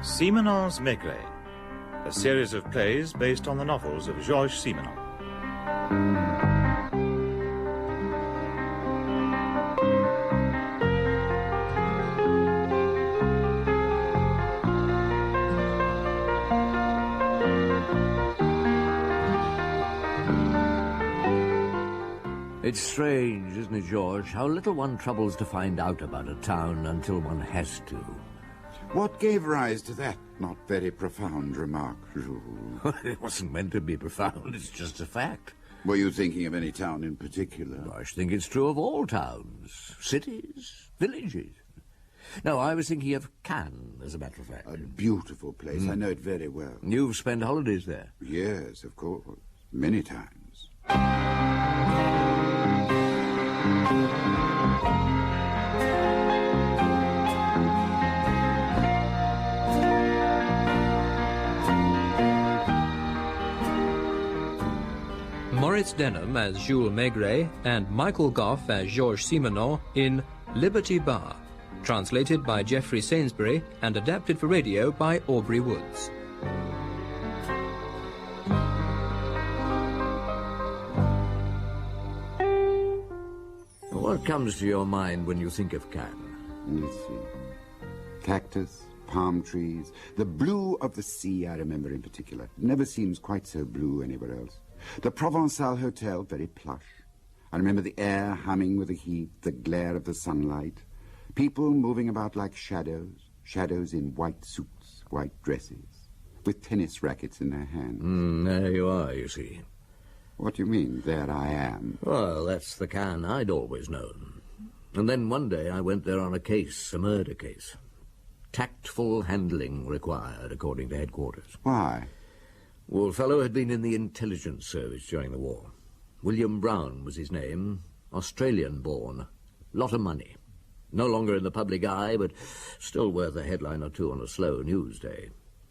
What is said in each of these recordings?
Simenon's Maigret, a series of plays based on the novels of Georges Simenon. It's strange, isn't it, George, how little one troubles to find out about a town until one has to. What gave rise to that not very profound remark, Jules? It wasn't meant to be profound, it's just a fact. Were you thinking of any town in particular? I should think it's true of all towns, cities, villages. No, I was thinking of Cannes, as a matter of fact. A beautiful place. I know it very well. You've spent holidays there? Yes, of course. Many times. Maurice Denham as Jules Maigret and Michael Gough as Georges Simenon in Liberty Bar, translated by Geoffrey Sainsbury and adapted for radio by Aubrey Woods. What comes to your mind when you think of Cannes? Let's see. Cactus, palm trees, the blue of the sea I remember in particular. It never seems quite so blue anywhere else. The Provençal Hotel, very plush. I remember the air humming with the heat, the glare of the sunlight. People moving about like shadows, shadows in white suits, white dresses, with tennis rackets in their hands. There you are, you see. What do you mean, there I am? Well, that's the Cannes I'd always known. And then one day I went there on a case, a murder case. Tactful handling required, according to headquarters. Why? Well, the fellow had been in the intelligence service during the war. William Brown was his name, Australian-born. Lot of money. No longer in the public eye, but still worth a headline or two on a slow news day.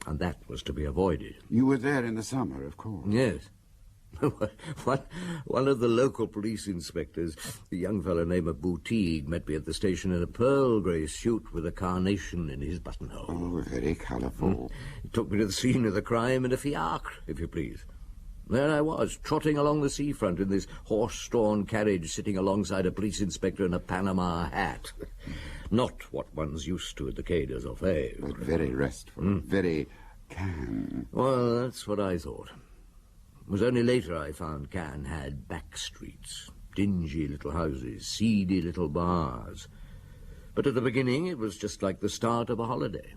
And that was to be avoided. You were there in the summer, of course. Yes. One of the local police inspectors, a young fellow named Boutig, met me at the station in a pearl grey suit with a carnation in his buttonhole. Oh, very colourful. He took me to the scene of the crime in a fiacre, if you please. There I was, trotting along the seafront in this horse-drawn carriage, sitting alongside a police inspector in a Panama hat. Not what one's used to at the Quai des Orfèvres. But very restful, very Cannes. Well, that's what I thought. It was only later I found Cannes had back streets, dingy little houses, seedy little bars. But at the beginning it was just like the start of a holiday.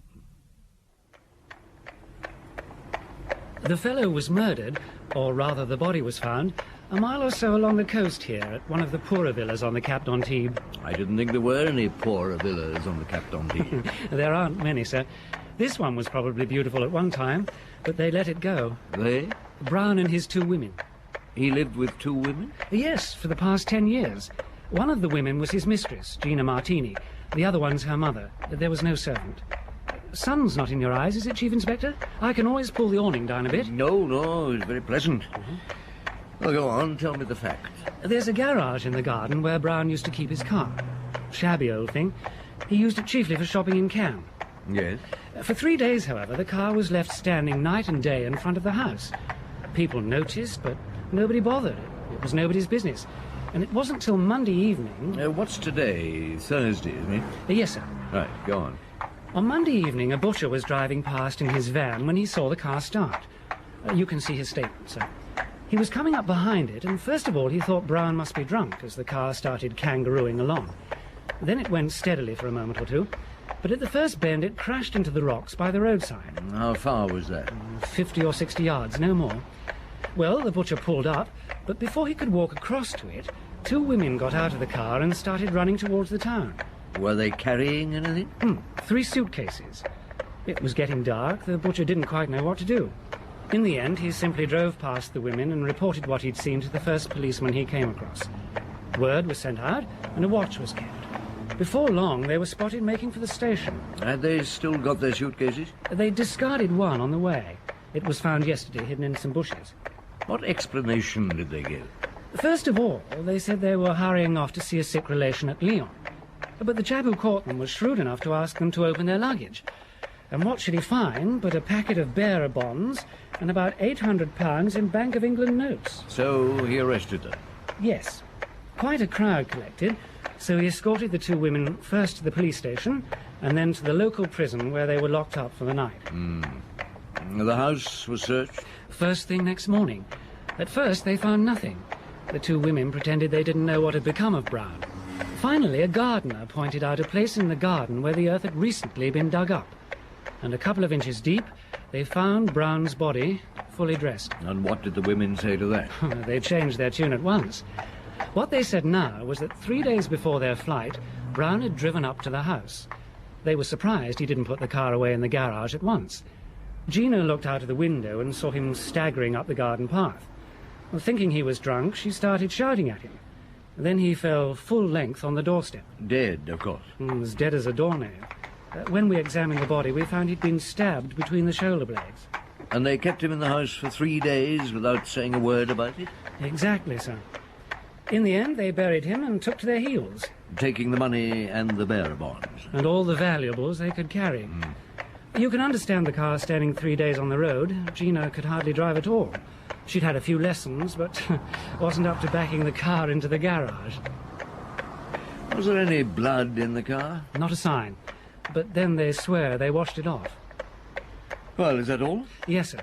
The fellow was murdered, or rather the body was found, a mile or so along the coast here at one of the poorer villas on the Cap d'Antibes. I didn't think there were any poorer villas on the Cap d'Antibes. There aren't many, sir. This one was probably beautiful at one time, but they let it go. They? Brown and his two women. He lived with two women? Yes, for the past 10 years. One of the women was his mistress, Gina Martini. The other one's her mother. There was no servant. Sun's not in your eyes, is it, Chief Inspector? I can always pull the awning down a bit. No, it's very pleasant. Well, go on, tell me the facts. There's a garage in the garden where Brown used to keep his car. Shabby old thing. He used it chiefly for shopping in Cannes. Yes? For 3 days, however, the car was left standing night and day in front of the house. People noticed, but nobody bothered. It was nobody's business. And it wasn't till Monday evening... What's today? Thursday, isn't it? Yes, sir. Right, go on. On Monday evening, a butcher was driving past in his van when he saw the car start. You can see his statement, sir. He was coming up behind it, and first of all he thought Brown must be drunk as the car started kangarooing along. Then it went steadily for a moment or two, but at the first bend it crashed into the rocks by the roadside. How far was that? 50 or 60 yards, no more. Well, the butcher pulled up, but before he could walk across to it, two women got out of the car and started running towards the town. Were they carrying anything? 3 suitcases. It was getting dark. The butcher didn't quite know what to do. In the end, he simply drove past the women and reported what he'd seen to the first policeman he came across. Word was sent out, and a watch was kept. Before long, they were spotted making for the station. Had they still got their suitcases? They discarded one on the way. It was found yesterday, hidden in some bushes. What explanation did they give? First of all, they said they were hurrying off to see a sick relation at Lyon. But the chap who caught them was shrewd enough to ask them to open their luggage. And what should he find but a packet of bearer bonds and about £800 in Bank of England notes? So he arrested them. Yes. Quite a crowd collected, so he escorted the two women first to the police station and then to the local prison where they were locked up for the night. The house was searched? First thing next morning. At first they found nothing. The two women pretended they didn't know what had become of Brown. Finally, a gardener pointed out a place in the garden where the earth had recently been dug up. And a couple of inches deep, they found Brown's body, fully dressed. And what did the women say to that? They changed their tune at once. What they said now was that 3 days before their flight, Brown had driven up to the house. They were surprised he didn't put the car away in the garage at once. Gina looked out of the window and saw him staggering up the garden path. Well, thinking he was drunk, she started shouting at him. Then he fell full length on the doorstep. Dead, of course. As dead as a doornail. When we examined the body, we found he'd been stabbed between the shoulder blades. And they kept him in the house for 3 days without saying a word about it? Exactly, sir. In the end, they buried him and took to their heels. Taking the money and the bearer bonds. And all the valuables they could carry. You can understand the car standing 3 days on the road. Gina could hardly drive at all. She'd had a few lessons, but wasn't up to backing the car into the garage. Was there any blood in the car? Not a sign. But then they swear they washed it off. Well, is that all? Yes, sir.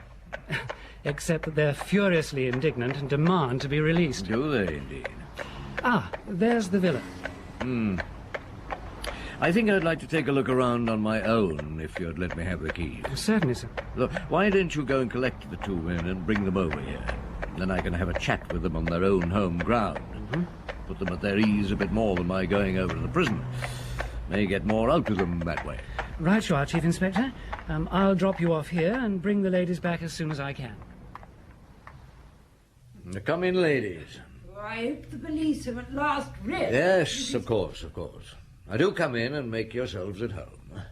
Except that they're furiously indignant and demand to be released. Do they, indeed? Ah, there's the villa. I think I'd like to take a look around on my own, if you'd let me have the keys. Certainly, sir. Look, why don't you go and collect the two men and bring them over here? Then I can have a chat with them on their own home ground. Put them at their ease a bit more than my going over to the prison. May get more out of them that way. Right you are, Chief Inspector. I'll drop you off here and bring the ladies back as soon as I can. Come in, ladies. I hope the police have at last read. Yes, of course, of course. Now, do come in and make yourselves at home.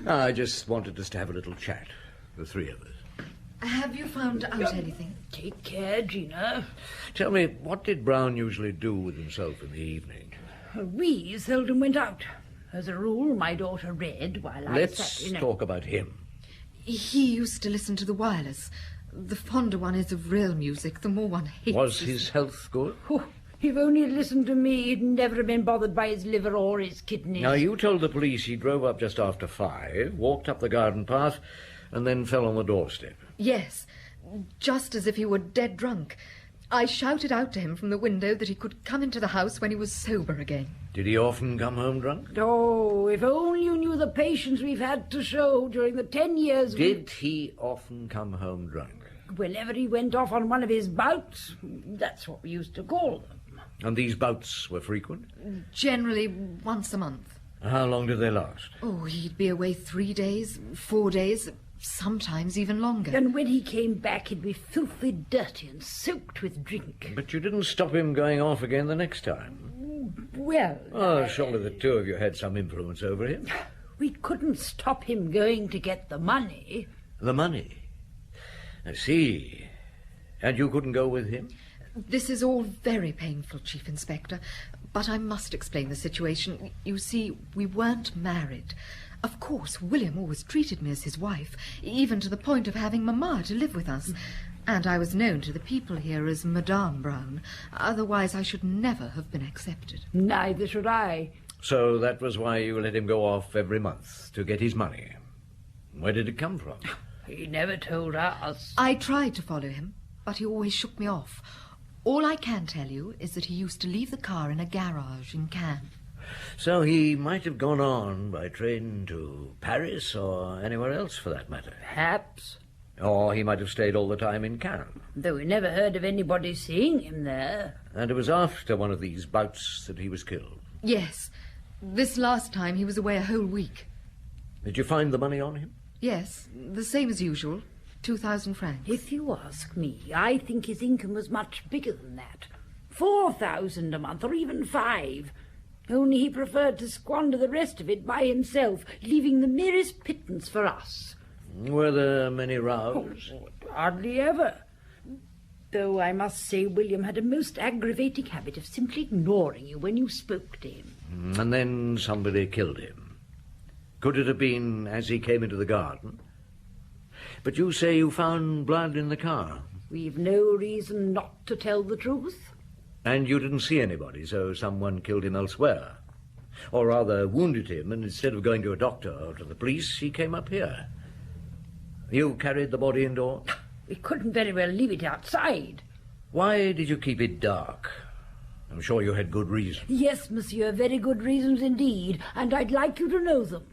I just wanted us to have a little chat, the three of us. Have you found out anything? Take care, Gina. Tell me, what did Brown usually do with himself in the evening? We seldom went out. As a rule, my daughter read while I Let's sat in talk about him. He used to listen to the wireless. The fonder one is of real music, the more one hates Was it. his health good? Oh, if only he'd listened to me, he'd never have been bothered by his liver or his kidneys. Now, you told the police he drove up just after 5, walked up the garden path, and then fell on the doorstep. Yes, just as if he were dead drunk. I shouted out to him from the window that he could come into the house when he was sober again. Did he often come home drunk? Oh, if only you knew the patience we've had to show during the 10 years Did he often come home drunk? Whenever he went off on one of his bouts, that's what we used to call them. And these bouts were frequent? Generally once a month. How long did they last? Oh, he'd be away 3 days, 4 days, sometimes even longer. And when he came back, he'd be filthy dirty and soaked with drink. But you didn't stop him going off again the next time. Well, Oh, surely the two of you had some influence over him. we couldn't stop him going to get the money. The money? I see. And you couldn't go with him? This is all very painful, Chief Inspector, but I must explain the situation. You see, we weren't married. Of course, William always treated me as his wife, even to the point of having Mamma to live with us. And I was known to the people here as Madame Brown. Otherwise, I should never have been accepted. Neither should I. So that was why you let him go off every month, to get his money. Where did it come from? He never told us. I tried to follow him, but he always shook me off. All I can tell you is that he used to leave the car in a garage in Cannes. So he might have gone on by train to Paris or anywhere else for that matter. Perhaps. Or he might have stayed all the time in Cannes. Though we never heard of anybody seeing him there. And it was after one of these bouts that he was killed. Yes, this last time he was away a whole week. Did you find the money on him? Yes, the same as usual, 2,000 francs. If you ask me, I think his income was much bigger than that. 4,000 a month, or even 5. Only he preferred to squander the rest of it by himself, leaving the merest pittance for us. Were there many rows? Oh, hardly ever. Though I must say William had a most aggravating habit of simply ignoring you when you spoke to him. And then somebody killed him. Could it have been as he came into the garden? But you say you found blood in the car. We've no reason not to tell the truth. And you didn't see anybody, so someone killed him elsewhere. Or rather wounded him, and instead of going to a doctor or to the police, he came up here. You carried the body indoors? We couldn't very well leave it outside. Why did you keep it dark? I'm sure you had good reason. Yes, monsieur, very good reasons indeed, and I'd like you to know them.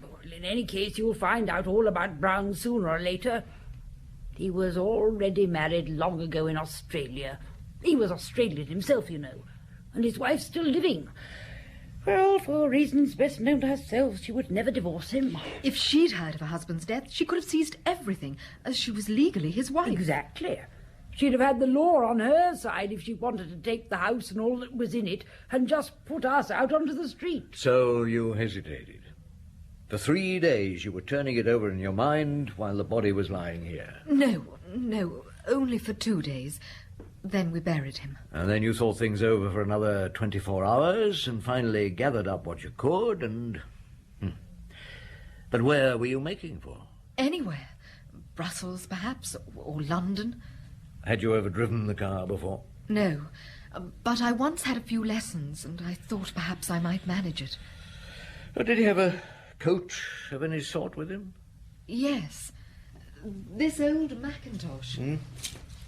Well, in any case, you'll find out all about Brown sooner or later. He was already married long ago in Australia. He was Australian himself, you know, and his wife's still living. Well, for reasons best known to herself, she would never divorce him. If she'd heard of her husband's death, she could have seized everything, as she was legally his wife. Exactly. She'd have had the law on her side if she wanted to take the house and all that was in it and just put us out onto the street. So you hesitated. For 3 days you were turning it over in your mind while the body was lying here. No, only for 2 days. Then we buried him. And then you thought things over for another 24 hours and finally gathered up what you could and... But where were you making for? Anywhere. Brussels, perhaps, or London. Had you ever driven the car before? No, but I once had a few lessons, and I thought perhaps I might manage it. Did he have a coat of any sort with him? Yes. This old Macintosh.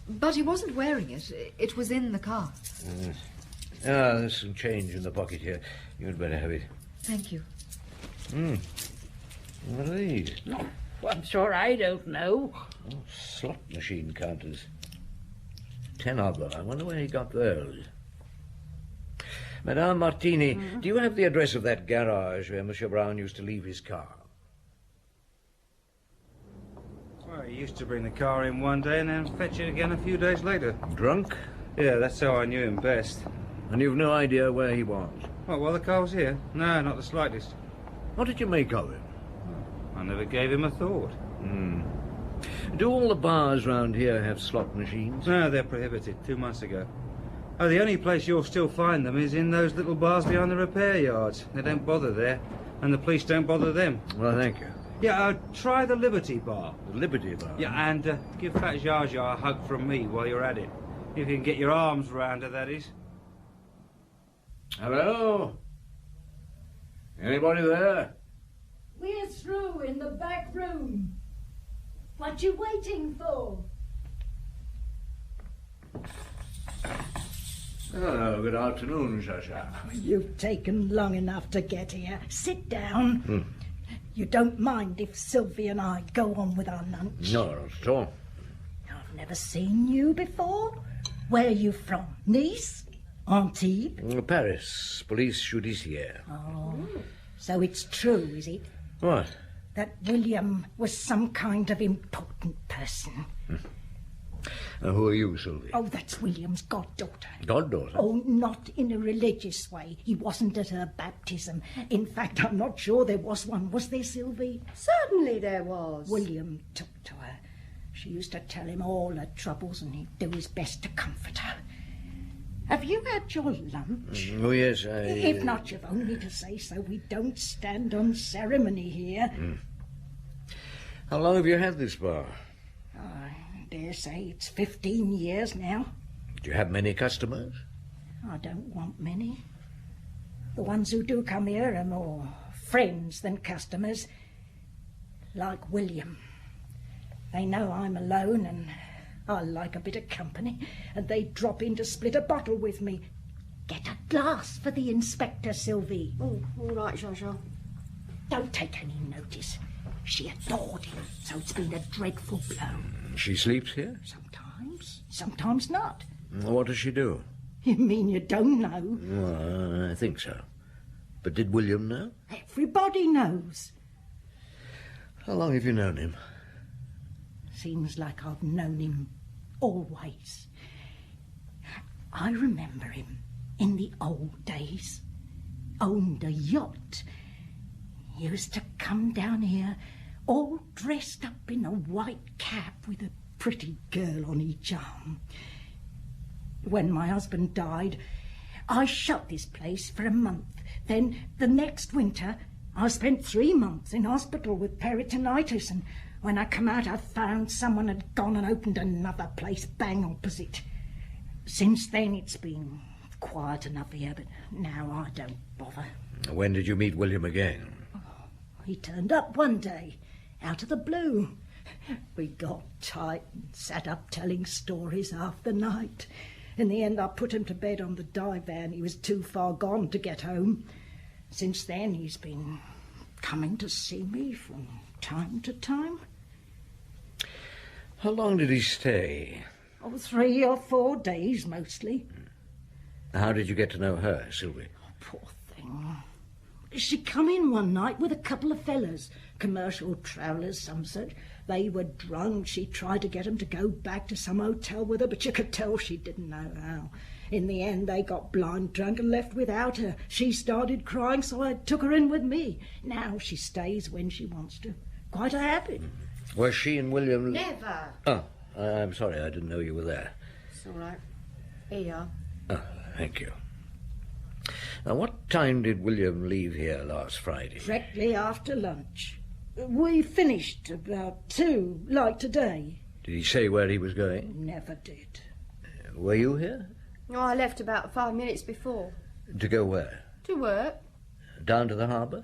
But he wasn't wearing it. It was in the car. There's some change in the pocket here. You'd better have it. Thank you. What are these? Well, I'm sure I don't know. Slot machine counters. 10 of them. I wonder where he got those. Madame Martini, do you have the address of that garage where Monsieur Brown used to leave his car? Well, he used to bring the car in one day and then fetch it again a few days later. Drunk? Yeah, that's how I knew him best. And you've no idea where he was? What, while the car was here? No, not the slightest. What did you make of him? I never gave him a thought. Do all the bars round here have slot machines? No, they're prohibited 2 months ago. Oh, the only place you'll still find them is in those little bars behind the repair yards. They don't bother there, and the police don't bother them. Well, thank you. Yeah, try the Liberty Bar. The Liberty Bar? Yeah, and give Fat Jar Jar a hug from me while you're at it. If you can get your arms round her, that is. Hello? Anybody there? We're through in the back room. What you waiting for? Oh, good afternoon, Sasha. You've taken long enough to get here. Sit down. You don't mind if Sylvie and I go on with our lunch? No, not at all. I've never seen you before. Where are you from? Nice? Antibes? Paris, police judiciaire. Oh, so it's true, is it? What? That William was some kind of important person. Who are you, Sylvie? Oh, that's William's goddaughter. Goddaughter? Oh, not in a religious way. He wasn't at her baptism. In fact, I'm not sure there was one. Was there, Sylvie? Certainly there was. William took to her. She used to tell him all her troubles, and he'd do his best to comfort her. Have you had your lunch? Oh, yes, If not, you've only to say so. We don't stand on ceremony here. How long have you had this bar? I dare say it's 15 years now. Do you have many customers? I don't want many. The ones who do come here are more friends than customers. Like William. They know I'm alone and I like a bit of company, and they drop in to split a bottle with me. Get a glass for the inspector, Sylvie. Oh, all right, Shasha. Don't take any notice. She adored him, so it's been a dreadful blow. She sleeps here? Sometimes not. What does she do? You mean you don't know? Well, I think so. But did William know? Everybody knows. How long have you known him? Seems like I've known him always. I remember him in the old days. Owned a yacht. Used to come down here all dressed up in a white cap with a pretty girl on each arm. When my husband died, I shut this place for a month. Then the next winter I spent 3 months in hospital with peritonitis, and when I come out I found someone had gone and opened another place bang opposite. Since then it's been quiet enough here, but now I don't bother. When did you meet William again? He turned up one day, out of the blue. We got tight and sat up telling stories half the night. In the end I put him to bed on the divan. He was too far gone to get home. Since then he's been coming to see me from time to time. How long did he stay? 3 or 4 days, mostly. How did you get to know her, Sylvie? Poor thing. She come in one night with a couple of fellas, commercial travellers, some such. They were drunk. She tried to get them to go back to some hotel with her, but you could tell she didn't know how. In the end, they got blind drunk and left without her. She started crying, so I took her in with me. Now she stays when she wants to. Quite a habit. Was she and William... Never. Oh, I'm sorry, I didn't know you were there. It's all right. Here you are. Oh, thank you. Now, what time did William leave here last Friday? Directly after lunch. We finished about 2, like today. Did he say where he was going? Never did. Were you here? Oh, I left about 5 minutes before. To go where? To work. Down to the harbour?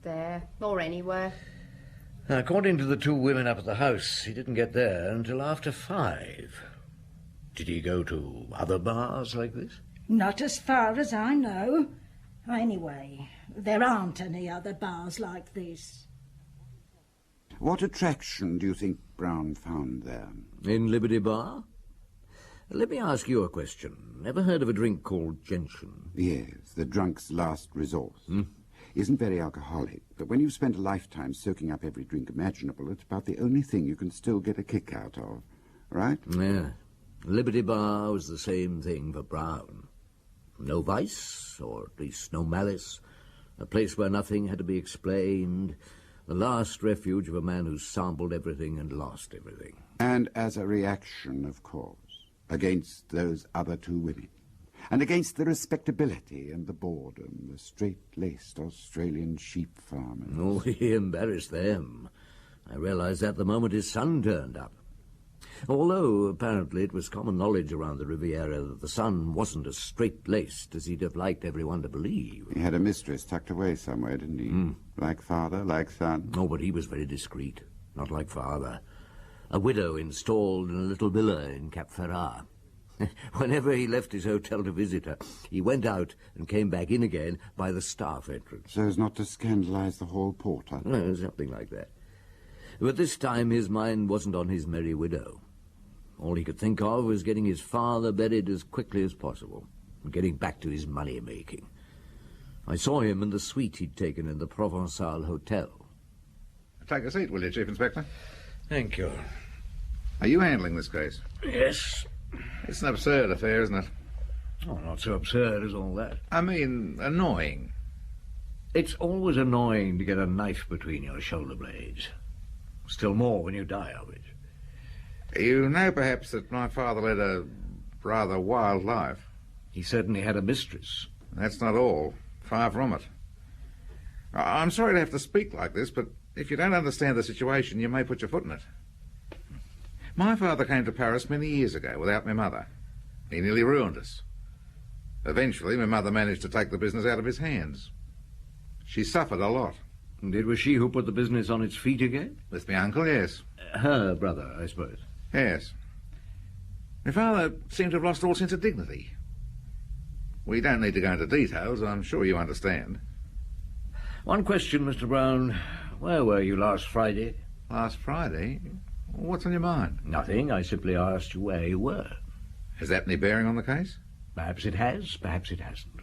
There, or anywhere. According to the 2 women up at the house, he didn't get there until after 5. Did he go to other bars like this? Not as far as I know. Anyway, there aren't any other bars like this. What attraction do you think Brown found there? In Liberty Bar? Let me ask you a question. Ever heard of a drink called gentian? Yes, the drunk's last resource. Isn't very alcoholic, but when you've spent a lifetime soaking up every drink imaginable, it's about the only thing you can still get a kick out of, right? Yeah. Liberty Bar was the same thing for Brown. No vice, or at least no malice. A place where nothing had to be explained. The last refuge of a man who sampled everything and lost everything. And as a reaction, of course, against those other 2 women. And against the respectability and the boredom, the straight-laced Australian sheep farmers. Oh, he embarrassed them. I realized that the moment his son turned up. Although, apparently, it was common knowledge around the Riviera that the son wasn't as straight-laced as he'd have liked everyone to believe. He had a mistress tucked away somewhere, didn't he? Like father, like son. Oh, but he was very discreet. Not like father. A widow installed in a little villa in Cap Ferrat. Whenever he left his hotel to visit her, he went out and came back in again by the staff entrance. So as not to scandalize the hall porter? Something like that. But this time his mind wasn't on his merry widow. All he could think of was getting his father buried as quickly as possible and getting back to his money-making. I saw him in the suite he'd taken in the Provençal Hotel. Take a seat, will you, Chief Inspector? Thank you. Are you handling this case? Yes. It's an absurd affair, isn't it? Oh, not so absurd as all that. I mean, annoying. It's always annoying to get a knife between your shoulder blades. Still more when you die of it. You know, perhaps, that my father led a rather wild life. He certainly had a mistress. That's not all. Far from it. I'm sorry to have to speak like this, but if you don't understand the situation, you may put your foot in it. My father came to Paris many years ago without my mother. He nearly ruined us. Eventually, my mother managed to take the business out of his hands. She suffered a lot. And it was she who put the business on its feet again? With my uncle, yes. Her brother, I suppose. Yes. My father seemed to have lost all sense of dignity. We don't need to go into details, I'm sure you understand. One question, Mr. Brown. Where were you last Friday? Last Friday? What's on your mind? Nothing. I simply asked you where you were. Has that any bearing on the case? Perhaps it has, perhaps it hasn't.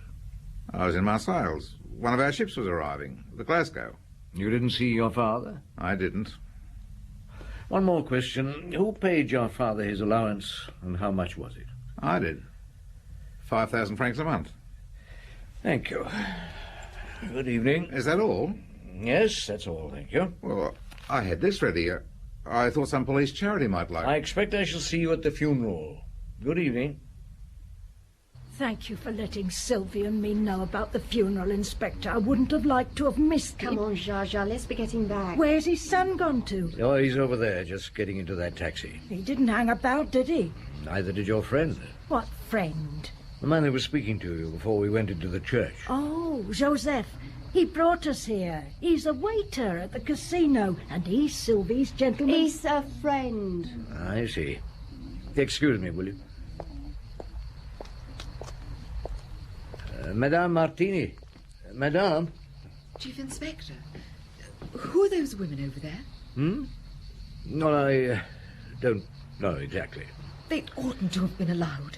I was in Marseilles. One of our ships was arriving, the Glasgow. You didn't see your father? I didn't. One more question. Who paid your father his allowance, and how much was it? I did. 5,000 francs a month. Thank you. Good evening. Is that all? Yes, that's all, thank you. Well, I had this ready. I thought some police charity might like... I expect I shall see you at the funeral. Good evening. Thank you for letting Sylvie and me know about the funeral, Inspector. I wouldn't have liked to have missed it. Come on, Zsa Zsa, let's be getting back. Where's his son gone to? Oh, he's over there, just getting into that taxi. He didn't hang about, did he? Neither did your friend. What friend? The man who was speaking to you before we went into the church. Oh, Joseph. He brought us here. He's a waiter at the casino, and he's Sylvie's gentleman. He's a friend. I see. Excuse me, will you? Madame Martini. Madame? Chief Inspector, who are those women over there? No, I don't know exactly. They oughtn't to have been allowed.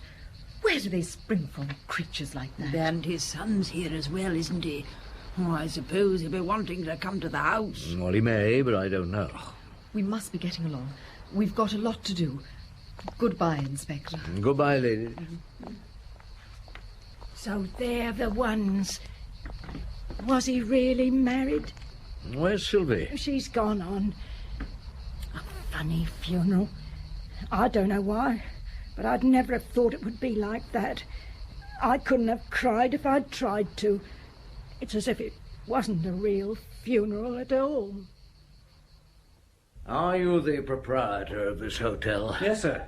Where do they spring from, creatures like that? And his son's here as well, isn't he? Oh, I suppose he'll be wanting to come to the house. Well, he may, but I don't know. We must be getting along. We've got a lot to do. Goodbye, Inspector. Goodbye, ladies. So they're the ones. Was he really married? Where's Sylvie? She's gone on. A funny funeral. I don't know why, but I'd never have thought it would be like that. I couldn't have cried if I'd tried to. It's as if it wasn't a real funeral at all. Are you the proprietor of this hotel? Yes, sir.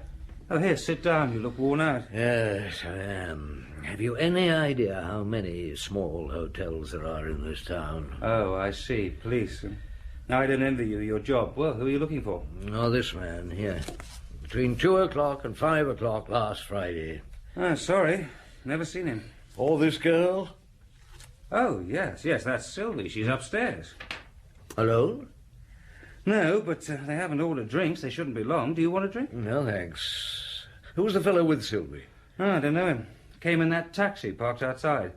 Oh, here, sit down. You look worn out. Yes, I am. Have you any idea how many small hotels there are in this town? Oh, I see. Police. Now, I don't envy you your job. Well, who are you looking for? Oh, this man here. Between 2 o'clock and 5 o'clock last Friday. Oh, sorry. Never seen him. Or this girl? Oh, yes, that's Sylvie. She's upstairs. Alone? No, but they haven't ordered drinks. They shouldn't be long. Do you want a drink? No, thanks. Who's the fellow with Sylvie? Oh, I don't know him. Came in that taxi parked outside.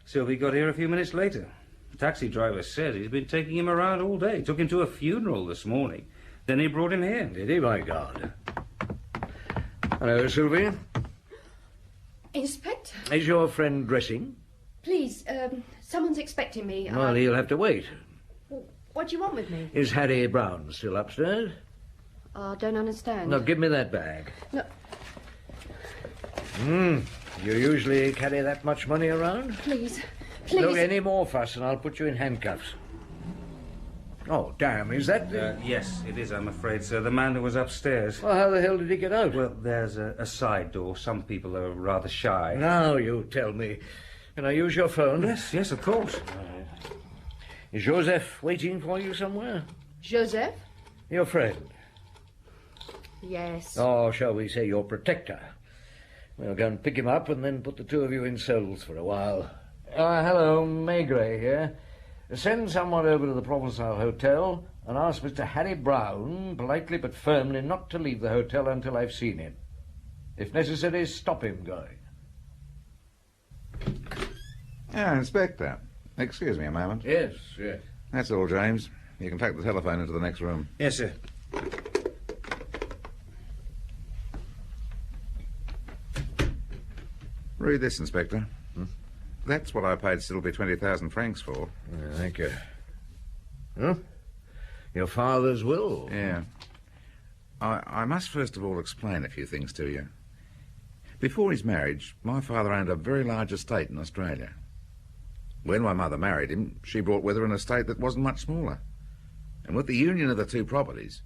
Sylvie got here a few minutes later. The taxi driver says he's been taking him around all day. Took him to a funeral this morning. Then he brought him here. Did he? My God. Hello, Sylvie. Inspector? Is your friend dressing? Please, someone's expecting me. Well, he'll have to wait. What do you want with me? Is Harry Brown still upstairs? I don't understand. No, give me that bag. No. You usually carry that much money around? Please. Look, any more fuss and I'll put you in handcuffs. Oh, damn, is that... Yes, it is, I'm afraid, sir. The man who was upstairs. Well, how the hell did he get out? Well, there's a side door. Some people are rather shy. Now you tell me. Can I use your phone? Yes, of course. Is Joseph waiting for you somewhere? Joseph? Your friend? Yes. Or shall we say your protector? We'll go and pick him up and then put the two of you in cells for a while. Hello, Maigret here. Send someone over to the Provençal Hotel and ask Mr. Harry Brown, politely but firmly, not to leave the hotel until I've seen him. If necessary, stop him going. Inspector. Excuse me a moment. Yes. That's all, James. You can take the telephone into the next room. Yes, sir. Read this, Inspector. That's what I paid Sylvie 20,000 francs for. Thank you. Huh? Your father's will? Yeah. I must first of all explain a few things to you. Before his marriage, my father owned a very large estate in Australia. When my mother married him, she brought with her an estate that wasn't much smaller. And with the union of the two properties,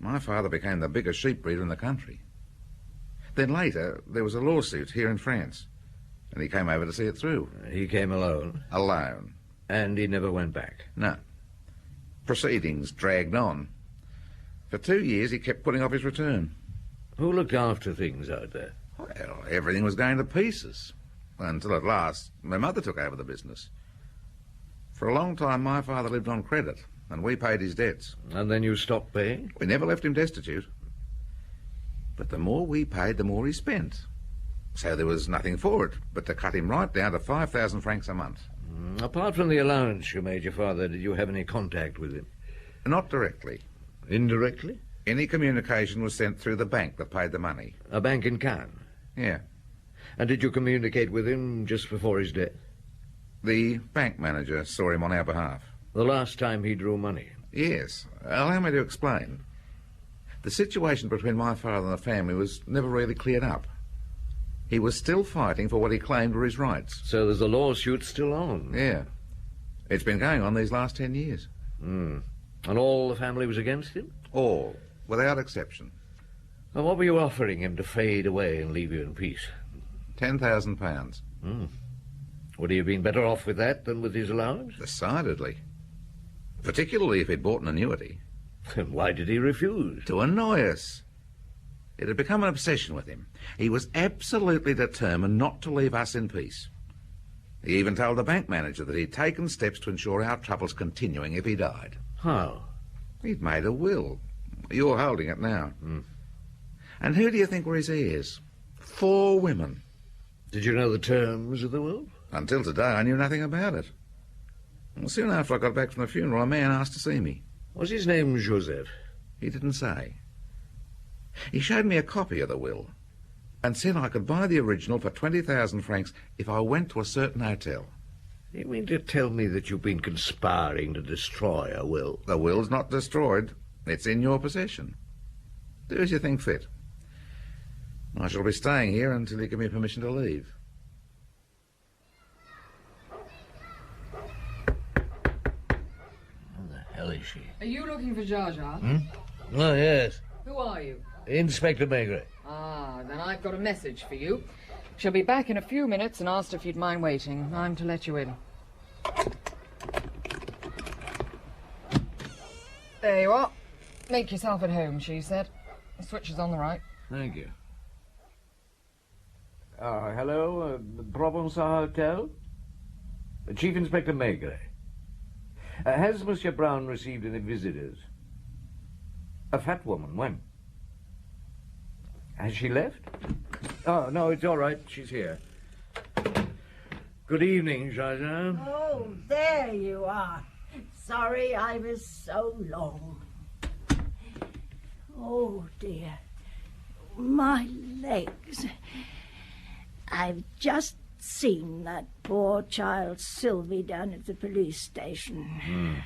my father became the biggest sheep breeder in the country. Then later, there was a lawsuit here in France, and he came over to see it through. He came alone? Alone. And he never went back? No. Proceedings dragged on. For 2 years, he kept putting off his return. Who looked after things out there? Well, everything was going to pieces. Until at last, my mother took over the business. For a long time, my father lived on credit, and we paid his debts. And then you stopped paying? We never left him destitute. But the more we paid, the more he spent. So there was nothing for it but to cut him right down to 5,000 francs a month. Apart from the allowance you made your father, did you have any contact with him? Not directly. Indirectly? Any communication was sent through the bank that paid the money. A bank in Cannes? Yeah. And did you communicate with him just before his death? The bank manager saw him on our behalf. The last time he drew money? Yes. Allow me to explain. The situation between my father and the family was never really cleared up. He was still fighting for what he claimed were his rights. So there's a lawsuit still on? Yeah. It's been going on these last 10 years. And all the family was against him? All, without exception. Well, what were you offering him to fade away and leave you in peace? £10,000. Would he have been better off with that than with his allowance? Decidedly. Particularly if he'd bought an annuity. Then why did he refuse? To annoy us. It had become an obsession with him. He was absolutely determined not to leave us in peace. He even told the bank manager that he'd taken steps to ensure our troubles continuing if he died. How? He'd made a will. You're holding it now. And who do you think were his heirs? 4 women. Did you know the terms of the will? Until today, I knew nothing about it. Well, soon after I got back from the funeral, a man asked to see me. Was his name Joseph? He didn't say. He showed me a copy of the will and said I could buy the original for 20,000 francs if I went to a certain hotel. You mean to tell me that you've been conspiring to destroy a will? The will's not destroyed. It's in your possession. Do as you think fit. I shall be staying here until you give me permission to leave. Who the hell is she? Are you looking for Zsa Zsa? Oh, yes. Who are you? Inspector Maigret. Ah, then I've got a message for you. She'll be back in a few minutes and asked if you'd mind waiting. I'm to let you in. There you are. Make yourself at home, she said. The switch is on the right. Thank you. Hello, Provençal Hotel? Chief Inspector Maigret. Has Monsieur Brown received any visitors? A fat woman, when? Has she left? Oh, no, it's all right. She's here. Good evening, Zsa Zsa. Oh, there you are. Sorry I was so long. Oh, dear. My legs. I've just seen that poor child Sylvie down at the police station.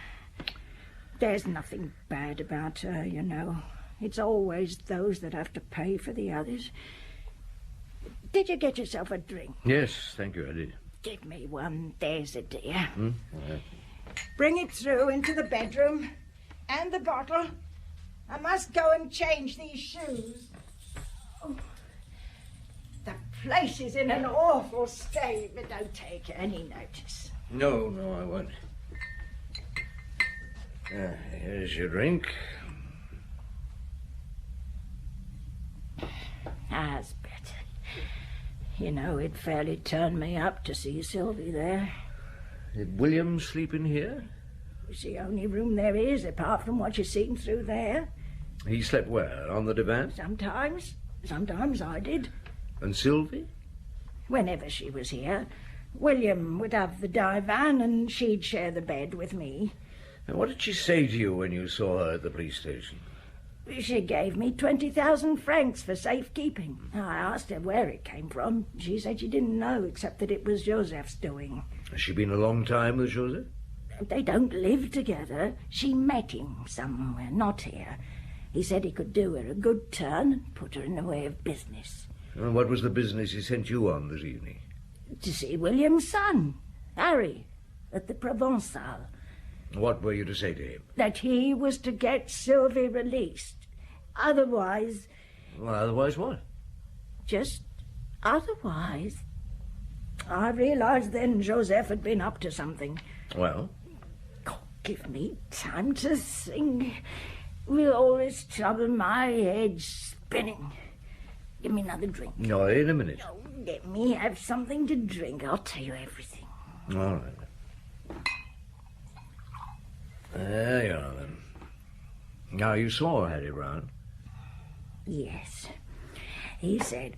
There's nothing bad about her, you know. It's always those that have to pay for the others. Did you get yourself a drink? Yes, thank you, I did. Give me one, there's a dear. Yeah. Bring it through into the bedroom. And the bottle. I must go and change these shoes. Oh, the place is in an awful state, but don't take any notice. No, I won't. Here's your drink. That's better. You know, it fairly turned me up to see Sylvie there. Did William sleep in here? It's the only room there is, apart from what you've seen through there. He slept where? On the divan? Sometimes. Sometimes I did. And Sylvie? Whenever she was here, William would have the divan and she'd share the bed with me. And what did she say to you when you saw her at the police station? She gave me 20,000 francs for safekeeping. I asked her where it came from. She said she didn't know, except that it was Joseph's doing. Has she been a long time with Joseph? They don't live together. She met him somewhere, not here. He said he could do her a good turn and put her in the way of business. And what was the business he sent you on this evening? To see William's son, Harry, at the Provençal. What were you to say to him? That he was to get Sylvie released. Otherwise... Well, otherwise what? Just otherwise. I realized then Joseph had been up to something. Well? Oh, give me time to think. With all this trouble, my head's spinning. Give me another drink. No, in a minute. Oh, let me have something to drink. I'll tell you everything. All right. There you are, then. Now, you saw Harry Brown? Yes. He said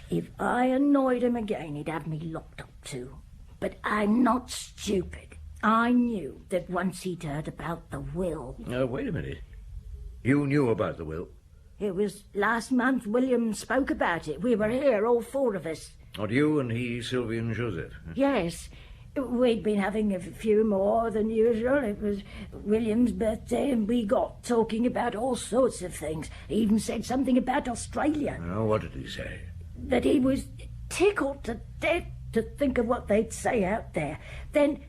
if I annoyed him again, he'd have me locked up too. But I'm not stupid. I knew that once he'd heard about the will... Wait a minute. You knew about the will? It was last month William spoke about it. We were here, all 4 of us. Not you and he, Sylvie and Joseph? Yes. We'd been having a few more than usual. It was William's birthday, and we got talking about all sorts of things. He even said something about Australia. Oh, what did he say? that he was tickled to death to think of what they'd say out there. Then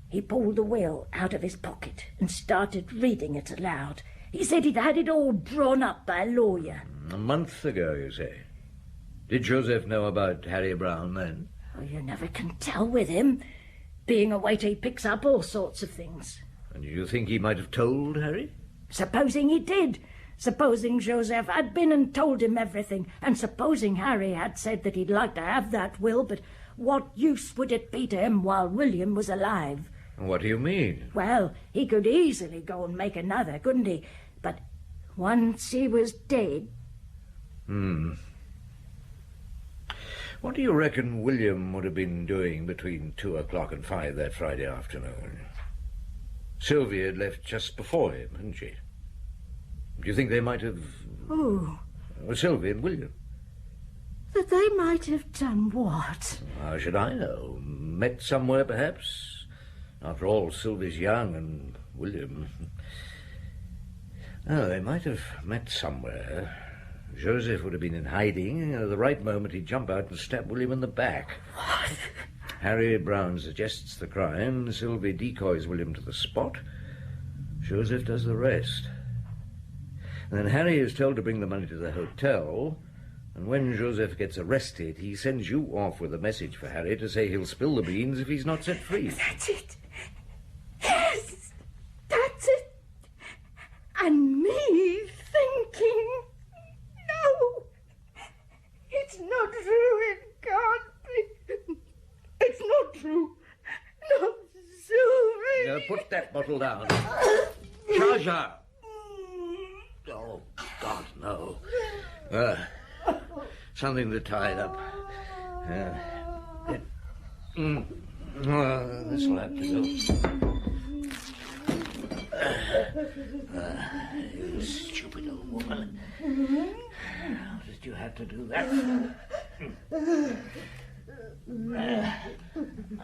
he pulled the will out of his pocket and started reading it aloud. He said he'd had it all drawn up by a lawyer. A month ago, you say? Did Joseph know about Harry Brown then? Oh, you never can tell with him. Being a waiter, he picks up all sorts of things. And you think he might have told Harry? Supposing he did. Supposing Joseph had been and told him everything, and supposing Harry had said that he'd like to have that will, but what use would it be to him while William was alive? What do you mean? Well, he could easily go and make another, couldn't he? But once he was dead... What do you reckon William would have been doing between 2 o'clock and 5 that Friday afternoon? Sylvia had left just before him, hadn't she? Do you think they might have... Oh. Sylvia and William? That they might have done what? How should I know? Met somewhere, perhaps? After all, Sylvia's young and William... Oh, they might have met somewhere. Joseph would have been in hiding. At the right moment, he'd jump out and stab William in the back. What? Harry Brown suggests the crime. Sylvia decoys William to the spot. Joseph does the rest. And then Harry is told to bring the money to the hotel, and when Joseph gets arrested, he sends you off with a message for Harry to say he'll spill the beans if he's not set free. That's it. Yes, that's it. And me thinking... No, it's not true. It can't be. It's not true. Not Sylvie. Now, put that bottle down. Charger! Oh, God, no. Something to tie it up. This'll have to go. You stupid old woman. How did you have to do that?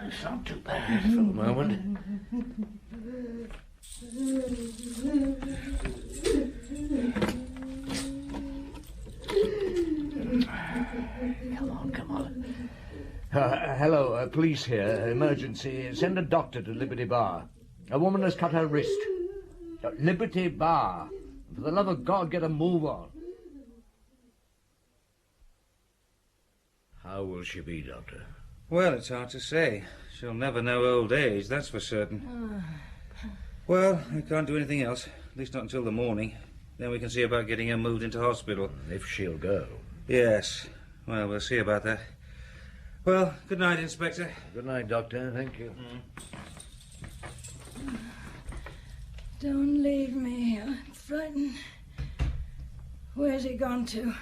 It's not too bad for the moment. Come on. Hello, police here. Emergency. Send a doctor to Liberty Bar. A woman has cut her wrist. Liberty Bar. For the love of God, get a move on. How will she be, Doctor? Well, it's hard to say. She'll never know old age, that's for certain. Well, we can't do anything else. At least not until the morning. Then we can see about getting her moved into hospital. If she'll go. Yes. Well, we'll see about that. Well, good night, Inspector. Good night, Doctor. Thank you. Don't leave me. I'm frightened. Where's he gone to?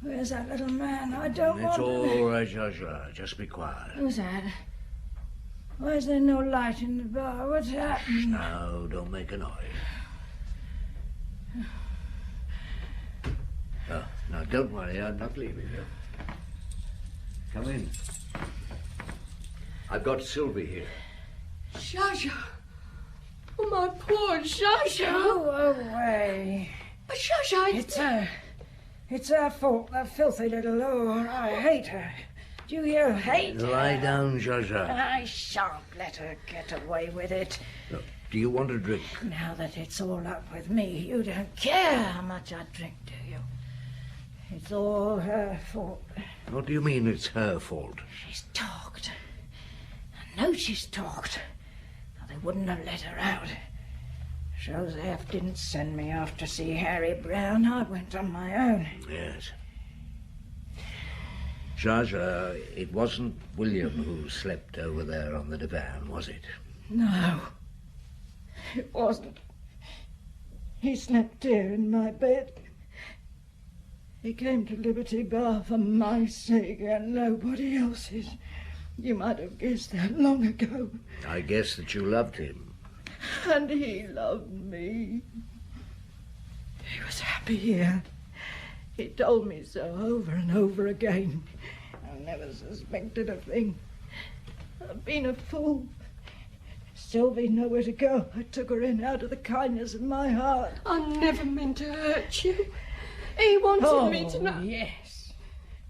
Where's that little man? I don't want... It's all right, Joshua. Just be quiet. Who's that? Why is there no light in the bar? What's happened? No, don't make a noise. Oh, now, don't worry. I'm not leaving you. Come in. I've got Sylvie here. Shasha! Oh, my poor Shasha! Go away. But Shasha, It's her fault, that filthy little whore. I hate her. Do you hate her? Lie down, Joshua. I shan't let her get away with it. Look, do you want a drink? Now that it's all up with me, you don't care how much I drink, do you? It's all her fault. What do you mean it's her fault? She's talked. I know she's talked. Or they wouldn't have let her out. Joseph didn't send me off to see Harry Brown. I went on my own. Yes. Jaja, it wasn't William who slept over there on the divan, was it? No, it wasn't. He slept here in my bed. He came to Liberty Bar for my sake and nobody else's. You might have guessed that long ago. I guess that you loved him. And he loved me. He was happy here. He told me so over and over again. I never suspected a thing. I've been a fool. Sylvie nowhere to go. I took her in out of the kindness of my heart. I never meant to hurt you. He wanted me to know. Yes.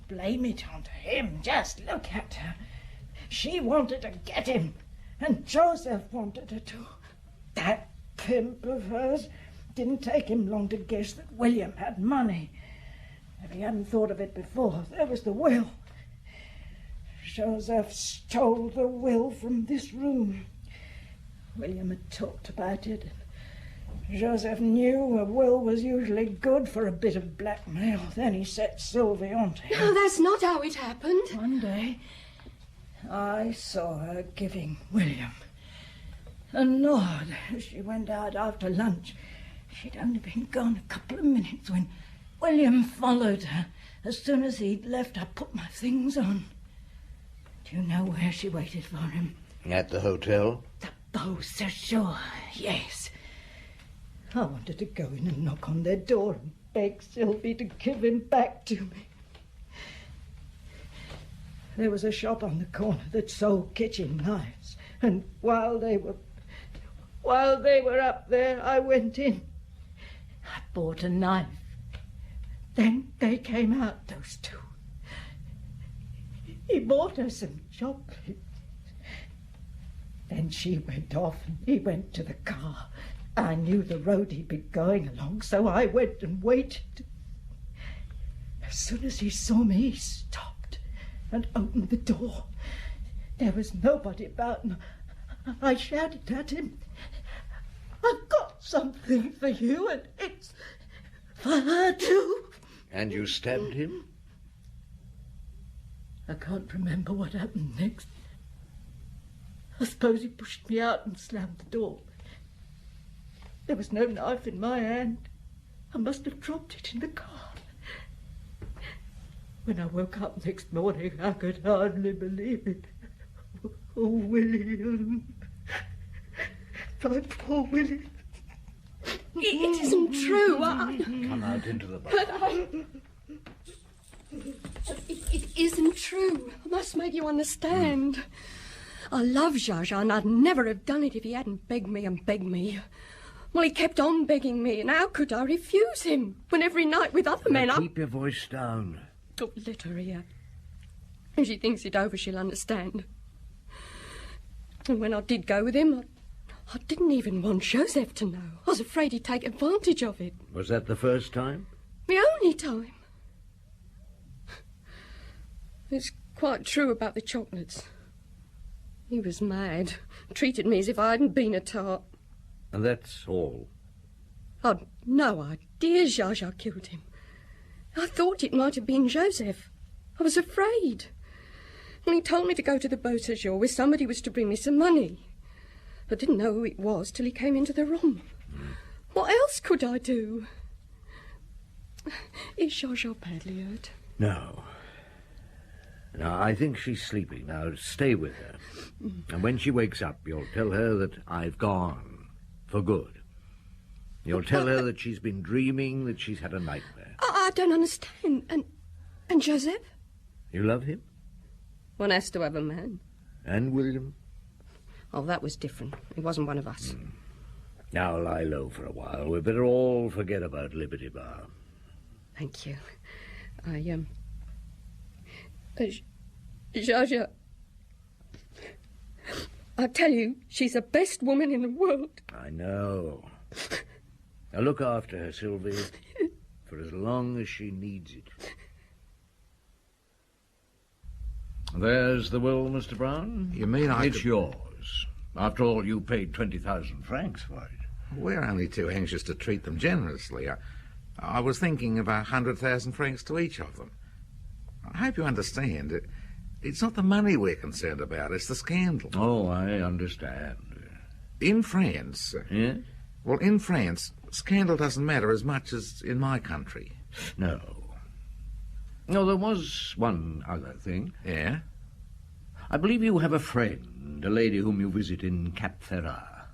blame it onto him. Just look at her. She wanted to get him, and Joseph wanted her to. That pimp of hers. Didn't take him long to guess that William had money. If he hadn't thought of it before, there was the will. Joseph stole the will from this room. William had talked about it. Joseph knew a will was usually good for a bit of blackmail. Then he set Sylvie onto him. No, that's not how it happened. One day, I saw her giving William a nod as she went out after lunch. She'd only been gone a couple of minutes when William followed her. As soon as he'd left, I put my things on. Do you know where she waited for him? At the hotel? The Beau Séjour, yes. I wanted to go in and knock on their door and beg Sylvie to give him back to me. There was a shop on the corner that sold kitchen knives, and while they were up there, I went in. I bought a knife. Then they came out, those two. He bought her some chocolates. Then she went off and he went to the car. I knew the road he'd been going along, so I went and waited. As soon as he saw me, he stopped and opened the door. There was nobody about, and I shouted at him, "I've got something for you, and it's for her too." And you stabbed him? I can't remember what happened next. I suppose he pushed me out and slammed the door. There was no knife in my hand. I must have dropped it in the car. When I woke up next morning, I could hardly believe it. Oh, William. My poor William. It isn't true. Come out into the bar. It isn't true. I must make you understand. I love Zsa Zsa, and I'd never have done it if he hadn't begged me and begged me. Well, he kept on begging me, and how could I refuse him when every night with other men Keep your voice down. Oh, let her hear. If she thinks it over, she'll understand. And when I did go with him, I didn't even want Joseph to know. I was afraid he'd take advantage of it. Was that the first time? The only time. It's quite true about the chocolates. He was mad. Treated me as if I hadn't been a tart. And that's all? I'd no idea Zsa Zsa killed him. I thought it might have been Joseph. I was afraid. When he told me to go to the Beau Séjour where somebody was to bring me some money. I didn't know who it was till he came into the room. What else could I do? Is Zsa Zsa badly hurt? No. No, I think she's sleeping now. Stay with her. And when she wakes up, you'll tell her that I've gone. For good. You'll tell her that she's been dreaming, that she's had a nightmare. I don't understand. And Joseph? You love him? One has to have a man. And William? Oh, that was different. He wasn't one of us. Now lie low for a while. We'd better all forget about Liberty Bar. Thank you. Zsa Zsa, I tell you, she's the best woman in the world. I know. Now look after her, Sylvie, for as long as she needs it. There's the will, Mr. Brown. You mean It's yours. After all, you paid 20,000 francs for it. We're only too anxious to treat them generously. I was thinking of 100,000 francs to each of them. I hope you understand. It's not the money we're concerned about, it's the scandal. Oh, I understand. In France... Yes? Well, in France, scandal doesn't matter as much as in my country. No. No, there was one other thing. Yeah? I believe you have a friend, a lady whom you visit in Cap Ferrat.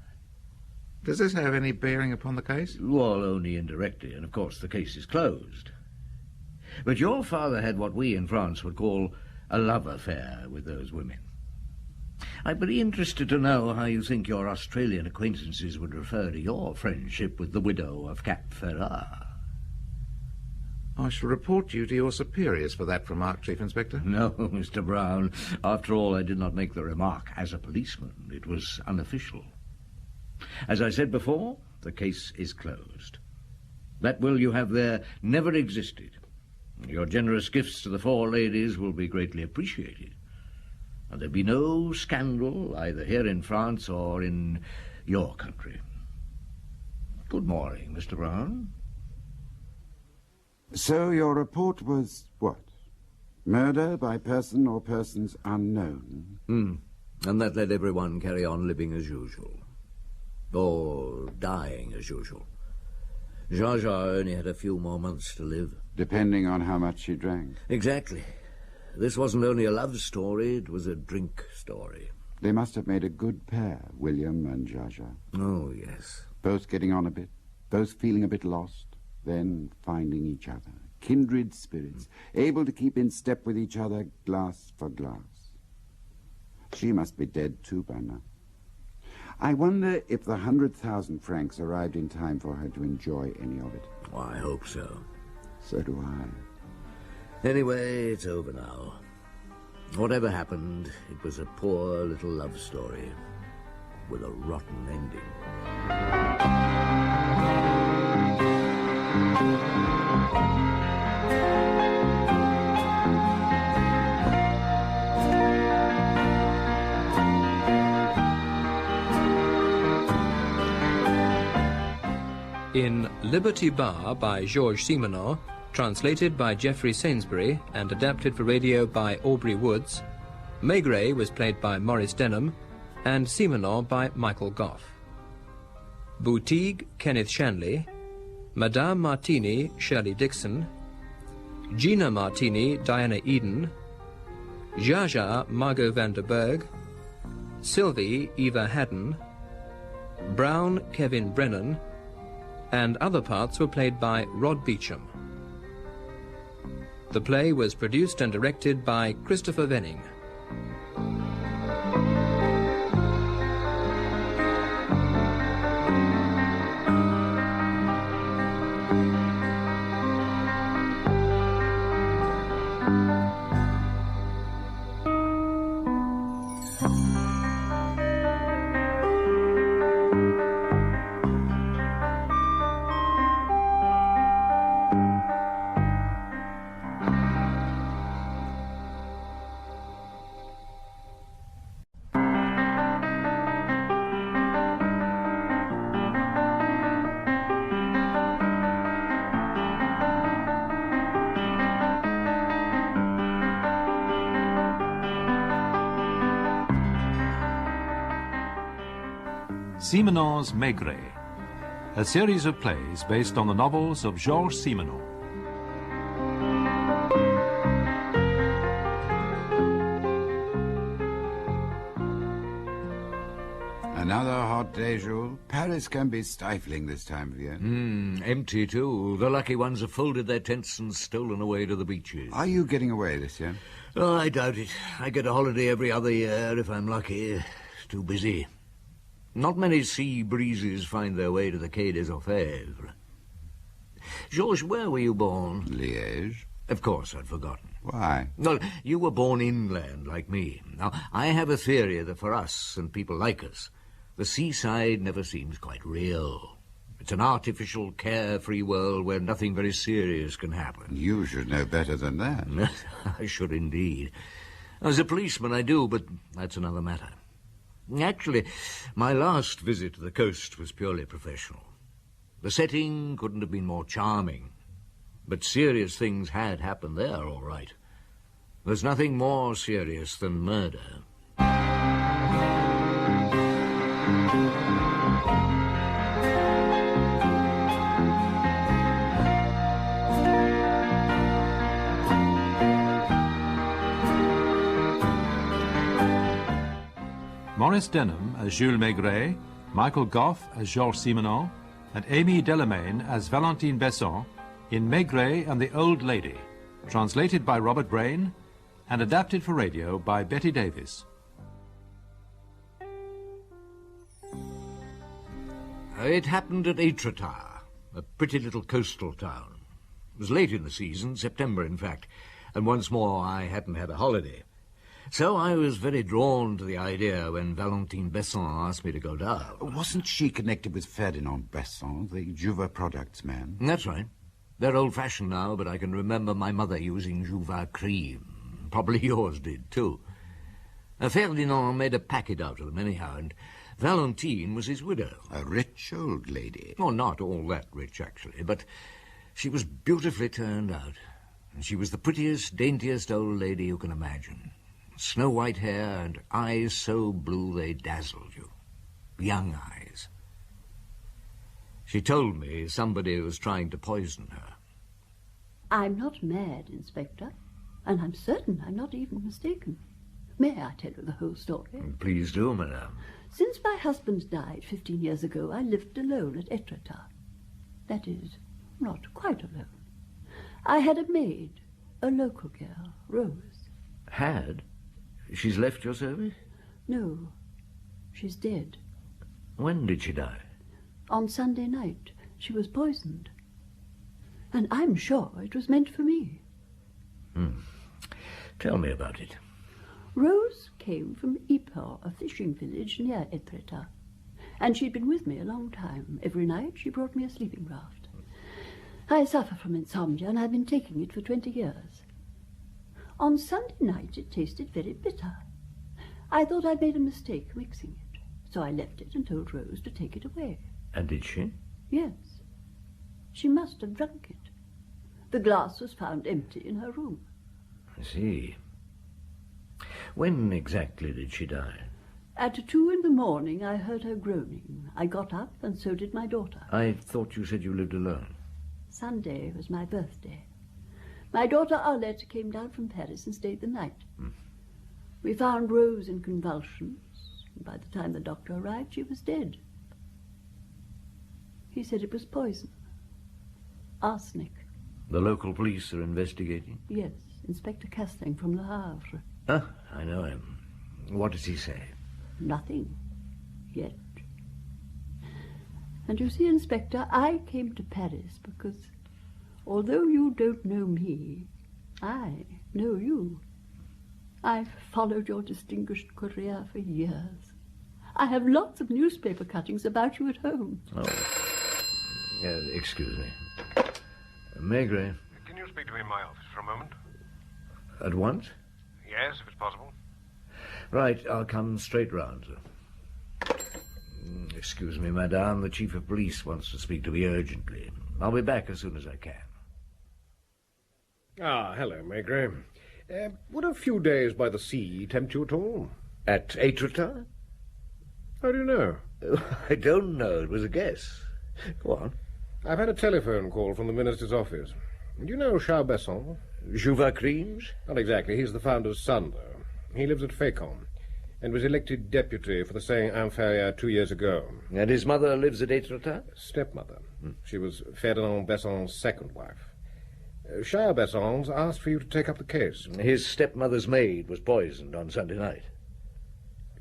Does this have any bearing upon the case? Well, only indirectly, and of course the case is closed. But your father had what we in France would call a love affair with those women. I'd be interested to know how you think your Australian acquaintances would refer to your friendship with the widow of Cap Ferrat. I shall report you to your superiors for that remark, Chief Inspector. No, Mr. Brown. After all, I did not make the remark as a policeman. It was unofficial. As I said before, the case is closed. That will you have there never existed. Your generous gifts to the four ladies will be greatly appreciated. And there'll be no scandal either here in France or in your country. Good morning, Mr. Brown. So your report was what? Murder by person or persons unknown? And that let everyone carry on living as usual. Or dying as usual. Zsa Zsa only had a few more months to live. Depending on how much she drank. Exactly. This wasn't only a love story, it was a drink story. They must have made a good pair, William and Zsa Zsa. Oh, yes. Both getting on a bit, both feeling a bit lost, then finding each other. Kindred spirits, able to keep in step with each other, glass for glass. She must be dead too by now. I wonder if the 100,000 francs arrived in time for her to enjoy any of it. Oh, I hope so. So do I. Anyway, it's over now. Whatever happened, it was a poor little love story with a rotten ending. In Liberty Bar by Georges Simenon, translated by Geoffrey Sainsbury and adapted for radio by Aubrey Woods, Maigret was played by Maurice Denham and Simenon by Michael Gough. Boutique, Kenneth Shanley, Madame Martini, Shirley Dixon, Gina Martini, Diana Eden, Zsa Zsa, Margot van der Berg, Sylvie, Eva Haddon, Brown, Kevin Brennan, and other parts were played by Rod Beecham. The play was produced and directed by Christopher Venning. Simenon's Maigret, a series of plays based on the novels of Georges Simenon. Another hot day, Jules. Paris can be stifling this time of year. Empty, too. The lucky ones have folded their tents and stolen away to the beaches. Are you getting away this year? Oh, I doubt it. I get a holiday every other year if I'm lucky. It's too busy. Not many sea breezes find their way to the Quai des Orfèvres. Georges, where were you born? Liège. Of course, I'd forgotten. Why? Well, you were born inland, like me. Now, I have a theory that for us and people like us, the seaside never seems quite real. It's an artificial, carefree world where nothing very serious can happen. You should know better than that. I should indeed. As a policeman, I do, but that's another matter. Actually, my last visit to the coast was purely professional. The setting couldn't have been more charming, but serious things had happened there, all right. There's nothing more serious than murder. Maurice Denham as Jules Maigret, Michael Gough as Georges Simenon, and Amy Delamain as Valentine Besson in Maigret and the Old Lady, translated by Robert Brain and adapted for radio by Betty Davis. It happened at Étretat, a pretty little coastal town. It was late in the season, September in fact, and once more I hadn't had a holiday. So I was very drawn to the idea when Valentine Besson asked me to go down. Wasn't she connected with Ferdinand Besson, the Jouva products man? That's right. They're old-fashioned now, but I can remember my mother using Jouva cream. Probably yours did, too. Ferdinand made a packet out of them anyhow, and Valentine was his widow. A rich old lady. Oh, not all that rich, actually, but she was beautifully turned out. And she was the prettiest, daintiest old lady you can imagine. Snow-white hair and eyes so blue they dazzled you. Young eyes. She told me somebody was trying to poison her. I'm not mad, Inspector, and I'm certain I'm not even mistaken. May I tell you the whole story? Please do, madame. Since my husband died 15 years ago, I lived alone at Etretat. That is, not quite alone. I had a maid, a local girl, Rose. Had? She's left your service? No, she's dead. When did she die? On Sunday night. She was poisoned. And I'm sure it was meant for me. Tell me about it. Rose came from Ypres, a fishing village near Etretat. And she'd been with me a long time. Every night she brought me a sleeping draught. I suffer from insomnia, and I've been taking it for 20 years. On Sunday night it tasted very bitter. I thought I'd made a mistake mixing it, so I left it and told Rose to take it away. And did she? Yes. She must have drunk it. The glass was found empty in her room. I see. When exactly did she die? At 2 in the morning I heard her groaning. I got up, and so did my daughter. I thought you said you lived alone. Sunday was my birthday. My daughter Arlette came down from Paris and stayed the night. We found Rose in convulsions, and by the time the doctor arrived, she was dead. He said it was poison. Arsenic. The local police are investigating? Yes, Inspector Castaigne from Le Havre. Ah, I know him. What does he say? Nothing. Yet. And you see, Inspector, I came to Paris because, although you don't know me, I know you. I've followed your distinguished career for years. I have lots of newspaper cuttings about you at home. Oh. Excuse me. Maigret. Can you speak to me in my office for a moment? At once? Yes, if it's possible. Right, I'll come straight round, sir. Excuse me, madame. The chief of police wants to speak to me urgently. I'll be back as soon as I can. Ah, hello, Maigret. Would a few days by the sea tempt you at all? At Etretat? How do you know? I don't know. It was a guess. Go on. I've had a telephone call from the minister's office. Do you know Charles Besson? Jouva Creams? Not exactly. He's the founder's son, though. He lives at Fécamp and was elected deputy for the Seine-Inférieure 2 years ago. And his mother lives at Etretat? Stepmother. She was Ferdinand Besson's second wife. Charles Besson's asked for you to take up the case. His stepmother's maid was poisoned on Sunday night.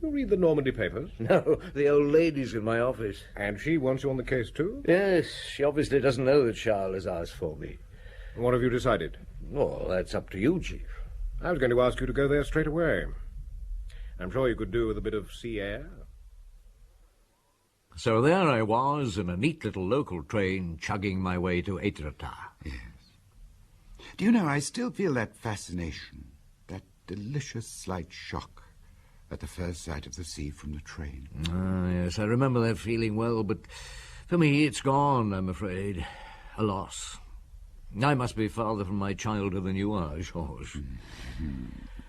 You read the Normandy papers? No, the old lady's in my office. And she wants you on the case, too? Yes, she obviously doesn't know that Charles has asked for me. What have you decided? Well, that's up to you, Chief. I was going to ask you to go there straight away. I'm sure you could do with a bit of sea air. So there I was, in a neat little local train, chugging my way to Etretat. Yes. Do you know, I still feel that fascination, that delicious slight shock at the first sight of the sea from the train. Ah, yes, I remember that feeling well, but for me it's gone, I'm afraid. A loss. I must be farther from my childhood than you are, Georges.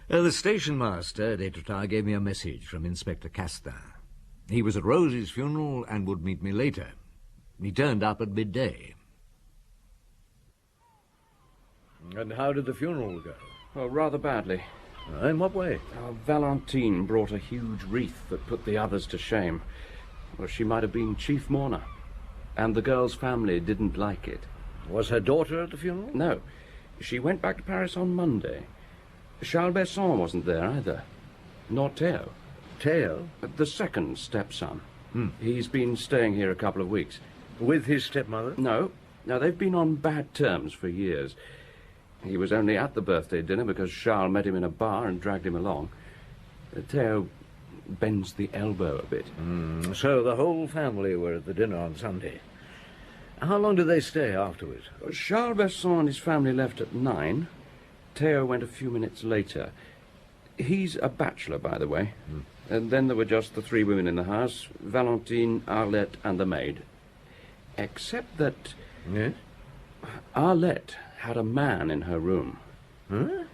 The station master at Etretat gave me a message from Inspector Castaigne. He was at Rose's funeral and would meet me later. He turned up at midday. And how did the funeral go? Oh, rather badly. In what way? Valentine brought a huge wreath that put the others to shame. Well, she might have been chief mourner. And the girl's family didn't like it. Was her daughter at the funeral? No. She went back to Paris on Monday. Charles Besson wasn't there either. Nor Theo. Theo? The second stepson. He's been staying here a couple of weeks. With his stepmother? No. Now, they've been on bad terms for years. He was only at the birthday dinner because Charles met him in a bar and dragged him along. Theo bends the elbow a bit. So the whole family were at the dinner on Sunday. How long did they stay afterwards? Charles Besson and his family left at 9. Theo went a few minutes later. He's a bachelor, by the way. And then there were just the 3 women in the house, Valentine, Arlette, and the maid. Except that... Yes? Arlette had a man in her room. Huh?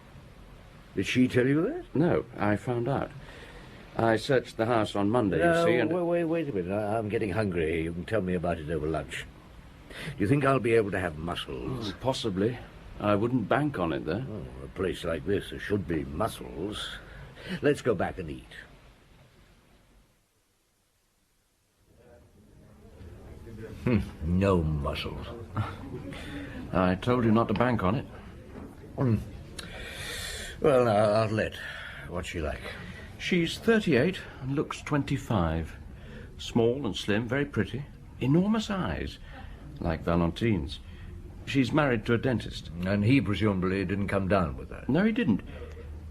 Did she tell you that? No, I found out. I searched the house on Monday, you see, and... Wait a minute. I'm getting hungry. You can tell me about it over lunch. Do you think I'll be able to have mussels? Possibly. I wouldn't bank on it, though. A place like this, there should be mussels. Let's go back and eat. No mussels. I told you not to bank on it. Well, Arlette, what's she like? She's 38 and looks 25. Small and slim, very pretty. Enormous eyes, like Valentine's. She's married to a dentist. And he presumably didn't come down with her? No, he didn't.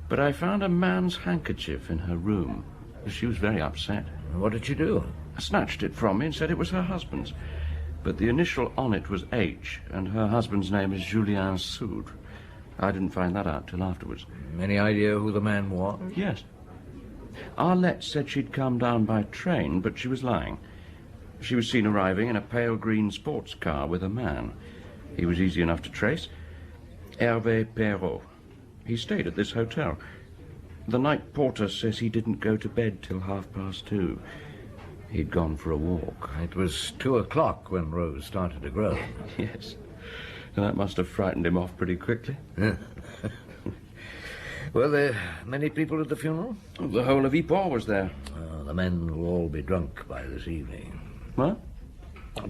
But I found a man's handkerchief in her room. She was very upset. What did she do? Snatched it from me and said it was her husband's. But the initial on it was H, and her husband's name is Julien Soudre. I didn't find that out till afterwards. Any idea who the man was? Yes. Arlette said she'd come down by train, but she was lying. She was seen arriving in a pale green sports car with a man. He was easy enough to trace. Hervé Perrault. He stayed at this hotel. The night porter says he didn't go to bed till 2:30. He'd gone for a walk. It was 2:00 when Rose started to grow. Yes. That must have frightened him off pretty quickly. Were there many people at the funeral? The whole of Ypres was there. The men will all be drunk by this evening. What?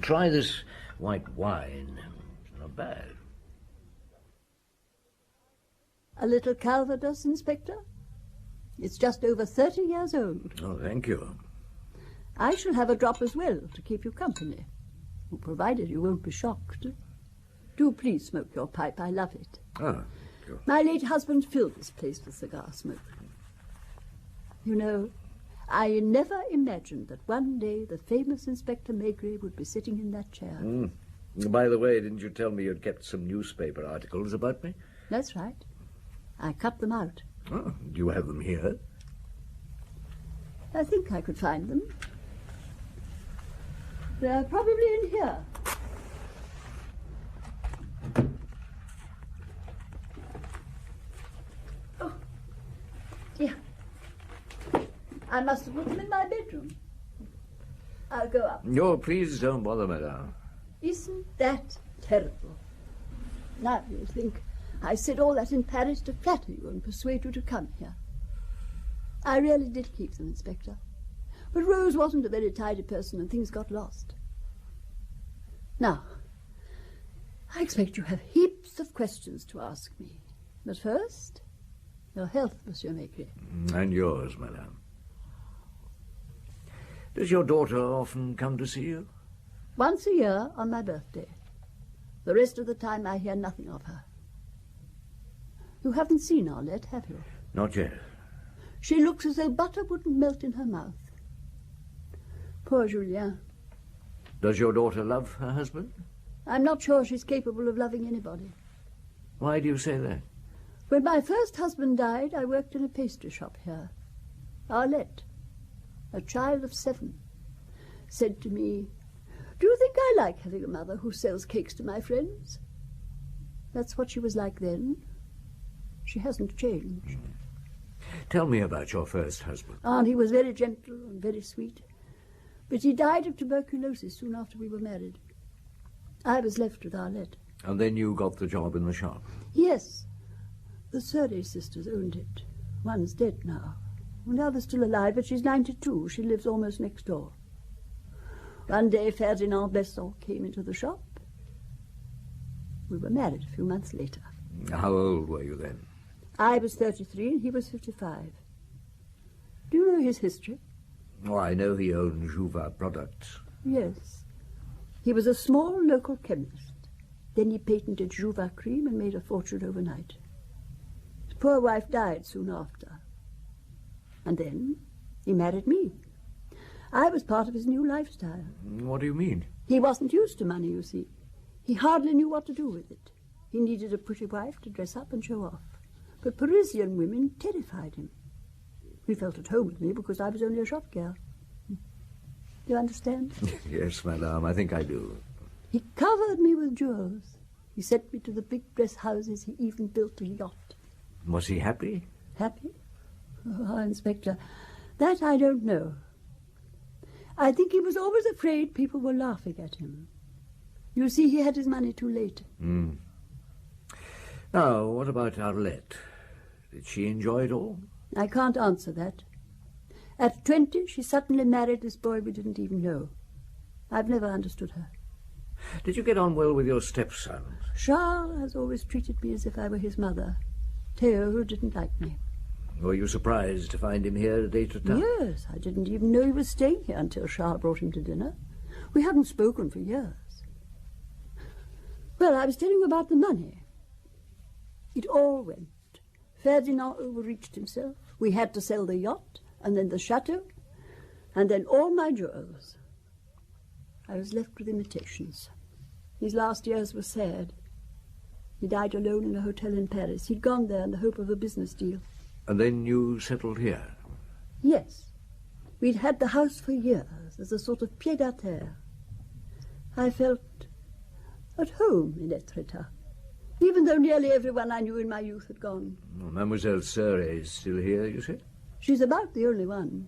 Try this white wine. It's not bad. A little Calvados, Inspector? It's just over 30 years old. Oh, thank you. I shall have a drop as well to keep you company, provided you won't be shocked. Do please smoke your pipe. I love it. Oh, sure. My late husband filled this place with cigar smoke. You know, I never imagined that one day the famous Inspector Maigret would be sitting in that chair. By the way, didn't you tell me you'd kept some newspaper articles about me? That's right. I cut them out. Oh, do you have them here? I think I could find them. They're probably in here. Oh, dear. I must have put them in my bedroom. I'll go up. No, please don't bother, madame. Isn't that terrible? Now you think I said all that in Paris to flatter you and persuade you to come here. I really did keep them, Inspector. But Rose wasn't a very tidy person and things got lost. Now, I expect you have heaps of questions to ask me. But first, your health, Monsieur Maigret. And yours, madame. Does your daughter often come to see you? Once a year on my birthday. The rest of the time I hear nothing of her. You haven't seen Arlette, have you? Not yet. She looks as though butter wouldn't melt in her mouth. Poor Julien. Does your daughter love her husband? I'm not sure she's capable of loving anybody. Why do you say that? When my first husband died, I worked in a pastry shop here. Arlette, a child of 7, said to me, "Do you think I like having a mother who sells cakes to my friends?" That's what she was like then. She hasn't changed. Tell me about your first husband. And he was very gentle and very sweet. But he died of tuberculosis soon after we were married. I was left with Arlette. And then you got the job in the shop? Yes. The Surrey sisters owned it. One's dead now. The other's still alive, but she's 92. She lives almost next door. One day Ferdinand Besson came into the shop. We were married a few months later. How old were you then? I was 33 and he was 55. Do you know his history? Oh, I know he owned Jouva products. Yes. He was a small local chemist. Then he patented Jouva cream and made a fortune overnight. His poor wife died soon after. And then he married me. I was part of his new lifestyle. What do you mean? He wasn't used to money, you see. He hardly knew what to do with it. He needed a pretty wife to dress up and show off. But Parisian women terrified him. He felt at home with me because I was only a shop girl. Do you understand? Yes, madame, I think I do. He covered me with jewels. He sent me to the big dress houses. He even built a yacht. Was he happy? Happy? Oh, Inspector, that I don't know. I think he was always afraid people were laughing at him. You see, he had his money too late. Now, what about Arlette? Did she enjoy it all? I can't answer that. At 20, she suddenly married this boy we didn't even know. I've never understood her. Did you get on well with your stepson? Charles has always treated me as if I were his mother. Theo didn't like me. Were you surprised to find him here at Etretat? Yes, I didn't even know he was staying here until Charles brought him to dinner. We hadn't spoken for years. Well, I was telling you about the money. It all went. Ferdinand overreached himself. We had to sell the yacht, and then the chateau, and then all my jewels. I was left with imitations. His last years were sad. He died alone in a hotel in Paris. He'd gone there in the hope of a business deal. And then you settled here? Yes. We'd had the house for years as a sort of pied-à-terre. I felt at home in Etretat, even though nearly everyone I knew in my youth had gone. Well, Mademoiselle Serre is still here, you say? She's about the only one.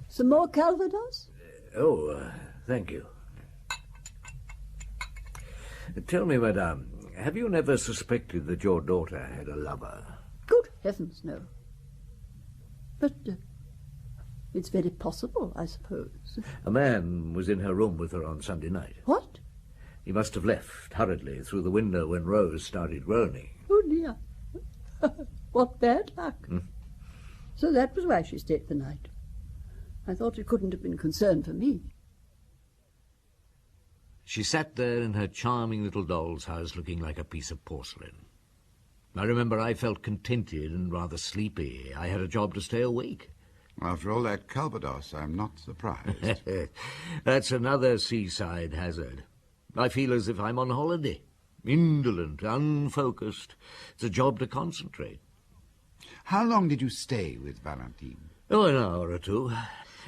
Some more Calvados? Thank you. Tell me, madame, have you never suspected that your daughter had a lover? Good heavens, no. But it's very possible, I suppose. A man was in her room with her on Sunday night. What? He must have left hurriedly through the window when Rose started groaning. Oh, dear. What bad luck. So that was why she stayed the night. I thought it couldn't have been concern for me. She sat there in her charming little doll's house looking like a piece of porcelain. I remember I felt contented and rather sleepy. I had a job to stay awake. After all that Calvados, I'm not surprised. That's another seaside hazard. I feel as if I'm on holiday. Indolent, unfocused. It's a job to concentrate. How long did you stay with Valentine? An hour or two.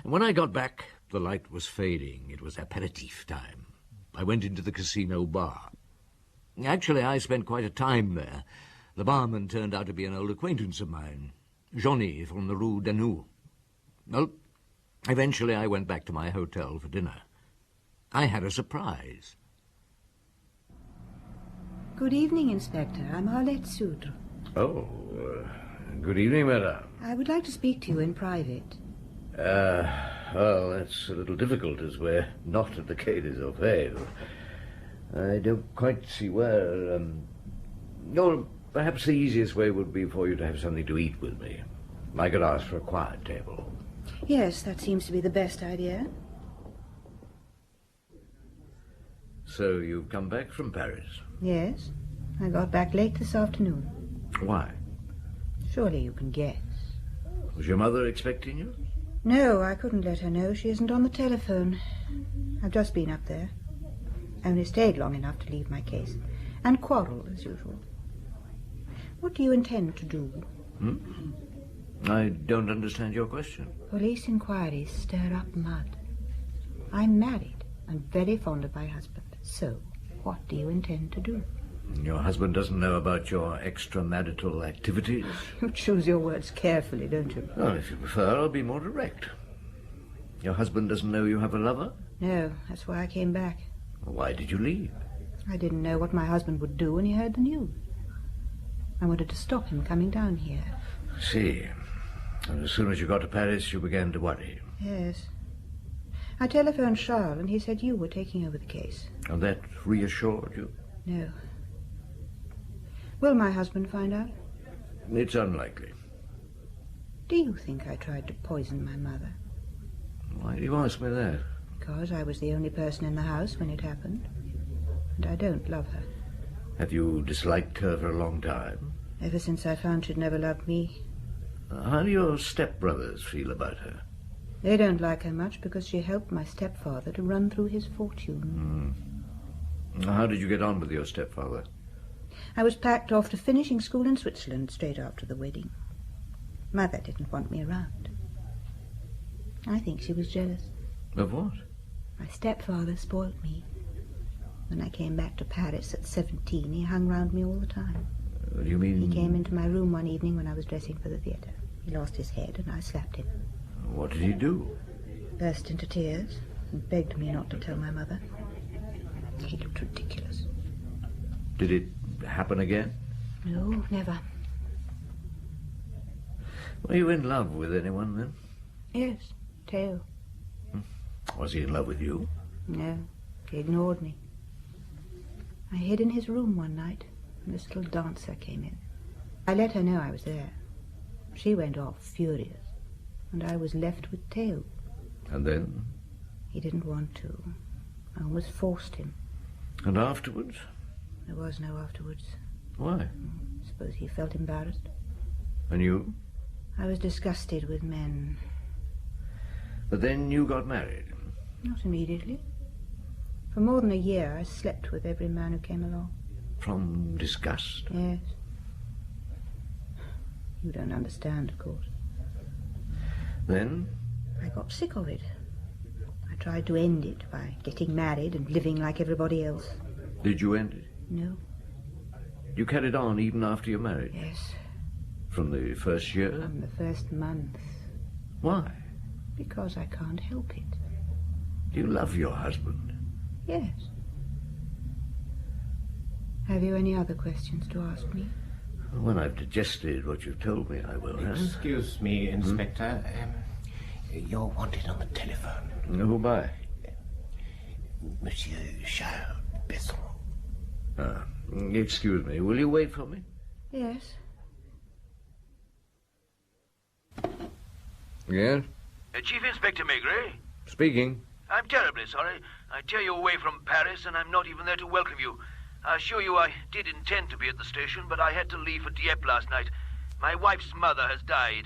And when I got back, the light was fading. It was aperitif time. I went into the casino bar. Actually, I spent quite a time there. The barman turned out to be an old acquaintance of mine, Johnny from the Rue Danou. Well, eventually I went back to my hotel for dinner. I had a surprise. Good evening, Inspector. I'm Arlette Soudre. Good evening, madame. I would like to speak to you in private. Well, that's a little difficult as we're not at the Quai des Orfèvres. I don't quite see where, perhaps the easiest way would be for you to have something to eat with me. I could ask for a quiet table. Yes, that seems to be the best idea. So you've come back from Paris? Yes. I got back late this afternoon. Why? Surely you can guess. Was your mother expecting you? No, I couldn't let her know. She isn't on the telephone. I've just been up there. Only stayed long enough to leave my case. And quarrelled, as usual. What do you intend to do? I don't understand your question. Police inquiries stir up mud. I'm married and very fond of my husband. So, what do you intend to do? Your husband doesn't know about your extramarital activities? You choose your words carefully, don't you? Well, if you prefer, I'll be more direct. Your husband doesn't know you have a lover? No, that's why I came back. Why did you leave? I didn't know what my husband would do when he heard the news. I wanted to stop him coming down here. I see. And as soon as you got to Paris, you began to worry. Yes. I telephoned Charles, and he said you were taking over the case. And that reassured you? No. Will my husband find out? It's unlikely. Do you think I tried to poison my mother? Why do you ask me that? Because I was the only person in the house when it happened. and I don't love her. Have you disliked her for a long time? Ever since I found she'd never loved me. How do your stepbrothers feel about her? They don't like her much because she helped my stepfather to run through his fortune. How did you get on with your stepfather? I was packed off to finishing school in Switzerland straight after the wedding. Mother didn't want me around. I think she was jealous. Of what? My stepfather spoilt me. When I came back to Paris at 17, he hung round me all the time. You mean... He came into my room one evening when I was dressing for the theatre. He lost his head and I slapped him. What did he do? Burst into tears and begged me not to tell my mother. He looked ridiculous. Did it happen again? No, never. Were you in love with anyone then? Yes, Theo. Was he in love with you? No, he ignored me. I hid in his room one night and this little dancer came in. I let her know I was there. She went off furious and I was left with Theo. And then? He didn't want to. I almost forced him. And afterwards? There was no afterwards. Why? I suppose he felt embarrassed. And you? I was disgusted with men. But then you got married? Not immediately. For more than a year I slept with every man who came along. From disgust? Yes. You don't understand, of course. Then? I got sick of it. I tried to end it by getting married and living like everybody else. Did you end it? No. You carried on even after you married? Yes. From the first year? From the first month. Why? Because I can't help it. Do you love your husband? Yes. Have you any other questions to ask me? When I've digested what you've told me, I will. Excuse me, Inspector. You're wanted on the telephone. Who by? Monsieur Charles Besson. Excuse me. Will you wait for me? Yes. Yes? Chief Inspector Maigret? Speaking. I'm terribly sorry. I tear you away from Paris, and I'm not even there to welcome you. I assure you I did intend to be at the station, but I had to leave for Dieppe last night. My wife's mother has died.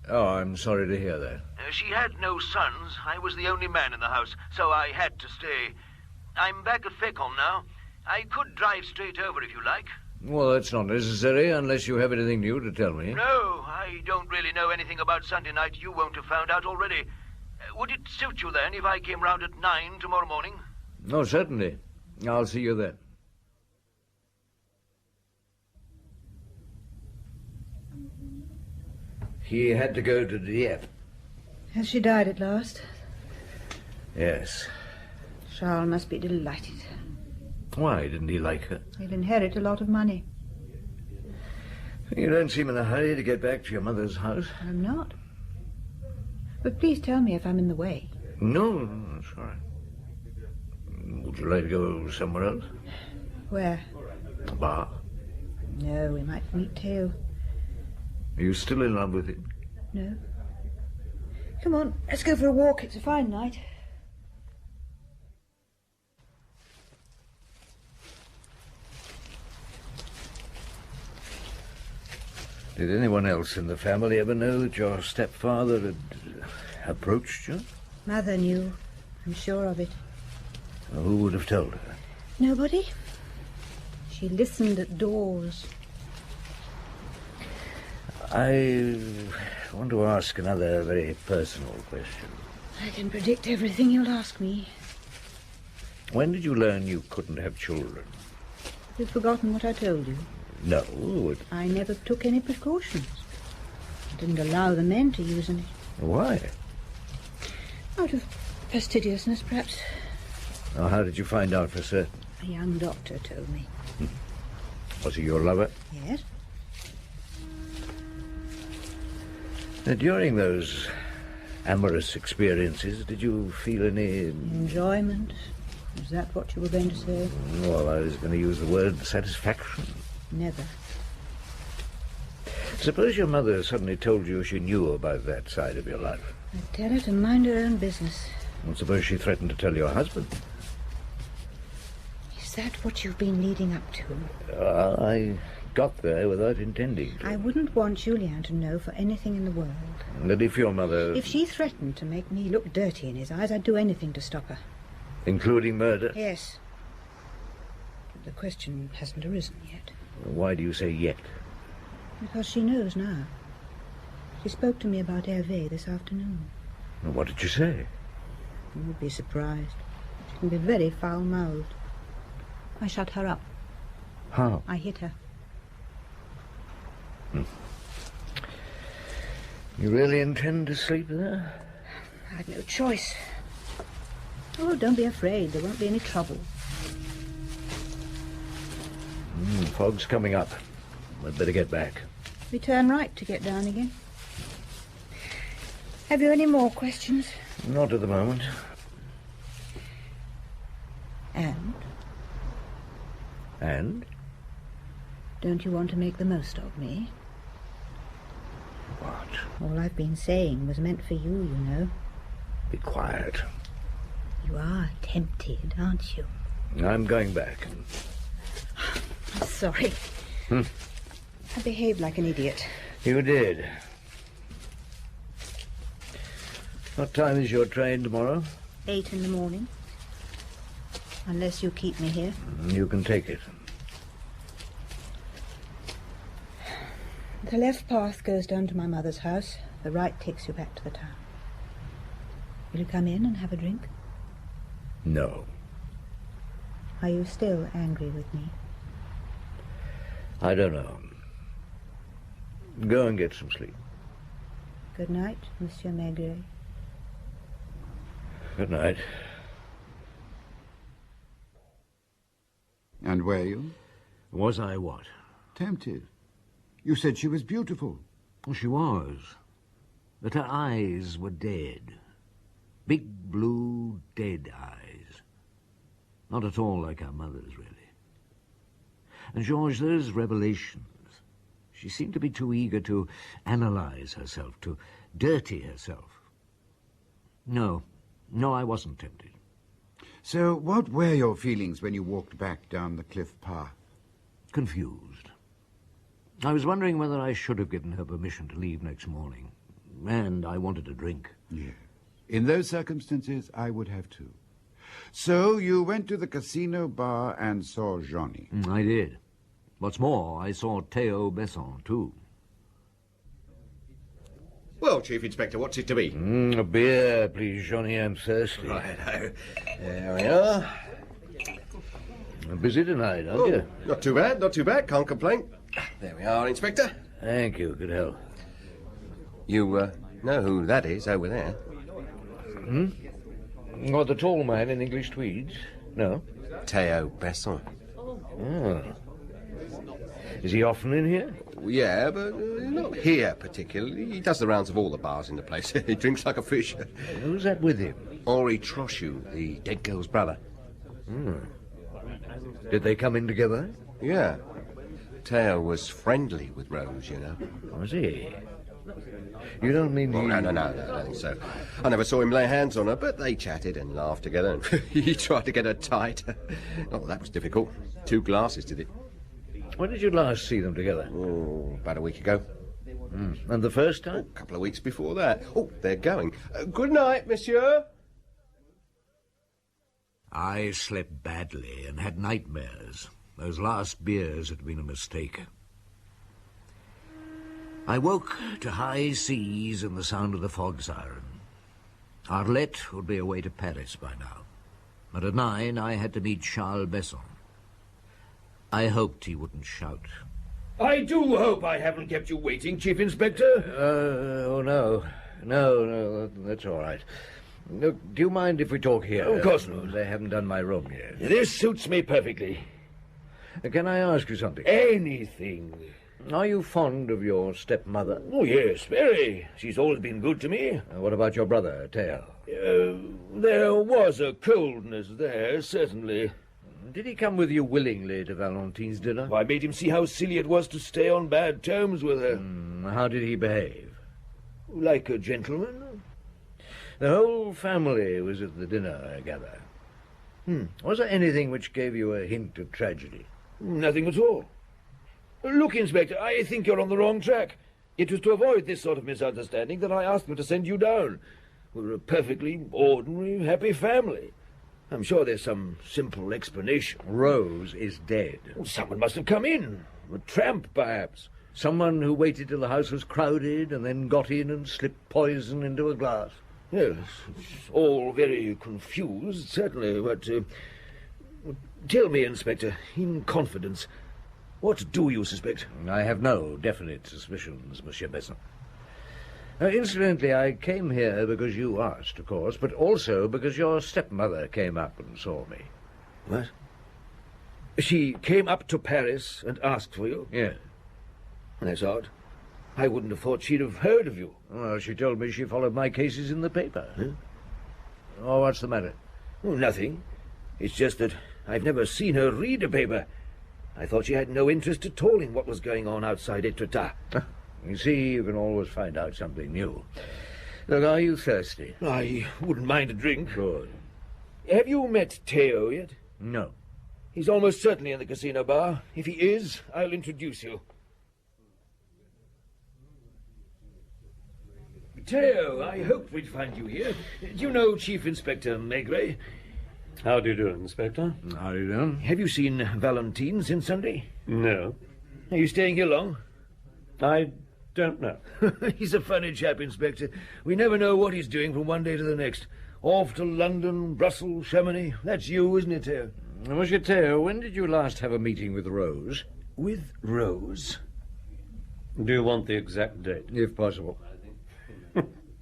Oh, I'm sorry to hear that. She had no sons. I was the only man in the house, so I had to stay. I'm back at Fécamp now. I could drive straight over if you like. Well, that's not necessary, unless you have anything new to tell me. No, I don't really know anything about Sunday night. You won't have found out already. Would it suit you then if I came round at 9 tomorrow morning? No, certainly. I'll see you then. He had to go to Dieppe. Has she died at last? Yes. Charles must be delighted. Why didn't he like her? He'll inherit a lot of money. You don't seem in a hurry to get back to your mother's house. I'm not. But please tell me if I'm in the way. No, that's all right. Would you like to go somewhere else? Where? A bar. No, we might meet Theo. Are you still in love with him? No. Come on, let's go for a walk. It's a fine night. Did anyone else in the family ever know that your stepfather had approached you? Mother knew. I'm sure of it. Who would have told her? Nobody. She listened at doors. I want to ask another very personal question. I can predict everything you'll ask me. When did you learn you couldn't have children? You've forgotten what I told you. No. I never took any precautions. I didn't allow the men to use any. Why? Out of fastidiousness, perhaps. Oh, how did you find out for certain? A young doctor told me. Was he your lover? Yes. During those amorous experiences, did you feel any... Enjoyment? Is that what you were going to say? Well, I was going to use the word satisfaction. Never. Suppose your mother suddenly told you she knew about that side of your life. I'd tell her to mind her own business. And suppose she threatened to tell your husband. He's that what you've been leading up to? I got there without intending to. I wouldn't want Julien to know for anything in the world. But if your mother... If she threatened to make me look dirty in his eyes, I'd do anything to stop her. Including murder? Yes. The question hasn't arisen yet. Why do you say yet? Because she knows now. She spoke to me about Hervé this afternoon. What did you say? You would be surprised. She can be very foul-mouthed. I shut her up. How? I hit her. You really intend to sleep there? I had no choice. Oh, don't be afraid. There won't be any trouble. Fog's coming up. I'd better get back. We turn right to get down again. Have you any more questions? Not at the moment. And? And? Don't you want to make the most of me? What? All I've been saying was meant for you, you know. Be quiet. You are tempted, aren't you? I'm going back. I'm sorry. I behaved like an idiot. You did. What time is your train tomorrow? 8 in the morning. Unless you keep me here. You can take it. The left path goes down to my mother's house. The right takes you back to the town. Will you come in and have a drink? No. Are you still angry with me? I don't know. Go and get some sleep. Good night, Monsieur Maigret. Good night. And were you? Was I what? Tempted. You said she was beautiful. Well, she was. But her eyes were dead. Big, blue, dead eyes. Not at all like her mother's, really. And, Georges, those revelations, she seemed to be too eager to analyze herself, to dirty herself. No, I wasn't tempted. So what were your feelings when you walked back down the cliff path? Confused. I was wondering whether I should have given her permission to leave next morning. And I wanted a drink. Yes. In those circumstances, I would have too. So you went to the casino bar and saw Johnny? I did. What's more, I saw Théo Besson, too. Well, Chief Inspector, what's it to be? A beer, please, Johnny. I'm thirsty. Righto. There we are. Busy tonight, aren't you? Not too bad, not too bad. Can't complain. There we are, Inspector. Thank you. Good help. You know who that is over there? What, the tall man in English tweeds? No. Théo Besson. Oh. Is he often in here? Yeah, but not here particularly. He does the rounds of all the bars in the place. He drinks like a fish. Who's that with him? Henri Trochu, the dead girl's brother. Did they come in together? Yeah. Théo was friendly with Rose, you know. Was he? You don't mean No, I don't think so. I never saw him lay hands on her, but they chatted and laughed together, and he tried to get her tight. Not that was difficult. 2 glasses did it. When did you last see them together? Oh, about a week ago. And the first time? A couple of weeks before that. Oh, they're going. Good night, monsieur. I slept badly and had nightmares. Those last beers had been a mistake. I woke to high seas and the sound of the fog siren. Arlette would be away to Paris by now. But at 9 I had to meet Charles Besson. I hoped he wouldn't shout. I do hope I haven't kept you waiting, Chief Inspector. Oh, no. No, that's all right. Look, do you mind if we talk here? Of course not. They haven't done my room yet. This suits me perfectly. Can I ask you something? Anything. Are you fond of your stepmother? Oh, yes, very. She's always been good to me. What about your brother, Théo? There was a coldness there, certainly. Did he come with you willingly to Valentine's dinner? I made him see how silly it was to stay on bad terms with her. How did he behave? Like a gentleman. The whole family was at the dinner, I gather. Was there anything which gave you a hint of tragedy? Nothing at all. Look, Inspector, I think you're on the wrong track. It was to avoid this sort of misunderstanding that I asked them to send you down. We're a perfectly ordinary, happy family. I'm sure there's some simple explanation. Rose is dead. Someone must have come in. A tramp, perhaps. Someone who waited till the house was crowded and then got in and slipped poison into a glass. Yes, it's all very confused, certainly, but... tell me, Inspector, in confidence, what do you suspect? I have no definite suspicions, Monsieur Besson. Incidentally, I came here because you asked, of course, but also because your stepmother came up and saw me. What? She came up to Paris and asked for you? Yes. That's odd. I wouldn't have thought she'd have heard of you. Well, she told me she followed my cases in the paper. Huh? Oh, what's the matter? Oh, nothing. It's just that I've never seen her read a paper. I thought she had no interest at all in what was going on outside Etretat. You see, you can always find out something new. Look, are you thirsty? I wouldn't mind a drink. Good. Have you met Theo yet? No. He's almost certainly in the casino bar. If he is, I'll introduce you. Theo, I hoped we'd find you here. Do you know Chief Inspector Maigret? How do you do, Inspector? How do you do? Have you seen Valentine since Sunday? No. Are you staying here long? I don't know. He's a funny chap, Inspector. We never know what he's doing from one day to the next. Off to London, Brussels, Chamonix. That's you, isn't it, Theo? Monsieur Theo, when did you last have a meeting with Rose? With Rose? Do you want the exact date? If possible.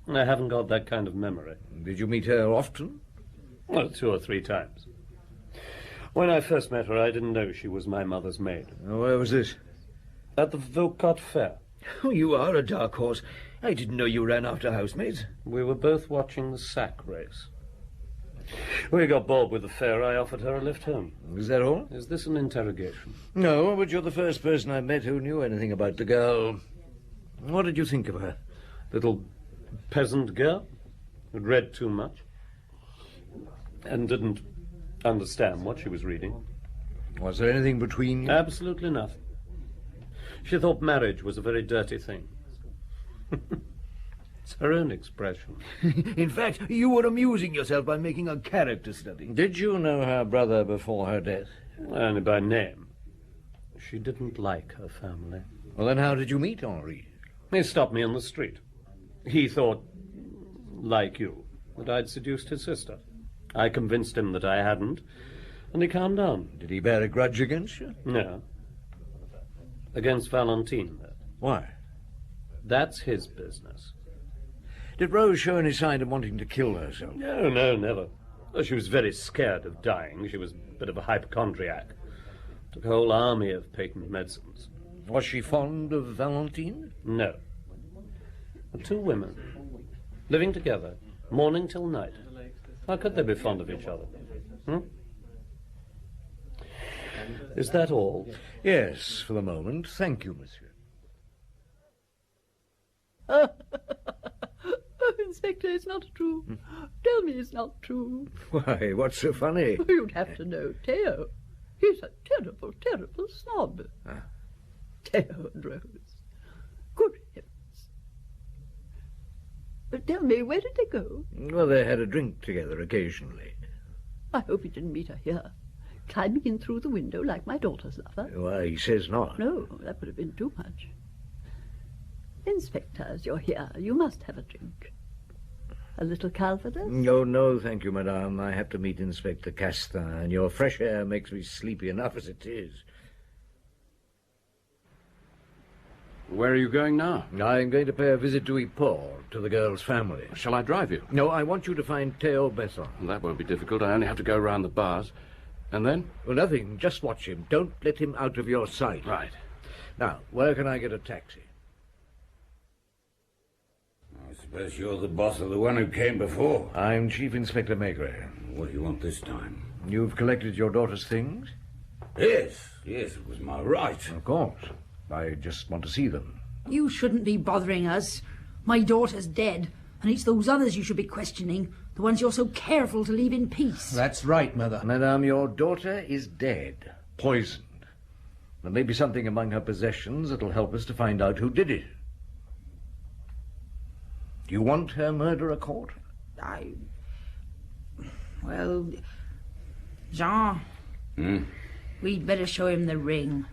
I haven't got that kind of memory. Did you meet her often? Well, 2 or 3 times. When I first met her, I didn't know she was my mother's maid. Where was this? At the Vilcot Fair. Oh, you are a dark horse. I didn't know you ran after housemaids. We were both watching the sack race. We got bored with the fair. I offered her a lift home. Is that all? Is this an interrogation? No, but you're the first person I met who knew anything about the girl. What did you think of her? Little peasant girl who'd read too much and didn't understand what she was reading. Was there anything between you? Absolutely nothing. She thought marriage was a very dirty thing. It's her own expression. In fact, you were amusing yourself by making a character study. Did you know her brother before her death? Only by name. She didn't like her family. Well, then how did you meet Henri? He stopped me on the street. He thought, like you, that I'd seduced his sister. I convinced him that I hadn't, and he calmed down. Did he bear a grudge against you? No. Against Valentine, though. Why? That's his business. Did Rose show any sign of wanting to kill herself? No, never. Well, she was very scared of dying. She was a bit of a hypochondriac. Took a whole army of patent medicines. Was she fond of Valentine? No. The 2 women, living together, morning till night. How could they be fond of each other? Is that all? Yes, for the moment. Thank you, monsieur. Oh, Inspector, it's not true. Tell me it's not true. Why, what's so funny? You'd have to know Theo. He's a terrible, terrible snob. Theo and Rose. Good heavens. But tell me, where did they go? Well, they had a drink together occasionally. I hope he didn't meet her here, climbing in through the window like my daughter's lover. Why, he says not. No, that would have been too much. Inspector, as you're here, you must have a drink. A little Calvados? No, thank you, madame. I have to meet Inspector Castin, and your fresh air makes me sleepy enough as it is. Where are you going now? I'm going to pay a visit to Yport, to the girl's family. Shall I drive you? No, I want you to find Theo Besson. Well, that won't be difficult. I only have to go round the bars. And then? Well, nothing. Just watch him. Don't let him out of your sight. Right. Now, where can I get a taxi? I suppose you're the boss of the one who came before. I'm Chief Inspector Maigret. What do you want this time? You've collected your daughter's things? Yes, it was my right. Of course. I just want to see them. You shouldn't be bothering us. My daughter's dead, and it's those others you should be questioning. The ones you're so careful to leave in peace. That's right, Mother. Madame, your daughter is dead. Poisoned. There may be something among her possessions that'll help us to find out who did it. Do you want her murderer caught? Well, Jean, we'd better show him the ring.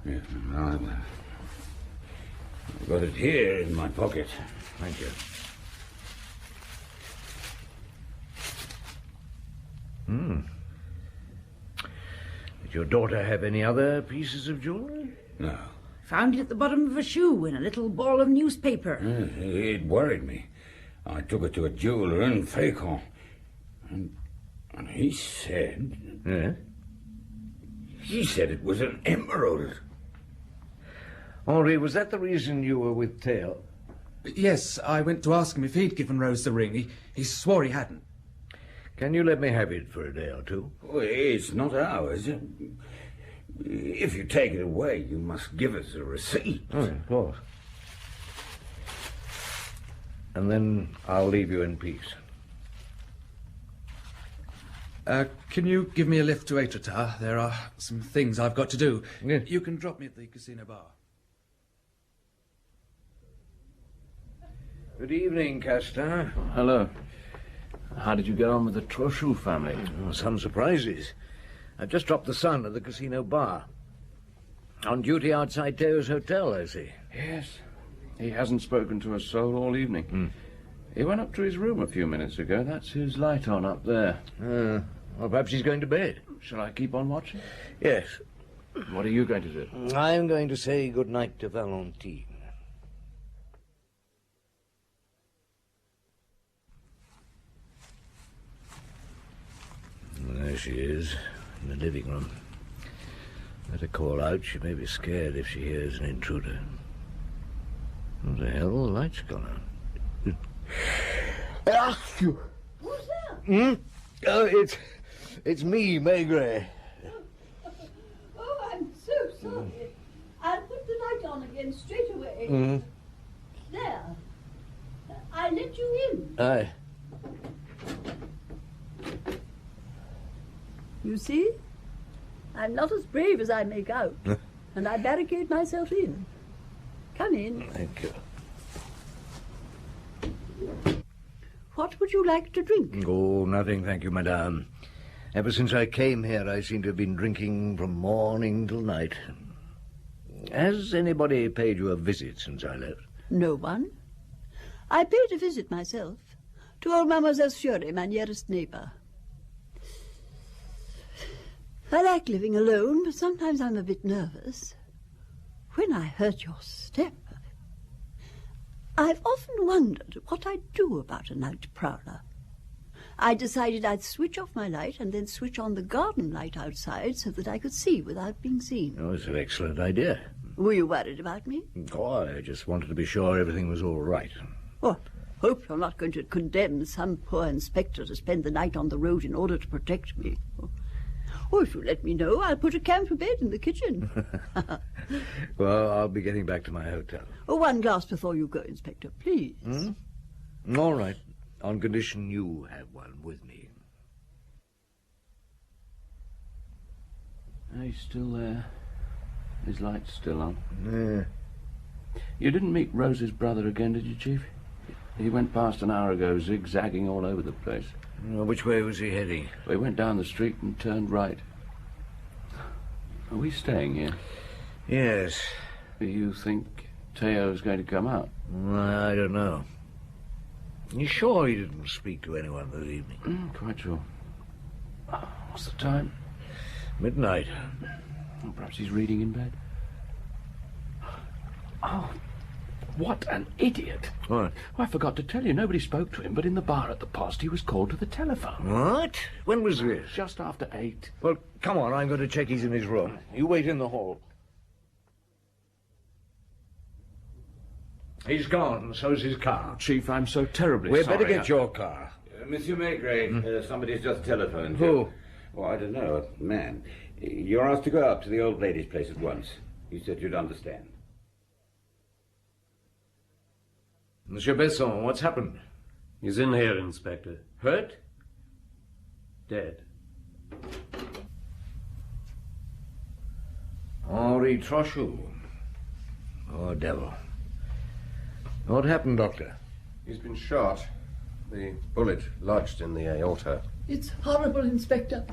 Yeah, I've got it here in my pocket. Thank you. Did your daughter have any other pieces of jewellery? No. Found it at the bottom of a shoe in a little ball of newspaper. It worried me. I took it to a jeweller in Fécamp. And he said... Yeah? He said it was an emerald. Henri, was that the reason you were with Théo? Yes, I went to ask him if he'd given Rose the ring. He swore he hadn't. Can you let me have it for a day or two? Oh, it's not ours. If you take it away, you must give us a receipt. Oh, of course. And then I'll leave you in peace. Can you give me a lift to Étretat? There are some things I've got to do. Yes. You can drop me at the casino bar. Good evening, Castin. Hello. How did you get on with the Trochu family? Oh, some surprises. I've just dropped the son at the casino bar. On duty outside Théo's hotel, I see. Yes. He hasn't spoken to a soul all evening. He went up to his room a few minutes ago. That's his light on up there. Well, perhaps he's going to bed. Shall I keep on watching? Yes. What are you going to do? I'm going to say good night to Valentine. There she is, in the living room. Better call out. She may be scared if she hears an intruder. What the hell? The light's gone out. Who's there? Oh, it's me, Maigret. Oh, I'm so sorry. I'll put the light on again straight away. There. I let you in. Aye. You see? I'm not as brave as I make out. And I barricade myself in. Come in. Thank you. What would you like to drink? Oh, nothing, thank you, madame. Ever since I came here, I seem to have been drinking from morning till night. Has anybody paid you a visit since I left? No one. I paid a visit myself to old Mademoiselle Fiore, my nearest neighbour. I like living alone, but sometimes I'm a bit nervous. When I heard your step, I've often wondered what I'd do about a night prowler. I decided I'd switch off my light and then switch on the garden light outside so that I could see without being seen. Oh, it's an excellent idea. Were you worried about me? Oh, I just wanted to be sure everything was all right. What? Hope you're not going to condemn some poor inspector to spend the night on the road in order to protect me. Or if you let me know, I'll put a camphor bed in the kitchen. Well, I'll be getting back to my hotel. Oh, one glass before you go, Inspector, please. All right, on condition you have one with me. He's still there. His light's still on. Yeah. You didn't meet Rose's brother again, did you, Chief? He went past an hour ago, zigzagging all over the place. Which way was he heading? We went down the street and turned right. Are we staying here? Yes. Do you think Théo's going to come out? I don't know. You sure he didn't speak to anyone this evening? Quite sure. What's the time? Midnight. Well, perhaps he's reading in bed. Oh, what an idiot. What? Oh, I forgot to tell you, nobody spoke to him, but in the bar at the Post he was called to the telephone. What? When was this? Just after 8. Well, come on, I'm going to check he's in his room. You wait in the hall. He's gone, so's his car. Chief, I'm so terribly We'd sorry. better get your car. Monsieur Maigret, somebody's just telephoned. Who? Oh, I don't know, a man. You're asked to go up to the old lady's place at once. You said you'd Monsieur Besson, what's happened? He's in here, Inspector. Hurt? Dead. Henri Trochu. Poor devil. What happened, Doctor? He's been shot. The bullet lodged in the aorta. It's horrible, Inspector.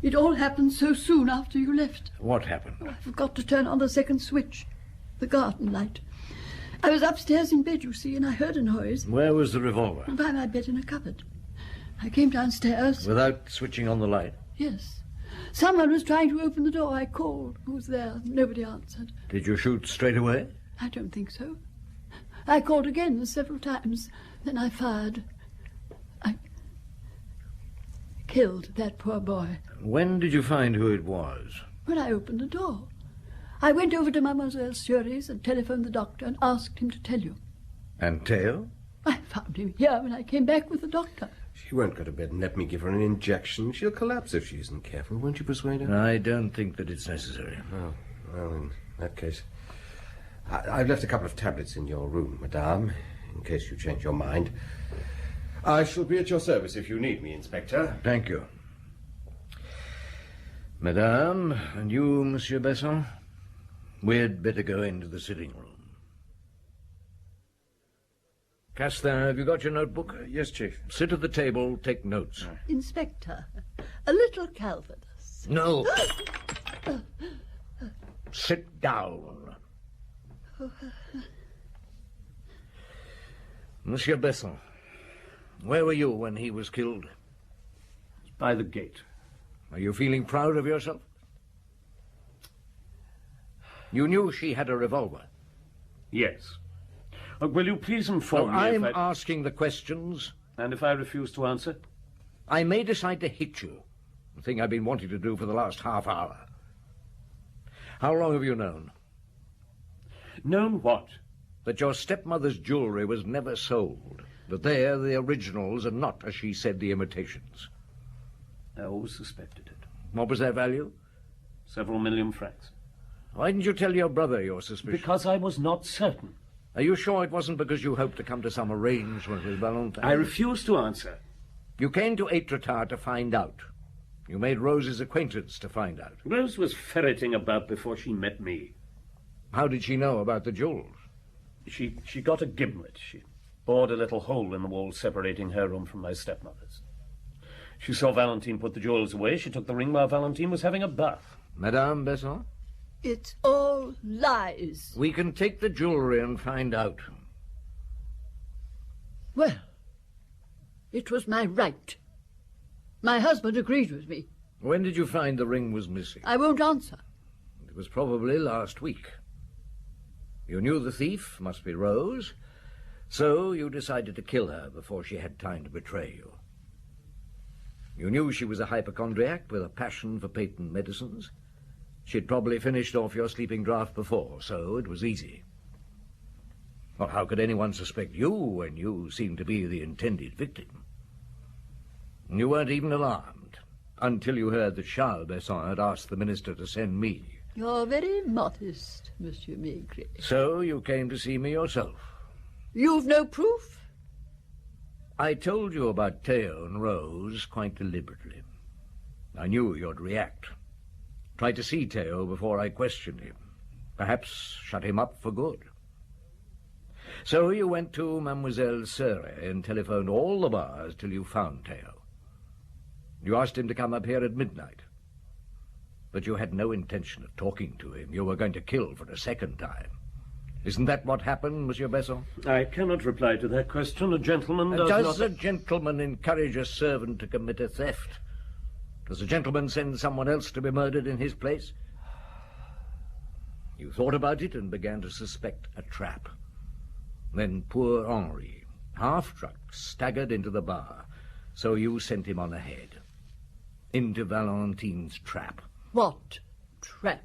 It all happened so soon after you left. What happened? I forgot to turn on the second switch, the garden light. I was upstairs in bed, you see, and I heard a noise. Where was the revolver? By my bed in a cupboard. I came downstairs. Without switching on the light? Yes. Someone was trying to open the door. I called. Who was there? Nobody answered. Did you shoot straight away? I don't think so. I called again several times. Then I fired. I killed that poor boy. When did you find who it was? When I opened the door. I went over to Mademoiselle Surrey's and telephoned the doctor and asked him to tell you. And Theo? I found him here when I came back with the doctor. She won't go to bed and let me give her an injection. She'll collapse if she isn't careful. Won't you persuade her? I don't think that it's necessary. Oh, well, in that case... I've left a couple of tablets in your room, madame, in case you change your mind. I shall be at your service if you need me, Inspector. Thank you. Madame, and you, Monsieur Besson? We'd better go into the sitting room. Castin, have you got your notebook? Yes, Chief. Sit at the table, take notes. Inspector, a little Calvados. No. Sit down. Monsieur Besson, where were you when he was killed? By the gate. Are you feeling proud of yourself? You knew she had a revolver? Yes. Will you please inform me I'm if asking the questions. And if I refuse to answer? I may decide to hit you, the thing I've been wanting to do for the last half hour. How long have you known? Known what? That your stepmother's jewellery was never sold. That they're the originals and not, as she said, the imitations. I always suspected it. What was their value? Several million francs. Why didn't you tell your brother your suspicion? Because I was not certain. Are you sure it wasn't because you hoped to come to some arrangement with Valentin? I refuse to answer. You came to Étretat to find out. You made Rose's acquaintance to find out. Rose was ferreting about before she met me. How did she know about the jewels? She got a gimlet. She bored a little hole in the wall separating her room from my stepmother's. She saw Valentine put the jewels away. She took the ring while Valentine was having a bath. Madame Besson? It's all lies. We can take the jewellery and find out. Well, it was my right. My husband agreed with me. When did you find the ring was missing? I won't answer. It was probably last week. You knew the thief must be Rose, so you decided to kill her before she had time to betray you. You knew she was a hypochondriac with a passion for patent medicines. She'd probably finished off your sleeping draught before, so it was easy. Well, how could anyone suspect you when you seemed to be the intended victim? You weren't even alarmed until you heard that Charles Besson had asked the minister to send me. You're very modest, Monsieur Maigret. So you came to see me yourself? You've no proof? I told you about Theo and Rose quite deliberately. I knew you'd react. Tried to see Theo before I questioned him. Perhaps shut him up for good. So you went to Mademoiselle Surrey and telephoned all the bars till you found Theo. You asked him to come up here at midnight. But you had no intention of talking to him. You were going to kill for a second time. Isn't that what happened, Monsieur Besson? I cannot reply to that question. A gentleman does a gentleman encourage a servant to commit a theft? Does a gentleman send someone else to be murdered in his place? You thought about it and began to suspect a trap. Then poor Henri, half-drunk, staggered into the bar, so you sent him on ahead. Into Valentine's trap. What trap?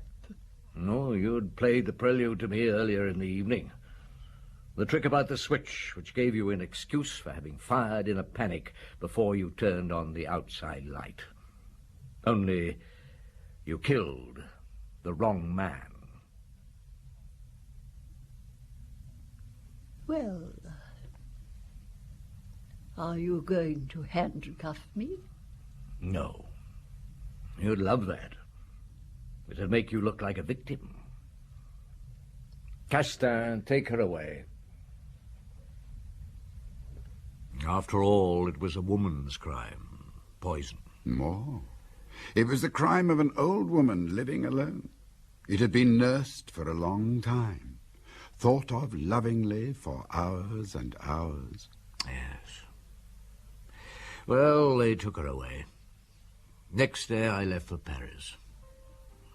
No, you'd played the prelude to me earlier in the evening. The trick about the switch, which gave you an excuse for having fired in a panic before you turned on the outside light. Only you killed the wrong man. Well, Are you going to handcuff me? No. You'd love that. It'd make you look like a victim. Castin, take her away. After all, it was a woman's crime. Poison. More. It was the crime of an old woman living alone. It had been nursed for a long time, thought of lovingly for hours and hours. Yes. Well, they took her away. Next day I left for Paris.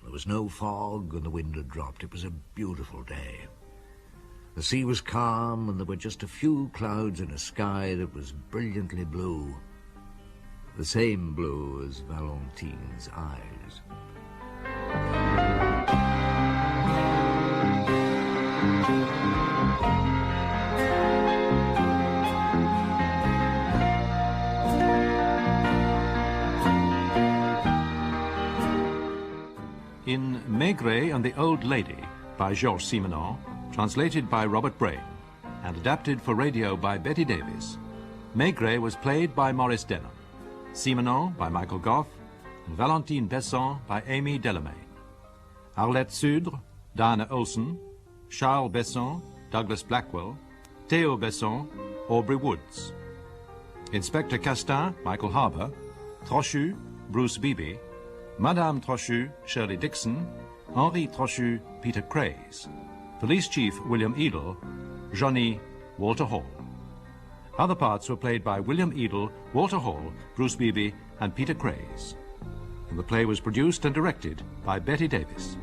There was no fog and the wind had dropped. It was a beautiful day. The sea was calm and there were just a few clouds in a sky that was brilliantly blue. The same blue as Valentine's eyes. In Maigret and the Old Lady by Georges Simenon, translated by Robert Brain, and adapted for radio by Betty Davis, Maigret was played by Maurice Denham, Simenon by Michael Goff, and Valentine Besson by Amy Delamain. Arlette Sudre, Diana Olsen, Charles Besson, Douglas Blackwell, Theo Besson, Aubrey Woods. Inspector Castin, Michael Harbour, Trochu, Bruce Beebe, Madame Trochu, Shirley Dixon, Henri Trochu, Peter Craze, Police Chief William Edel, Johnny, Walter Hall. Other parts were played by William Edel, Walter Hall, Bruce Beebe, and Peter Craze. And the play was produced and directed by Betty Davis.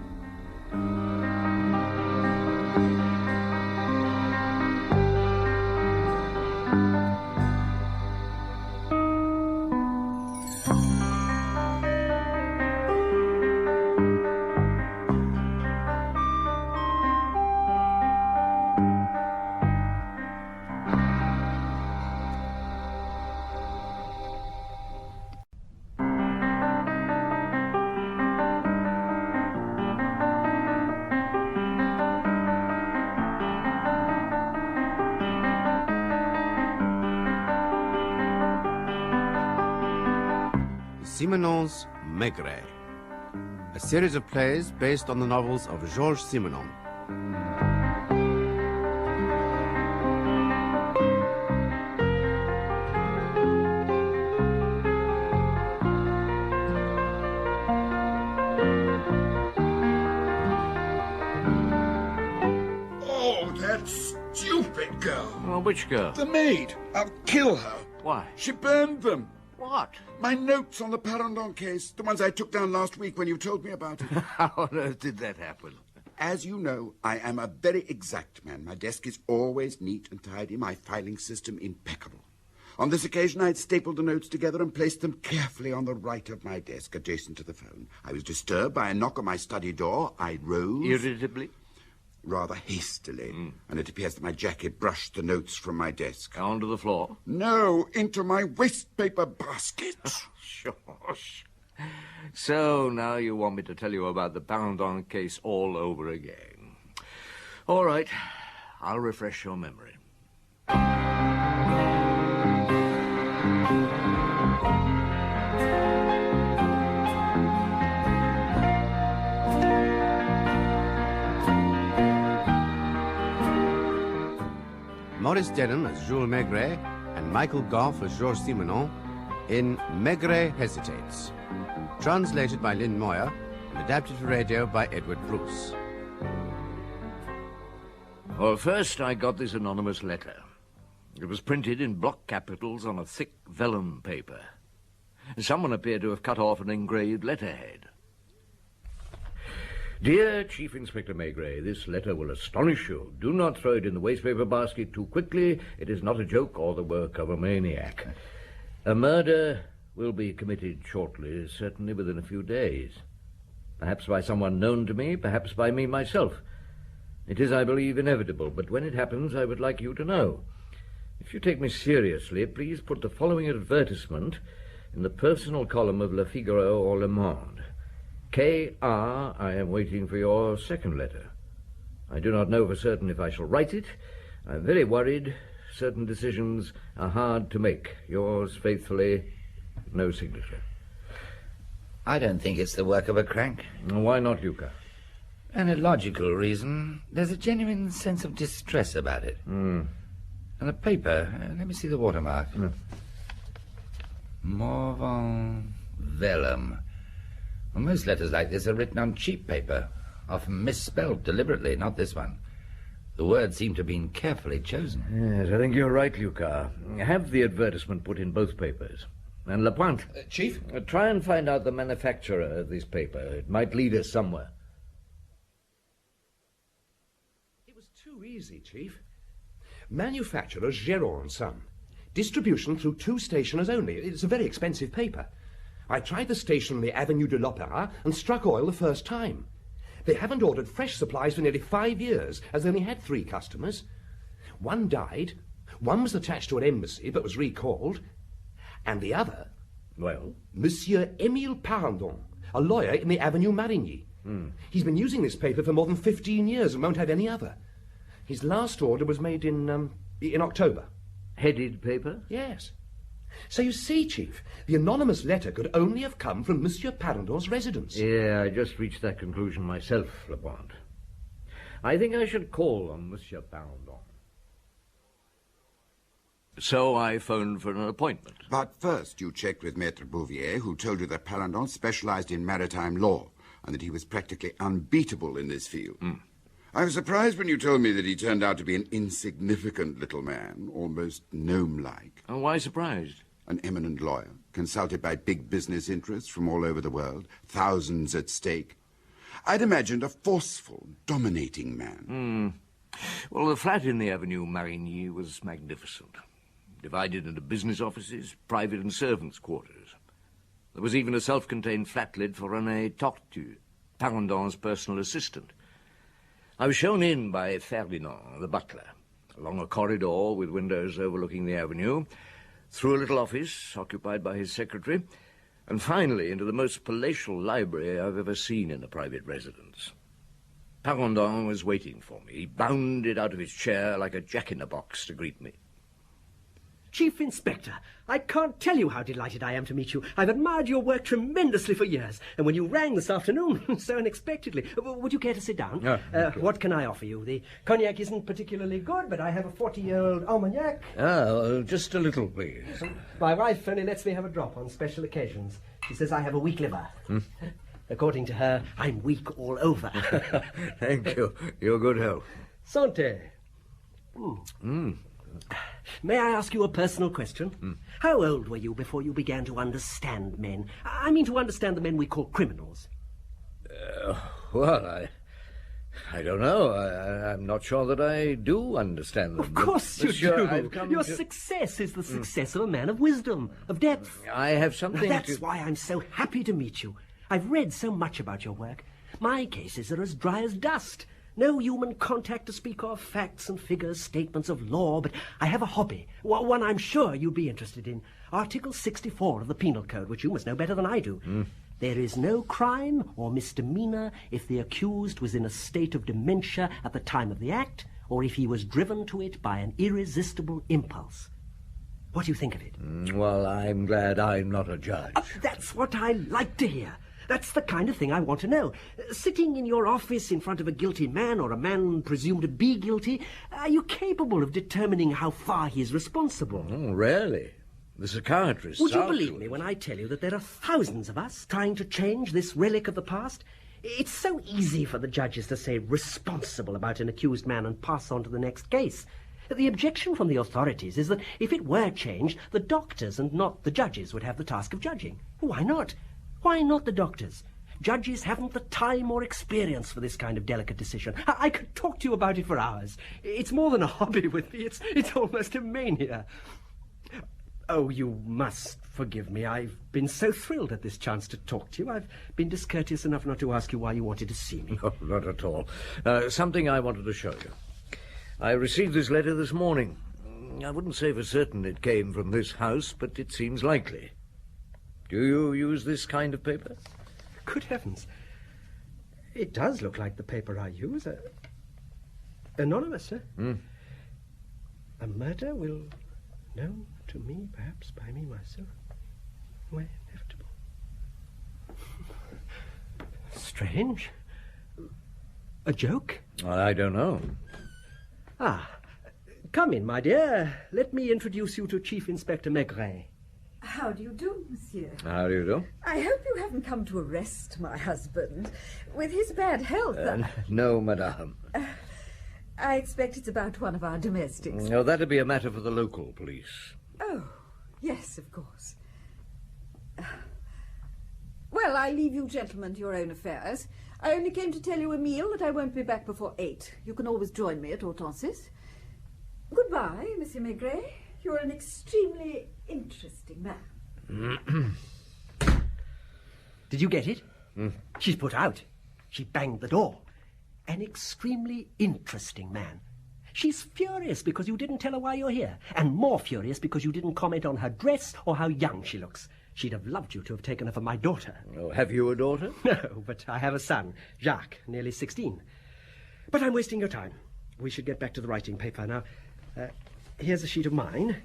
Simenon's Maigret, a series of plays based on the novels of Georges Simenon. Oh, that stupid girl. Oh, which girl? The maid. I'll kill her. Why? She burned them. What? My notes on the Parandon case, the ones I took down last week when you told me about it. How on earth did that happen? As you know, I am a very exact man. My desk is always neat and tidy, my filing system impeccable. On this occasion, I had stapled the notes together and placed them carefully on the right of my desk, adjacent to the phone. I was disturbed by a knock on my study door. I rose... Irritably? Rather hastily, and it appears that my jacket brushed the notes from my desk. Onto the floor? No, into my waste paper basket. Shush. So now you want me to tell you about the Parandon case all over again. All right, I'll refresh your memory. Maurice Denham as Jules Maigret and Michael Goff as Georges Simenon in Maigret Hesitates, translated by Lynn Moyer and adapted for radio by Edward Bruce. Well, first I got this anonymous letter. It was printed in block capitals on a thick vellum paper. Someone appeared to have cut off an engraved letterhead. Dear Chief Inspector Maigret, this letter will astonish you. Do not throw it in the wastepaper basket too quickly. It is not a joke or the work of a maniac. A murder will be committed shortly, certainly within a few days. Perhaps by someone known to me, perhaps by me myself. It is, I believe, inevitable, but when it happens, I would like you to know. If you take me seriously, please put the following advertisement in the personal column of Le Figaro or Le Monde. K.R., I am waiting for your second letter. I do not know for certain if I shall write it. I'm very worried. certain decisions are hard to make. Yours faithfully, no signature. I don't think it's the work of a crank. Why not, Luca? And a logical reason. There's a genuine sense of distress about it. Mm. And the paper, let me see the watermark. Morvan Vellum. Well, most letters like this are written on cheap paper, often misspelled deliberately, not this one. The words seem to have been carefully chosen. Yes, I think you're right, Luca. Have the advertisement put in both papers. And Lapointe. Chief? Try and find out the manufacturer of this paper. It might lead us somewhere. It was too easy, Chief. Manufacturer Géron & Son. Distribution through 2 stationers only. It's a very expensive paper. I tried the station on the Avenue de l'Opéra and struck oil the first time. They haven't ordered fresh supplies for nearly 5 years, as they only had 3 customers. One died, one was attached to an embassy but was recalled, and the other... Well? Monsieur Émile Parandon, a lawyer in the Avenue Marigny. He's been using this paper for more than 15 years and won't have any other. His last order was made in October. Headed paper? Yes. So you see, Chief, the anonymous letter could only have come from Monsieur Parandon's residence. Yeah, I just reached that conclusion myself, Lapointe. I think I should call on Monsieur Parandon. So I phoned for an appointment. But first you checked with Maître Bouvier, who told you that Parandon specialized in maritime law and that he was practically unbeatable in this field. I was surprised when you told me that he turned out to be an insignificant little man, almost gnome-like. Oh, why surprised? An eminent lawyer, consulted by big business interests from all over the world, thousands at stake. I'd imagined a forceful, dominating man. Well, the flat in the Avenue Marigny was magnificent. Divided into business offices, private and servants' quarters. There was even a self-contained flatlet for René Tortu, Parandon's personal assistant. I was shown in by Ferdinand, the butler, along a corridor with windows overlooking the avenue, through a little office occupied by his secretary, and finally into the most palatial library I've ever seen in a private residence. Parandon was waiting for me. He bounded out of his chair like a jack-in-a-box to greet me. Chief Inspector, I can't tell you how delighted I am to meet you. I've admired your work tremendously for years, and when you rang this afternoon, so unexpectedly, would you care to sit down? What can I offer you? The cognac isn't particularly good, but I have a 40-year-old Armagnac. Just a little, please. My wife only lets me have a drop on special occasions. She says I have a weak liver. According to her, I'm weak all over. Thank you. Your good health. Santé. May I ask you a personal question? How old were you before you began to understand men? I mean to understand the men we call criminals. Well, I don't know. I'm not sure that I do understand them. Of course you do. Your success is the success of a man of wisdom, of depth. I have something That's why I'm so happy to meet you. I've read so much about your work. My cases are as dry as dust. No human contact to speak of, facts and figures, statements of law, but I have a hobby, one I'm sure you'd be interested in. Article 64 of the Penal Code, which you must know better than I do. There is no crime or misdemeanor if the accused was in a state of dementia at the time of the act, or if he was driven to it by an irresistible impulse. What do you think of it? Well, I'm glad I'm not a judge. That's what I like to hear. That's the kind of thing I want to know. Sitting in your office in front of a guilty man or a man presumed to be guilty, are you capable of determining how far he is responsible? Rarely. The psychiatrists... Would you believe me when I tell you that there are thousands of us trying to change this relic of the past? It's so easy for the judges to say responsible about an accused man and pass on to the next case. The objection from the authorities is that if it were changed, the doctors and not the judges would have the task of judging. Why not? Why not the doctors? Judges haven't the time or experience for this kind of delicate decision. I could talk to you about it for hours. It's more than a hobby with me. It's almost a mania. Oh, you must forgive me. I've been so thrilled at this chance to talk to you. I've been discourteous enough not to ask you why you wanted to see me. Oh, not at all. Something I wanted to show you. I received this letter this morning. I wouldn't say for certain it came from this house, but it seems likely. Do you use this kind of paper? Good heavens. It does look like the paper I use. Anonymous, eh? A murder will, known to me, perhaps by me myself, were inevitable. Strange. A joke? I don't know. Ah, come in, my dear. Let me introduce you to Chief Inspector Maigret. How do you do, monsieur? How do you do? I hope you haven't come to arrest my husband. With his bad health... No, madame. I expect it's about one of our domestics. No, that'd be a matter for the local police. Oh, yes, of course. Well, I leave you gentlemen to your own affairs. I only came to tell you, Emile, that I won't be back before 8. You can always join me at Hortense's. Goodbye, Monsieur Maigret. You're an extremely interesting man. Did you get it? She's put out. She banged the door. An extremely interesting man. She's furious because you didn't tell her why you're here, and more furious because you didn't comment on her dress or how young she looks. She'd have loved you to have taken her for my daughter. Oh, have you a daughter? No, but I have a son, Jacques, nearly 16. But I'm wasting your time. We should get back to the writing paper now. Here's a sheet of mine.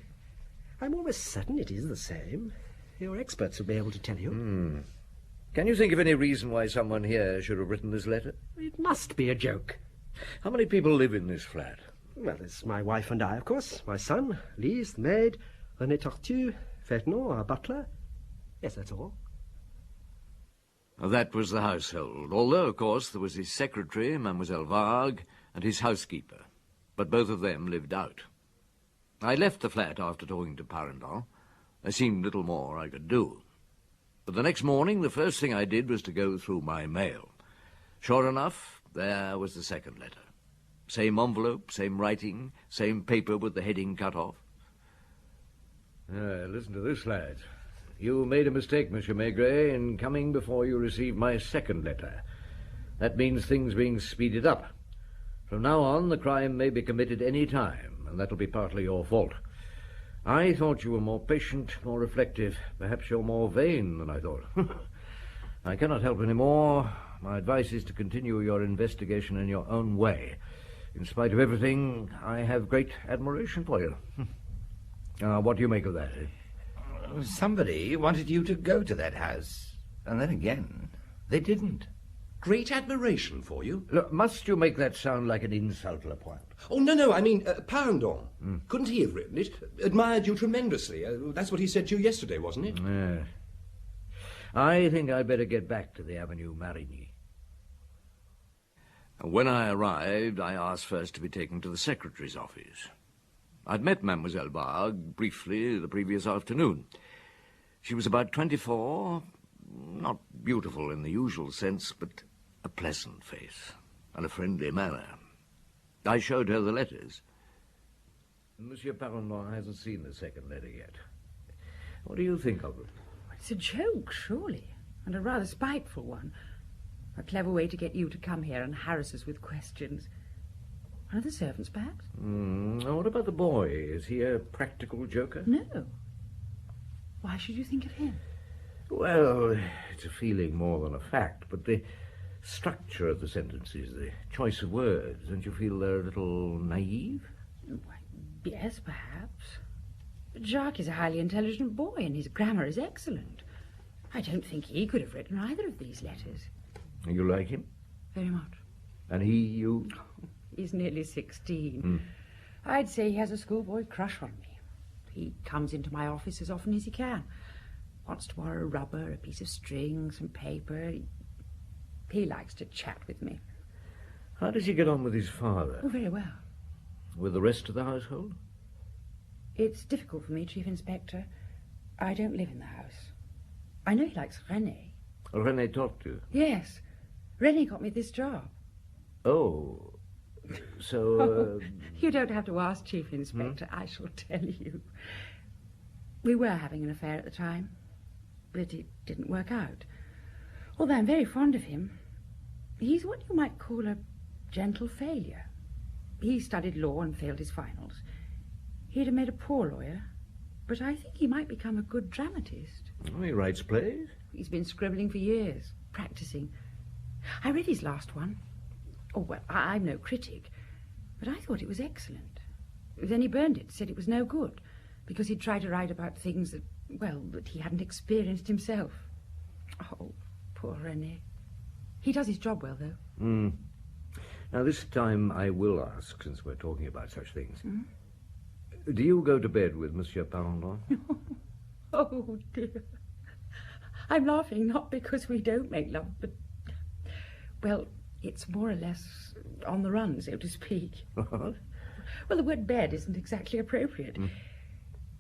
I'm almost certain it is the same. Your experts will be able to tell you. Can you think of any reason why someone here should have written this letter? It must be a joke. How many people live in this flat? Well, there's my wife and I, of course. My son, Lise, the maid, René Tortue, Ferdinand, our butler. Yes, that's all. That was the household, although, of course, there was his secretary, Mademoiselle Vargue, and his housekeeper. But both of them lived out. I left the flat after talking to Parendon. There seemed little more I could do. But the next morning, the first thing I did was to go through my mail. Sure enough, there was the second letter. Same envelope, same writing, same paper with the heading cut off. Listen to this, lads. You made a mistake, Monsieur Maigret, in coming before you received my second letter. That means things being speeded up. From now on, the crime may be committed any time, and that'll be partly your fault. I thought you were more patient, more reflective. Perhaps you're more vain than I thought. I cannot help any more. My advice is to continue your investigation in your own way. In spite of everything, I have great admiration for you. What do you make of that, eh? Somebody wanted you to go to that house, and then again, they didn't. Great admiration for you? Look, must you make that sound like an insult, Lapointe? Oh, no, I mean, Parendon. Couldn't he have written it? Admired you tremendously. That's what he said to you yesterday, wasn't it? Yes. I think I'd better get back to the Avenue Marigny. When I arrived, I asked first to be taken to the secretary's office. I'd met Mademoiselle Vargue briefly the previous afternoon. She was about 24, not beautiful in the usual sense, but a pleasant face and a friendly manner. I showed her the letters. Monsieur Parendon hasn't seen the second letter yet. What do you think of it? It's a joke, surely, and a rather spiteful one. A clever way to get you to come here and harass us with questions. One of the servants, perhaps? What about the boy? Is he a practical joker? No. Why should you think of him? Well, it's a feeling more than a fact, but the structure of the sentences, the choice of words, don't you feel they're a little naive? Why, yes, perhaps. But Jacques is a highly intelligent boy, and his grammar is excellent. I don't think he could have written either of these letters. You like him? Very much. And he, you? He's nearly 16. I'd say he has a schoolboy crush on me. He comes into my office as often as he can. Wants to borrow a rubber, a piece of string, some paper. He likes to chat with me. How does he get on with his father? Oh, very well. With the rest of the household? It's difficult for me, Chief Inspector. I don't live in the house. I know he likes René. René Tortue? Yes. René got me this job. Oh... So, You don't have to ask, Chief Inspector. I shall tell you. We were having an affair at the time, but it didn't work out. Although I'm very fond of him. He's what you might call a gentle failure. He studied law and failed his finals. He'd have made a poor lawyer, but I think he might become a good dramatist. Oh, he writes plays? He's been scribbling for years, practicing. I read his last one. Oh, well, I'm no critic, but I thought it was excellent. Then he burned it, said it was no good, because he'd tried to write about things that, well, that he hadn't experienced himself. Oh, poor René. He does his job well, though. Now, this time I will ask, since we're talking about such things. Do you go to bed with Monsieur Parendon? Oh, dear. I'm laughing not because we don't make love, but, well, it's more or less on the run, so to speak. Well, the word bed isn't exactly appropriate.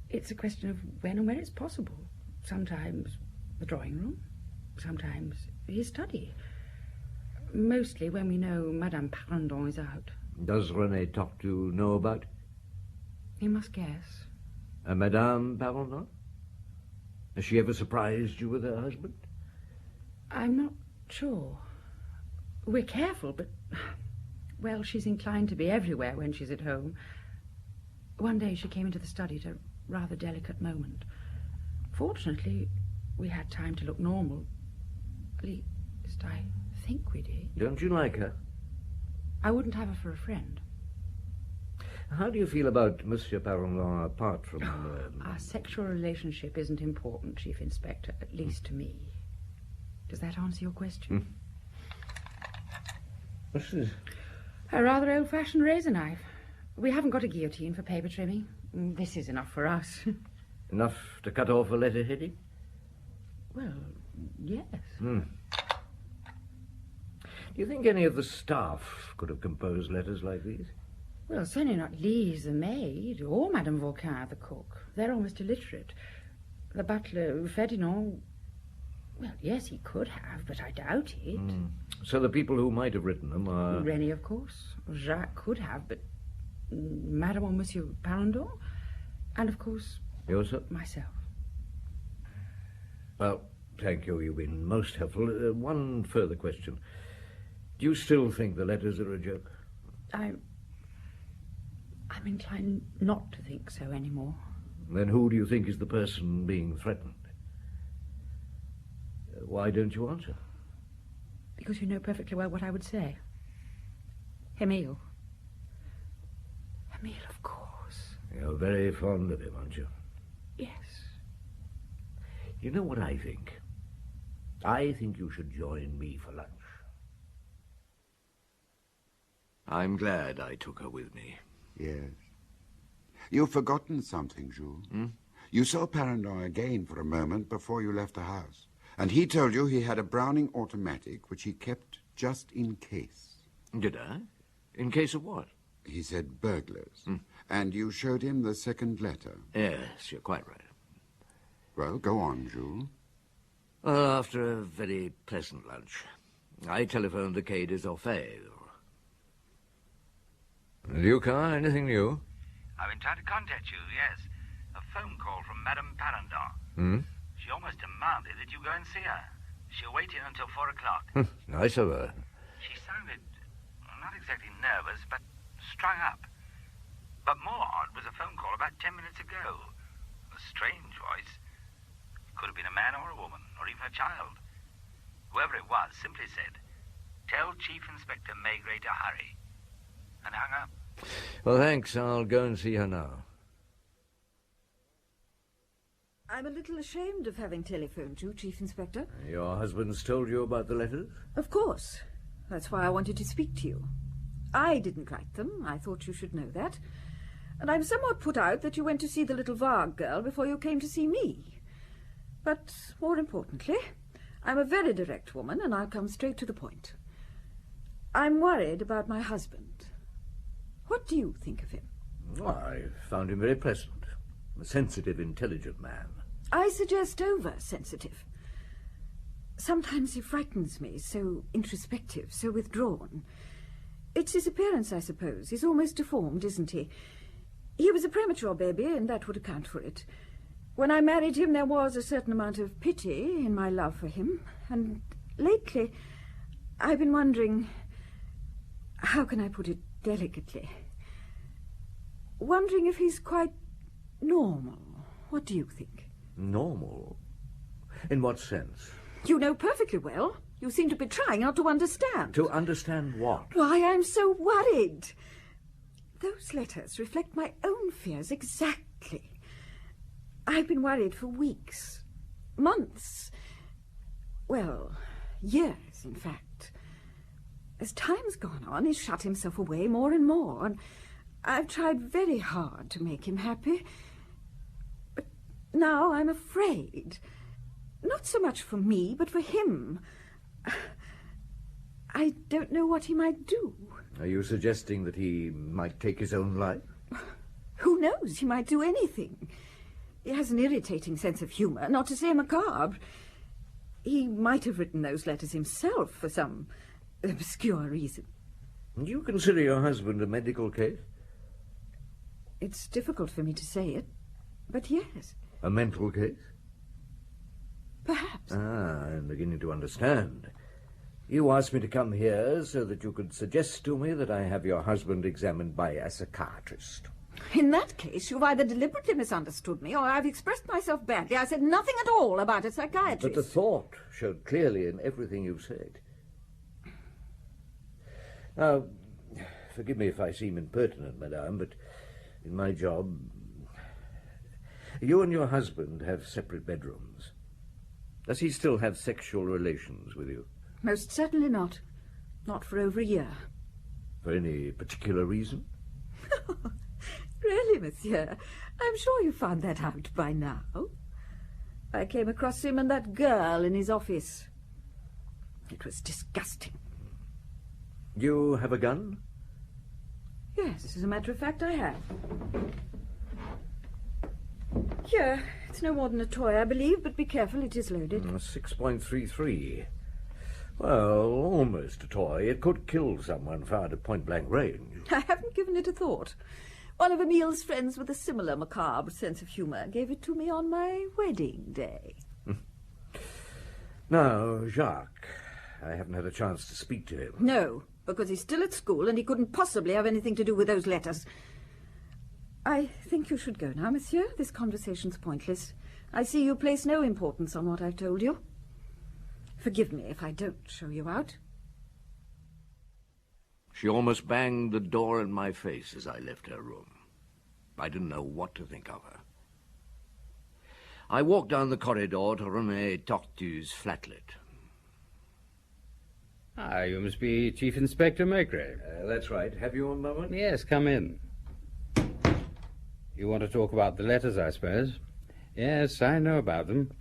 It's a question of when and where it's possible. Sometimes the drawing room, sometimes his study. Mostly when we know Madame Parendon is out. Does René Tortu know about it? He must guess. And Madame Parendon? Has she ever surprised you with her husband? I'm not sure. We're careful, but, well, she's inclined to be everywhere when she's at home. One day she came into the study at a rather delicate moment. Fortunately, we had time to look normal. At least I think we did. Don't you like her? I wouldn't have her for a friend. How do you feel about Monsieur Parendon apart from... Our sexual relationship isn't important, Chief Inspector, at least to me. Does that answer your question? What's this? A rather old-fashioned razor knife. We haven't got a guillotine for paper trimming. This is enough for us. Enough to cut off a letter heading? Well, yes. Do you think any of the staff could have composed letters like these? Well, certainly not Lise, the maid, or Madame Vauquin, the cook. They're almost illiterate. The butler, Ferdinand, well, yes, he could have, but I doubt it. So the people who might have written them are... René, of course. Jacques could have, but Madame or Monsieur Parendon, and, of course... Yourself? Myself. Well, thank you. You've been most helpful. One further question. Do you still think the letters are a joke? I'm inclined not to think so anymore. Then who do you think is the person being threatened? Why don't you answer? Because you know perfectly well what I would say. Emile. Emile, of course. You're very fond of him, aren't you? Yes. You know what I think? I think you should join me for lunch. I'm glad I took her with me. Yes. You've forgotten something, Jules. You saw Parendon again for a moment before you left the house, and he told you he had a Browning automatic which he kept just in case. Did I? In case of what? He said burglars. And you showed him the second letter. Yes, you're quite right. Well, go on, Jules. Well, after a very pleasant lunch, I telephoned the Quai des Orfèvres. Lucas, anything new? I've been trying to contact you, yes. A phone call from Madame Parendon. She almost demanded that you go and see her. She'll wait in until 4 o'clock. Nice of her. She sounded not exactly nervous, but strung up. But more odd was a phone call about 10 minutes ago. A strange voice. Could have been a man or a woman, or even a child. Whoever it was simply said, "Tell Chief Inspector Maigret to hurry," and hung up. Well, thanks. I'll go and see her now. I'm a little ashamed of having telephoned you, Chief Inspector. Your husband's told you about the letters? Of course. That's why I wanted to speak to you. I didn't write them. I thought you should know that. And I'm somewhat put out that you went to see the little Varg girl before you came to see me. But more importantly, I'm a very direct woman, and I'll come straight to the point. I'm worried about my husband. What do you think of him? Well, I found him very pleasant. A sensitive, intelligent man. I suggest over-sensitive. Sometimes he frightens me, so introspective, so withdrawn. It's his appearance, I suppose. He's almost deformed, isn't he? He was a premature baby, and that would account for it. When I married him, there was a certain amount of pity in my love for him. And lately, I've been wondering... How can I put it delicately? Wondering if he's quite normal. What do you think? Normal? In what sense? You know perfectly well. You seem to be trying not to understand. To understand what? Why I'm so worried. Those letters reflect my own fears exactly. I've been worried for weeks, months, well, years, in fact. As time's gone on, he's shut himself away more and more, and I've tried very hard to make him happy. But now I'm afraid. Not so much for me, but for him. I don't know what he might do. Are you suggesting that he might take his own life? Who knows? He might do anything. He has an irritating sense of humour, not to say macabre. He might have written those letters himself for some obscure reason. Do you consider your husband a medical case? It's difficult for me to say it, but yes. A mental case? Perhaps. I'm beginning to understand. You asked me to come here so that you could suggest to me that I have your husband examined by a psychiatrist. In that case, you've either deliberately misunderstood me or I've expressed myself badly. I said nothing at all about a psychiatrist. But the thought showed clearly in everything you said. Now, forgive me if I seem impertinent, madame, but in my job, you and your husband have separate bedrooms. Does he still have sexual relations with you? Most certainly not. Not for over a year. For any particular reason? Really, monsieur? I'm sure you found that out by now. I came across him and that girl in his office. It was disgusting. You have a gun? Yes, as a matter of fact, I have. Here, it's no more than a toy, I believe, but be careful, it is loaded. 6.33. Well, almost a toy. It could kill someone fired at point-blank range. I haven't given it a thought. One of Emil's friends with a similar macabre sense of humour gave it to me on my wedding day. Now, Jacques, I haven't had a chance to speak to him. No, because he's still at school and he couldn't possibly have anything to do with those letters. I think you should go now, monsieur. This conversation's pointless. I see you place no importance on what I've told you. Forgive me if I don't show you out. She almost banged the door in my face as I left her room. I didn't know what to think of her. I walked down the corridor to René Tortu's flatlet. Ah, you must be Chief Inspector Maigret. That's right. Have you a moment? Yes, come in. You want to talk about the letters, I suppose? Yes, I know about them.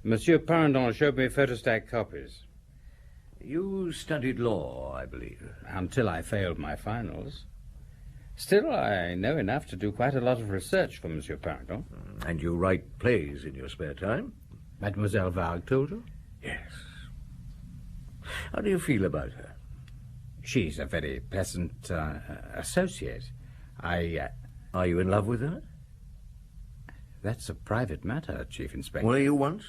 Monsieur Parendon showed me photostat copies. You studied law, I believe. Until I failed my finals. Still, I know enough to do quite a lot of research for Monsieur Parendon. And you write plays in your spare time? Mademoiselle Varg told you? Yes. How do you feel about her? She's a very pleasant associate. Are you in love with her? That's a private matter, Chief Inspector. Were you once?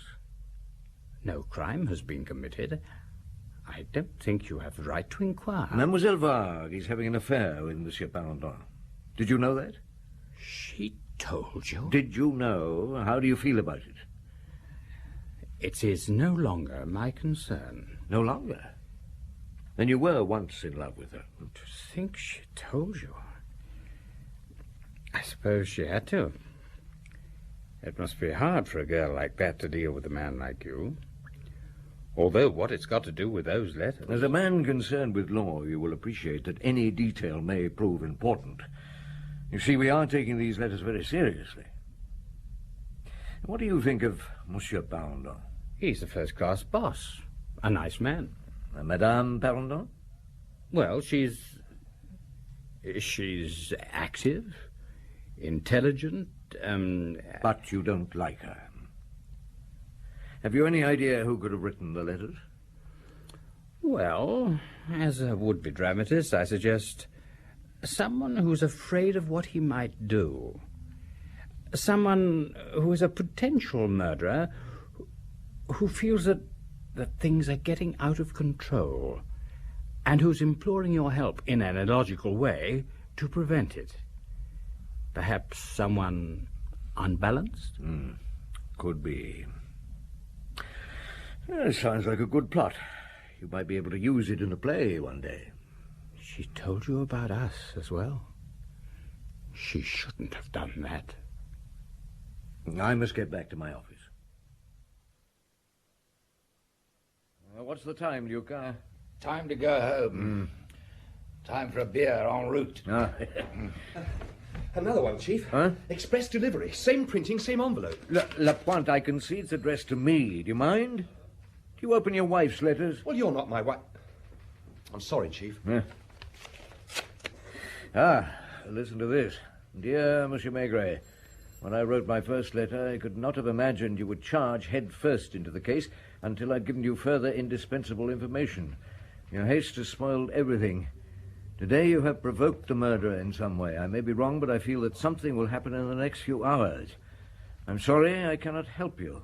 No crime has been committed. I don't think you have the right to inquire. Mademoiselle Varg is having an affair with Monsieur Parendon. Did you know that? She told you? Did you know? How do you feel about it? It is no longer my concern. No longer? Then you were once in love with her. To think she told you. I suppose she had to. It must be hard for a girl like that to deal with a man like you. Although what it's got to do with those letters... As a man concerned with law, you will appreciate that any detail may prove important. You see, we are taking these letters very seriously. What do you think of Monsieur Parendon? He's a first-class boss. A nice man. Madame Parendon? Well, she's active, intelligent, But you don't like her. Have you any idea who could have written the letters? Well, as a would-be dramatist, I suggest someone who's afraid of what he might do. Someone who is a potential murderer who feels that things are getting out of control and who's imploring your help in an illogical way to prevent it. Perhaps someone unbalanced? Could be. Sounds like a good plot. You might be able to use it in a play one day. She told you about us as well? She shouldn't have done that. I must get back to my office. What's the time, Luca? Time to go home. Time for a beer en route. Another one, Chief. Huh? Express delivery. Same printing, same envelope. Lapointe, I can see it's addressed to me. Do you mind? Do you open your wife's letters? Well, you're not my wife. I'm sorry, Chief. Listen to this. Dear Monsieur Maigret, when I wrote my first letter, I could not have imagined you would charge head first into the case until I'd given you further indispensable information. Your haste has spoiled everything. Today you have provoked the murderer in some way. I may be wrong, but I feel that something will happen in the next few hours. I'm sorry I cannot help you.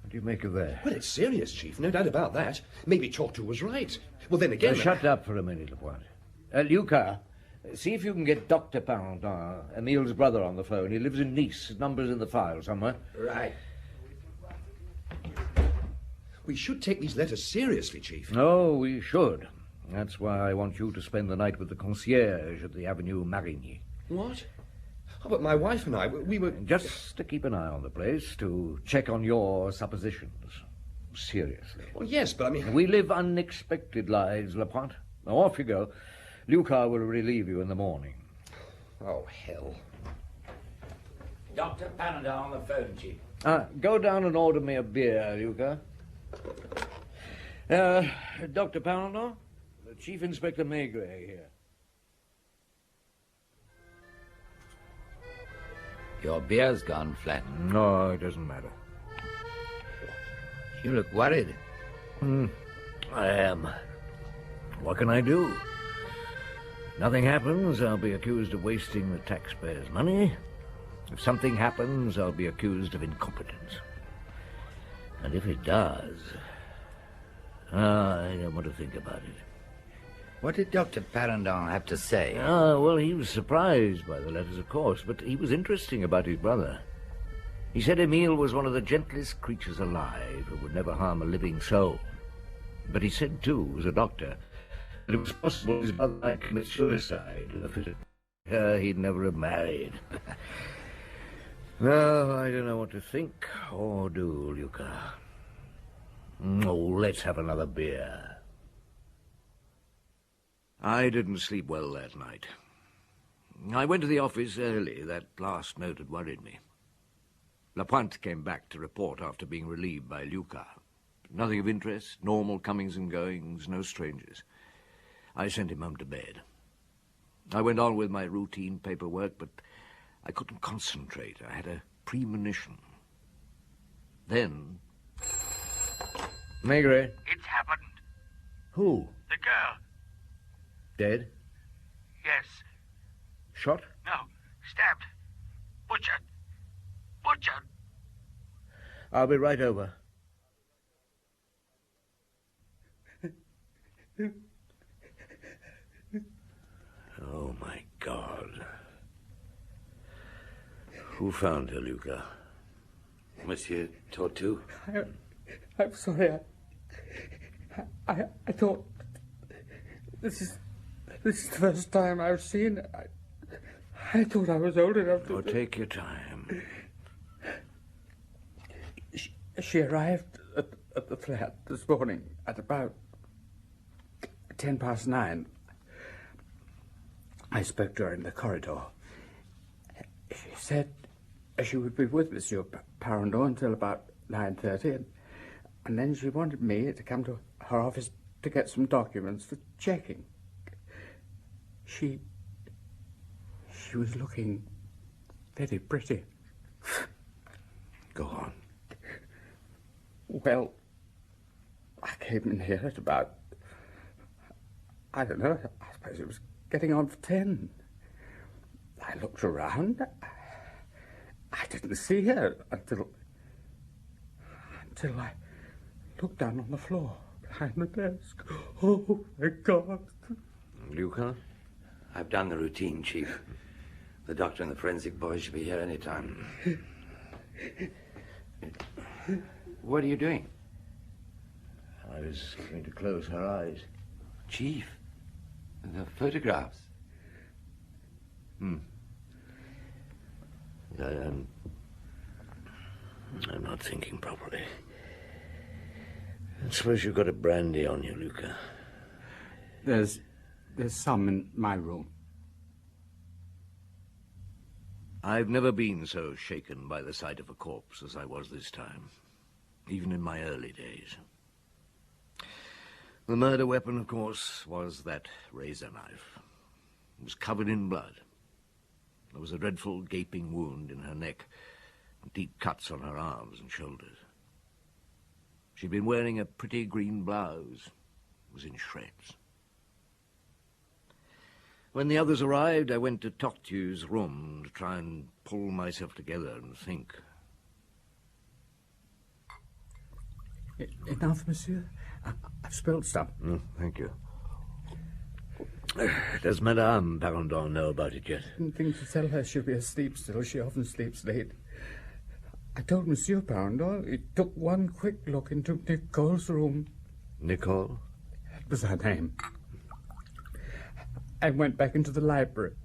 What do you make of that? Well, it's serious, Chief. No doubt about that. Maybe Tortu was right. Well, then again... Shut up for a minute, Lapointe. Luca, see if you can get Dr. Parendon, Emile's brother, on the phone. He lives in Nice. His number's in the file somewhere. Right. We should take these letters seriously, Chief. Oh, we should. That's why I want you to spend the night with the concierge at the Avenue Marigny. What? Oh, but my wife and I, we were... Just to keep an eye on the place, to check on your suppositions. Seriously. Well, yes, but I mean... We live unexpected lives, Lapointe. Now, off you go. Luca will relieve you in the morning. Oh, hell. Dr. Parendon on the phone, Chief. Go down and order me a beer, Luca. Dr. Parendon? Chief Inspector Maigret here. Your beer's gone flat. No, it doesn't matter. You look worried. I am. What can I do? Nothing happens, I'll be accused of wasting the taxpayers' money. If something happens, I'll be accused of incompetence. And if it does... I don't want to think about it. What did Dr. Parendon have to say? Well, he was surprised by the letters, of course, but he was interesting about his brother. He said Emile was one of the gentlest creatures alive who would never harm a living soul. But he said, too, as a doctor, that it was possible his brother might commit suicide in a fit of her he'd never have married. No, I don't know what to think or do, Luca. Oh, let's have another beer. I didn't sleep well that night. I went to the office early. That last note had worried me. Lapointe came back to report after being relieved by Luca. Nothing of interest, normal comings and goings, no strangers. I sent him home to bed. I went on with my routine paperwork, but I couldn't concentrate. I had a premonition. Then... Maigret. It's happened. Who? The girl. Dead? Yes. Shot? No. Stabbed. Butchered. Butchered. I'll be right over. Oh, my God. Who found her, Luca? Monsieur Tortu? I'm sorry. I thought... This is the first time I've seen it. I thought I was old enough to... Oh, take your time. She arrived at the flat this morning at about 9:10. I spoke to her in the corridor. She said she would be with Monsieur Parendon until about 9:30, and then she wanted me to come to her office to get some documents for checking. She was looking very pretty. Go on. Well, I came in here at about, I don't know, I suppose it was getting on for 10. I looked around. I didn't see her until I looked down on the floor behind the desk. Oh, my God. Luca? I've done the routine, Chief. The doctor and the forensic boys should be here any time. What are you doing? I was going to close her eyes. Chief, the photographs. I'm not thinking properly. I suppose you've got a brandy on you, Luca. There's some in my room. I've never been so shaken by the sight of a corpse as I was this time, even in my early days. The murder weapon, of course, was that razor knife. It was covered in blood. There was a dreadful gaping wound in her neck, and deep cuts on her arms and shoulders. She'd been wearing a pretty green blouse. It was in shreds. When the others arrived, I went to Tortue's room to try and pull myself together and think. Enough, monsieur? I've spilled some. Thank you. Does Madame Parendon know about it yet? I didn't think to tell her she'll be asleep still. She often sleeps late. I told Monsieur Parendon. He took one quick look into Nicole's room. Nicole? That was her name. I went back into the library.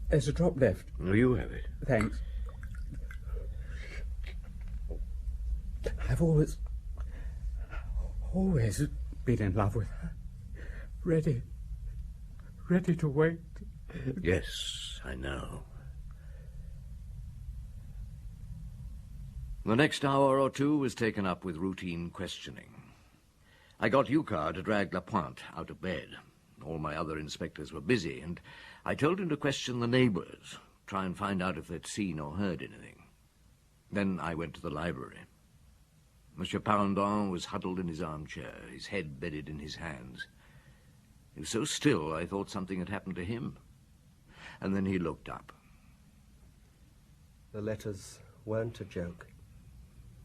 There's a drop left. You have it. Thanks. I've always been in love with her. Ready to wait. Yes, I know. The next hour or two was taken up with routine questioning. I got Yucca to drag Lapointe out of bed. All my other inspectors were busy, and I told him to question the neighbours, try and find out if they'd seen or heard anything. Then I went to the library. Monsieur Parendon was huddled in his armchair, his head buried in his hands. He was so still I thought something had happened to him. And then he looked up. The letters weren't a joke.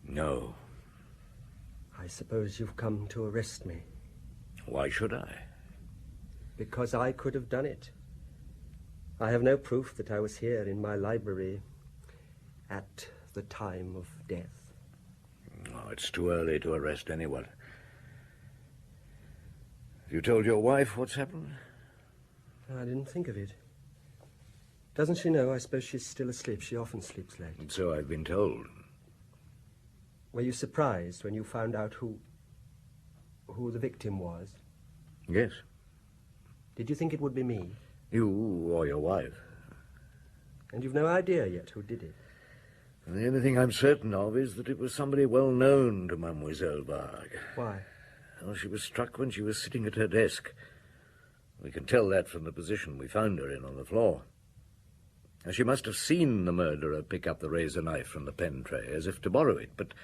No. I suppose you've come to arrest me. Why should I? Because I could have done it. I have no proof that I was here in my library at the time of death. Oh, it's too early to arrest anyone. Have you told your wife what's happened? I didn't think of it. Doesn't she know? I suppose she's still asleep. She often sleeps late. And so I've been told. Were you surprised when you found out who the victim was? Yes. Did you think it would be me? You or your wife. And you've no idea yet who did it? And the only thing I'm certain of is that it was somebody well known to Mademoiselle Varg. Why? Well, she was struck when she was sitting at her desk. We can tell that from the position we found her in on the floor. And she must have seen the murderer pick up the razor knife from the pen tray as if to borrow it, but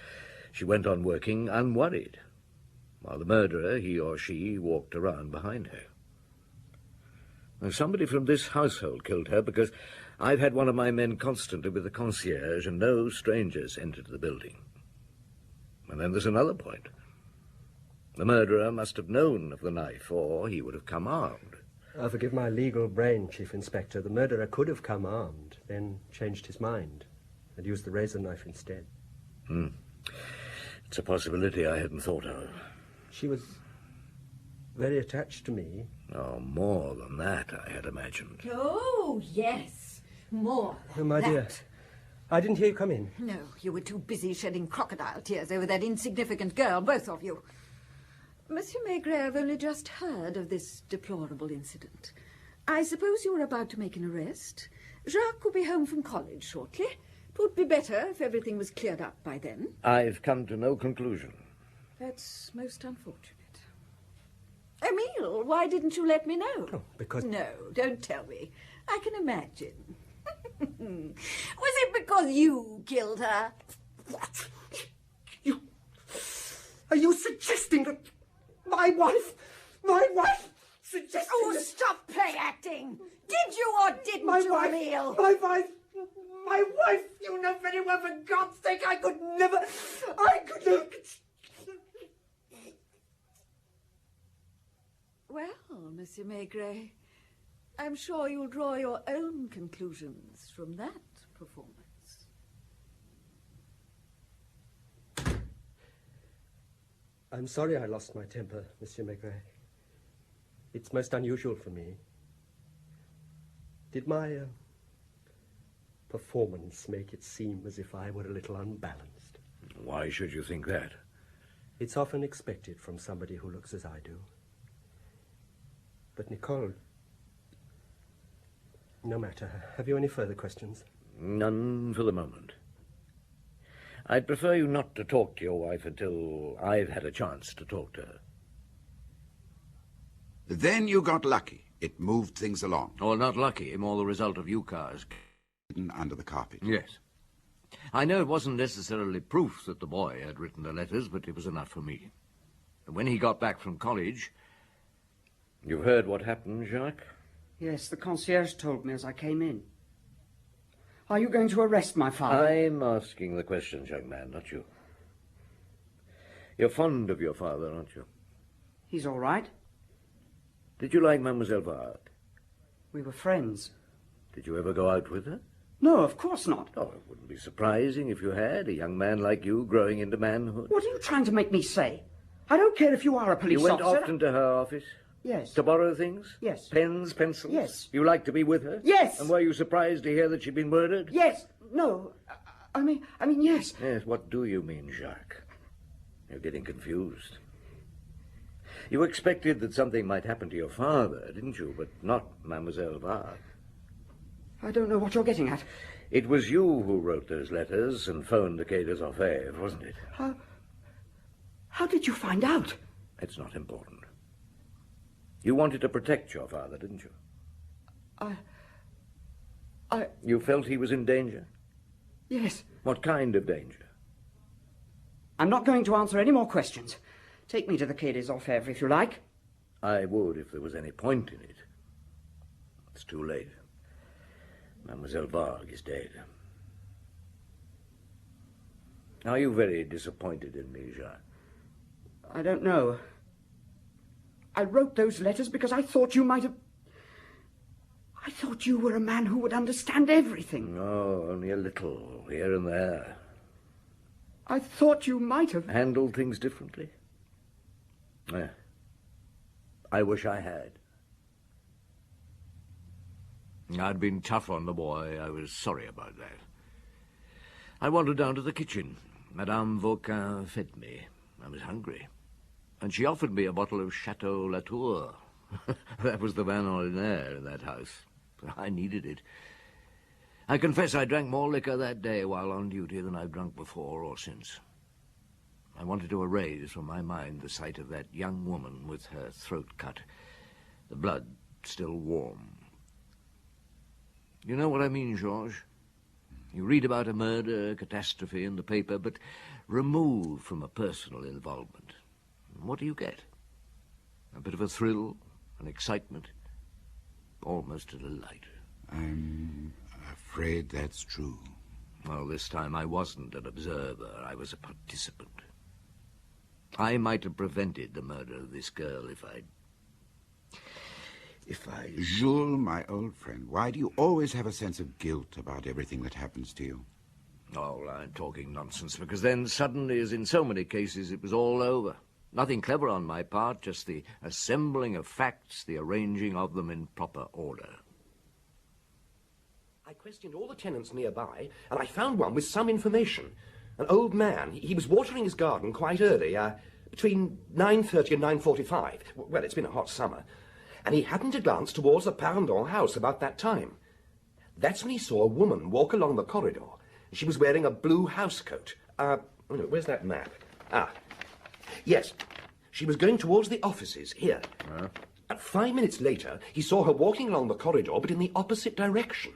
she went on working unworried, while the murderer, he or she, walked around behind her. Now, somebody from this household killed her because I've had one of my men constantly with the concierge and no strangers entered the building. And then there's another point. The murderer must have known of the knife, or he would have come armed. Forgive my legal brain, Chief Inspector. The murderer could have come armed, then changed his mind and used the razor knife instead. It's a possibility I hadn't thought of. She was very attached to me. Oh, more than that, I had imagined. Oh, yes. More than Oh, my that. dear. I didn't hear you come in. No, you were too busy shedding crocodile tears over that insignificant girl, both of you. Monsieur Maigret, I've only just heard of this deplorable incident. I suppose you were about to make an arrest. Jacques will be home from college shortly. It would be better if everything was cleared up by then. I've come to no conclusion. That's most unfortunate. Emile, why didn't you let me know? Oh, because... No, don't tell me. I can imagine. Was it because you killed her? What? Are you suggesting that my wife suggesting Oh, that... stop play acting! Did you or didn't you, Emile? My wife, you know very well, for God's sake, I could never... Well, Monsieur Maigret, I'm sure you'll draw your own conclusions from that performance. I'm sorry I lost my temper, Monsieur Maigret. It's most unusual for me. Did my performance make it seem as if I were a little unbalanced? Why should you think that? It's often expected from somebody who looks as I do. But Nicole... No matter. Have you any further questions? None for the moment. I'd prefer you not to talk to your wife until I've had a chance to talk to her. Then you got lucky. It moved things along. Oh, not lucky. More the result of Yukar's. Hidden under the carpet. Yes. I know it wasn't necessarily proof that the boy had written the letters, but it was enough for me. And when he got back from college... You heard what happened, Jacques? Yes, the concierge told me as I came in. Are you going to arrest my father? I'm asking the questions, young man, not you. You're fond of your father, aren't you? He's all right. Did you like Mademoiselle Varg? We were friends. Did you ever go out with her? No, of course not. Oh, it wouldn't be surprising if you had, a young man like you growing into manhood. What are you trying to make me say? I don't care if you are a police officer. You went often to her office? Yes. To borrow things? Yes. Pens, pencils? Yes. You liked to be with her? Yes. And were you surprised to hear that she'd been murdered? Yes. No. I mean, yes. Yes, what do you mean, Jacques? You're getting confused. You expected that something might happen to your father, didn't you? But not Mademoiselle Varg. I don't know what you're getting at. It was you who wrote those letters and phoned the Quai des Orfèvres, wasn't it? How did you find out? It's not important. You wanted to protect your father, didn't you? You felt he was in danger? Yes. What kind of danger? I'm not going to answer any more questions. Take me to the Quai des Orfèvres if you like. I would if there was any point in it. It's too late. Mademoiselle Varg is dead. Are you very disappointed in me, Jacques? I don't know. I wrote those letters because I thought you might have... I thought you were a man who would understand everything. No, only a little, here and there. I thought you might have... Handled things differently? Yeah. I wish I had. I'd been tough on the boy. I was sorry about that. I wandered down to the kitchen. Madame Vauquin fed me. I was hungry. And she offered me a bottle of Chateau Latour. That was the vin ordinaire in that house. I needed it. I confess I drank more liquor that day while on duty than I've drunk before or since. I wanted to erase from my mind the sight of that young woman with her throat cut, the blood still warm. You know what I mean, Georges? You read about a murder, a catastrophe in the paper, but removed from a personal involvement. What do you get? A bit of a thrill, an excitement, almost a delight. I'm afraid that's true. Well, this time I wasn't an observer. I was a participant. I might have prevented the murder of this girl if I... Jules, my old friend, why do you always have a sense of guilt about everything that happens to you? Oh, I'm talking nonsense, because then suddenly, as in so many cases, it was all over. Nothing clever on my part, just the assembling of facts, the arranging of them in proper order. I questioned all the tenants nearby, and I found one with some information. An old man. He was watering his garden quite early, between 9:30 and 9:45. Well, it's been a hot summer. And he happened to glance towards the Parandon house about that time. That's when he saw a woman walk along the corridor. She was wearing a blue housecoat. Where's that map? Yes. She was going towards the offices, here. 5 minutes later, he saw her walking along the corridor, but in the opposite direction.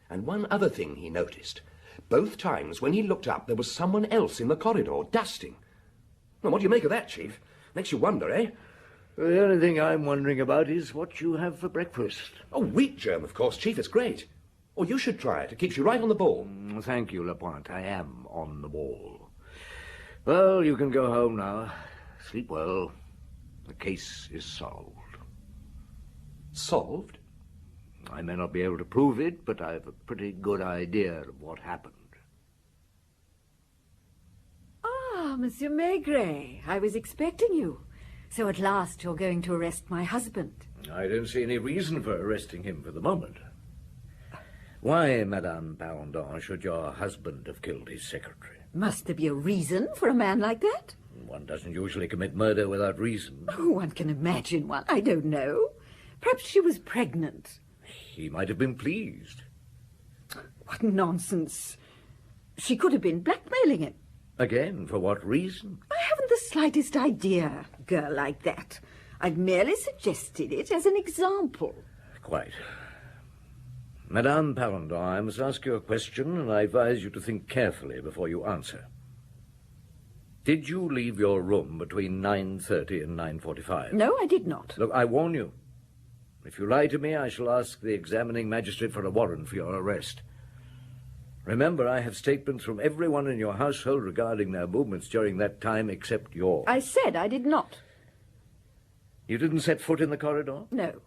And one other thing he noticed. Both times when he looked up, there was someone else in the corridor, dusting. Well, what do you make of that, Chief? Makes you wonder, eh? The only thing I'm wondering about is what you have for breakfast. Oh, wheat germ, of course, Chief. It's great. Oh, you should try it. It keeps you right on the ball. Thank you, Lapointe. I am on the ball. Well, you can go home now. Sleep well. The case is solved. Solved? I may not be able to prove it, but I have a pretty good idea of what happened. Ah, Monsieur Maigret, I was expecting you. So at last you're going to arrest my husband. I don't see any reason for arresting him for the moment. Why, Madame Parendon, should your husband have killed his secretary? Must there be a reason for a man like that? One doesn't usually commit murder without reason. Oh, one can imagine one. I don't know. Perhaps she was pregnant. He might have been pleased. What nonsense. She could have been blackmailing him. Again, for what reason? I haven't the slightest idea, a girl like that. I've merely suggested it as an example. Quite. Madame Parendon, I must ask you a question, and I advise you to think carefully before you answer. Did you leave your room between 9:30 and 9:45? No, I did not. Look, I warn you. If you lie to me, I shall ask the examining magistrate for a warrant for your arrest. Remember, I have statements from everyone in your household regarding their movements during that time except yours. I said I did not. You didn't set foot in the corridor? No.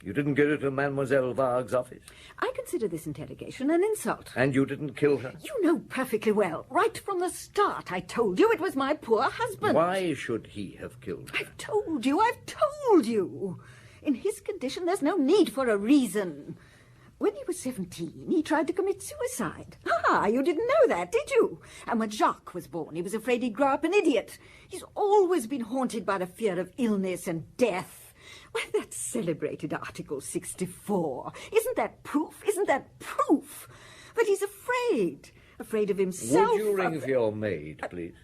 You didn't go to Mademoiselle Vargue's office? I consider this interrogation an insult. And you didn't kill her? You know perfectly well. Right from the start, I told you it was my poor husband. Why should he have killed her? I've told you. In his condition, there's no need for a reason. When he was 17, he tried to commit suicide. Ah, you didn't know that, did you? And when Jacques was born, he was afraid he'd grow up an idiot. He's always been haunted by the fear of illness and death. Why, that celebrated Article 64. Isn't that proof? But he's afraid. Afraid of himself. Would you ring for your maid, please?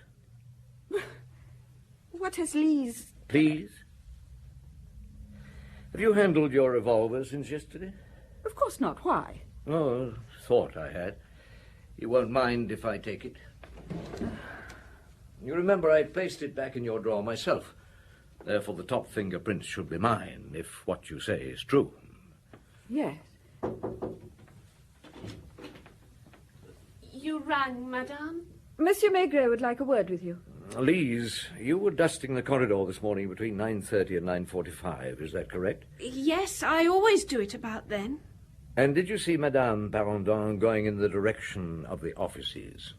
What has Lise... Please? Have you handled your revolver since yesterday? Of course not. Why? Oh, thought I had. You won't mind if I take it? You remember I placed it back in your drawer myself. Therefore the top fingerprints should be mine, if what you say is true. Yes. You rang, madame? Monsieur Maigret would like a word with you. Lise, you were dusting the corridor this morning between 9:30 and 9:45, is that correct? Yes, I always do it about then. And did you see Madame Parendon going in the direction of the offices?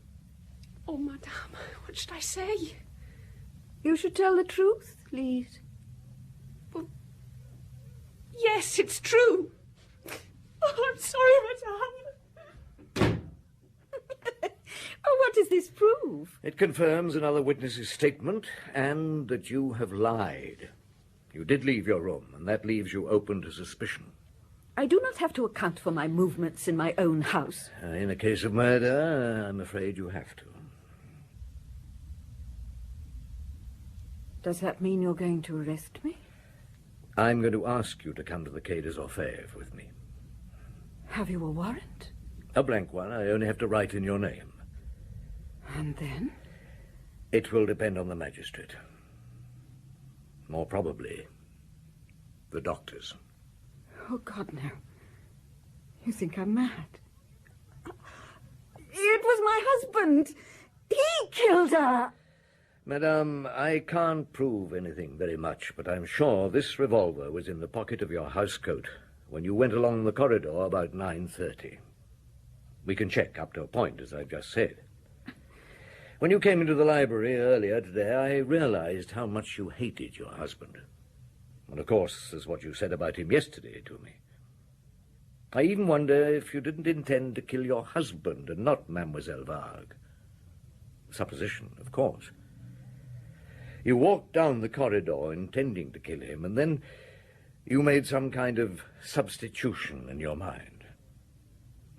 Oh, madame, what should I say? You should tell the truth, Lise. Well, yes, it's true. Oh, I'm sorry, madame. Oh, what does this prove? It confirms another witness's statement, and that you have lied. You did leave your room, and that leaves you open to suspicion. I do not have to account for my movements in my own house. In a case of murder, I'm afraid you have to. Does that mean you're going to arrest me? I'm going to ask you to come to the Quai des Orfèvres with me. Have you a warrant? A blank one. I only have to write in your name. And then? It will depend on the magistrate. More probably, the doctors. Oh, God, no. You think I'm mad? It was my husband. He killed her. Madame, I can't prove anything very much, but I'm sure this revolver was in the pocket of your housecoat when you went along the corridor about 9:30. We can check up to a point, as I've just said. When you came into the library earlier today, I realized how much you hated your husband. And, of course, there's what you said about him yesterday to me. I even wonder if you didn't intend to kill your husband and not Mademoiselle Vargue. Supposition, of course. You walked down the corridor intending to kill him, and then you made some kind of substitution in your mind.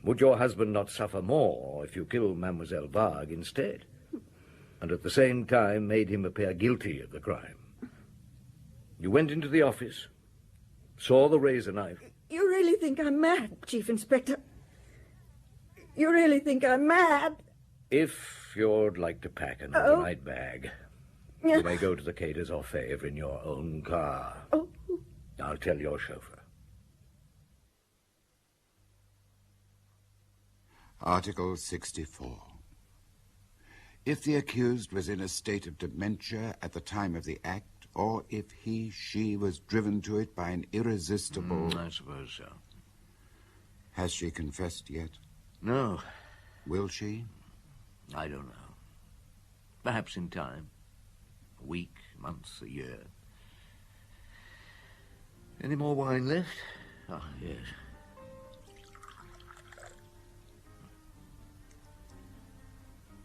Would your husband not suffer more if you killed Mademoiselle Vargue instead, and at the same time made him appear guilty of the crime? You went into the office, saw the razor knife. You really think I'm mad, Chief Inspector? You really think I'm mad? If you'd like to pack an overnight bag, you may go to the Quai des Orfèvres in your own car. Oh. I'll tell your chauffeur. Article 64. If the accused was in a state of dementia at the time of the act, or if she was driven to it by an irresistible... I suppose so. Has she confessed yet? No. Will she? I don't know. Perhaps in time. A week, months, a year. Any more wine left? Ah, yes.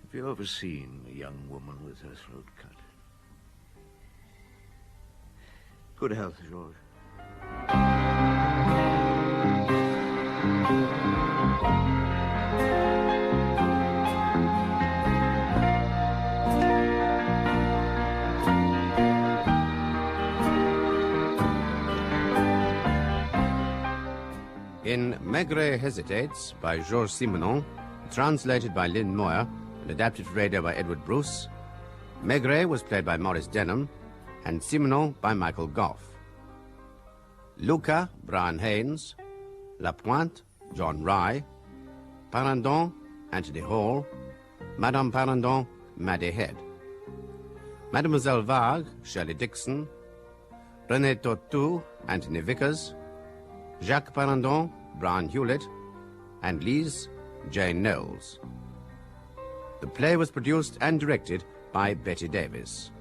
Have you ever seen a young woman with her throat cut? Good health, George. In Maigret Hesitates by Georges Simenon, translated by Lynn Moyer and adapted for radio by Edward Bruce, Maigret was played by Maurice Denham and Simenon by Michael Gough. Luca, Brian Haynes, Lapointe, John Rye, Parandon, Anthony Hall, Madame Parandon, Maddie Head, Mademoiselle Varg, Shirley Dixon, René Tortou, Anthony Vickers, Jacques Parandon, Brian Hewlett, and Lise, Jane Knowles. The play was produced and directed by Betty Davis.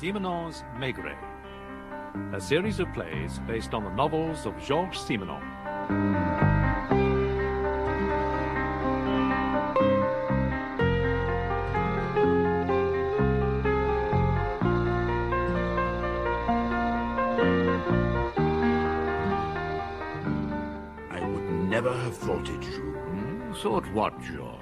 Simenon's Maigret, a series of plays based on the novels of Georges Simenon. I would never have thought it, Jules. Thought what, George?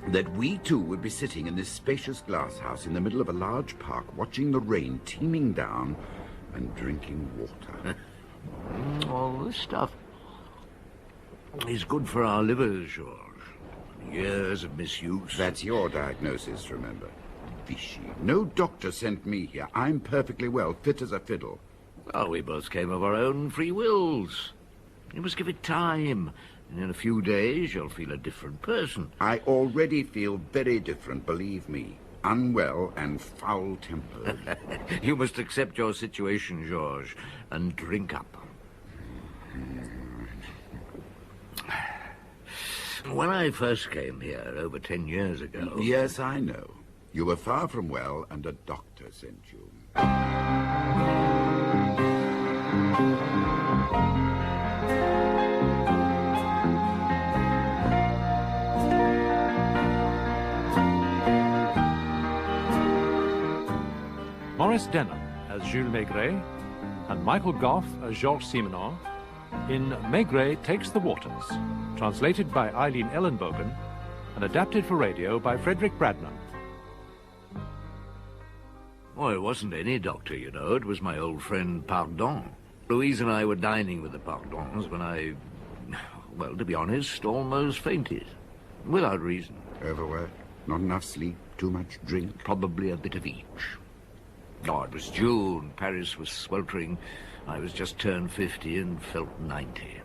That we two would be sitting in this spacious glass house in the middle of a large park, watching the rain teeming down and drinking water. All this stuff is good for our livers, George. Years of misuse. That's your diagnosis, remember. Vichy. No doctor sent me here. I'm perfectly well, fit as a fiddle. Well, we both came of our own free wills. You must give it time. And in a few days, you'll feel a different person. I already feel very different, believe me. Unwell and foul-tempered. You must accept your situation, Georges, and drink up. When I first came here over 10 years ago... Yes, I know. You were far from well, and a doctor sent you. Maurice Denham as Jules Maigret and Michael Gough as Georges Simenon in Maigret Takes the Waters, translated by Eileen Ellenbogen and adapted for radio by Frederick Bradnam. Oh, it wasn't any doctor, you know. It was my old friend Pardon. Louise and I were dining with the Pardons when I, well, to be honest, almost fainted. Without reason. Overwork, not enough sleep, too much drink? Probably a bit of each. Oh, it was June. Paris was sweltering. I was just turned 50 and felt 90.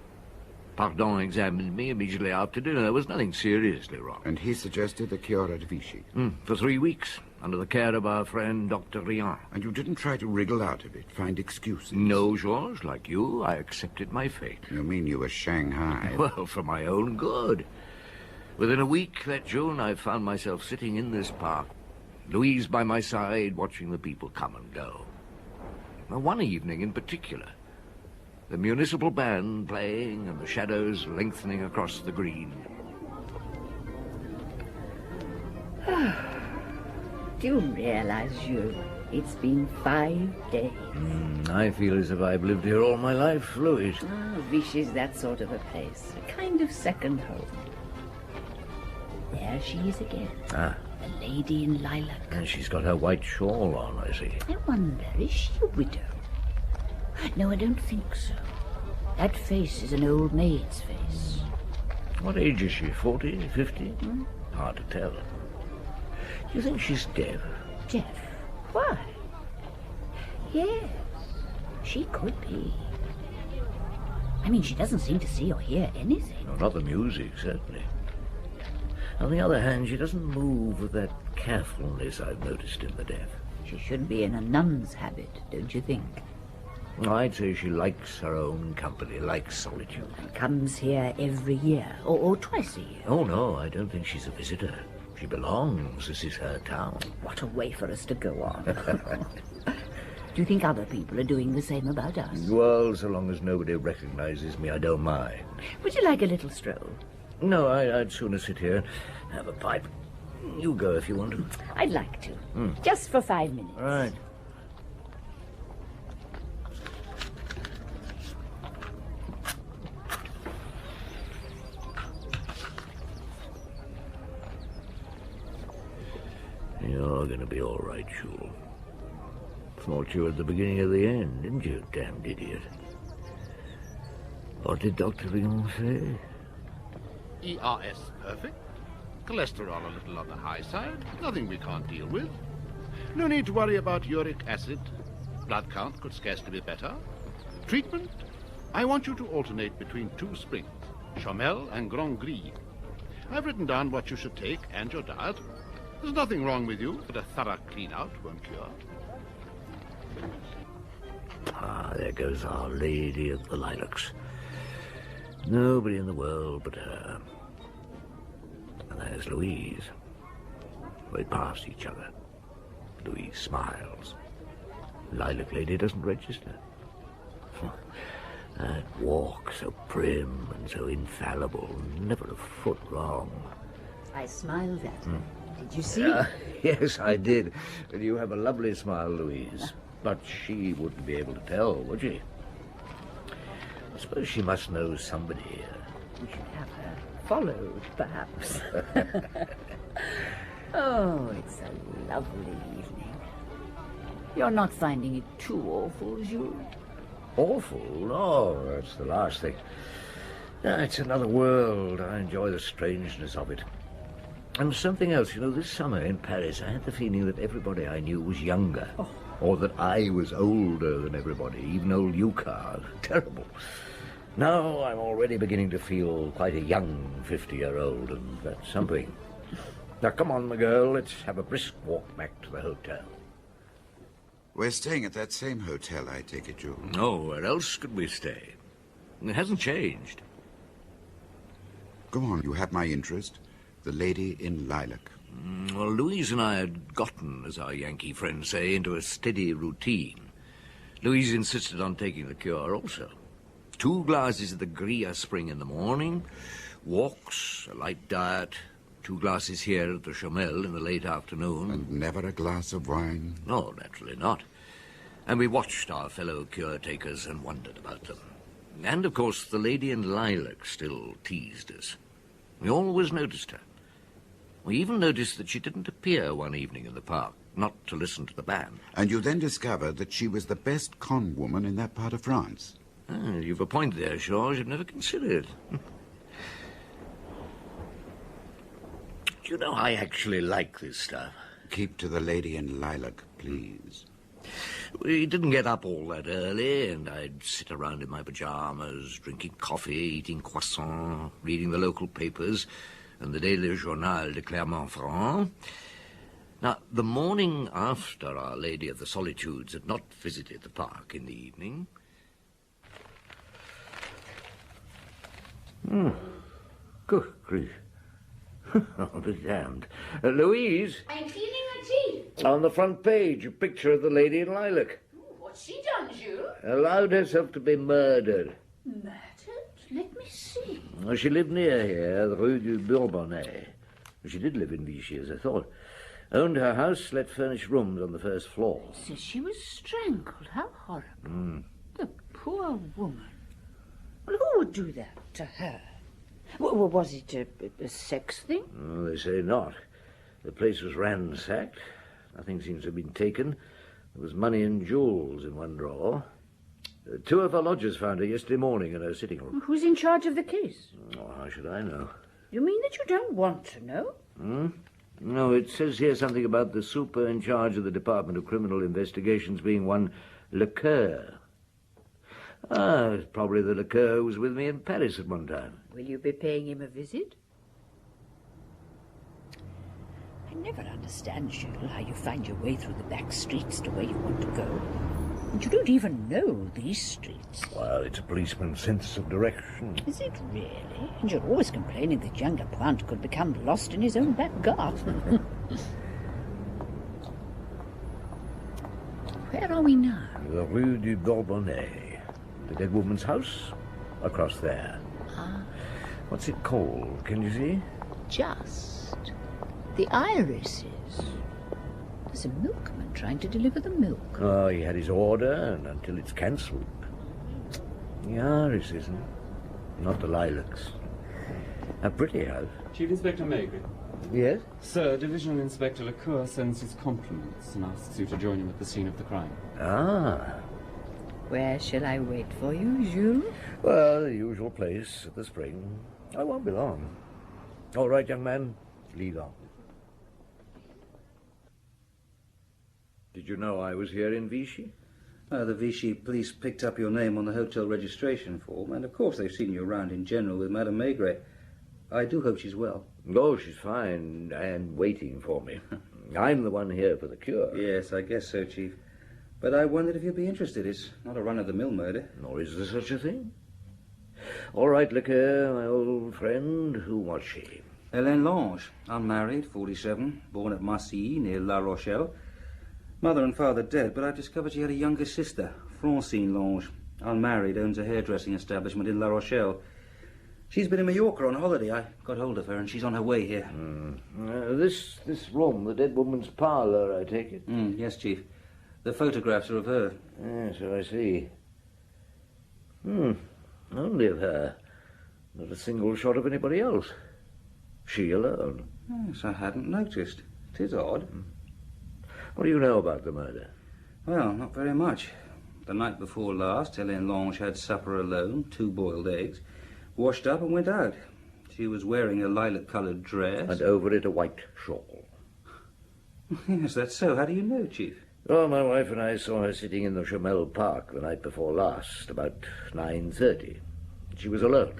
Pardon examined me immediately after dinner. There was nothing seriously wrong. And he suggested a cure at Vichy? For 3 weeks, under the care of our friend Dr. Rian. And you didn't try to wriggle out of it, find excuses? No, Georges. Like you, I accepted my fate. You mean you were Shanghai? Well, for my own good. Within a week that June, I found myself sitting in this park, Louise by my side, watching the people come and go. Now, one evening in particular, the municipal band playing and the shadows lengthening across the green. Do you realize, Jules, it's been 5 days? I feel as if I've lived here all my life, Louise. Vichy's that sort of a place, a kind of second home. There she is again. The lady in lilac. And she's got her white shawl on, I see. I wonder, is she a widow? No, I don't think so. That face is an old maid's face. What age is she? 40, 50? Hard to tell. Do you think she's deaf? Deaf? Why? Yes, she could be. I mean, she doesn't seem to see or hear anything. No, not the music, certainly. On the other hand, she doesn't move with that carefulness I've noticed in the deaf. She should be in a nun's habit, don't you think? I'd say she likes her own company, likes solitude. And comes here every year, or twice a year. Oh, no, I don't think she's a visitor. She belongs. This is her town. What a way for us to go on. Do you think other people are doing the same about us? Well, so long as nobody recognizes me, I don't mind. Would you like a little stroll? No, I'd sooner sit here and have a pipe. You go if you want to. I'd like to. Just for 5 minutes. All right. You're going to be all right, Jules. Thought you were at the beginning of the end, didn't you, damned idiot? What did Dr. Villon say? ERS perfect. Cholesterol a little on the high side. Nothing we can't deal with. No need to worry about uric acid. Blood count could scarcely be better. Treatment? I want you to alternate between 2 springs, Chamel and Grand Gris. I've written down what you should take and your diet. There's nothing wrong with you, but a thorough clean-out won't cure. Ah, there goes Our Lady of the Lilacs. Nobody in the world but her. And there's Louise. We pass each other. Louise smiles. Lilac Lady doesn't register. That walk, so prim and so infallible, never a foot wrong. I smiled at her. Did you see? Yes, I did. And you have a lovely smile, Louise. But she wouldn't be able to tell, would she? I suppose she must know somebody. We should have her followed, perhaps. Oh, it's a lovely evening. You're not finding it too awful, Jules? Awful? No, that's the last thing. It's another world. I enjoy the strangeness of it. And something else, this summer in Paris, I had the feeling that everybody I knew was younger. Oh. Or that I was older than everybody, even old Yuka. Terrible. Now I'm already beginning to feel quite a young 50-year-old, and that's something. Now, come on, my girl, let's have a brisk walk back to the hotel. We're staying at that same hotel, I take it, Jules. No, where else could we stay? It hasn't changed. Go on, you have my interest. The Lady in Lilac. Well, Louise and I had gotten, as our Yankee friends say, into a steady routine. Louise insisted on taking the cure also. 2 glasses of the Gris Spring in the morning, walks, a light diet, 2 glasses here at the Chamel in the late afternoon. And never a glass of wine? No, naturally not. And we watched our fellow cure-takers and wondered about them. And, of course, the Lady in Lilac still teased us. We always noticed her. We even noticed that she didn't appear one evening in the park, not to listen to the band. And you then discovered that she was the best con woman in that part of France. You've a point there, Georges. I've never considered. Do you know, I actually like this stuff. Keep to the Lady in Lilac, please. We didn't get up all that early, and I'd sit around in my pajamas, drinking coffee, eating croissant, reading the local papers, and the Daily Journal de Clermont-Ferrand. Now, the morning after Our Lady of the Solitudes had not visited the park in the evening... Good grief. I'll be damned. Louise? I'm cleaning her teeth. On the front page, a picture of the Lady in Lilac. What's she done, Jules? Allowed herself to be murdered. Murdered? Let me see. Well, she lived near here, the Rue du Bourbonnais. She did live in Vichy, as I thought. Owned her house, let furnished rooms on the first floor. Says she was strangled. How horrible. The poor woman. Well, who would do that to her? Was it a sex thing? Oh, they say not. The place was ransacked. Nothing seems to have been taken. There was money and jewels in one drawer. Two of her lodgers found her yesterday morning in her sitting room. Who's in charge of the case? Oh, how should I know? You mean that you don't want to know? No, it says here something about the super in charge of the Department of Criminal Investigations being one Lecoeur. It's probably the Lecoeur who was with me in Paris at one time. Will you be paying him a visit? I never understand, Jules, how you find your way through the back streets to where you want to go. And you don't even know these streets. Well, it's a policeman's sense of direction. Is it really? And you're always complaining that young Laplante could become lost in his own back garden. Where are we now? The Rue du Bourbonnais. The dead woman's house? Across there. Ah. What's it called? Can you see? Just. The Irises. There's a milkman trying to deliver the milk. Oh, he had his order, and until it's cancelled. The Irises, not the Lilacs. A pretty house. Chief Inspector Maigret. Yes? Sir, Divisional Inspector Lecoeur sends his compliments and asks you to join him at the scene of the crime. Ah. Where shall I wait for you, Jules? Well, the usual place at the spring. I won't be long. All right, young man, lead on. Did you know I was here in Vichy? The Vichy police picked up your name on the hotel registration form, and of course they've seen you around in general with Madame Maigret. I do hope she's well. Oh, she's fine, and waiting for me. I'm the one here for the cure. Yes, I guess so, Chief. But I wondered if you'd be interested. It's not a run-of-the-mill murder. Nor is there such a thing. All right, Lecoeur, my old friend, who was she? Hélène Lange, unmarried, 47, born at Marcilly, near La Rochelle. Mother and father dead, but I discovered she had a younger sister, Francine Lange, unmarried, owns a hairdressing establishment in La Rochelle. She's been in Mallorca on holiday. I got hold of her, and she's on her way here. This room, the dead woman's parlour, I take it? Yes, Chief. The photographs are of her. Yes, so I see. Only of her. Not a single shot of anybody else. She alone. Yes, I hadn't noticed. It is odd. What do you know about the murder? Well, not very much. The night before last, Hélène Lange had supper alone, 2 boiled eggs, washed up and went out. She was wearing a lilac-coloured dress. And over it a white shawl. Yes, that's so. How do you know, Chief? Well, my wife and I saw her sitting in the Chamel Park the night before last, about 9:30. She was alone.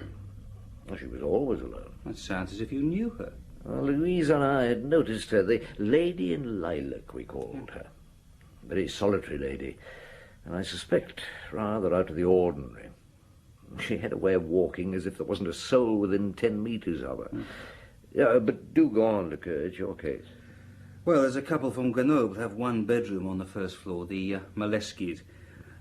She was always alone. That sounds as if you knew her. Well, Louise and I had noticed her, the lady in lilac, we called her. Very solitary lady, and I suspect rather out of the ordinary. She had a way of walking as if there wasn't a soul within 10 metres of her. Yeah, but do go on, Lecoeur, it's your case. Well, there's a couple from Grenoble have 1 bedroom on the first floor, the Maleskis.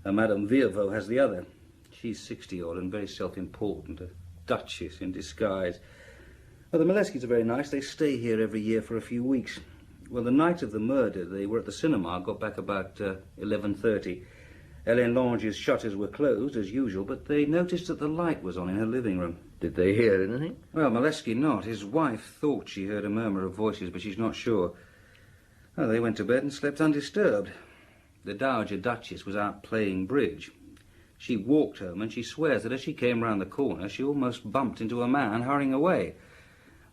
Madame Virvo has the other. She's 60-odd and very self-important, a duchess in disguise. Well, the Maleskis are very nice. They stay here every year for a few weeks. Well, the night of the murder, they were at the cinema, got back about 11:30. Hélène Lange's shutters were closed, as usual, but they noticed that the light was on in her living room. Did they hear anything? Well, Maleski not. His wife thought she heard a murmur of voices, but she's not sure. Well, they went to bed and slept undisturbed. The Dowager Duchess was out playing bridge. She walked home, and she swears that as she came round the corner, she almost bumped into a man hurrying away.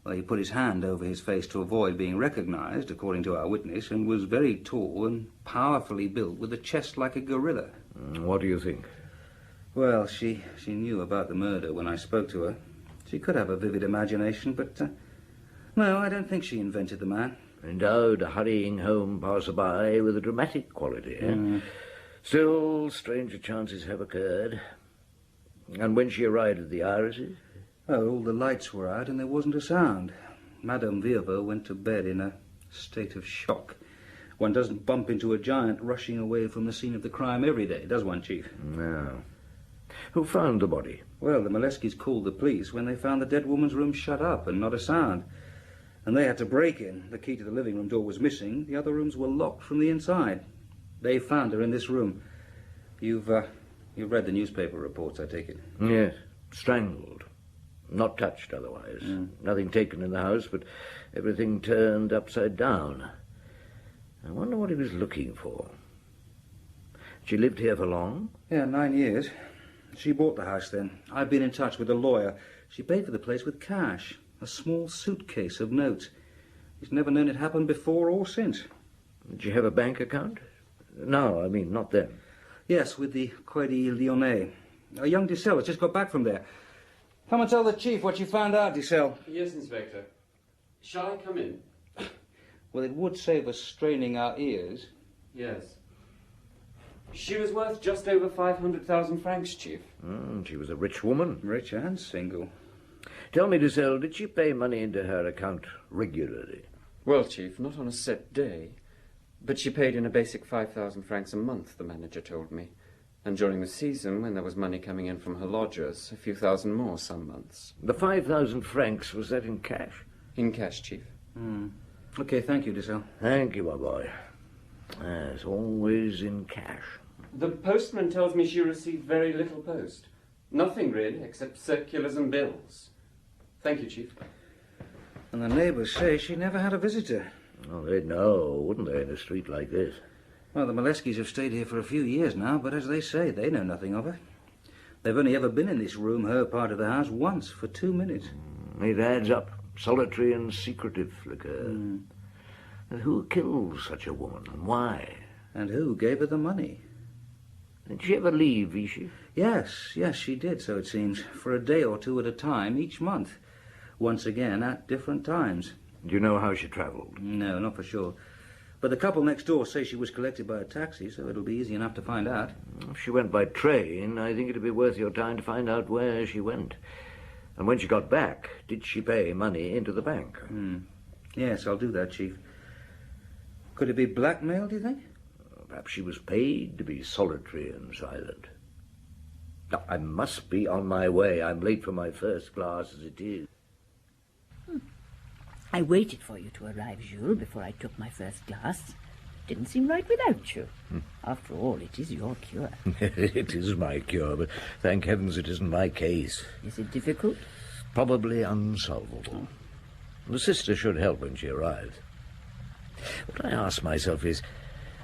Well, he put his hand over his face to avoid being recognised, according to our witness, and was very tall and powerfully built with a chest like a gorilla. What do you think? Well, she knew about the murder when I spoke to her. She could have a vivid imagination, but no, I don't think she invented the man. Endowed a hurrying home passer-by with a dramatic quality, eh? Still, stranger chances have occurred. And when she arrived at the Irises? Oh, all the lights were out and there wasn't a sound. Madame Virvo went to bed in a state of shock. One doesn't bump into a giant rushing away from the scene of the crime every day, does one, Chief? No. Who found the body? Well, the Maleskis called the police when they found the dead woman's room shut up and not a sound. And they had to break in. The key to the living room door was missing. The other rooms were locked from the inside. They found her in this room. You've read the newspaper reports, I take it? Yes. Strangled. Not touched otherwise. Nothing taken in the house, but everything turned upside down. I wonder what he was looking for. She lived here for long? Yeah, 9 years. She bought the house then. I've been in touch with a lawyer. She paid for the place with cash. A small suitcase of notes. He's never known it happen before or since. Did she have a bank account? No, I mean, not then. Yes, with the Crédit Lyonnais. A young Dissel has just got back from there. Come and tell the chief what you found out, Dissel. Yes, Inspector. Shall I come in? Well, it would save us straining our ears. Yes. She was worth just over 500,000 francs, Chief. She was a rich woman. Rich and single. Tell me, Dissel, did she pay money into her account regularly? Well, Chief, not on a set day. But she paid in a basic 5,000 francs a month, the manager told me. And during the season, when there was money coming in from her lodgers, a few thousand more some months. The 5,000 francs, was that in cash? In cash, Chief. Okay, thank you, Dissel. Thank you, my boy. Yes, always in cash. The postman tells me she received very little post. Nothing, really, except circulars and bills. Thank you, Chief. And the neighbours say she never had a visitor. Oh, they'd know, wouldn't they, in a street like this? Well, the Moleskis have stayed here for a few years now, but as they say, they know nothing of her. They've only ever been in this room, her part of the house, once, for 2 minutes. It adds up. Solitary and secretive, Flicker. And who killed such a woman, and why? And who gave her the money? Did she ever leave Vichy? Yes, she did, so it seems, for a day or two at a time each month. Once again, at different times. Do you know how she travelled? No, not for sure. But the couple next door say she was collected by a taxi, so it'll be easy enough to find out. If she went by train, I think it'd be worth your time to find out where she went. And when she got back, did she pay money into the bank? Yes, I'll do that, Chief. Could it be blackmail, do you think? Perhaps she was paid to be solitary and silent. Now, I must be on my way. I'm late for my first class as it is. I waited for you to arrive, Jules, before I took my first class. Didn't seem right without you. After all, it is your cure. It is my cure, but thank heavens it isn't my case. Is it difficult? Probably unsolvable. The sister should help when she arrives. What I ask myself is,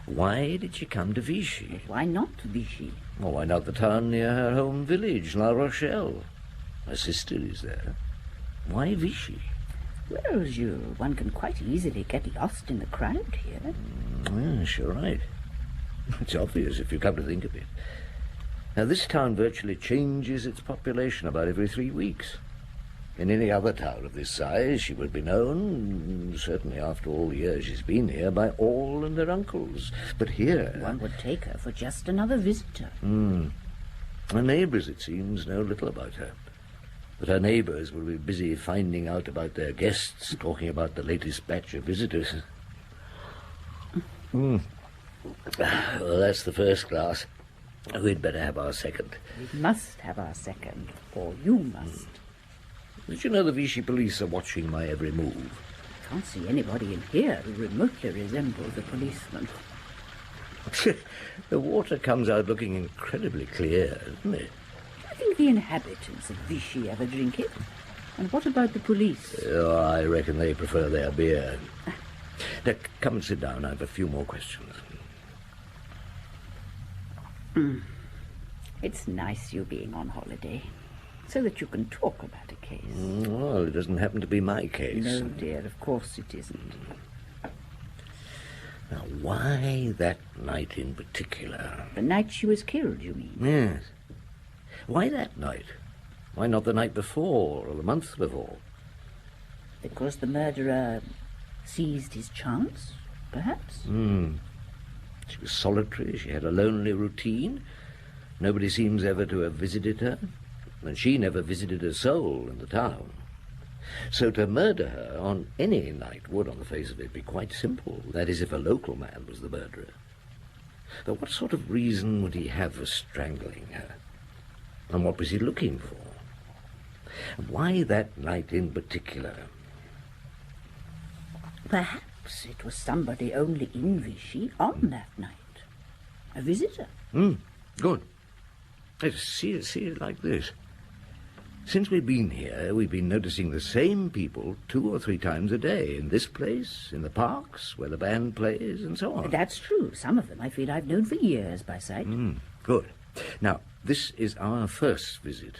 why did she come to Vichy? Why not Vichy? Well, why not the town near her home village, La Rochelle? Her sister is there. Why Vichy? Well, Jules, one can quite easily get lost in the crowd here. Yes, you're right. It's obvious if you come to think of it. Now, this town virtually changes its population about every 3 weeks. In any other town of this size, she would be known, certainly after all the years she's been here, by all and their uncles. But here... One would take her for just another visitor. Her neighbours, it seems, know little about her. But her neighbours will be busy finding out about their guests, talking about the latest batch of visitors. Well, that's the first class. We'd better have our second. We must have our second, or you must. Did you know the Vichy police are watching my every move? I can't see anybody in here who remotely resembles a policeman. The water comes out looking incredibly clear, doesn't it? Do you think the inhabitants of Vichy ever drink it? And what about the police? Oh, I reckon they prefer their beer. Now, come and sit down. I have a few more questions. It's nice you being on holiday, so that you can talk about a case. Well, it doesn't happen to be my case. No, dear, of course it isn't. Now, why that night in particular? The night she was killed, you mean? Yes. Why that night? Why not the night before, or the month before? Because the murderer seized his chance, perhaps? She was solitary, she had a lonely routine. Nobody seems ever to have visited her, and she never visited a soul in the town. So to murder her on any night would, on the face of it, be quite simple. That is, if a local man was the murderer. But what sort of reason would he have for strangling her? And what was he looking for? And why that night in particular? Perhaps it was somebody only in Vichy on that night. A visitor. Good. Let's see it like this. Since we've been here, we've been noticing the same people 2 or 3 times a day, in this place, in the parks, where the band plays, and so on. That's true. Some of them I feel I've known for years by sight. Good. Now, this is our first visit.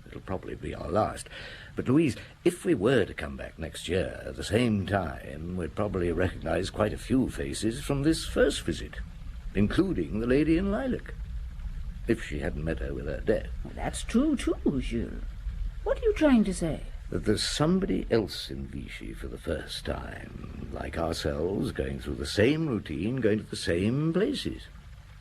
It'll probably be our last. But, Louise, if we were to come back next year at the same time, we'd probably recognize quite a few faces from this first visit, including the lady in lilac, if she hadn't met her with her death. Well, that's true, too, Jules. What are you trying to say? That there's somebody else in Vichy for the first time, like ourselves, going through the same routine, going to the same places.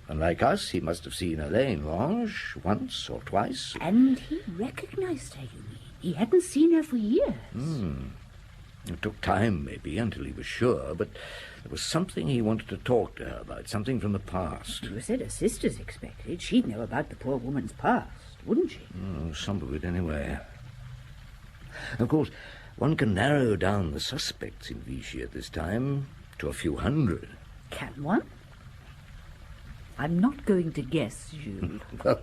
And like us, he must have seen Helene Lange once or twice. And he recognized her, you mean? He hadn't seen her for years. It took time, maybe, until he was sure, but there was something he wanted to talk to her about, something from the past. You said her sisters expected. She'd know about the poor woman's past, wouldn't she? Some of it, anyway. Of course, one can narrow down the suspects in Vichy at this time to a few hundred. Can one? I'm not going to guess, Jules. Well,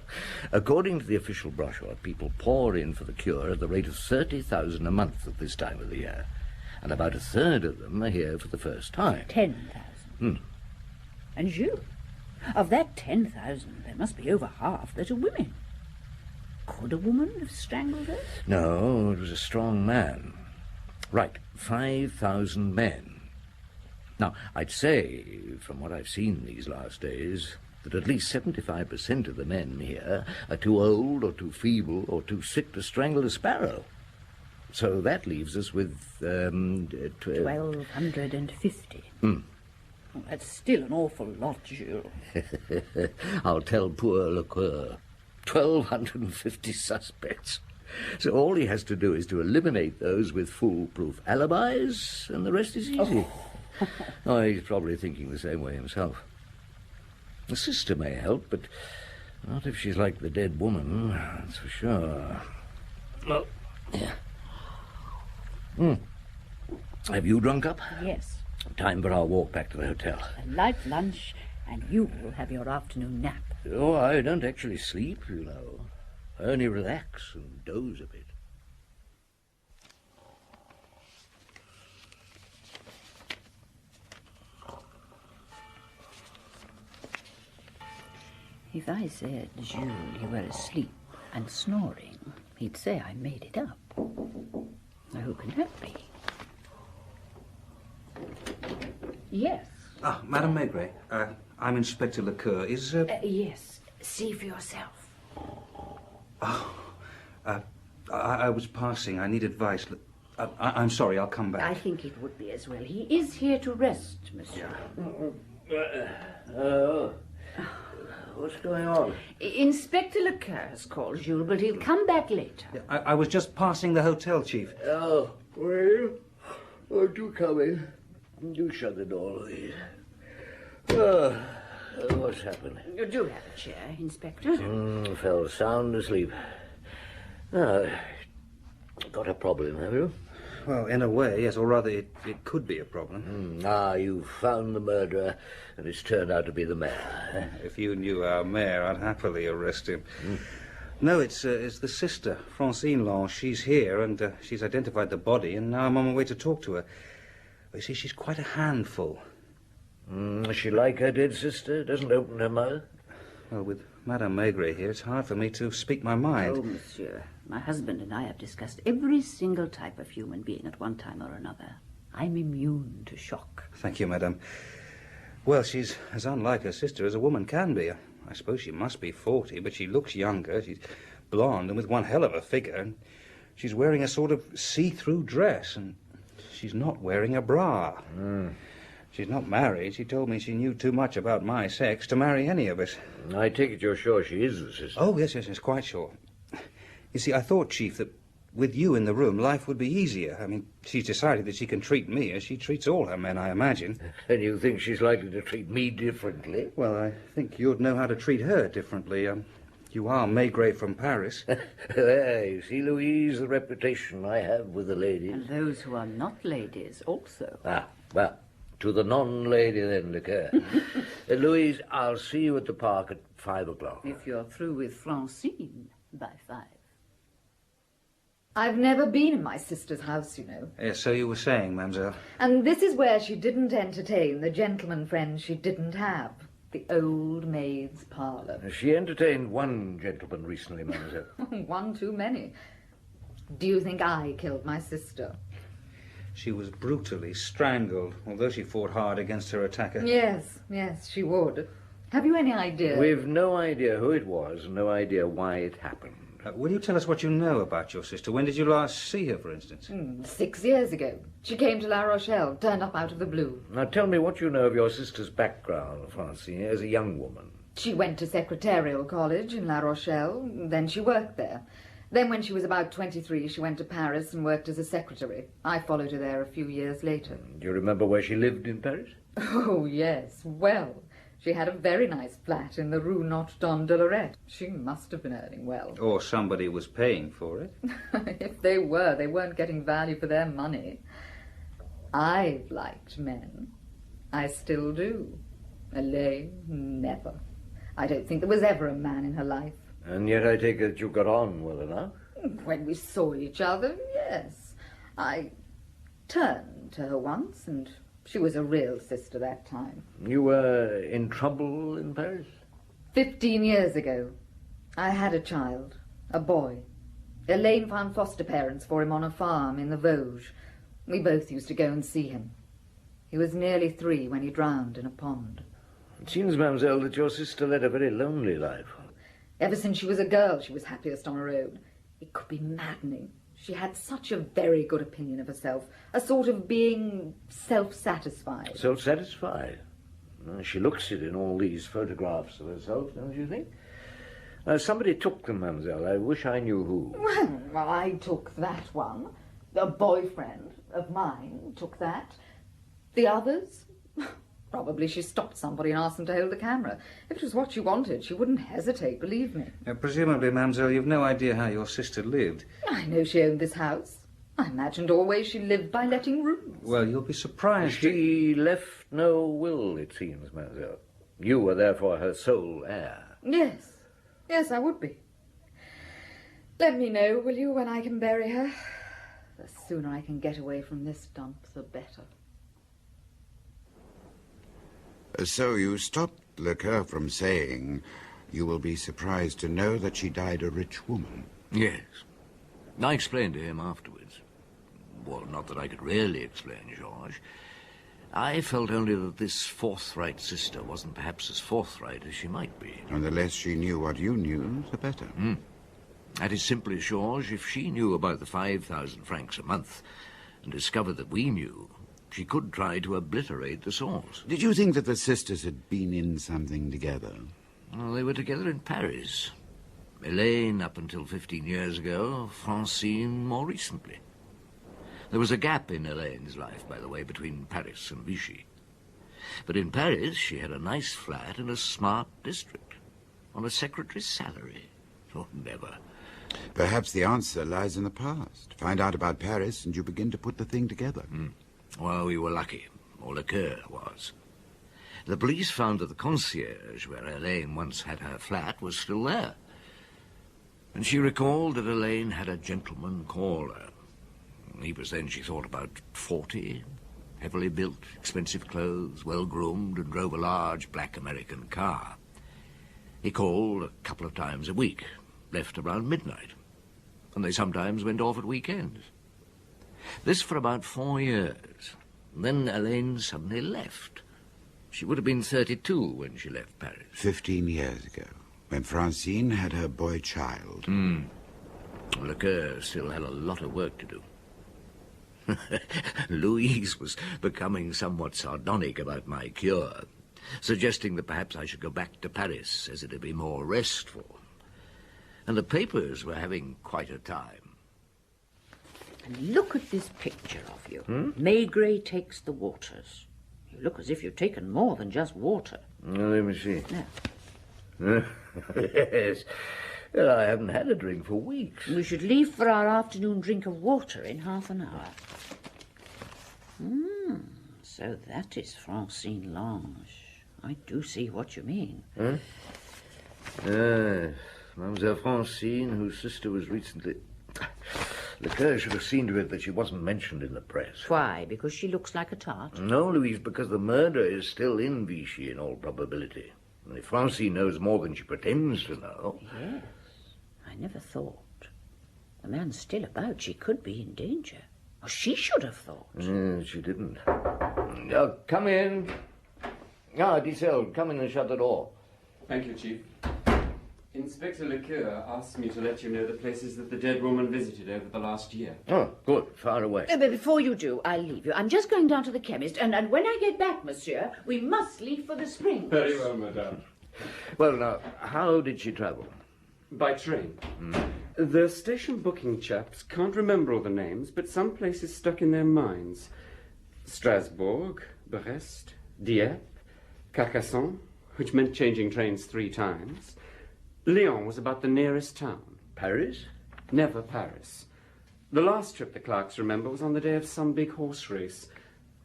according to the official brochure, people pour in for the cure at the rate of 30,000 a month at this time of the year. And about a third of them are here for the first time. 10,000. And Jules, of that 10,000, there must be over half that are women. Could a woman have strangled her? No, it was a strong man. Right, 5,000 men. Now, I'd say, from what I've seen these last days, that at least 75% of the men here are too old or too feeble or too sick to strangle a sparrow. So that leaves us with, 1,250. Well, that's still an awful lot, Jules. I'll tell poor Lecoeur. 1,250 suspects. So all he has to do is to eliminate those with foolproof alibis, and the rest is easy. Oh, he's probably thinking the same way himself. The sister may help, but not if she's like the dead woman, that's for sure. Well, yeah. Have you drunk up? Yes. Time for our walk back to the hotel. A light lunch, and you will have your afternoon nap. Oh, I don't actually sleep, you know. I only relax and doze a bit. If I said, Jules, you were asleep and snoring, he'd say I made it up. Now, who can that be? Yes. Ah, Madame Maigret, I'm Inspector Lecoeur. Is, Yes. See for yourself. I was passing. I need advice. I'm sorry, I'll come back. I think it would be as well. He is here to rest, monsieur. What's going on? Inspector Lecoeur has called Jules, but he'll come back later. I was just passing the hotel, Chief. Oh, were you? Oh, do come in. Do shut the door, Louise. What's happened? You do have a chair, Inspector. Fell sound asleep. Got a problem, have you? Well, in a way, yes, or rather, it could be a problem. You've found the murderer, and it's turned out to be the mayor. If you knew our mayor, I'd happily arrest him. No, it's the sister, Francine Lange. She's here, and she's identified the body, and now I'm on my way to talk to her. You see, she's quite a handful. Is she like her dead sister? Doesn't open her mouth? Well, with Madame Maigret here, it's hard for me to speak my mind. Oh, monsieur, my husband and I have discussed every single type of human being at one time or another. I'm immune to shock. Thank you, madame. Well, she's as unlike her sister as a woman can be. I suppose she must be 40, but she looks younger. She's blonde and with one hell of a figure. And she's wearing a sort of see-through dress, and she's not wearing a bra. She's not married. She told me she knew too much about my sex to marry any of us. I take it you're sure she is the sister? Oh, yes, quite sure. You see, I thought, Chief, that with you in the room, life would be easier. I mean, she's decided that she can treat me as she treats all her men, I imagine. And you think she's likely to treat me differently? Well, I think you'd know how to treat her differently. You are Maigret from Paris. There, you see, Louise, the reputation I have with the ladies. And those who are not ladies also. Well, to the non-lady then, Lecoeur. Louise, I'll see you at the park at 5 o'clock. If you're through with Francine by 5. I've never been in my sister's house, you know. Yes, so you were saying, mademoiselle. And this is where she didn't entertain the gentleman friends she didn't have. The old maid's parlour. She entertained one gentleman recently, mademoiselle. One too many. Do you think I killed my sister? She was brutally strangled, although she fought hard against her attacker. Yes, she would. Have you any idea? We've no idea who it was, no idea why it happened. Will you tell us what you know about your sister? When did you last see her, for instance? 6 years ago. She came to La Rochelle, turned up out of the blue. Now tell me what you know of your sister's background, Francine, as a young woman. She went to Secretarial College in La Rochelle, then she worked there. Then when she was about 23, she went to Paris and worked as a secretary. I followed her there a few years later. Do you remember where she lived in Paris? Oh, yes, well. She had a very nice flat in the Rue Notre-Dame de Lorette. She must have been earning well. Or somebody was paying for it. If they were, they weren't getting value for their money. I've liked men. I still do. Elaine, never. I don't think there was ever a man in her life. And yet I take it you got on well enough. When we saw each other, yes. I turned to her once, and she was a real sister that time. You were in trouble in Paris? 15 years ago. I had a child, a boy. Elaine found foster parents for him on a farm in the Vosges. We both used to go and see him. He was nearly 3 when he drowned in a pond. It seems, mademoiselle, that your sister led a very lonely life. Ever since she was a girl, she was happiest on her own. It could be maddening. She had such a very good opinion of herself, a sort of being self-satisfied. Self-satisfied? She looks it in all these photographs of herself, don't you think? Somebody took them, mademoiselle. I wish I knew who. Well, I took that one. A boyfriend of mine took that. The others? Probably she stopped somebody and asked them to hold the camera. If it was what she wanted, she wouldn't hesitate, believe me. Presumably, mademoiselle, you've no idea how your sister lived. I know she owned this house. I imagined always she lived by letting rooms. Well, you'll be surprised. She left no will, it seems, mademoiselle. You were therefore her sole heir. Yes. Yes, I would be. Let me know, will you, when I can bury her? The sooner I can get away from this dump, the better. So you stopped Lecoeur from saying you will be surprised to know that she died a rich woman. Yes. I explained to him afterwards. Well, not that I could really explain, Georges. I felt only that this forthright sister wasn't perhaps as forthright as she might be. And the less she knew what you knew, the better. That is simply, Georges, if she knew about the 5,000 francs a month and discovered that we knew, she could try to obliterate the source. Did you think that the sisters had been in something together? Well, they were together in Paris. Elaine up until 15 years ago, Francine more recently. There was a gap in Elaine's life, by the way, between Paris and Vichy. But in Paris, she had a nice flat in a smart district, on a secretary's salary. Oh, never. Perhaps the answer lies in the past. Find out about Paris and you begin to put the thing together. Well, we were lucky, or Lecoeur was. The police found that the concierge where Elaine once had her flat was still there. And she recalled that Elaine had a gentleman caller. He was then, she thought, about 40, heavily built, expensive clothes, well-groomed, and drove a large black American car. He called a couple of times a week, left around midnight, and they sometimes went off at weekends. This for about 4 years. Then Elaine suddenly left. She would have been 32 when she left Paris. 15 years ago, when Francine had her boy child. Lecoeur still had a lot of work to do. Louise was becoming somewhat sardonic about my cure, suggesting that perhaps I should go back to Paris, as it'd be more restful. And the papers were having quite a time. And look at this picture of you. Maigret takes the waters. You look as if you've taken more than just water. Let me see. Yeah. Yes. Well, I haven't had a drink for weeks. We should leave for our afternoon drink of water in half an hour. So that is Francine Lange. I do see what you mean. Mademoiselle Francine, whose sister was recently... Lecoeur should have seen to it that she wasn't mentioned in the press. Why? Because she looks like a tart? No, Louise, because the murder is still in Vichy in all probability. And if Francine knows more than she pretends to know... Yes. I never thought. The man's still about. She could be in danger. Or she should have thought. She didn't. Come in. Dissel, come in and shut the door. Thank you, Chief. Inspector Lecoeur asked me to let you know the places that the dead woman visited over the last year. Oh, good. Far away. But before you do, I'll leave you. I'm just going down to the chemist, and when I get back, monsieur, we must leave for the Springs. Very well, madame. Well, now, how did she travel? By train. The station booking chaps can't remember all the names, but some places stuck in their minds. Strasbourg, Brest, Dieppe, Carcassonne, which meant changing trains 3 times. Lyon was about the nearest town. Paris? Never Paris. The last trip the clerks remember was on the day of some big horse race.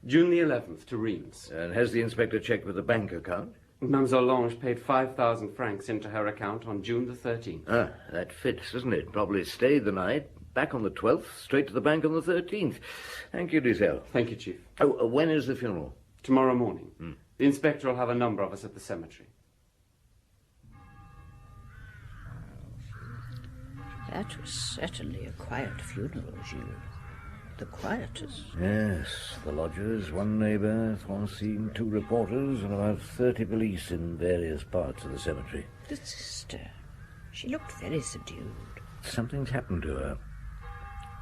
June the 11th to Reims. And has the inspector checked with the bank account? Mademoiselle Lange paid 5,000 francs into her account on June the 13th. Ah, that fits, doesn't it? Probably stayed the night, back on the 12th, straight to the bank on the 13th. Thank you, Dissel. Thank you, Chief. Oh, when is the funeral? Tomorrow morning. The inspector will have a number of us at the cemetery. That was certainly a quiet funeral, Jules. The quietest. Yes, the lodgers, 1 neighbour, Francine, 2 reporters, and about 30 police in various parts of the cemetery. The sister. She looked very subdued. Something's happened to her.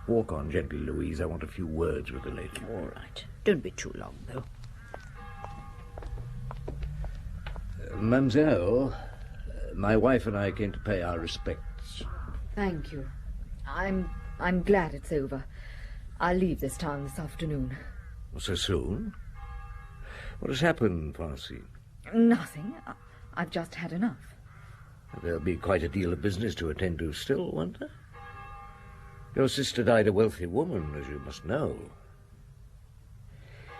Walk on gently, Louise. I want a few words with the lady. All right. Don't be too long, though. Mademoiselle, my wife and I came to pay our respects. Thank you. I'm glad it's over. I'll leave this town this afternoon. So soon? What has happened, Francine? Nothing. I've just had enough. There'll be quite a deal of business to attend to still, won't there? Your sister died a wealthy woman, as you must know.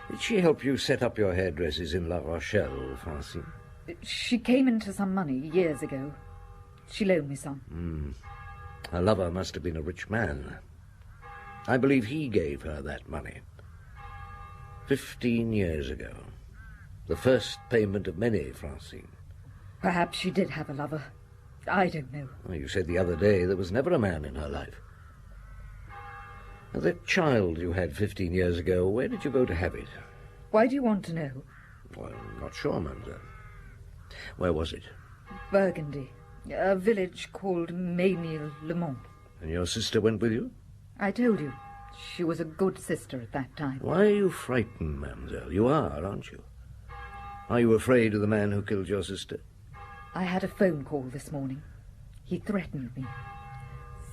Did she help you set up your hairdressers in La Rochelle, Francine? She came into some money years ago. She loaned me some. Her lover must have been a rich man. I believe he gave her that money. 15 years ago. The first payment of many, Francine. Perhaps she did have a lover. I don't know. Well, you said the other day there was never a man in her life. Now, that child you had 15 years ago, where did you go to have it? Why do you want to know? Well, I'm not sure, mademoiselle. Where was it? Burgundy. A village called Ménil-le-Mont. And your sister went with you? I told you. She was a good sister at that time. Why are you frightened, mademoiselle? You are, aren't you? Are you afraid of the man who killed your sister? I had a phone call this morning. He threatened me.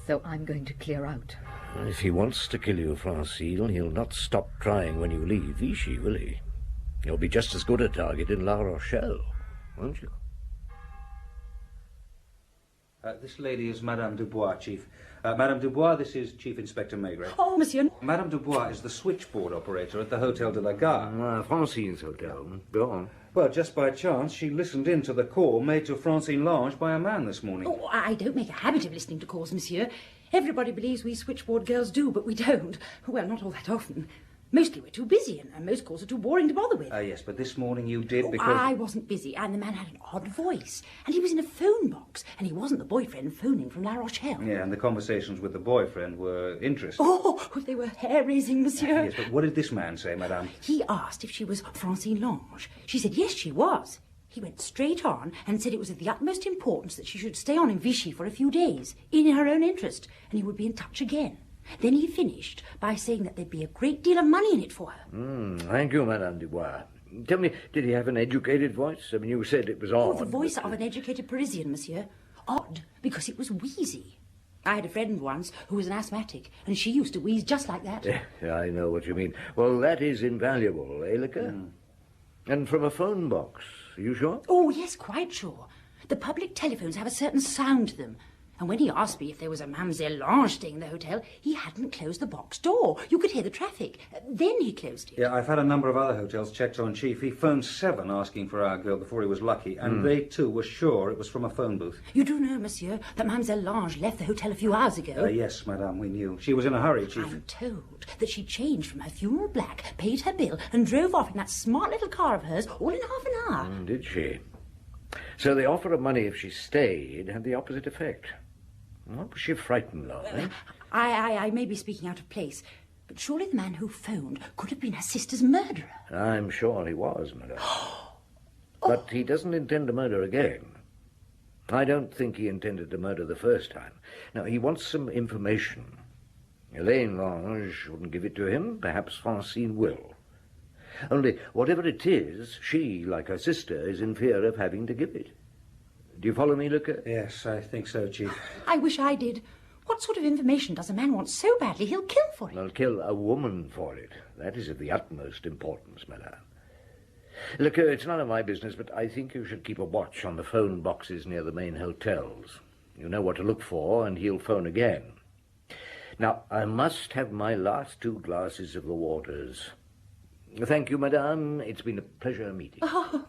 So I'm going to clear out. If he wants to kill you, Francine, he'll not stop trying when you leave Vichy, will he? You'll be just as good a target in La Rochelle, won't you? This lady is Madame Dubois, Chief. Madame Dubois, this is Chief Inspector Maigret. Oh, monsieur. Madame Dubois is the switchboard operator at the Hotel de la Gare. Francine's hotel. Go on. Well, just by chance, she listened in to the call made to Francine Lange by a man this morning. Oh, I don't make a habit of listening to calls, monsieur. Everybody believes we switchboard girls do, but we don't. Well, not all that often. Mostly we're too busy, and most calls are too boring to bother with. Yes, but this morning you did because... I wasn't busy, and the man had an odd voice. And he was in a phone box, and he wasn't the boyfriend phoning from La Rochelle. Yeah, and the conversations with the boyfriend were interesting. Oh, they were hair-raising, monsieur. Yes, but what did this man say, madame? He asked if she was Francine Lange. She said yes, she was. He went straight on and said it was of the utmost importance that she should stay on in Vichy for a few days, in her own interest, and he would be in touch again. Then he finished by saying that there'd be a great deal of money in it for her. Thank you, Madame Dubois. Tell me, did he have an educated voice? I mean, you said it was odd. Oh, the voice of an educated Parisian, monsieur. Odd, because it was wheezy. I had a friend once who was an asthmatic, and she used to wheeze just like that. Yeah, I know what you mean. Well, that is invaluable, eh, Lecoeur? And from a phone box, are you sure? Oh, yes, quite sure. The public telephones have a certain sound to them. And when he asked me if there was a Mademoiselle Lange staying in the hotel, he hadn't closed the box door. You could hear the traffic. Then he closed it. Yeah, I've had a number of other hotels checked on, Chief. He phoned 7 asking for our girl before he was lucky, and they, too, were sure it was from a phone booth. You do know, monsieur, that Mademoiselle Lange left the hotel a few hours ago? Yes, madame, we knew. She was in a hurry, Chief. I'm told that she changed from her funeral black, paid her bill, and drove off in that smart little car of hers all in half an hour. Did she? So the offer of money if she stayed had the opposite effect. What was she frightened of, eh? I may be speaking out of place, but surely the man who phoned could have been her sister's murderer. I'm sure he was, madame. But he doesn't intend to murder again. I don't think he intended to murder the first time. Now, he wants some information. Elaine Lange wouldn't give it to him. Perhaps Francine will. Only, whatever it is, she, like her sister, is in fear of having to give it. Do you follow me, Luca? Yes, I think so, Chief. I wish I did. What sort of information does a man want so badly he'll kill for it? Well, kill a woman for it. That is of the utmost importance, madame. Look, it's none of my business, but I think you should keep a watch on the phone boxes near the main hotels. You know what to look for, and he'll phone again. Now, I must have my last 2 glasses of the waters. Thank you, madame. It's been a pleasure meeting. Oh.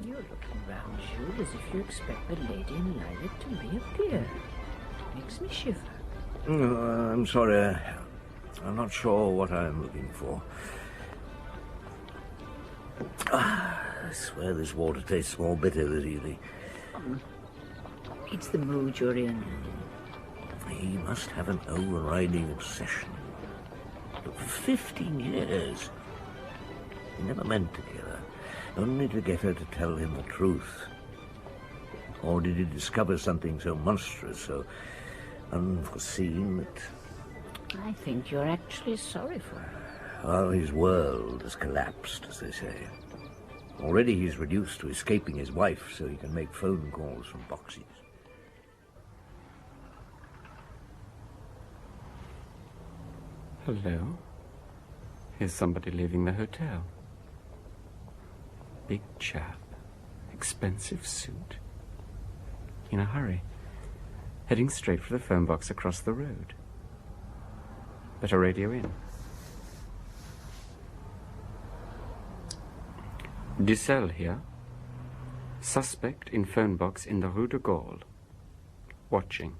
You're looking round, Jules, as if you expect the lady in lilac to reappear. Makes me shiver. I'm sorry. I'm not sure what I'm looking for. I swear this water tastes more bitter this evening. It's the mood you're in. He must have an overriding obsession. For 15 years. He never meant to kill her. Only to get her to tell him the truth. Or did he discover something so monstrous, so unforeseen that... I think you're actually sorry for her. Well, his world has collapsed, as they say. Already he's reduced to escaping his wife so he can make phone calls from boxes. Hello? Here's somebody leaving the hotel. Big chap, expensive suit, in a hurry, heading straight for the phone box across the road. Better radio in. Dussel here. Suspect in phone box in the Rue de Gaulle. Watching.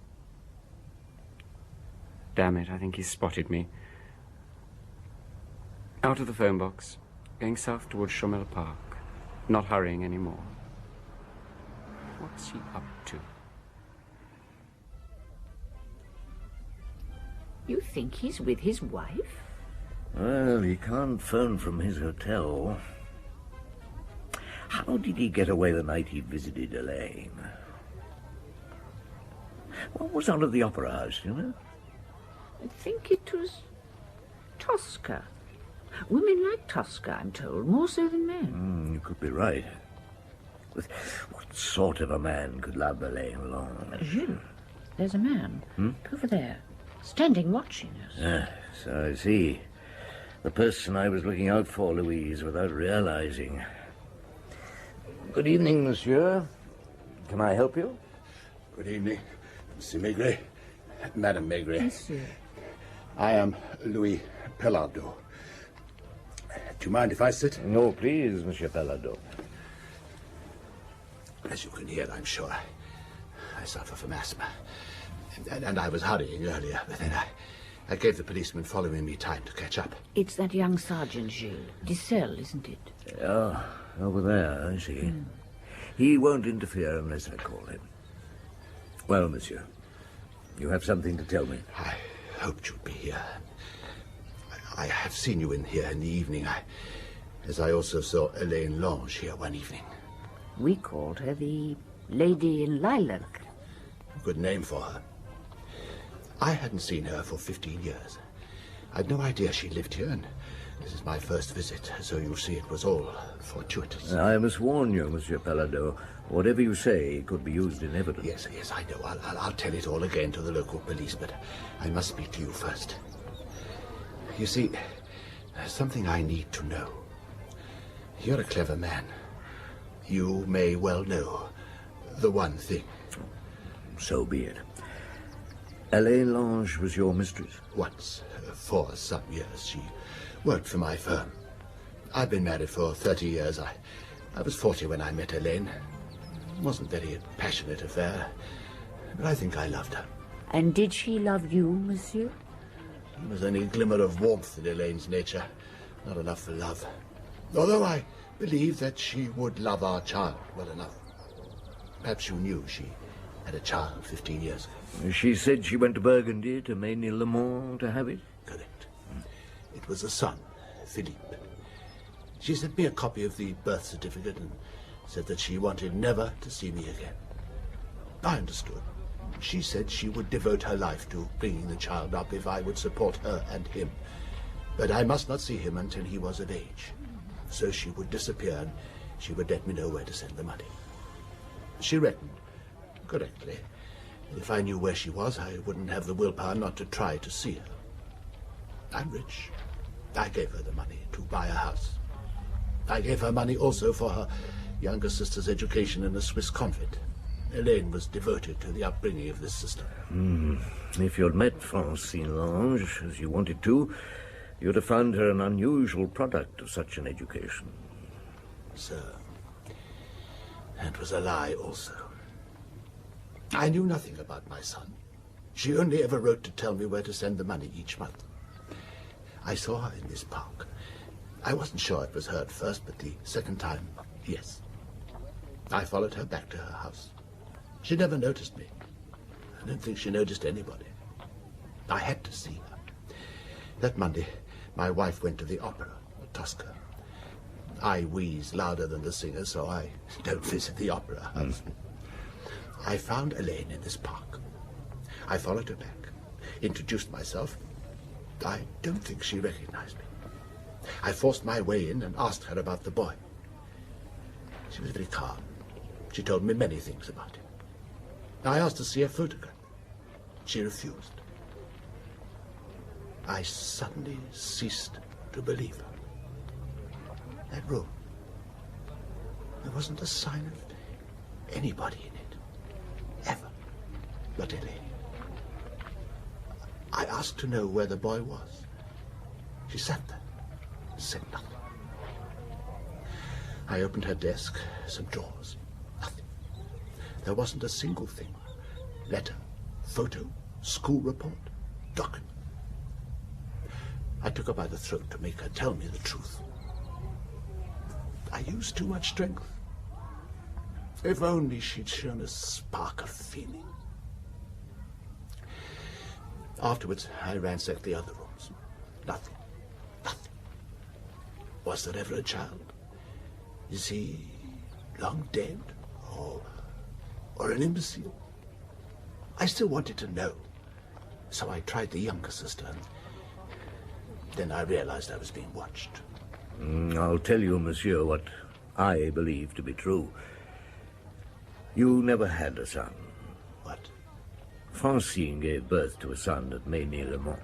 Damn it, I think he's spotted me. Out of the phone box, going south towards Chomel Park. Not hurrying anymore. What's he up to? You think he's with his wife? Well, he can't phone from his hotel. How did he get away the night he visited Elaine? What was out of the Opera House, you know? I think it was Tosca. Women like Tosca, I'm told, more so than men. You could be right. But what sort of a man could love Elaine Lange? Jules, there's a man over there, standing watching us. So I see. The person I was looking out for, Louise, without realizing. Good evening, monsieur. Can I help you? Good evening, Monsieur Maigret. Madame Maigret. Monsieur. I am Louis Pellardeau. Do you mind if I sit? No, please, Monsieur Pellardeau. As you can hear, I'm sure, I suffer from asthma. And I was hurrying earlier, but then I gave the policeman following me time to catch up. It's that young sergeant, Jules. Dussel, isn't it? Oh, over there, I see. He won't interfere unless I call him. Well, monsieur, you have something to tell me. I hoped you'd be here. I have seen you in here in the evening, as I also saw Elaine Lange here one evening. We called her the Lady in Lilac. Good name for her. I hadn't seen her for 15 years. I'd no idea she lived here, and this is my first visit, so you see it was all fortuitous. I must warn you, Monsieur Pellardeau. Whatever you say could be used in evidence. Yes, I know. I'll tell it all again to the local police, but I must speak to you first. You see, there's something I need to know. You're a clever man. You may well know the one thing. So be it. Elaine Lange was your mistress? Once, for some years, she worked for my firm. I've been married for 30 years. I was 40 when I met Elaine. It wasn't a very passionate affair, but I think I loved her. And did she love you, monsieur? There was only a glimmer of warmth in Elaine's nature, not enough for love. Although I believe that she would love our child well enough. Perhaps you knew she had a child 15 years ago. She said she went to Burgundy to Ménilmontant to have it? Correct. It was a son, Philippe. She sent me a copy of the birth certificate and said that she wanted never to see me again. I understood. She said she would devote her life to bringing the child up if I would support her and him. But I must not see him until he was of age. So she would disappear and she would let me know where to send the money. She reckoned, correctly, that if I knew where she was, I wouldn't have the willpower not to try to see her. I'm rich. I gave her the money to buy a house. I gave her money also for her younger sister's education in a Swiss convent. Elaine was devoted to the upbringing of this sister. If you'd met Francine Lange, as you wanted to, you'd have found her an unusual product of such an education. Sir, that was a lie also. I knew nothing about my son. She only ever wrote to tell me where to send the money each month. I saw her in this park. I wasn't sure it was her at first, but the second time, yes. I followed her back to her house. She never noticed me. I don't think she noticed anybody. I had to see her. That Monday, my wife went to the opera at Tosca. I wheeze louder than the singer, so I don't visit the opera house. I found Elaine in this park. I followed her back, introduced myself. I don't think she recognized me. I forced my way in and asked her about the boy. She was very calm. She told me many things about him. I asked to see a photograph. She refused. I suddenly ceased to believe her. That room, there wasn't a sign of anybody in it. Ever. But Elaine. I asked to know where the boy was. She sat there, said nothing. I opened her desk, some drawers. Nothing. There wasn't a single thing. Letter, photo, school report, document. I took her by the throat to make her tell me the truth. I used too much strength. If only she'd shown a spark of feeling. Afterwards, I ransacked the other rooms. Nothing. Nothing. Was there ever a child? Is he long dead? Or an imbecile? I still wanted to know. So I tried the younger sister. Then I realized I was being watched. I'll tell you, monsieur, what I believe to be true. You never had a son. What? Francine gave birth to a son at Ménilmontant.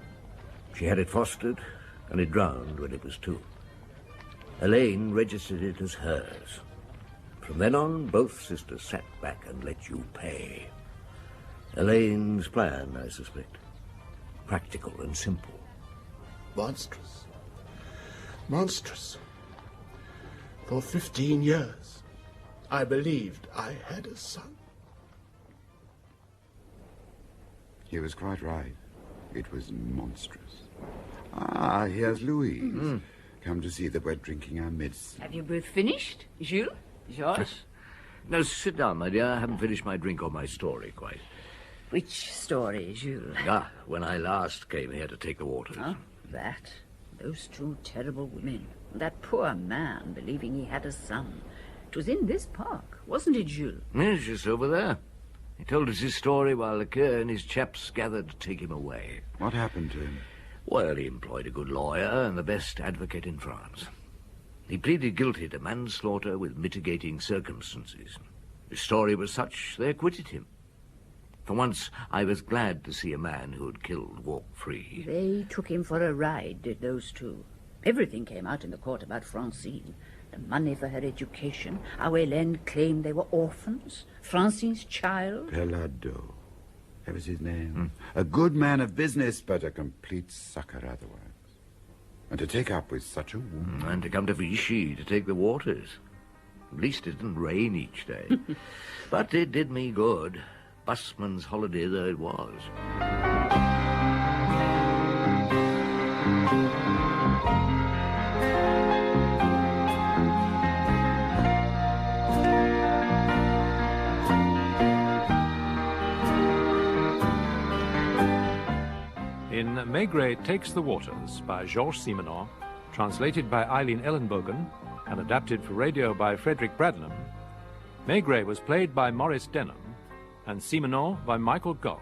She had it fostered, and it drowned when it was 2. Elaine registered it as hers. From then on, both sisters sat back and let you pay. Elaine's plan, I suspect. Practical and simple. Monstrous. Monstrous. For 15 years, I believed I had a son. He was quite right. It was monstrous. Ah, here's Louise. Come to see that we're drinking our medicine. Have you both finished? Jules? Georges? No, sit down, my dear. I haven't finished my drink or my story quite. Which story, Jules? When I last came here to take the waters. Oh, that. Those 2 terrible women. That poor man believing he had a son. It was in this park, wasn't it, Jules? Yes, just over there. He told us his story while Lecoeur and his chaps gathered to take him away. What happened to him? Well, he employed a good lawyer and the best advocate in France. He pleaded guilty to manslaughter with mitigating circumstances. His story was such, they acquitted him. For once, I was glad to see a man who had killed walk free. They took him for a ride, did those 2. Everything came out in the court about Francine. The money for her education. Our Hélène claimed they were orphans. Francine's child. Pelado. That was his name. A good man of business, but a complete sucker otherwise. And to take up with such a woman. And to come to Vichy to take the waters. At least it didn't rain each day. But it did me good. Busman's holiday though it was. In Maigret Takes the Waters by Georges Simenon, translated by Eileen Ellenbogen and adapted for radio by Frederick Bradnam, Maigret was played by Maurice Denham and Simenon by Michael Gough.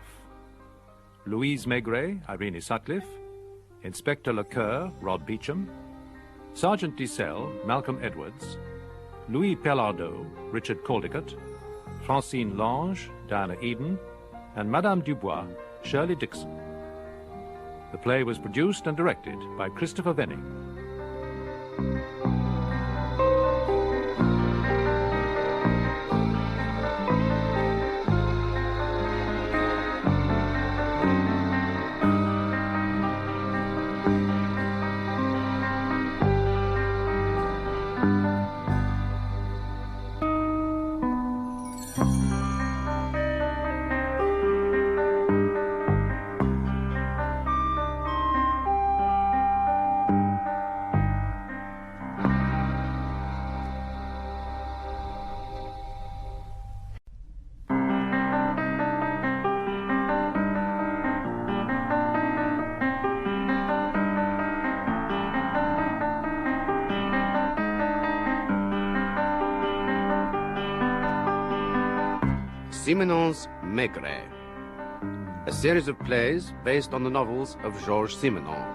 Louise Maigret, Irene Sutcliffe, Inspector Lecoeur, Rod Beecham, Sergeant Dissel, Malcolm Edwards, Louis Pellardeau, Richard Caldicott, Francine Lange, Diana Eden, and Madame Dubois, Shirley Dixon. The play was produced and directed by Christopher Venning. Simenon's Maigret, a series of plays based on the novels of Georges Simenon.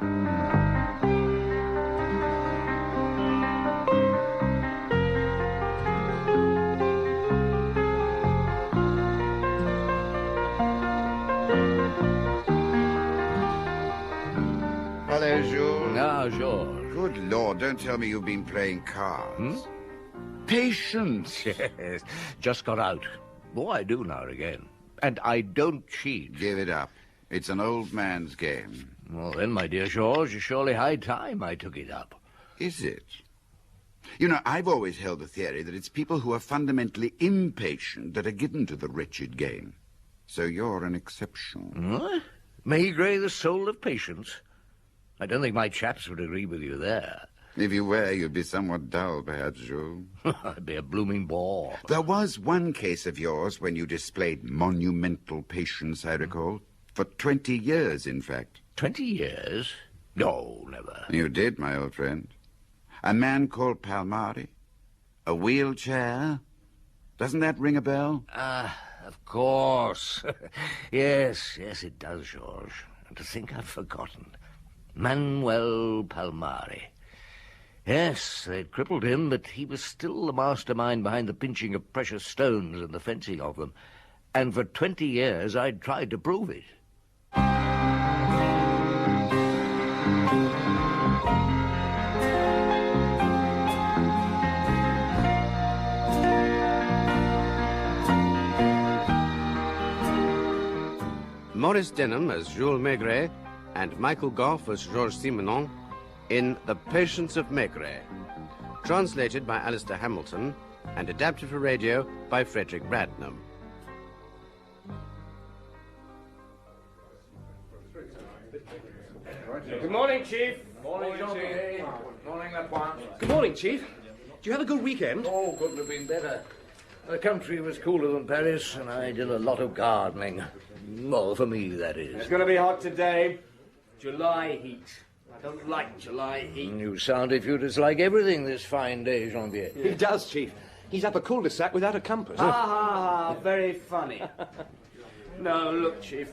Hello, Jules. Ah, Georges. Good Lord, don't tell me you've been playing cards. Patience. Yes, just got out. Oh, I do now and again. And I don't cheat. Give it up. It's an old man's game. Well, then, my dear George, it's surely high time I took it up. Is it? You know, I've always held the theory that it's people who are fundamentally impatient that are given to the wretched game. So you're an exception. What? Maigret, the soul of patience? I don't think my chaps would agree with you there. If you were, you'd be somewhat dull, perhaps, Jules. I'd be a blooming bore. There was one case of yours when you displayed monumental patience, I recall. For 20 years, in fact. 20 years? No, never. You did, my old friend. A man called Palmari. A wheelchair. Doesn't that ring a bell? Of course. Yes, it does, George. And to think I've forgotten. Manuel Palmari. Yes, they'd crippled him, but he was still the mastermind behind the pinching of precious stones and the fencing of them. And for 20 years I'd tried to prove it. Maurice Denham as Jules Maigret and Michael Gough as Georges Simenon in The Patience of Maigret, translated by Alistair Hamilton and adapted for radio by Frederick Bradnam. Good morning, Chief. Morning, Chief. Morning, Lapointe. Good morning, Chief. Did you have a good weekend? Oh, couldn't have been better. The country was cooler than Paris, and I did a lot of gardening. Well, for me, that is. It's going to be hot today. July heat. I don't like July heat. You sound if you dislike everything this fine day, Jean-Pierre. He does, Chief. He's up a cul-de-sac without a compass. Very funny. No, look, Chief.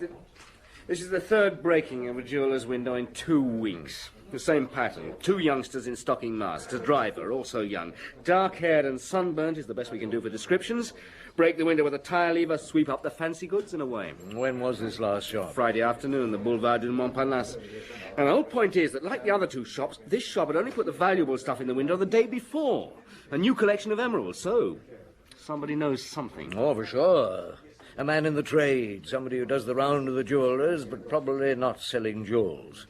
This is the third breaking of a jeweller's window in 2 weeks. The same pattern. 2 youngsters in stocking masks. A driver, also young. Dark-haired and sunburnt is the best we can do for descriptions. break the window with a tire lever, sweep up the fancy goods and away. When was this last shop? Friday afternoon, the Boulevard du Montparnasse. And the whole point is that, like the other two shops, this shop had only put the valuable stuff in the window the day before. A new collection of emeralds, so somebody knows something. Oh, for sure. A man in the trade, somebody who does the round of the jewellers, but probably not selling jewels.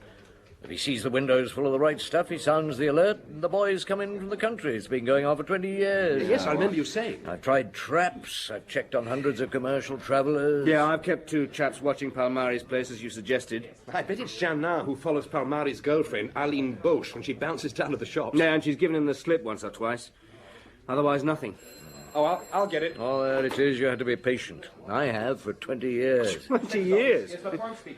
If he sees the windows full of the right stuff, he sounds the alert, and the boys come in from the country. It's been going on for 20 years. Yes, I remember you saying. I've tried traps, I've checked on hundreds of commercial travellers. Yeah, I've kept 2 chaps watching Palmari's place, as you suggested. I bet it's Jeannin who follows Palmari's girlfriend, Aline Boche, when she bounces down to the shops. Yeah, and she's given him the slip once or twice. Otherwise, nothing. Oh, I'll get it. Oh, there it is. You have to be patient. I have for 20 years. 20 years?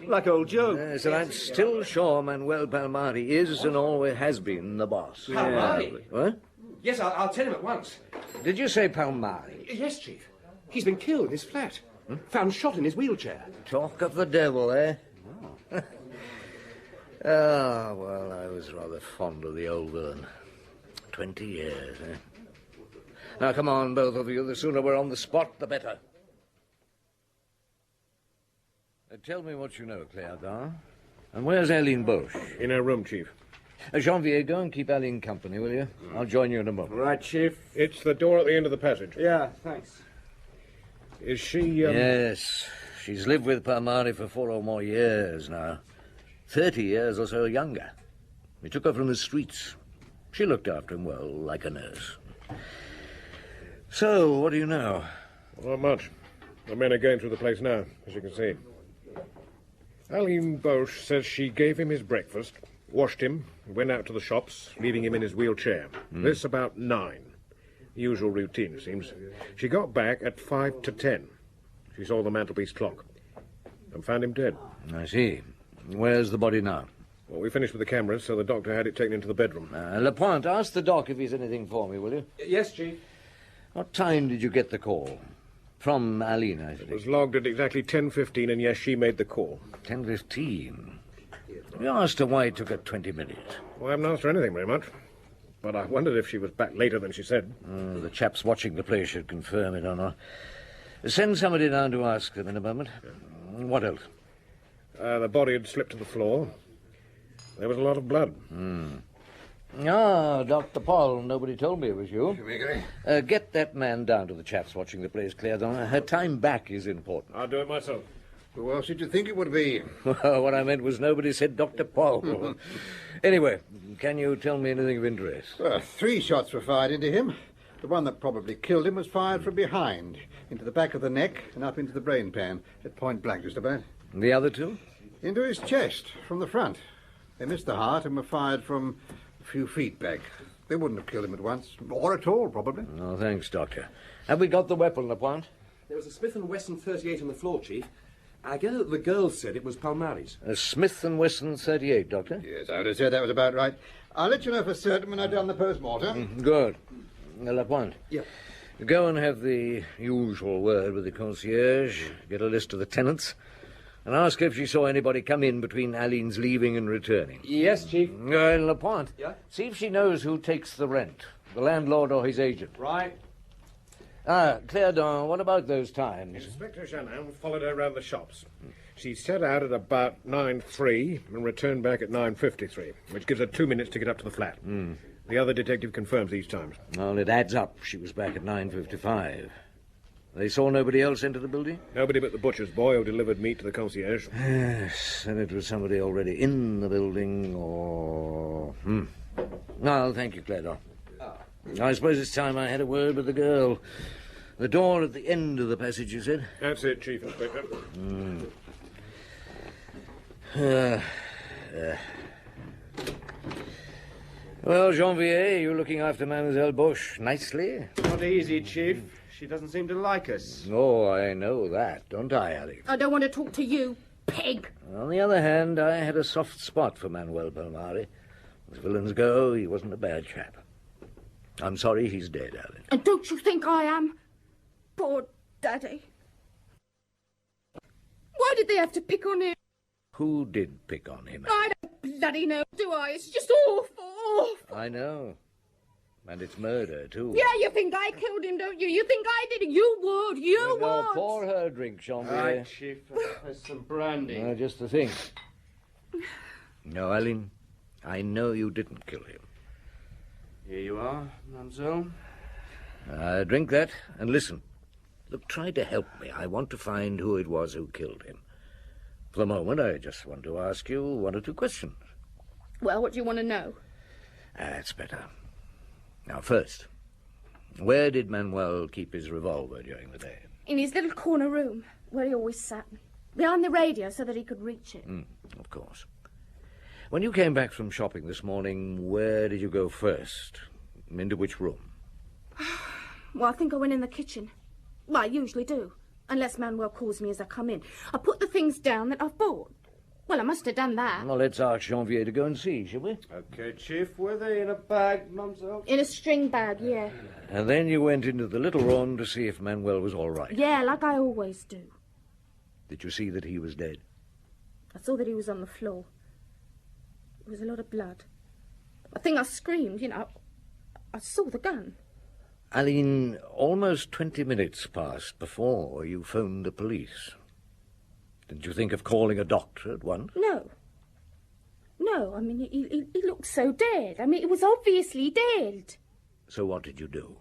Like old Joe. Yes, and I'm still sure Manuel Palmari is and always has been the boss. Palmari? What? Yes, I'll tell him at once. Did you say Palmari? Yes, Chief. He's been killed in his flat. Found shot in his wheelchair. Talk of the devil, eh? Oh, well, I was rather fond of the old villain. 20 years, eh? Now, come on, both of you. The sooner we're on the spot, the better. Tell me what you know, Cléardin. And where's Aline Boche? In her room, Chief. Janvier, go and keep Aline company, will you? I'll join you in a moment. Right, Chief. It's the door at the end of the passage. Yeah, thanks. Is she, Yes. She's lived with Palmari for 4 or more years now. 30 years or so younger. He took her from the streets. She looked after him well, like a nurse. So, what do you know? Not much. The men are going through the place now, as you can see. Aline Boche says she gave him his breakfast, washed him, went out to the shops, leaving him in his wheelchair. This about 9. Usual routine, it seems. She got back at 5 to 10. She saw the mantelpiece clock and found him dead. I see. Where's the body now? Well, we finished with the cameras, so the doctor had it taken into the bedroom. Lapointe, ask the doc if he's anything for me, will you? Yes, Chief. What time did you get the call? From Aline, I think. It was logged at exactly 10:15, and yes, she made the call. 10:15? You asked her why it took her 20 minutes. Well, I haven't asked her anything very much. But I wondered if she was back later than she said. The chaps watching the place should confirm it or not. Send somebody down to ask them in a moment. What else? The body had slipped to the floor. There was a lot of blood. Ah, Dr. Paul, nobody told me it was you. Get that man down to the chaps watching the place, Cléardin. Her time back is important. I'll do it myself. Who else did you think it would be? Well, what I meant was nobody said Dr. Paul. Anyway, can you tell me anything of interest? 3 shots were fired into him. The one that probably killed him was fired from behind, into the back of the neck and up into the brain pan, at point blank, just about. The other 2? Into his chest, from the front. They missed the heart and were fired from a few feet back. They wouldn't have killed him at once, or at all, probably. Oh, thanks, Doctor. Have we got the weapon, Lapointe? There was a Smith & Wesson 38 on the floor, Chief. I gather that the girls said it was Palmari's. A Smith & Wesson 38, Doctor? Yes, I would have said that was about right. I'll let you know for certain when I've done the post-mortem. Good. Lapointe. Yeah. Go and have the usual word with the concierge, get a list of the tenants, and ask if she saw anybody come in between Aline's leaving and returning. Yes, Chief. Lapointe. Yeah? See if she knows who takes the rent, the landlord or his agent. Right. Cléardin, what about those times? Inspector Jeannin followed her around the shops. She set out at about 9:03 and returned back at 9:53, which gives her 2 minutes to get up to the flat. The other detective confirms these times. Well, it adds up. She was back at 9:55. They saw nobody else enter the building? Nobody but the butcher's boy who delivered meat to the concierge. Yes, and it was somebody already in the building, or... Well, thank you, Cléardin. I suppose it's time I had a word with the girl. The door at the end of the passage, you said? That's it, Chief Inspector. Well, Janvier, you looking after Mademoiselle Boche nicely? Not easy, Chief. She doesn't seem to like us. Oh, I know that, don't I, Alex? I don't want to talk to you, pig. On the other hand, I had a soft spot for Manuel Palmari. As villains go, he wasn't a bad chap. I'm sorry he's dead, Alex. And don't you think I am? Poor Daddy. Why did they have to pick on him? Who did pick on him? I don't bloody know, do I? It's just awful, awful. I know. And it's murder, too. Yeah, you think I killed him, don't you? You think I did it? You would. You Now, would. pour her a drink, Janvier. Right, Chief. There's some brandy. Just the thing. No, Aline, I know you didn't kill him. Here you are, mademoiselle. Drink that and listen. Look, try to help me. I want to find who it was who killed him. For the moment, I just want to ask you one or two questions. Well, what do you want to know? That's better. Now, first, where did Manuel keep his revolver during the day? In his little corner room, where he always sat. Behind the radio so that he could reach it. Of course. When you came back from shopping this morning, where did you go first? Into which room? Well, I think I went in the kitchen. Well, I usually do. Unless Manuel calls me as I come in. I put the things down that I've bought. Well, I must have done that. Well, let's ask Janvier to go and see, shall we? Okay, Chief. Were they in a bag, mademoiselle? In a string bag, yeah. And then you went into the little room to see if Manuel was all right. Yeah, like I always do. Did you see that he was dead? I saw that he was on the floor. There was a lot of blood. I think I screamed, you know. I saw the gun. Aline, almost 20 minutes passed before you phoned the police. Didn't you think of calling a doctor at once? No. No, I mean, he looked so dead. I mean, it was obviously dead. So what did you do?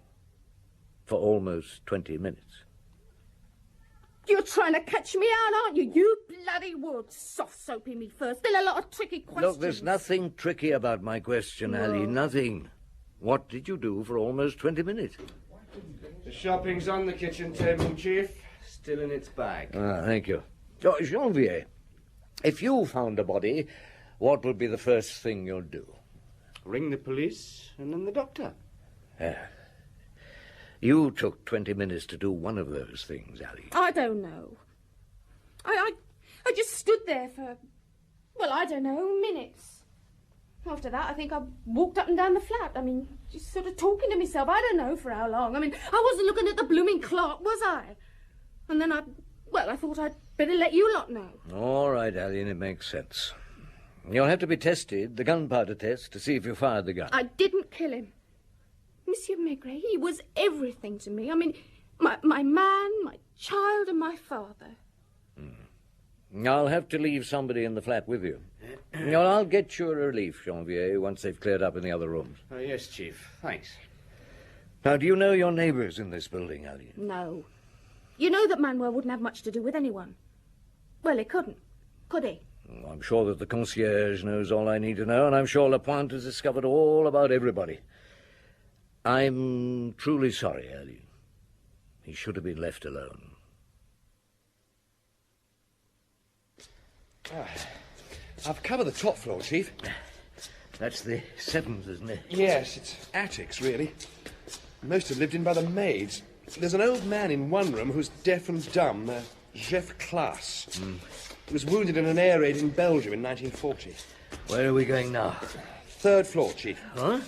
For almost 20 minutes. You're trying to catch me out, aren't you? You bloody would. Soft-soaping me first. Still a lot of tricky questions. Look, there's nothing tricky about my question, No. Aline. Nothing. What did you do for almost 20 minutes? The shopping's on the kitchen table, Chief. Still in its bag. Thank you. So, Janvier, if you found a body, what would be the first thing you'd do? Ring the police and then the doctor. You took 20 minutes to do one of those things, Aline. I don't know. I just stood there for, well, I don't know, minutes. After that, I think I walked up and down the flat. I mean, just sort of talking to myself. I don't know for how long. I mean, I wasn't looking at the blooming clock, was I? And then I thought I'd better let you lot know. All right, Aline, it makes sense. You'll have to be tested, the gunpowder test, to see if you fired the gun. I didn't kill him. Monsieur Maigret, he was everything to me. I mean, my man, my child, and my father. I'll have to leave somebody in the flat with you. I'll get you a relief, Janvier, once they've cleared up in the other rooms. Oh, yes, Chief. Thanks. Now, do you know your neighbours in this building, Aline? No. You know that Manuel wouldn't have much to do with anyone. Well, he couldn't, could he? I'm sure that the concierge knows all I need to know, and I'm sure Lapointe has discovered all about everybody. I'm truly sorry, Aline. He should have been left alone. I've covered the top floor, Chief. That's the 7th, isn't it? Yes, it's attics, really. Most have lived in by the maids. There's an old man in one room who's deaf and dumb, Jeff Klaas. He was wounded in an air raid in Belgium in 1940. Where are we going now? 3rd floor, Chief. Huh?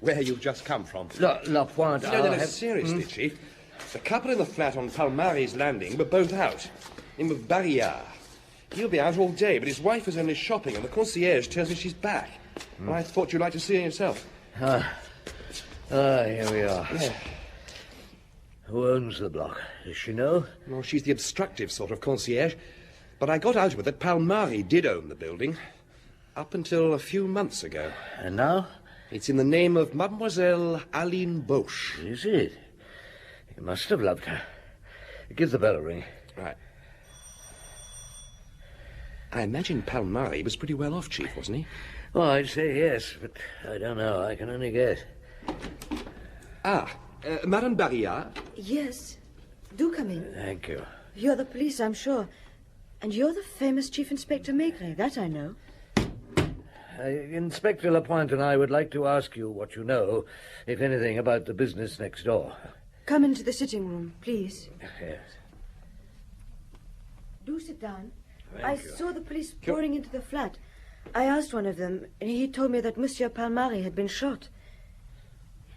Where you've just come from. Lapointe, No, seriously, Chief. The couple in the flat on Palmares Landing were both out. In with Barillard. He'll be out all day, but his wife is only shopping, and the concierge tells me she's back. I thought you'd like to see her yourself. Here we are. Yeah. Who owns the block? Does she know? Well, she's the obstructive sort of concierge. But I got out of it that Palmari did own the building. Up until a few months ago. And now? It's in the name of Mademoiselle Aline Boche. Is it? He must have loved her. Give the bell a ring. Right. I imagine Palmari was pretty well off, Chief, wasn't he? Oh, I'd say yes, but I don't know. I can only guess. Madame Barillard? Yes. Do come in. Thank you. You're the police, I'm sure. And you're the famous Chief Inspector Maigret, that I know. Inspector Lapointe and I would like to ask you what you know, if anything, about the business next door. Come into the sitting room, please. Yes. Do sit down. Thank I you. saw the police pouring into the flat. I asked one of them, and he told me that Monsieur Palmari had been shot.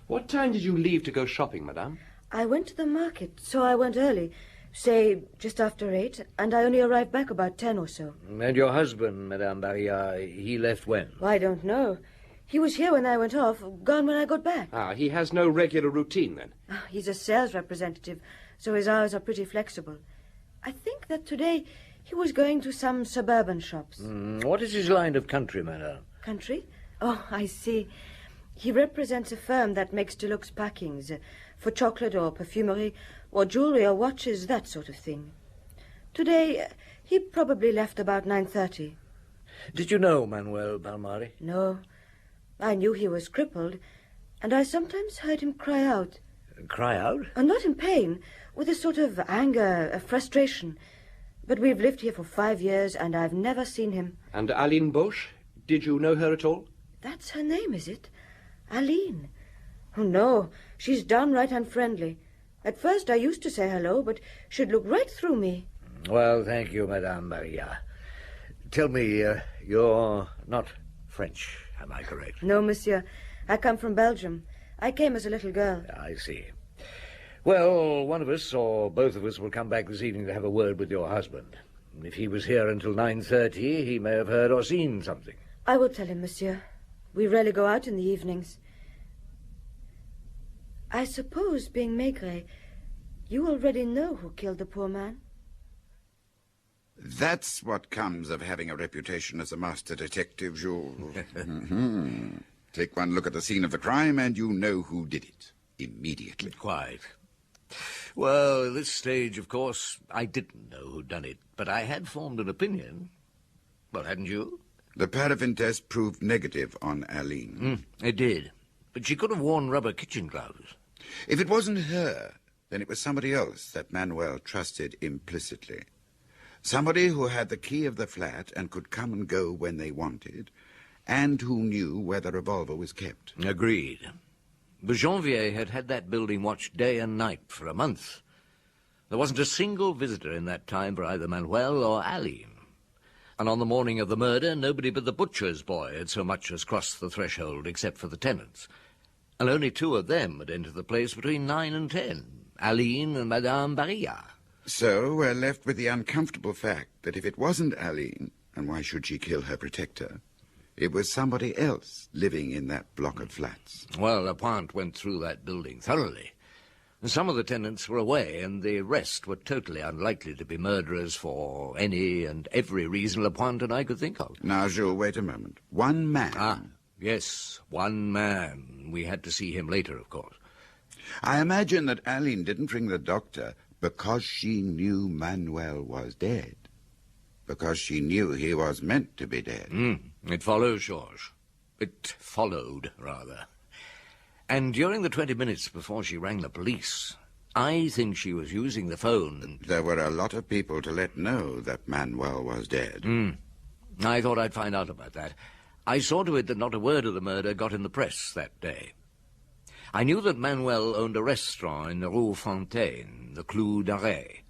What time did you leave to go shopping, madame? I went to the market, so I went early. Say, just after 8, and I only arrived back about 10 or so. And your husband, Madame Barillard, he left when? Well, I don't know. He was here when I went off, gone when I got back. Ah, he has no regular routine, then? He's a sales representative, so his hours are pretty flexible. I think that today he was going to some suburban shops. What is his line of country, madame? Country? Oh, I see. He represents a firm that makes deluxe packings for chocolate or perfumery or jewelry or watches, that sort of thing. Today, he probably left about 9:30. Did you know Manuel Palmari? No. I knew he was crippled, and I sometimes heard him cry out. Cry out? Not in pain, with a sort of anger, a frustration. But we've lived here for 5 years, and I've never seen him. And Aline Bosch? Did you know her at all? That's her name, is it? Aline? Oh, no. She's downright unfriendly. At first I used to say hello, but she'd look right through me. Well, thank you, Madame Maria. Tell me, you're not French, am I correct? No, monsieur. I come from Belgium. I came as a little girl. I see. Well, one of us, or both of us, will come back this evening to have a word with your husband. If he was here until 9:30, he may have heard or seen something. I will tell him, monsieur. We rarely go out in the evenings. I suppose, being Maigret, you already know who killed the poor man? That's what comes of having a reputation as a master detective, Jules. Take one look at the scene of the crime and you know who did it. Immediately. Quite. Well, at this stage, of course, I didn't know who'd done it, but I had formed an opinion. Well, hadn't you? The paraffin test proved negative on Aline. It did. But she could have worn rubber kitchen gloves. If it wasn't her, then it was somebody else that Manuel trusted implicitly. Somebody who had the key of the flat and could come and go when they wanted, and who knew where the revolver was kept. Agreed. But Janvier had had that building watched day and night for a month. There wasn't a single visitor in that time for either Manuel or Aline. And on the morning of the murder, nobody but the butcher's boy had so much as crossed the threshold except for the tenants. And only 2 of them had entered the place between 9 and 10, Aline and Madame Barilla. So we're left with the uncomfortable fact that if it wasn't Aline, and why should she kill her protector, it was somebody else living in that block of flats. Well, Lapointe went through that building thoroughly. And some of the tenants were away, and the rest were totally unlikely to be murderers for any and every reason Lapointe and I could think of. Now, Jules, wait a moment. One man... Ah, yes, one man. We had to see him later, of course. I imagine that Aline didn't ring the doctor because she knew Manuel was dead. Because she knew he was meant to be dead. It follows, Georges. It followed, rather. And during the 20 minutes before she rang the police, I think she was using the phone. There were a lot of people to let know that Manuel was dead. I thought I'd find out about that. I saw to it that not a word of the murder got in the press that day. I knew that Manuel owned a restaurant in the Rue Fontaine, the Clou d'Arrêt.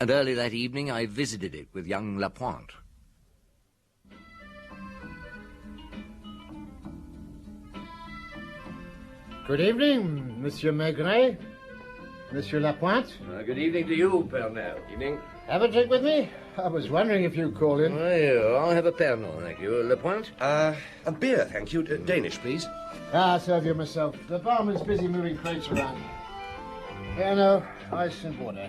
And early that evening I visited it with young Lapointe. Good evening, Monsieur Maigret, Monsieur Lapointe. Good evening to you, Pernod. Evening. Have a drink with me? I was wondering if you'd call in. I'll have a Pernod, thank you. Lapointe? A beer, thank you. Danish, please. I'll serve you myself. The barman's busy moving crates around. No, ice and water.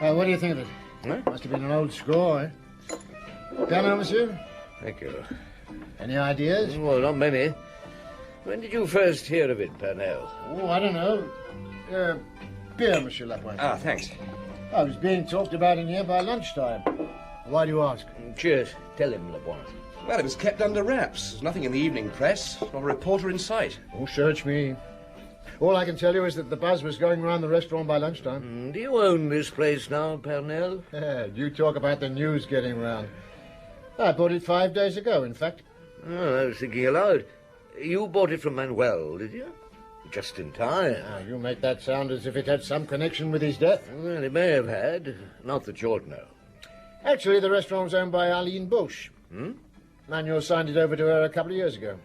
What do you think of it? Must have been an old score, eh? Pernod, monsieur? Thank you. Any ideas? Well, not many. When did you first hear of it, Pernod? Oh, I don't know. Beer, Monsieur Lapointe. Ah, thanks. I was being talked about in here by lunchtime. Why do you ask? Cheers. Tell him, Lapointe. Well, it was kept under wraps. There's nothing in the evening press, not a reporter in sight. Oh, search me. All I can tell you is that the buzz was going around the restaurant by lunchtime. Do you own this place now, Pernod? You talk about the news getting round. I bought it 5 days ago, in fact. Oh, I was thinking aloud. You bought it from Manuel, did you? Just in time. You make that sound as if it had some connection with his death. Well, it may have had. Not that you'd know. Actually, the restaurant was owned by Aline Bosch. Manuel signed it over to her a couple of years ago.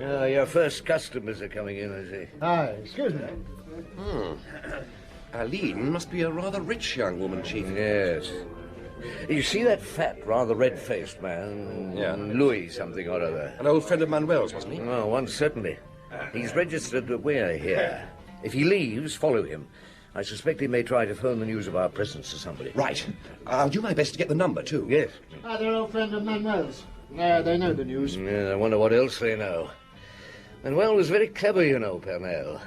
Your first customers are coming in, I see. Hi, excuse me. Aline must be a rather rich young woman, Chief. Yes. You see that fat, rather red-faced man? Yeah. Louis something or other. An old friend of Manuel's, wasn't he? Well, once certainly. He's registered that we're here. If he leaves, follow him. I suspect he may try to phone the news of our presence to somebody. Right. I'll do my best to get the number, too. Yes. They're an old friend of Manuel's. They know the news. Yeah, I wonder what else they know. Manuel was very clever, you know, Pernell.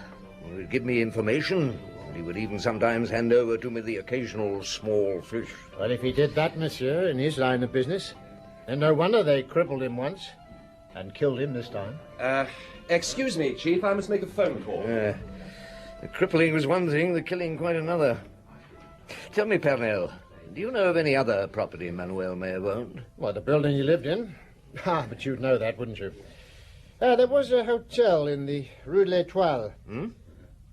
He would give me information, and he would even sometimes hand over to me the occasional small fish. Well, if he did that, monsieur, in his line of business, then no wonder they crippled him once and killed him this time. Excuse me, Chief, I must make a phone call. The crippling was one thing, the killing quite another. Tell me, Pernell, do you know of any other property Manuel may have owned? What, the building he lived in? Ah, but you'd know that, wouldn't you? There was a hotel in the Rue de l'Étoile.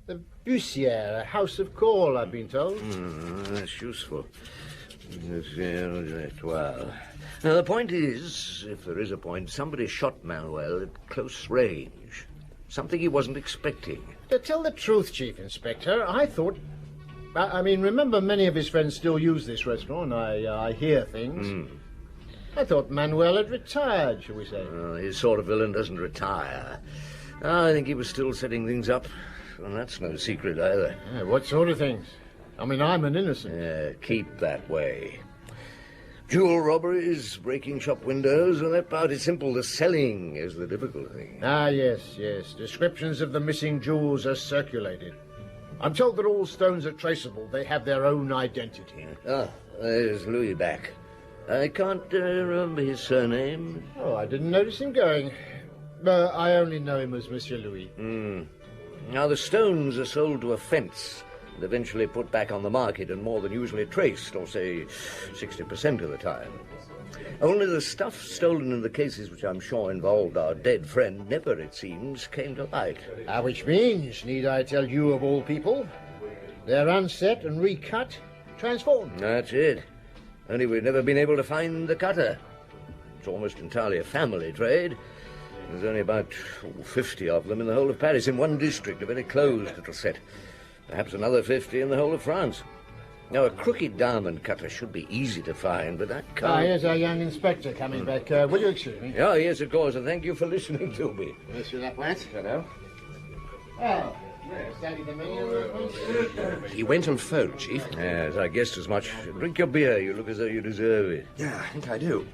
The Bussière, a house of call, I've been told. That's useful. Now, the point is, if there is a point, somebody shot Manuel at close range. Something he wasn't expecting. To tell the truth, Chief Inspector, I thought... I mean, remember many of his friends still use this restaurant. I hear things. I thought Manuel had retired, shall we say. His sort of villain doesn't retire. I think he was still setting things up. And that's no secret either. What sort of things? I mean, I'm an innocent. Keep that way. Jewel robberies, breaking shop windows, well, that part is simple. The selling is the difficult thing. Ah, yes. Descriptions of the missing jewels are circulated. I'm told that all stones are traceable. They have their own identity. There's Louis back. I can't remember his surname. Oh, I didn't notice him going. I only know him as Monsieur Louis. Now, the stones are sold to a fence and eventually put back on the market and more than usually traced, or say 60% of the time. Only the stuff stolen in the cases which I'm sure involved our dead friend never, it seems, came to light. Which means, need I tell you of all people, they're unset and recut, transformed. That's it. Only we've never been able to find the cutter. It's almost entirely a family trade. There's only about 50 of them in the whole of Paris, in one district, a very closed little set. Perhaps another 50 in the whole of France. Now, a crooked diamond cutter should be easy to find, but that can't... Here's our young inspector coming back. Will you excuse me? Oh, yes, of course, and thank you for listening to me. Monsieur Lapointe? Hello. Oh, yes, Daddy the man. He went and phoned, Chief. Yes, I guessed as much. Drink your beer. You look as though you deserve it. Yeah, I think I do.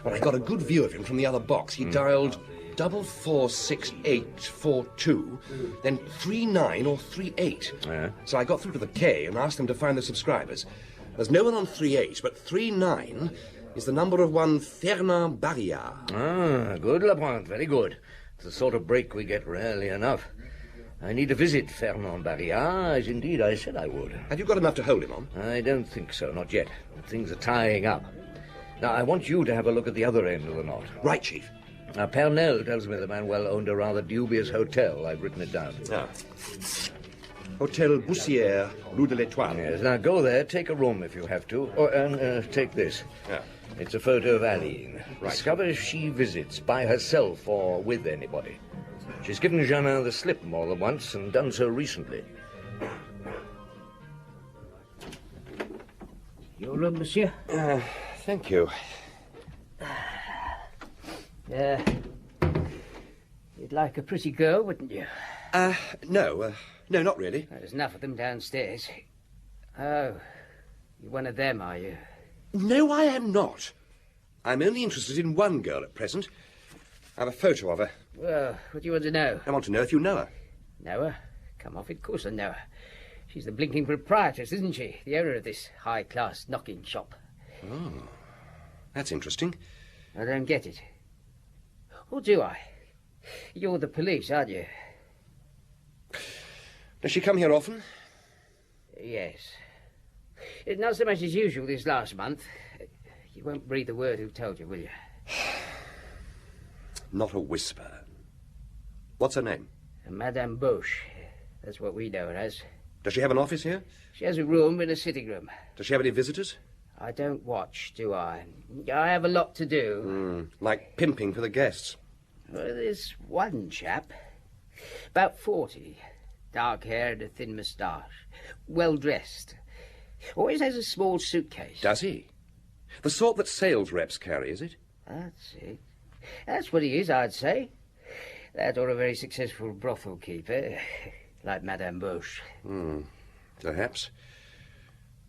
Well, I got a good view of him from the other box. He dialed 446842, then 39 or 38. So I got through to the K and asked them to find the subscribers. There's no one on 38, but 39 is the number of one Fernand Barriard. Good, Lapointe, very good. It's the sort of break we get rarely enough. I need to visit Fernand Barriard, as indeed I said I would. Have you got enough to hold him on? I don't think so, not yet. Things are tying up. Now, I want you to have a look at the other end of the knot. Right, Chief. Now, Pernell tells me that Manuel owned a rather dubious hotel. I've written it down. Hotel Bussière, Rue de l'Étoile. Yes, now go there, take a room if you have to. And take this. It's a photo of Aline. Right. Discover if she visits by herself or with anybody. She's given Janin the slip more than once and done so recently. Your room, monsieur? Thank you. You'd like a pretty girl, wouldn't you? No, not really. There's enough of them downstairs. Oh, you're one of them, are you? No, I am not. I'm only interested in one girl at present. I have a photo of her. Well, what do you want to know? I want to know if you know her. Know her? Come off, of course I know her. She's the blinking proprietress, isn't she? The owner of this high-class knocking shop. Oh, that's interesting. I don't get it. Or do I? You're the police, aren't you? Does she come here often? Yes. Not so much as usual this last month. You won't breathe a word who told you, will you? Not a whisper. What's her name? Madame Boche. That's what we know her as. Does she have an office here? She has a room in a sitting room. Does she have any visitors? I don't watch, do I? I have a lot to do. Like pimping for the guests. Well, there's one chap. About 40. Dark hair and a thin moustache. Well dressed. Always has a small suitcase. Does he? The sort that sales reps carry, is it? That's it. That's what he is, I'd say. That or a very successful brothel keeper, like Madame Boche. Perhaps.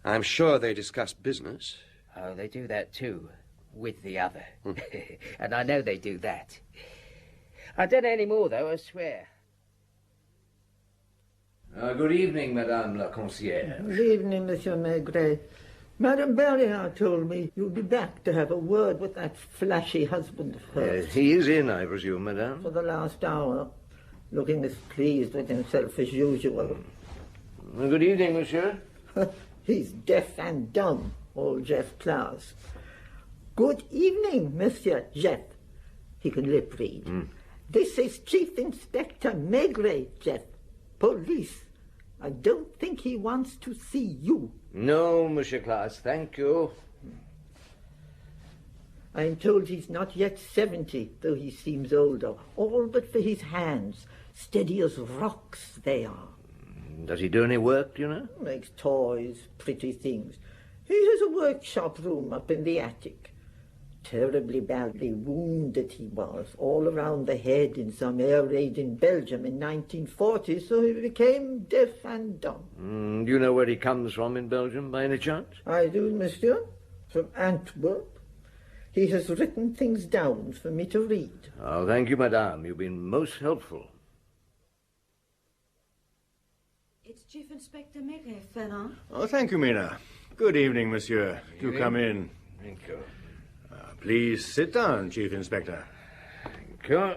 I'm sure they discuss business. Oh, they do that too, with the other. And I know they do that. I don't know any more, though, I swear. Good evening, Madame la Concierge. Good evening, Monsieur Maigret. Madame Berliard told me you'd be back to have a word with that flashy husband of hers. He is in, I presume, Madame? For the last hour, looking as pleased with himself as usual. Good evening, monsieur. He's deaf and dumb, old Jeff Klaus. Good evening, Monsieur Jeff. He can lip read. This is Chief Inspector Maigret, Jeff. Police. I don't think he wants to see you. No, Monsieur Klaus, thank you. I'm told he's not yet 70, though he seems older. All but for his hands. Steady as rocks they are. Does he do any work, do you know? Makes toys, pretty things. He has a workshop room up in the attic. Terribly badly wounded he was, all around the head in some air raid in Belgium in 1940, so he became deaf and dumb. Do you know where he comes from in Belgium, by any chance? I do, monsieur. From Antwerp. He has written things down for me to read. Oh, thank you, madame. You've been most helpful. It's Chief Inspector Maigret, Fernand. Oh, thank you, Mina. Good evening, monsieur. Do come in. Thank you. Please sit down, Chief Inspector. Thank you.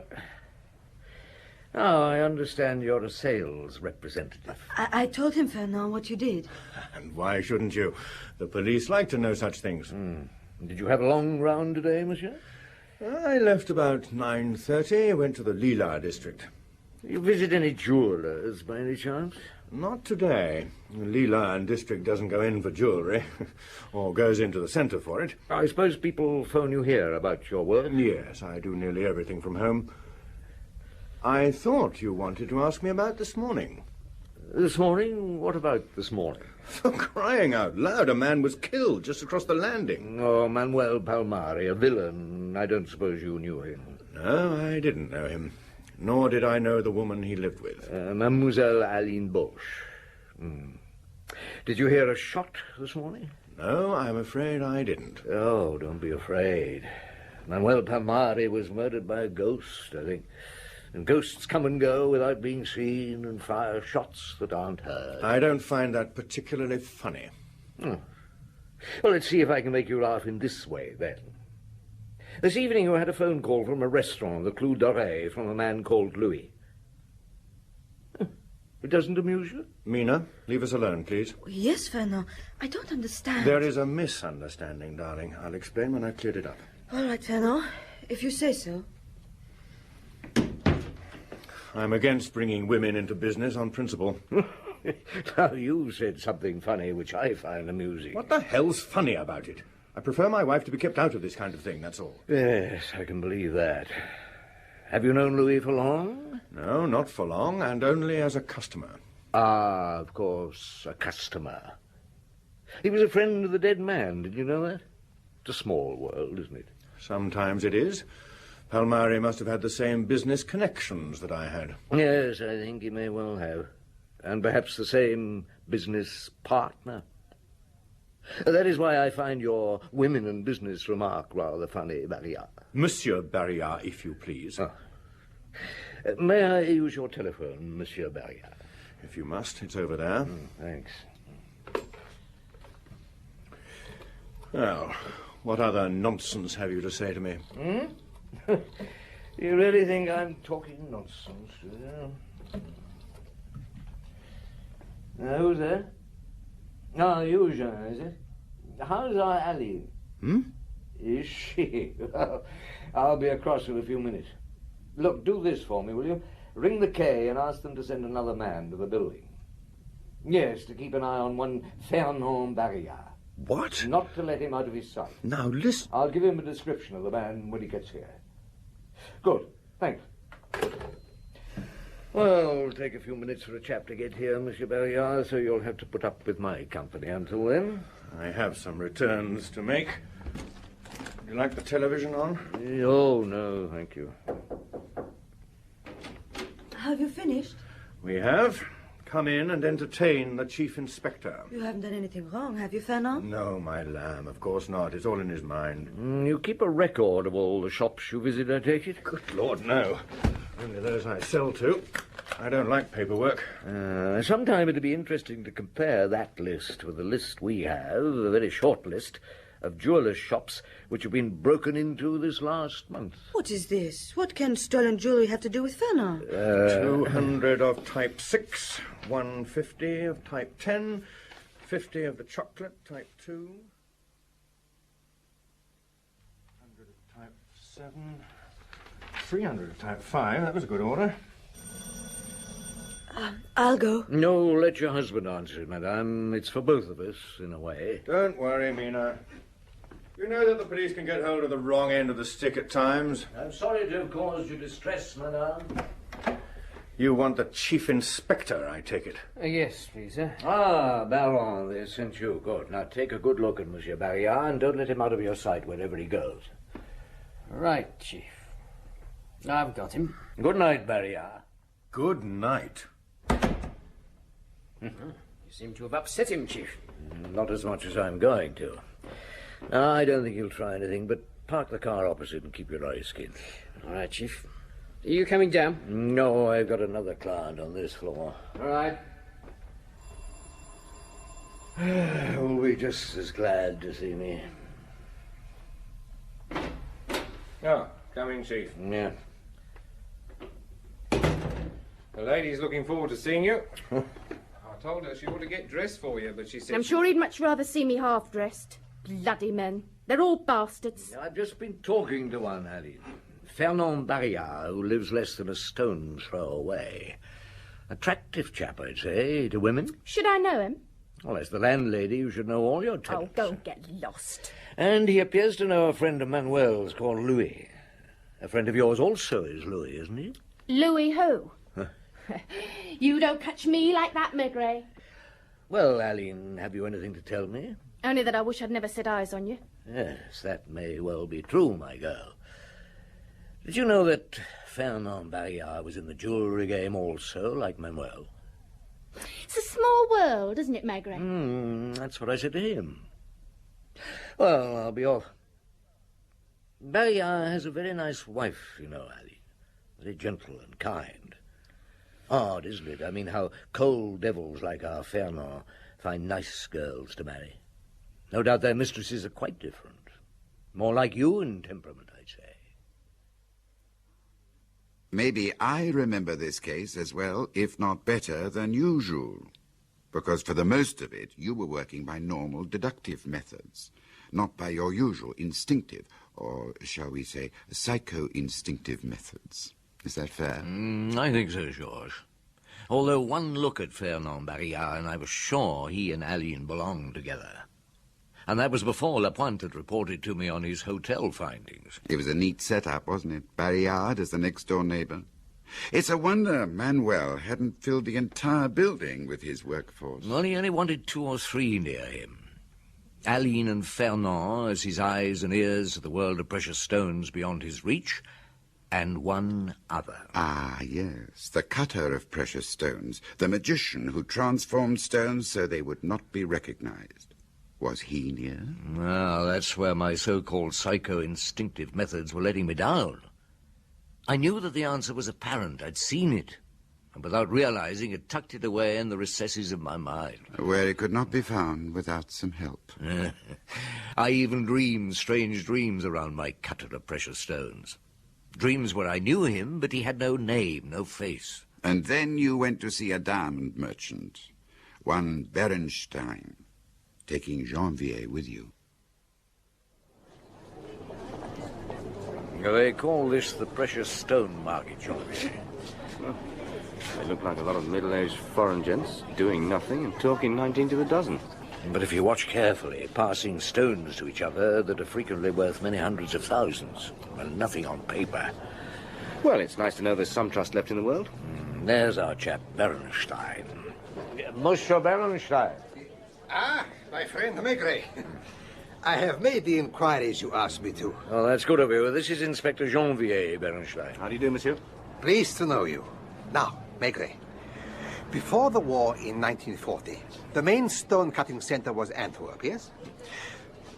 Oh, I understand you're a sales representative. I told him, Fernand, what you did. And why shouldn't you? The police like to know such things. Did you have a long round today, monsieur? I left about 9:30, went to the Lila district. You visit any jewelers, by any chance? Not today. The Lila district doesn't go in for jewellery, or goes into the centre for it. I suppose people phone you here about your work? Yes, I do nearly everything from home. I thought you wanted to ask me about this morning. This morning? What about this morning? For crying out loud, a man was killed just across the landing. Oh, Manuel Palmari, a villain. I don't suppose you knew him. No, I didn't know him. Nor did I know the woman he lived with. Mademoiselle Aline Boche. Did you hear a shot this morning? No, I'm afraid I didn't. Oh, don't be afraid. Manuel Palmari was murdered by a ghost, I think. And ghosts come and go without being seen and fire shots that aren't heard. I don't find that particularly funny. Well, let's see if I can make you laugh in this way, then. This evening you had a phone call from a restaurant, the Clou d'Oreille, from a man called Louis. It doesn't amuse you? Mina, leave us alone, please. Yes, Fernand. I don't understand. There is a misunderstanding, darling. I'll explain when I've cleared it up. All right, Fernand. If you say so. I'm against bringing women into business on principle. Now, you said something funny, which I find amusing. What the hell's funny about it? I prefer my wife to be kept out of this kind of thing, that's all. Yes, I can believe that. Have you known Louis for long? No, not for long, and only as a customer. Ah, of course, a customer. He was a friend of the dead man, did you know that? It's a small world, isn't it? Sometimes it is. Palmari must have had the same business connections that I had. Yes, I think he may well have. And perhaps the same business partner. That is why I find your women and business remark rather funny, Barrière. Monsieur Barrière, if you please. May I use your telephone, Monsieur Barrière? If you must, it's over there. Thanks. Well, what other nonsense have you to say to me? You really think I'm talking nonsense, do you? Who's there? Oh, you, Jean, is it? How's our Aline? Is she? Well, I'll be across in a few minutes. Look, do this for me, will you? Ring the K and ask them to send another man to the building. Yes, to keep an eye on one Fernand Barrière. What? Not to let him out of his sight. Now, listen. I'll give him a description of the man when he gets here. Good. Thanks. Well, it'll take a few minutes for a chap to get here, Monsieur Barrière, so you'll have to put up with my company until then. I have some returns to make. Would you like the television on? Oh, no, thank you. Have you finished? We have. Come in and entertain the Chief Inspector. You haven't done anything wrong, have you, Fernand? No, my lamb, of course not. It's all in his mind. You keep a record of all the shops you visit, I take it? Good Lord, no. Only those I sell to. I don't like paperwork. Sometime it'd be interesting to compare that list with the list we have, a very short list, of jewellers' shops which have been broken into this last month. What is this? What can stolen jewellery have to do with Fernand? 200 of type 6, 150 of type 10, 50 of the chocolate, type 2, 100 of type 7, 300 of type 5. That was a good order. I'll go. No, let your husband answer, madame. It's for both of us, in a way. Don't worry, Mina. You know that the police can get hold of the wrong end of the stick at times. I'm sorry to have caused you distress, madame. You want the Chief Inspector, I take it? Yes, please, sir. Ah, Baron, they sent you. Good. Now take a good look at Monsieur Barrière and don't let him out of your sight wherever he goes. Right, Chief. I've got him. Good night, Barrière. Good night. You seem to have upset him, Chief. Not as much as I'm going to. No, I don't think he'll try anything, but park the car opposite and keep your eyes skinned. All right, Chief. Are you coming down? No, I've got another client on this floor. All right. Will be just as glad to see me. Oh, come in, Chief. Yeah. The lady's looking forward to seeing you. I told her she ought to get dressed for you, but she said... I'm sure he'd much rather see me half-dressed. Bloody men. They're all bastards. I've just been talking to one, Aline. Fernand Barrière, who lives less than a stone's throw away. Attractive chap, I'd say, to women. Should I know him? Well, as the landlady, you should know all your tenants. Oh, go and get lost. And he appears to know a friend of Manuel's called Louis. A friend of yours also is Louis, isn't he? Louis who? You don't catch me like that, Maigret. Well, Aline, have you anything to tell me? Only that I wish I'd never set eyes on you. Yes, that may well be true, my girl. Did you know that Fernand Barrière was in the jewellery game also, like Manuel? It's a small world, isn't it, Maigret? That's what I said to him. Well, I'll be off. Barrière has a very nice wife, you know, Aline. Very gentle and kind. Odd, isn't it? I mean, how cold devils like our Fernand find nice girls to marry. No doubt their mistresses are quite different. More like you in temperament, I'd say. Maybe I remember this case as well, if not better, than usual. Because for the most of it, you were working by normal deductive methods, not by your usual instinctive, or shall we say, psycho-instinctive methods. Is that fair? I think so, Georges. Although one look at Fernand Barrière and I was sure he and Aline belonged together. And that was before Lapointe had reported to me on his hotel findings. It was a neat setup, wasn't it? Barrière as the next-door neighbour. It's a wonder Manuel hadn't filled the entire building with his workforce. Well, he only wanted 2 or 3 near him. Aline and Fernand as his eyes and ears to the world of precious stones beyond his reach, and one other. Ah, yes, the cutter of precious stones, the magician who transformed stones so they would not be recognized. Was he near? Well, that's where my so-called psycho-instinctive methods were letting me down. I knew that the answer was apparent. I'd seen it. And without realizing it, tucked it away in the recesses of my mind. Where it could not be found without some help. I even dreamed strange dreams around my cutter of precious stones. Dreams where I knew him, but he had no name, no face. And then you went to see a diamond merchant, one Berenstein, taking Janvier with you. They call this the precious stone market, Janvier. They look like a lot of middle-aged foreign gents doing nothing and talking 19 to the dozen. But if you watch carefully, passing stones to each other that are frequently worth many hundreds of thousands, and nothing on paper. Well, it's nice to know there's some trust left in the world. And there's our chap, Bernstein. Monsieur Bernstein. Ah, my friend Maigret. I have made the inquiries you asked me to. Oh, that's good of you. This is Inspector Janvier, Bernstein. How do you do, monsieur? Pleased to know you. Now, Maigret, before the war in 1940, the main stone-cutting center was Antwerp, yes?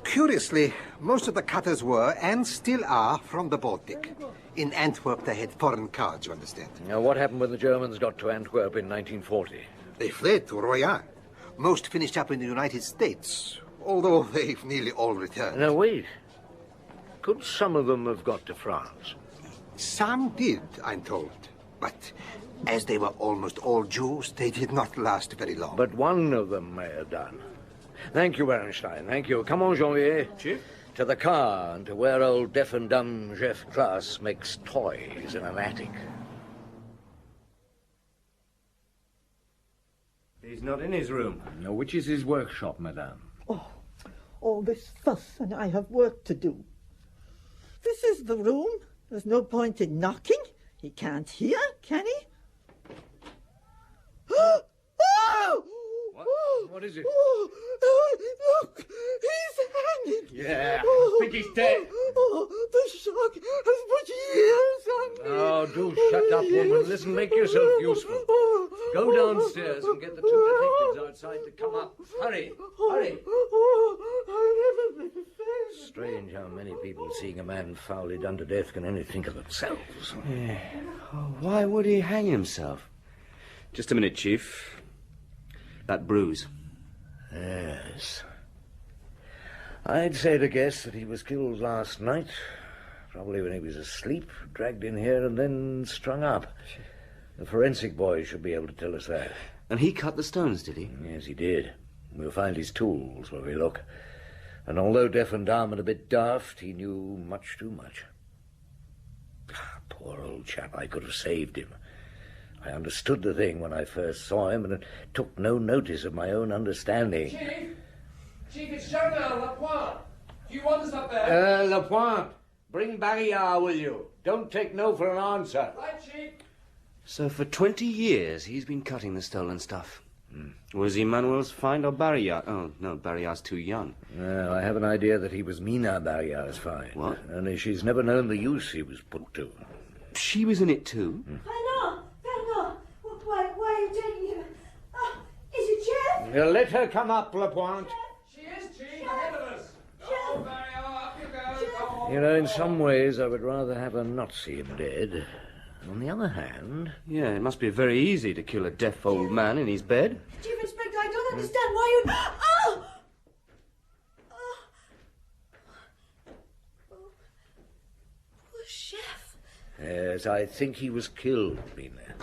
Curiously, most of the cutters were, and still are, from the Baltic. In Antwerp, they had foreign cards, you understand. Now, what happened when the Germans got to Antwerp in 1940? They fled to Royan. Most finished up in the United States, although they've nearly all returned. Now, wait. Could some of them have got to France? Some did, I'm told. But as they were almost all Jews, they did not last very long. But one of them may have done. Thank you, Bernstein. Thank you. Come on, Janvier. Chief? To the car and to where old deaf and dumb Jeff Klaas makes toys in an attic. He's not in his room. Now, which is his workshop, madame? Oh, all this fuss, and I have work to do. This is the room. There's no point in knocking. He can't hear, can he? Oh! What is it? Look, he's hanging. Yeah, I think he's dead. The shock has put years on me. Oh, do shut up, woman. Listen, make yourself useful. Go downstairs and get the two detectives outside to come up. Hurry, hurry. I'll never be fair. Strange how many people seeing a man foully done to death can only think of themselves. Yeah. Oh, why would he hang himself? Just a minute, Chief. That bruise. Yes. I'd say to guess that he was killed last night, probably when he was asleep, dragged in here and then strung up. The forensic boys should be able to tell us that. And he cut the stones, did he? Yes, he did. We'll find his tools where we look. And although deaf and dumb and a bit daft, he knew much too much. Poor old chap, I could have saved him. I understood the thing when I first saw him, and took no notice of my own understanding. Chief, it's General Lapointe. Do you want us up there? Lapointe, bring Barillard with you. Don't take no for an answer. Right, Chief. So for 20 years he's been cutting the stolen stuff. Was he Manuel's find or Barillard? Oh, no, Barillard's too young. Well, I have an idea that he was Mina Barillard's find. What? Only she's never known the use he was put to. She was in it too? Why are you taking him? Is it Jeff? Let her come up, Lapointe. She is, Chief, ahead of us. Oh, Barillard, up you go. Go on. You know, in some ways I would rather have her not see him dead. On the other hand... Yeah, it must be very easy to kill a deaf old man in his bed. Chief Inspector, I don't understand why you... Oh! Poor Chef. Yes, I think he was killed, Mina.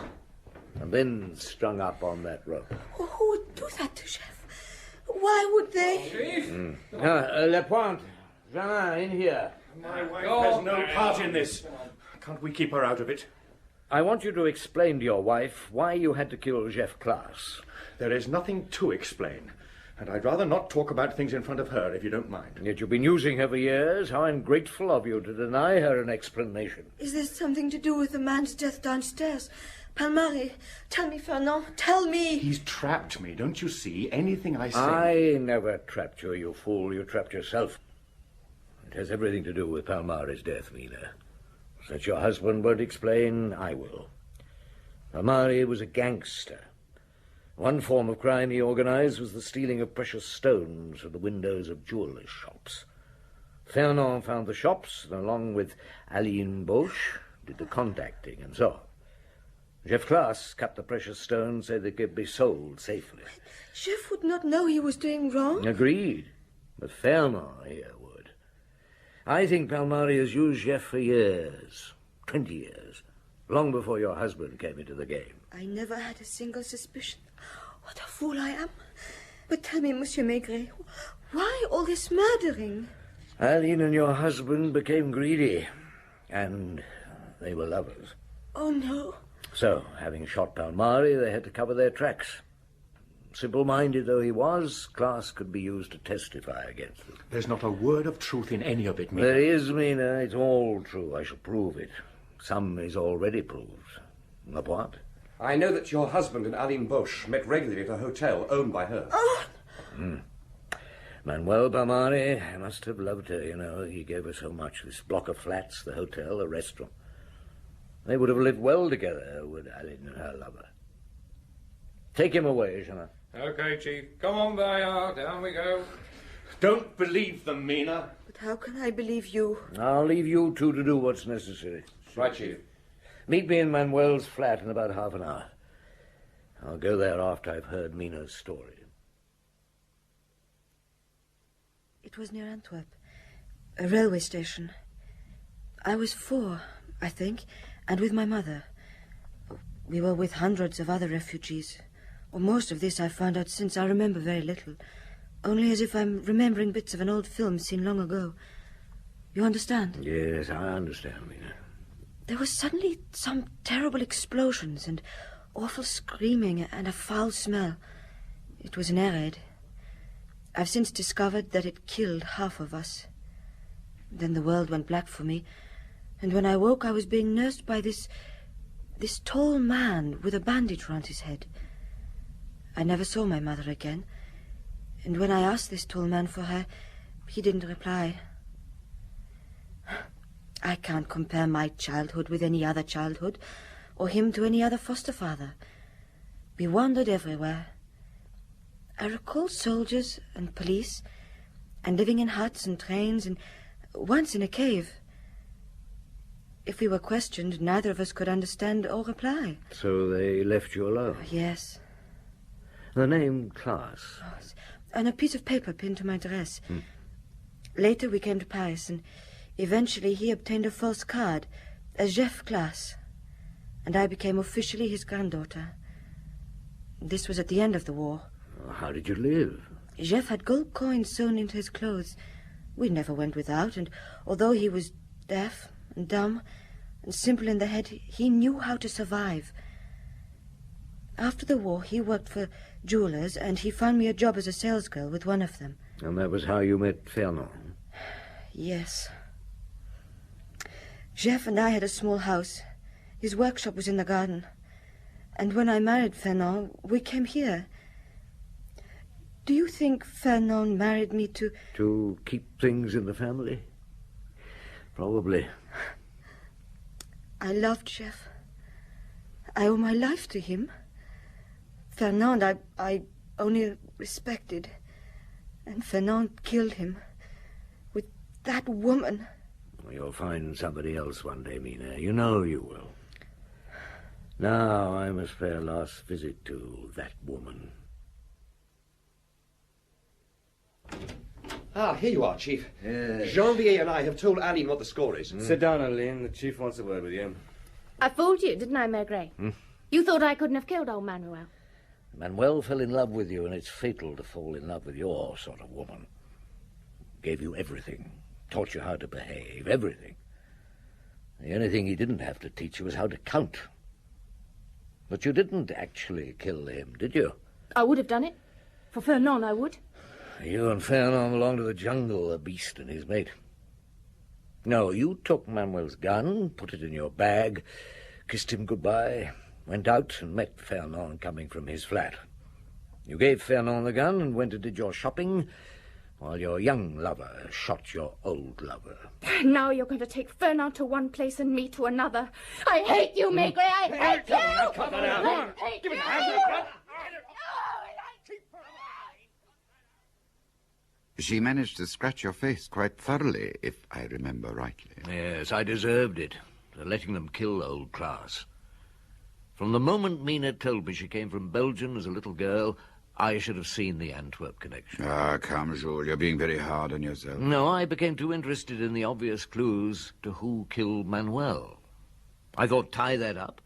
And then strung up on that rope. Who would do that to Chef? Why would they? Chief? Lapointe, Janin, in here. My wife has no part in this. Can't we keep her out of it? I want you to explain to your wife why you had to kill Jeff Klaas. There is nothing to explain. And I'd rather not talk about things in front of her, if you don't mind. Yet you've been using her for years. How ungrateful of you to deny her an explanation. Is there something to do with the man's death downstairs? Palmari, tell me, Fernand, tell me. He's trapped me, don't you see? Anything I say... I never trapped you, you fool. You trapped yourself. It has everything to do with Palmari's death, Mina. Since your husband won't explain, I will. Palmari was a gangster. One form of crime he organized was the stealing of precious stones from the windows of jewelers' shops. Fernand found the shops, and along with Aline Boche, did the contacting and so on. Jeff Klaas cut the precious stones so they could be sold safely. Jeff would not know he was doing wrong. Agreed. But Fernand here would. I think Palmari has used Jeff for years. 20 years. Long before your husband came into the game. I never had a single suspicion. What a fool I am. But tell me, Monsieur Maigret, why all this murdering? Aline and your husband became greedy. And they were lovers. Oh, no. So, having shot Palmari, they had to cover their tracks. Simple-minded though he was, Klaas could be used to testify against them. There's not a word of truth in any of it, Mina. There is, Mina. It's all true. I shall prove it. Some is already proved. Lapointe? I know that your husband and Aline Bosch met regularly at a hotel owned by her. Oh! Manuel Balmani must have loved her, you know. He gave her so much. This block of flats, the hotel, the restaurant. They would have lived well together, would Aline and her lover. Take him away, Jean. Okay, Chief. Come on, Bayard. Down we go. Don't believe them, Mina. But how can I believe you? I'll leave you two to do what's necessary. Right, Chief. Meet me in Manuel's flat in about half an hour. I'll go there after I've heard Mina's story. It was near Antwerp, a railway station. I was 4, I think, and with my mother. We were with hundreds of other refugees. Or most of this I've found out since. I remember very little. Only as if I'm remembering bits of an old film seen long ago. You understand? Yes, I understand, Mina. There was suddenly some terrible explosions and awful screaming and a foul smell. It was an air raid. I've since discovered that it killed half of us. Then the world went black for me, and when I woke I was being nursed by this tall man with a bandage round his head. I never saw my mother again, and when I asked this tall man for her, he didn't reply. I can't compare my childhood with any other childhood, or him to any other foster father. We wandered everywhere. I recall soldiers and police, and living in huts and trains, and once in a cave. If we were questioned, neither of us could understand or reply. So they left you alone? Yes. The name Klaas? And a piece of paper pinned to my dress. Later we came to Paris, and eventually he obtained a false card as Jeff Klaas, and I became officially his granddaughter. This was at the end of the war. How did you live? Jeff had gold coins sewn into his clothes. We never went without, and although he was deaf and dumb and simple in the head, he knew how to survive. After the war, he worked for jewelers, and he found me a job as a salesgirl with one of them. And that was how you met Fernand? Yes. Jeff and I had a small house. His workshop was in the garden. And when I married Fernand, we came here. Do you think Fernand married me to... To keep things in the family? Probably. I loved Jeff. I owe my life to him. Fernand, I only respected. And Fernand killed him. With that woman. You'll find somebody else one day, Mina. You know you will. Now I must pay a last visit to that woman. Ah, here you are, Chief. Janvier and I have told Aline what the score is. Sit down, Aline. The Chief wants a word with you. I fooled you, didn't I, Maigret? You thought I couldn't have killed old Manuel. Manuel fell in love with you, and it's fatal to fall in love with your sort of woman. Gave you everything. Taught you how to behave. Everything. The only thing he didn't have to teach you was how to count. But you didn't actually kill him, did you? I would have done it. For Fernand, I would. You and Fernand belonged to the jungle, the beast and his mate. No, you took Manuel's gun, put it in your bag, kissed him goodbye, went out and met Fernand coming from his flat. You gave Fernand the gun and went and did your shopping, while your young lover shot your old lover. Now you're going to take Fernand to one place and me to another. I hate you, Maigret. I hate you. Cut that out. I hate you. She managed to scratch your face quite thoroughly, if I remember rightly. Yes, I deserved it, for letting them kill old Klaas. From the moment Mina told me she came from Belgium as a little girl, I should have seen the Antwerp connection. Ah, come, Jules, you're being very hard on yourself. No, I became too interested in the obvious clues to who killed Manuel. I thought tie that up,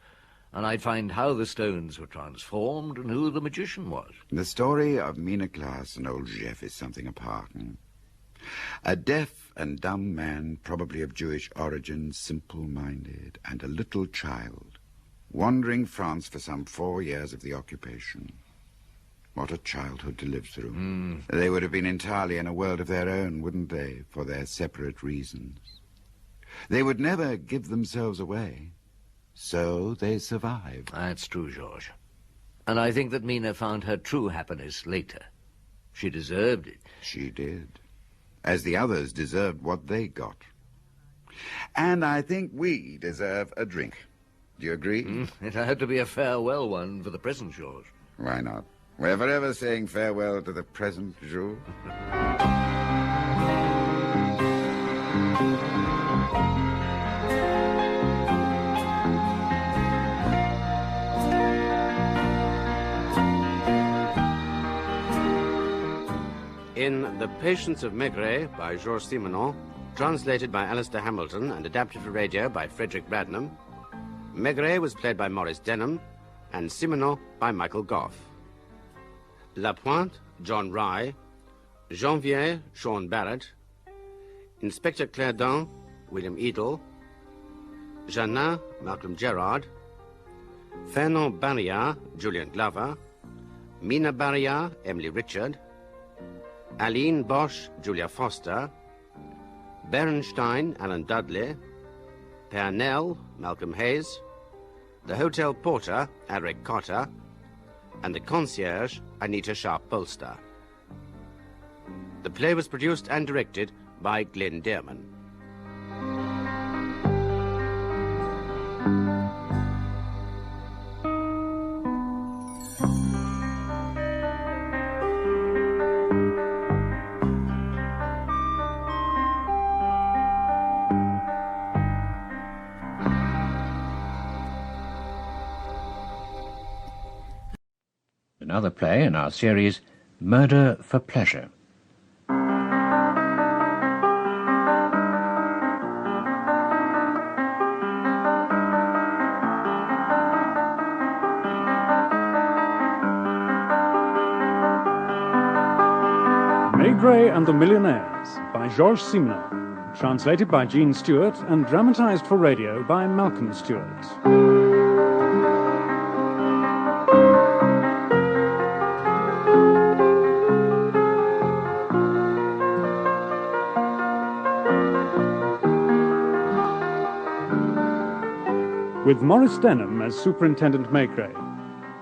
and I'd find how the stones were transformed and who the magician was. The story of Mina Klaas and old Jeff is something apart. A deaf and dumb man, probably of Jewish origin, simple-minded, and a little child, wandering France for some 4 years of the occupation. What a childhood to live through. They would have been entirely in a world of their own, wouldn't they, for their separate reasons. They would never give themselves away. So they survived. That's true, George. And I think that Mina found her true happiness later. She deserved it. She did. As the others deserved what they got. And I think we deserve a drink. Do you agree? It had to be a farewell one for the present, George. Why not? We're forever saying farewell to the present, Jules. In The Patience of Maigret by Georges Simenon, translated by Alistair Hamilton and adapted for radio by Frederick Bradnam, Maigret was played by Maurice Denham and Simenon by Michael Gough. Lapointe, John Rye, Janvier, Sean Barrett, Inspector Clairdon, William Edel, Janin, Malcolm Gerard, Fernand Barrière, Julian Glover, Mina Barrière, Emily Richard, Aline Bosch, Julia Foster, Berenstein, Alan Dudley, Pernell, Malcolm Hayes, the hotel porter, Alric Cotter, and the concierge, Anita Sharp-Bolster. The play was produced and directed by Glenn Dearman. Another play in our series, Murder for Pleasure. Maigret and the Millionaires by Georges Simenon, translated by Gene Stewart and dramatized for radio by Malcolm Stewart. With Maurice Denham as Superintendent Maigret,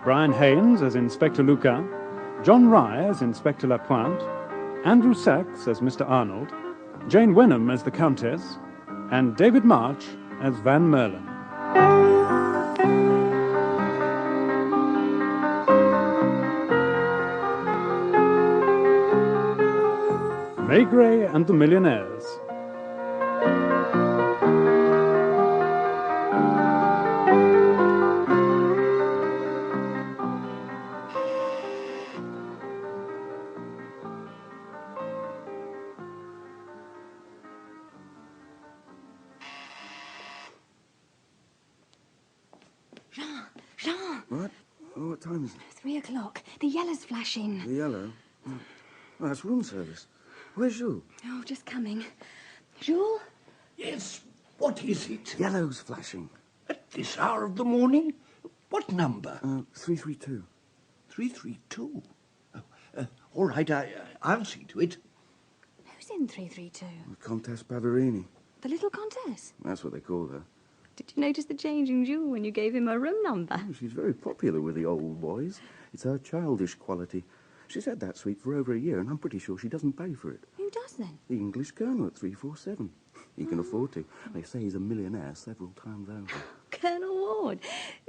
Brian Haynes as Inspector Lucan, John Rye as Inspector Lapointe, Andrew Sachs as Mr. Arnold, Jane Wenham as the Countess, and David March as Van Merlin. Maigret and the Millionaires. Jean! What? Oh, what time is it? 3 o'clock. The yellow's flashing. The yellow? Oh, that's room service. Where's Jules? Oh, just coming. Jules? Yes, what is it? Yellow's flashing. At this hour of the morning? What number? 332. 332? Oh, all right, I'll see to it. Who's in 332? Comtesse Barberini. The little Comtesse? That's what they call her. Did you notice the change in Jules when you gave him her room number? Oh, she's very popular with the old boys. It's her childish quality. She's had that suite for over a year, and I'm pretty sure she doesn't pay for it. Who does, then? The English Colonel at 347. He can afford to. They say he's a millionaire several times over. Colonel Ward.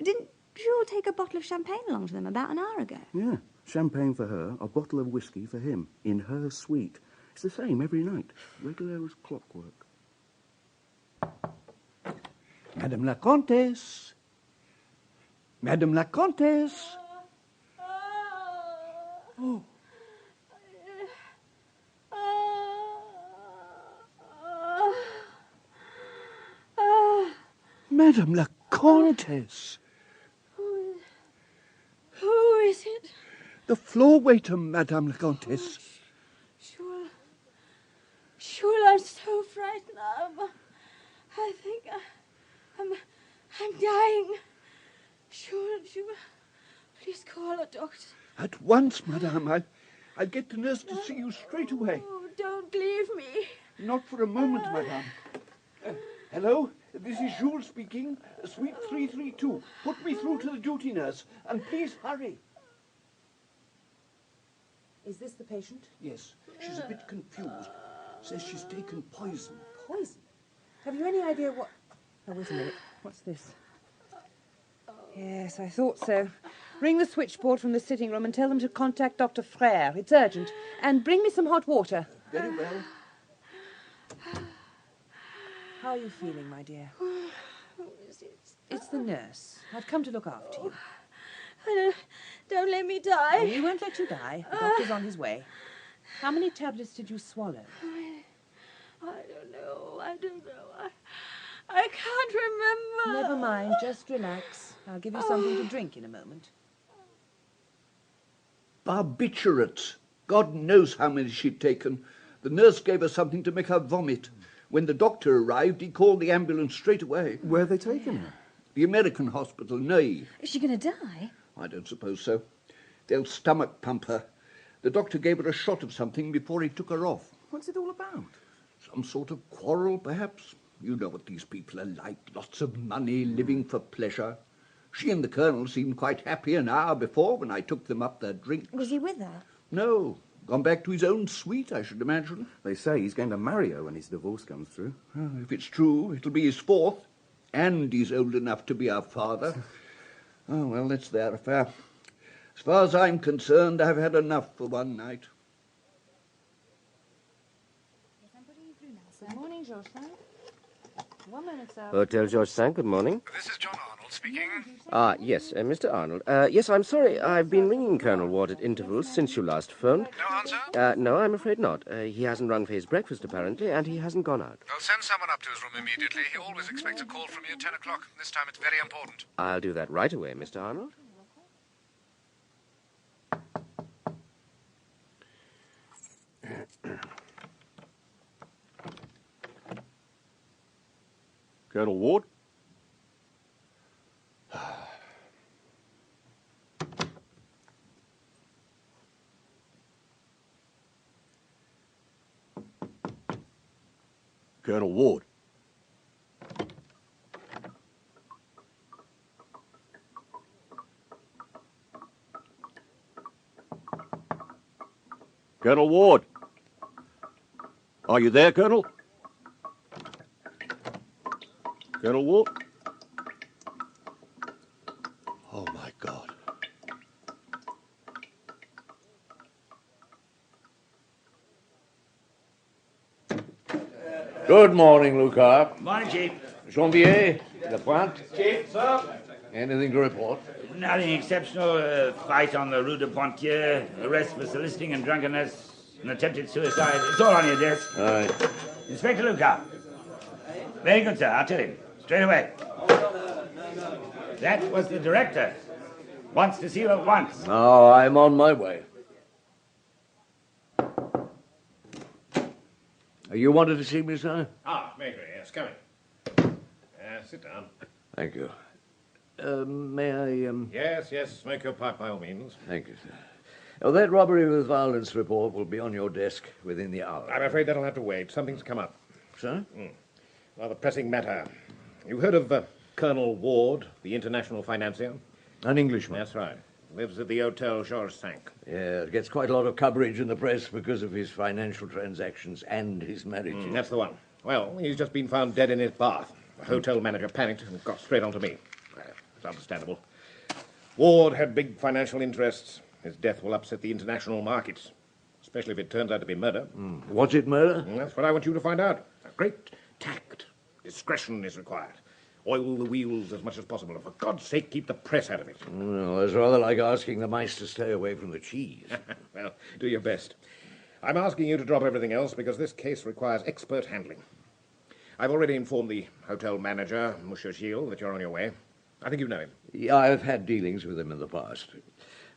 Didn't Jules take a bottle of champagne along to them about an hour ago? Yeah, champagne for her, a bottle of whiskey for him, in her suite. It's the same every night, regular as clockwork. Madame la Comtesse. Madame la Comtesse. Oh. Madame la Comtesse. Who is it? The floor waiter, Madame la Comtesse. Jules, I'm so frightened. I think I'm dying. Jules, please call a doctor. At once, madame. I'll get the nurse to see you straight away. Oh, don't leave me. Not for a moment, madame. Hello? This is Jules speaking. Suite 332. Put me through to the duty nurse, and please hurry. Is this the patient? Yes, she's a bit confused. Says she's taken poison. Poison? Have you any idea what... Oh, wait a minute. What's this? Yes, I thought so. Ring the switchboard from the sitting room and tell them to contact Dr. Frere. It's urgent. And bring me some hot water. Very well. How are you feeling, my dear? It's the nurse. I've come to look after you. Don't let me die. He won't let you die. The doctor's on his way. How many tablets did you swallow? I don't know. I can't remember. Never mind. Just relax. I'll give you something to drink in a moment. Barbiturates. God knows how many she'd taken. The nurse gave her something to make her vomit. When the doctor arrived, he called the ambulance straight away. Where are they taking her? The American hospital, Neuilly. Is she going to die? I don't suppose so. They'll stomach pump her. The doctor gave her a shot of something before he took her off. What's it all about? Some sort of quarrel, perhaps. You know what these people are like. Lots of money, living for pleasure. She and the Colonel seemed quite happy an hour before when I took them up their drinks. Was he with her? No. Gone back to his own suite, I should imagine. They say he's going to marry her when his divorce comes through. Well, if it's true, it'll be his fourth. And he's old enough to be our father. Oh, well, that's their affair. As far as I'm concerned, I've had enough for one night. Good morning, George. 1 minute, sir. Hotel George V, good morning. This is John Arnold speaking. Yes, Mr. Arnold. Yes, I'm sorry. I've been ringing Colonel Ward at intervals since you last phoned. No answer? No, I'm afraid not. He hasn't rung for his breakfast, apparently, and he hasn't gone out. I'll send someone up to his room immediately. He always expects a call from me at 10 o'clock. This time it's very important. I'll do that right away, Mr. Arnold. Colonel Ward? Colonel Ward. Colonel Ward. Are you there, Colonel? Colonel Ward? Oh, my God. Good morning, Lucas. Morning, Chief. Janvier, Lapointe. Chief, sir. Anything to report? Nothing exceptional. Fight on the Rue de Pontier, arrest for soliciting and drunkenness, an attempted suicide. It's all on your desk. All right. Inspector Lucas. Very good, sir. I'll tell him. Straight away. That was the director. Wants to see you at once. Now I'm on my way. You wanted to see me, sir? Ah, Maker, yes, come in. Sit down. Thank you. May I, Yes, smoke your pipe by all means. Thank you, sir. Oh, that robbery with violence report will be on your desk within the hour. I'm afraid that'll have to wait. Something's come up. Sir? Rather pressing matter. You heard of Colonel Ward, the international financier? An Englishman. That's right. Lives at the Hotel Georges V. Yeah, it gets quite a lot of coverage in the press because of his financial transactions and his marriage. That's the one. Well, he's just been found dead in his bath. The hotel manager panicked and got straight on to me. It's understandable. Ward had big financial interests. His death will upset the international markets, especially if it turns out to be murder. Was it murder? That's what I want you to find out. Great tact, discretion is required. Oil the wheels as much as possible, and for God's sake, keep the press out of it. Well, it's rather like asking the mice to stay away from the cheese. Well, do your best. I'm asking you to drop everything else because this case requires expert handling. I've already informed the hotel manager, Monsieur Gilles, that you're on your way. I think you know him. Yeah, I've had dealings with him in the past.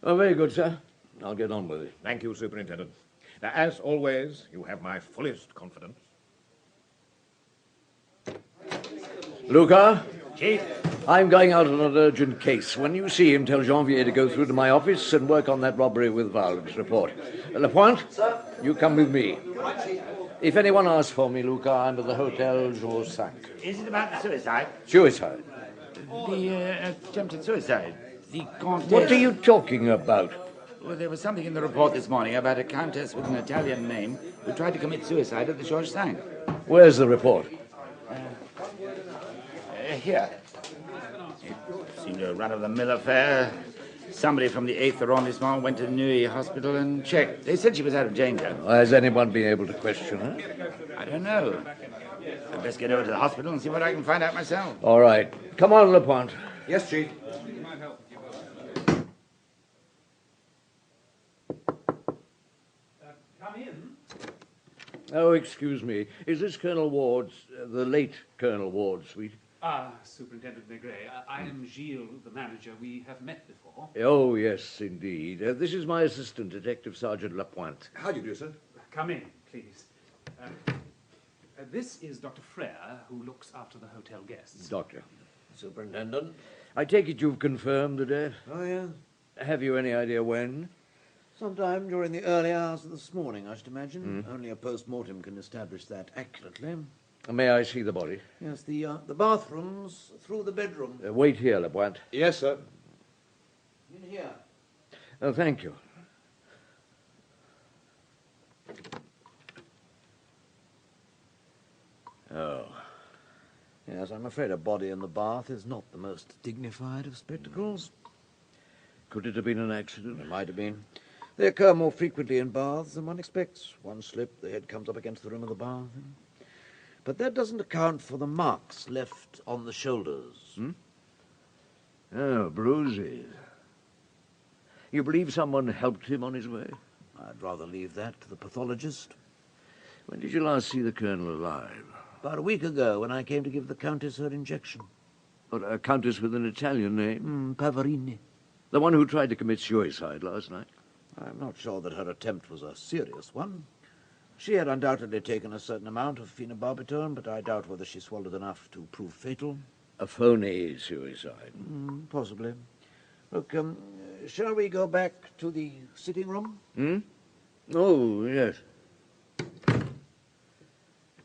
Oh, very good, sir. I'll get on with it. Thank you, Superintendent. Now, as always, you have my fullest confidence. Lucas? Chief? I'm going out on an urgent case. When you see him, tell Janvier to go through to my office and work on that robbery with violence report. Lapointe? Sir? You come with me. If anyone asks for me, Luca, I'm at the Hotel Georges V. Is it about the suicide? Suicide? The attempted suicide. The Countess... What are you talking about? Well, there was something in the report this morning about a countess with an Italian name who tried to commit suicide at the Georges V. Where's the report? Here. It seemed a run-of-the-mill affair. Somebody from the 8th arrondissement went to Neuilly Hospital and checked. They said she was out of danger. Has anyone been able to question her? I don't know. I'd best get over to the hospital and see what I can find out myself. All right. Come on, Lapointe. Yes, Chief. Come in. Oh, excuse me. Is this Colonel Ward's, the late Colonel Ward's suite? Superintendent Maigret. I am Gilles, the manager. We have met before. Oh, yes, indeed. This is my assistant, Detective Sergeant Lapointe. How do you do, sir? Come in, please. This is Dr. Frere, who looks after the hotel guests. Doctor. Superintendent. I take it you've confirmed the death? Oh, yeah. Have you any idea when? Sometime during the early hours of this morning, I should imagine. Mm. Only a post-mortem can establish that accurately. May I see the body? Yes, the bathrooms through the bedroom. Wait here, Lapointe. Yes, sir. In here. Oh, thank you. Oh. Yes, I'm afraid a body in the bath is not the most dignified of spectacles. Could it have been an accident? It might have been. They occur more frequently in baths than one expects. One slip, the head comes up against the rim of the bath. But that doesn't account for the marks left on the shoulders. Oh, bruises. You believe someone helped him on his way? I'd rather leave that to the pathologist. When did you last see the Colonel alive? About a week ago, when I came to give the Countess her injection. What, a Countess with an Italian name? Pavarini. The one who tried to commit suicide last night? I'm not sure that her attempt was a serious one. She had undoubtedly taken a certain amount of phenobarbital, but I doubt whether she swallowed enough to prove fatal. A phony suicide? Possibly. Look, shall we go back to the sitting room? Oh, yes.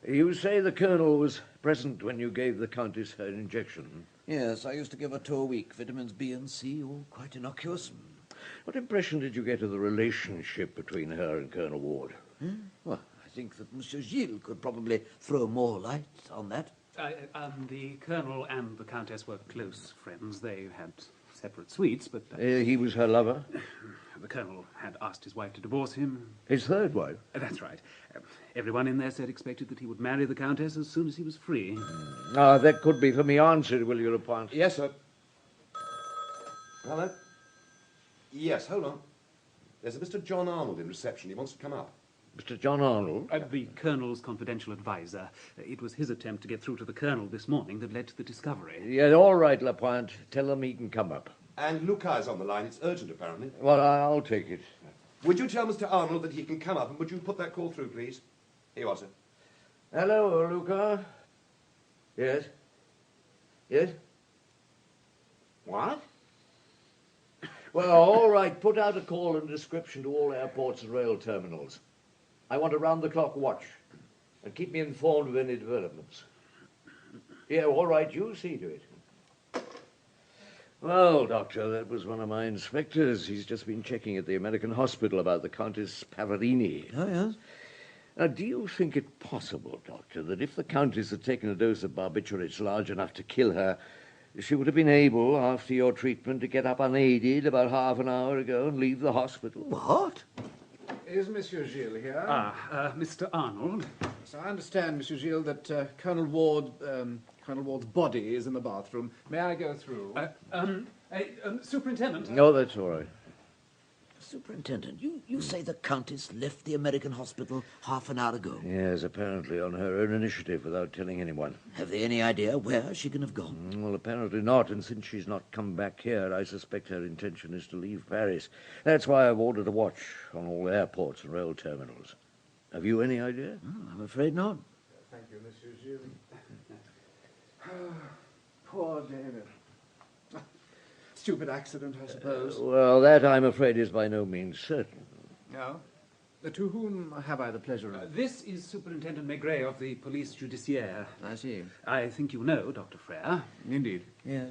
You say the Colonel was present when you gave the Countess her injection? Yes, I used to give her 2 a week. Vitamins B and C, all quite innocuous. What impression did you get of the relationship between her and Colonel Ward? Well, I think that Monsieur Gilles could probably throw more light on that. The Colonel and the Countess were close friends. They had separate suites, but... He was her lover? The Colonel had asked his wife to divorce him. His third wife? That's right. Everyone in their set expected that he would marry the Countess as soon as he was free. That could be for me. Answer, will you, Lapointe? Yes, sir. Hello? Yes, hold on. There's a Mr. John Arnold in reception. He wants to come up. Mr. John Arnold? The Colonel's confidential advisor. It was his attempt to get through to the Colonel this morning that led to the discovery. Yeah, all right, Lapointe. Tell him he can come up. And Luca is on the line. It's urgent, apparently. Well, I'll take it. Would you tell Mr. Arnold that he can come up, and would you put that call through, please? Here you are, sir. Hello, Luca. Yes? Yes? What? Well, all right. Put out a call and description to all airports and rail terminals. I want a round-the-clock watch. And keep me informed of any developments. Yeah, all right. You see to it. Well, Doctor, that was one of my inspectors. He's just been checking at the American hospital about the Countess Pavarini. Oh, yes? Now, do you think it possible, Doctor, that if the Countess had taken a dose of barbiturates large enough to kill her, she would have been able, after your treatment, to get up unaided about half an hour ago and leave the hospital? What? Is Monsieur Gilles here? Mr. Arnold. So I understand, Monsieur Gilles, that Colonel Ward's body is in the bathroom. May I go through? Superintendent. No, that's all right. Superintendent, you say the Countess left the American hospital half an hour ago? Yes, apparently on her own initiative, without telling anyone. Have they any idea where she can have gone? Well, apparently not, and since she's not come back here, I suspect her intention is to leave Paris. That's why I've ordered a watch on all airports and rail terminals. Have you any idea? I'm afraid not. Thank you, Monsieur Gilles. Poor David. Stupid accident, I suppose. Well, that, I'm afraid, is by no means certain. No? To whom have I the pleasure of? This is Superintendent Maigret of the Police Judiciaire. I see. I think you know Dr. Frere. Indeed. Yes.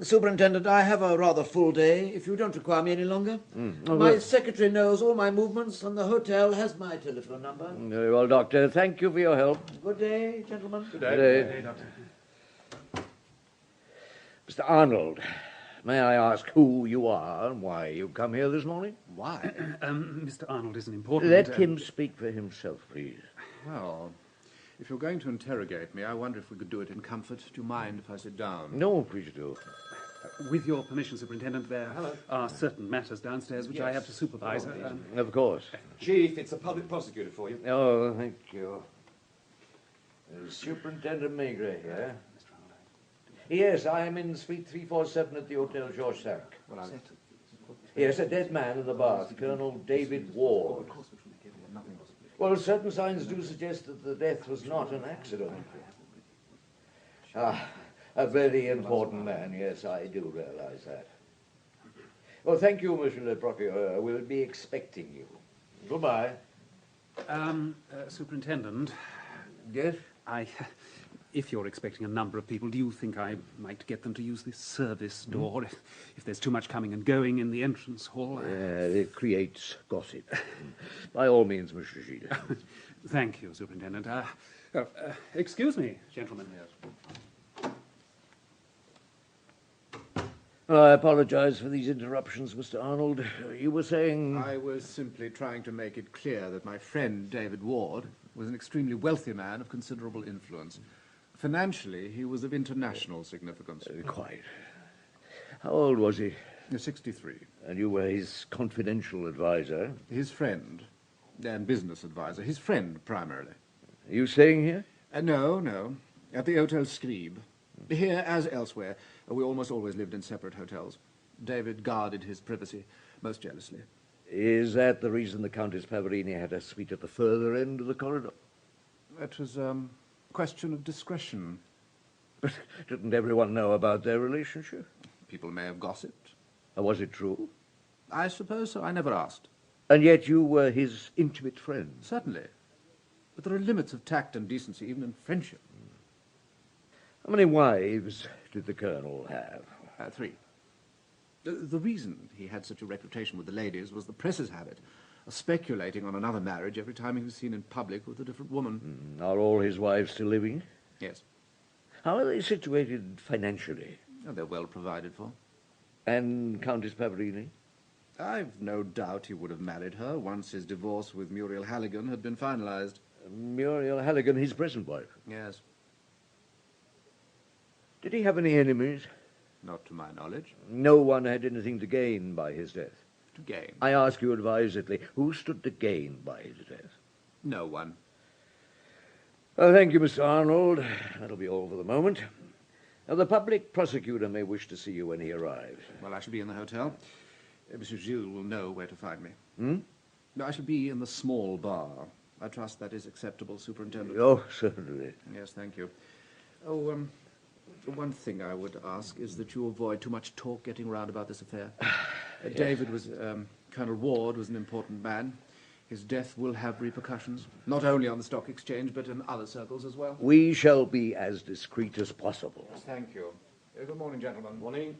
Superintendent, I have a rather full day, if you don't require me any longer. My secretary knows all my movements, and the hotel has my telephone number. Very well, Doctor. Thank you for your help. Good day, gentlemen. Good day, Doctor. Mr. Arnold, may I ask who you are and why you come here this morning? Why? Mr. Arnold is an important... Let him speak for himself, please. Well, if you're going to interrogate me, I wonder if we could do it in comfort. Do you mind if I sit down? No, please do. With your permission, Superintendent, there are certain matters downstairs which I have to supervise. Of course. Chief, it's a public prosecutor for you. Oh, thank you. Superintendent Maigret here. Yes, I am in suite 347 at the Hotel Georges V. Yes, a dead man in the bath, Colonel David Ward. Well, certain signs do suggest that the death was not an accident. Ah, a very important man, yes, I do realize that. Well, thank you, Monsieur le Procureur. We'll be expecting you. Goodbye. Superintendent. Yes? If you're expecting a number of people, do you think I might get them to use this service door if there's too much coming and going in the entrance hall? It creates gossip. By all means, Monsieur Gilles. Thank you, Superintendent. Excuse me, gentlemen. Well, I apologize for these interruptions, Mr. Arnold. You were saying... I was simply trying to make it clear that my friend, David Ward, was an extremely wealthy man of considerable influence. Financially, he was of international significance. Quite. How old was he? 63. And you were his confidential advisor? His friend and business advisor. His friend, primarily. Are you staying here? No. At the Hotel Scribe. Here, as elsewhere, we almost always lived in separate hotels. David guarded his privacy most jealously. Is that the reason the Countess Pavarini had a suite at the further end of the corridor? That was question of discretion. But didn't everyone know about their relationship? People may have gossiped. Was it true? I suppose so. I never asked. And yet you were his intimate friend? Certainly. But there are limits of tact and decency, even in friendship. How many wives did the Colonel have? 3. The reason he had such a reputation with the ladies was the press's habit of speculating on another marriage every time he was seen in public with a different woman. Are all his wives still living? Yes. How are they situated financially? Oh, they're well provided for. And Countess Pavarini? I've no doubt he would have married her once his divorce with Muriel Halligan had been finalized. Muriel Halligan, his present wife? Yes. Did he have any enemies? Not to my knowledge. No one had anything to gain by his death? To gain? I ask you advisedly, who stood to gain by his death? No one. Well, thank you, Mr. Arnold. That'll be all for the moment. Now, the public prosecutor may wish to see you when he arrives. Well, I shall be in the hotel. Monsieur Gilles will know where to find me. No, I shall be in the small bar. I trust that is acceptable, Superintendent. Oh, certainly. Yes, thank you. Oh, one thing I would ask is that you avoid too much talk getting round about this affair. Yes. David was... Colonel Ward was an important man. His death will have repercussions, not only on the stock exchange, but in other circles as well. We shall be as discreet as possible. Thank you. Good morning, gentlemen. Morning.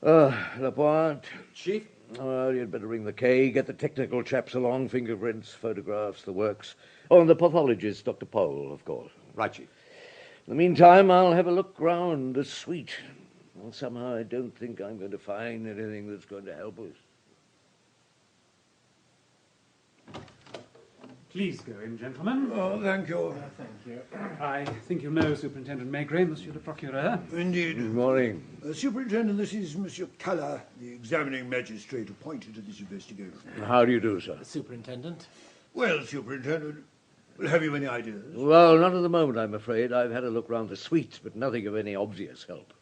Lapointe. Chief? Well, you'd better ring the K, get the technical chaps along, fingerprints, photographs, the works. Oh, and the pathologist, Dr. Powell, of course. Right, Chief. In the meantime, I'll have a look round the suite. Well, somehow I don't think I'm going to find anything that's going to help us. Please go in, gentlemen. Oh, thank you. Thank you. I think you know Superintendent Maigret, Monsieur le Procureur. Indeed. Good morning. Superintendent, this is Monsieur Callar, the examining magistrate appointed to this investigation. How do you do, sir? Superintendent. Well, Superintendent, have you any ideas? Well, not at the moment, I'm afraid. I've had a look round the suites, but nothing of any obvious help.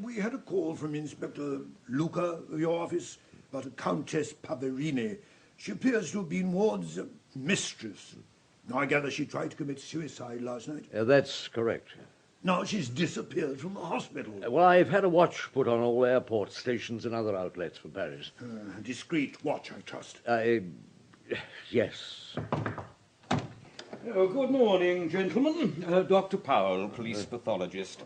We had a call from Inspector Luca of your office about a Countess Pavarini. She appears to have been Ward's mistress. Now, I gather she tried to commit suicide last night. That's correct. Now she's disappeared from the hospital. Well, I've had a watch put on all airport stations and other outlets for Paris. Discreet watch, I trust. Yes. Oh, good morning, gentlemen. Dr. Powell, police pathologist.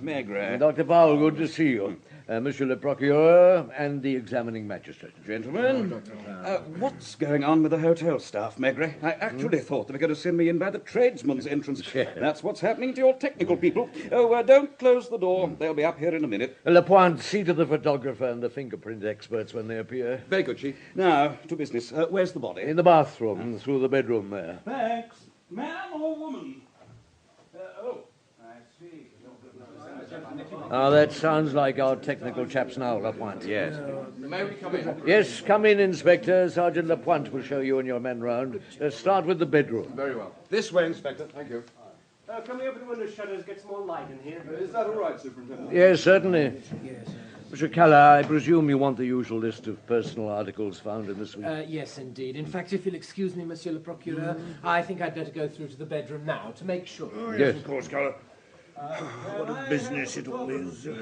Maigret. Dr. Powell, good to see you. Monsieur le Procureur and the examining magistrate. Gentlemen, what's going on with the hotel staff, Maigret? I actually thought they were going to send me in by the tradesman's entrance. That's what's happening to your technical people. Oh, don't close the door. They'll be up here in a minute. Lapointe, see to the photographer and the fingerprint experts when they appear. Very good, Chief. Now, to business. Where's the body? In the bathroom, through the bedroom there. Thanks. Man or woman? I see. That sounds like our technical chaps now, Lapointe. Yes. May we come in? Yes, come in, Inspector. Sergeant Lapointe will show you and your men round. Start with the bedroom. Very well. This way, Inspector. Thank you. Can we open the window shutters, get some more light in here? Is that all right, Superintendent? Yes, certainly. Yes. Mr. Keller, I presume you want the usual list of personal articles found in the suite? Yes, indeed. In fact, if you'll excuse me, Monsieur le Procureur, I think I'd better go through to the bedroom now to make sure. Oh, yes, of course, Keller. What a business it all is. You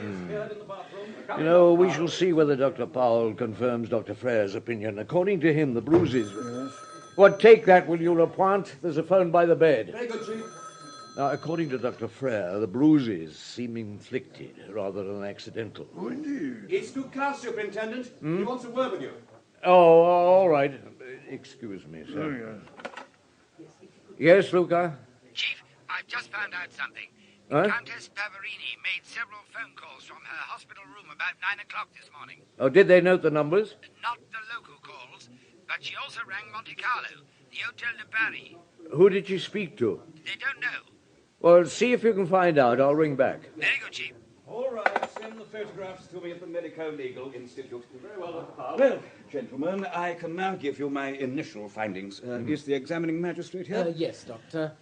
know, we shall see whether Dr. Powell confirms Dr. Frere's opinion. According to him, the bruises... Yes. What, take that, will you, Lapointe? There's a phone by the bed. Very good, Chief. Now, according to Dr. Frere, the bruises seem inflicted rather than accidental. Oh, indeed. It's Ducasse, Superintendent. He wants a word with you. Oh, all right. Excuse me, sir. Yes, Luca? Chief, I've just found out something. Huh? Countess Pavarini made several phone calls from her hospital room about 9 o'clock this morning. Oh, did they note the numbers? Not the local calls, but she also rang Monte Carlo, the Hotel de Paris. Who did she speak to? They don't know. Well, see if you can find out. I'll ring back. Very good, Chief. All right, send the photographs to me at the Medico-Legal Institute. Very well, Dr. Powell. Well, gentlemen, I can now give you my initial findings. Is the examining magistrate here? Yes, Doctor.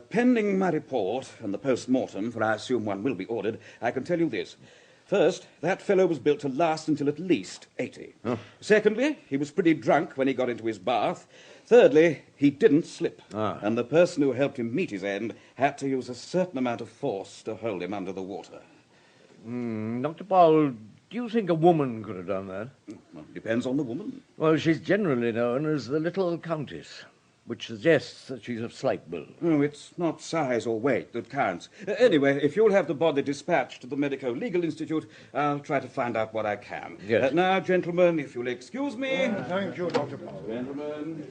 Pending my report and the post-mortem, for I assume one will be ordered, I can tell you this. First, that fellow was built to last until at least 80. Oh. Secondly, he was pretty drunk when he got into his bath. Thirdly, he didn't slip. And the person who helped him meet his end had to use a certain amount of force to hold him under the water. Dr. Powell, do you think a woman could have done that? Well, depends on the woman. Well, she's generally known as the Little Countess, which suggests that she's of slight build. Oh, it's not size or weight that counts. Anyway, if you'll have the body dispatched to the Medico-Legal Institute, I'll try to find out what I can. Yes. Now, gentlemen, if you'll excuse me... Thank you, Dr. Powell. Gentlemen...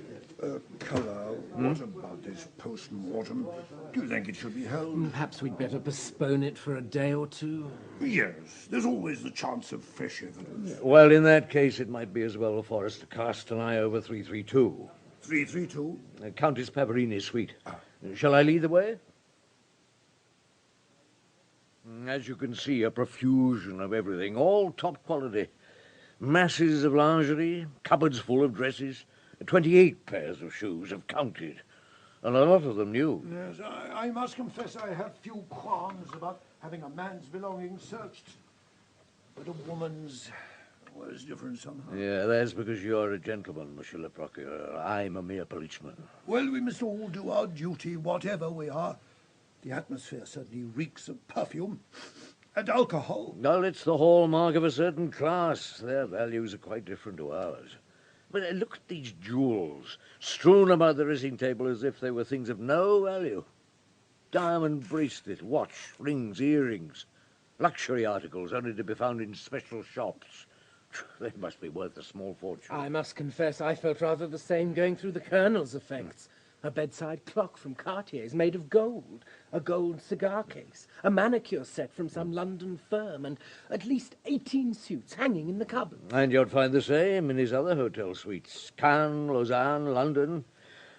Keller, what about this post-mortem? Do you think it should be held? Perhaps we'd better postpone it for a day or two. Yes, there's always the chance of fresh evidence. Well, in that case, it might be as well for us to cast an eye over 332. 332? Countess Pavarini's suite. Shall I lead the way? As you can see, a profusion of everything, all top quality. Masses of lingerie, cupboards full of dresses, 28 pairs of shoes, I've counted, and a lot of them new. Yes, I must confess I have few qualms about having a man's belongings searched. But a woman's was different somehow. Yeah, that's because you're a gentleman, Monsieur le Procureur. I'm a mere policeman. Well, we must all do our duty, whatever we are. The atmosphere certainly reeks of perfume and alcohol. Well, it's the hallmark of a certain class. Their values are quite different to ours. But look at these jewels, strewn about the dressing table as if they were things of no value. Diamond bracelet, watch, rings, earrings. Luxury articles only to be found in special shops. They must be worth a small fortune. I must confess I felt rather the same going through the Colonel's effects. A bedside clock from Cartier's made of gold, a gold cigar case, a manicure set from some London firm, and at least 18 suits hanging in the cupboard. And you'll find the same in his other hotel suites. Cannes, Lausanne, London.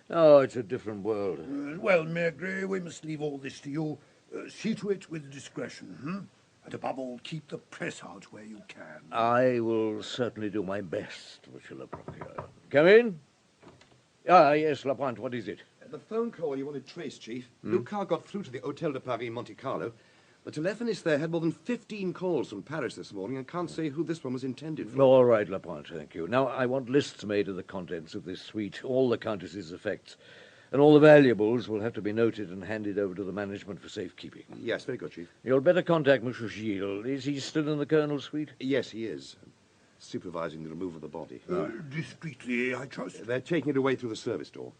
Oh, it's a different world. Well, Maigret, we must leave all this to you. See to it with discretion, And above all, keep the press out where you can. I will certainly do my best, Monsieur le Procureur. Come in. Ah, yes, Lapointe, what is it? The phone call you wanted traced, Chief. Lucas got through to the Hotel de Paris, Monte Carlo. The telephonist there had more than 15 calls from Paris this morning and can't say who this one was intended for. All right, Lapointe, thank you. Now, I want lists made of the contents of this suite, all the Countess's effects. And all the valuables will have to be noted and handed over to the management for safekeeping. Yes, very good, Chief. You'll better contact Monsieur Gilles. Is he still in the Colonel's suite? Yes, he is. Supervising the removal of the body. Discreetly, I trust. They're taking it away through the service door.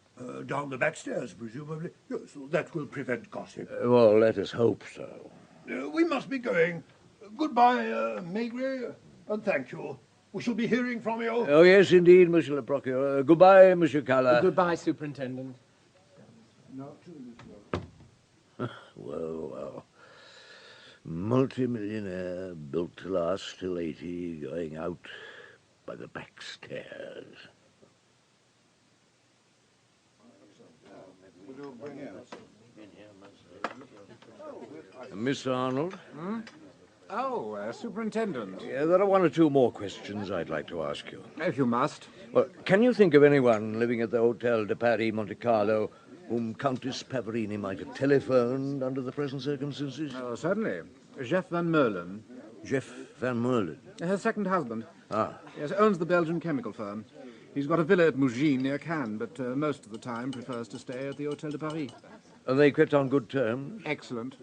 Down the back stairs, presumably. Yes, that will prevent gossip. Well, let us hope so. We must be going. Goodbye, Maigret, and thank you. We shall be hearing from you. Oh, yes, indeed, Monsieur le Procureur. Goodbye, Monsieur Cala. Goodbye, Superintendent. Well. Multi-millionaire, built to last till 80, going out by the back stairs. Mr. Arnold? Oh, Superintendent. Yeah, there are one or two more questions I'd like to ask you. If you must. Well, can you think of anyone living at the Hotel de Paris, Monte Carlo, whom Countess Pavarini might have telephoned under the present circumstances? Oh, certainly. Jeff Van Merlen. Jeff Van Merlen? Her second husband. Ah. Yes, owns the Belgian chemical firm. He's got a villa at Mougins near Cannes, but most of the time prefers to stay at the Hotel de Paris. Are they kept on good terms? Excellent.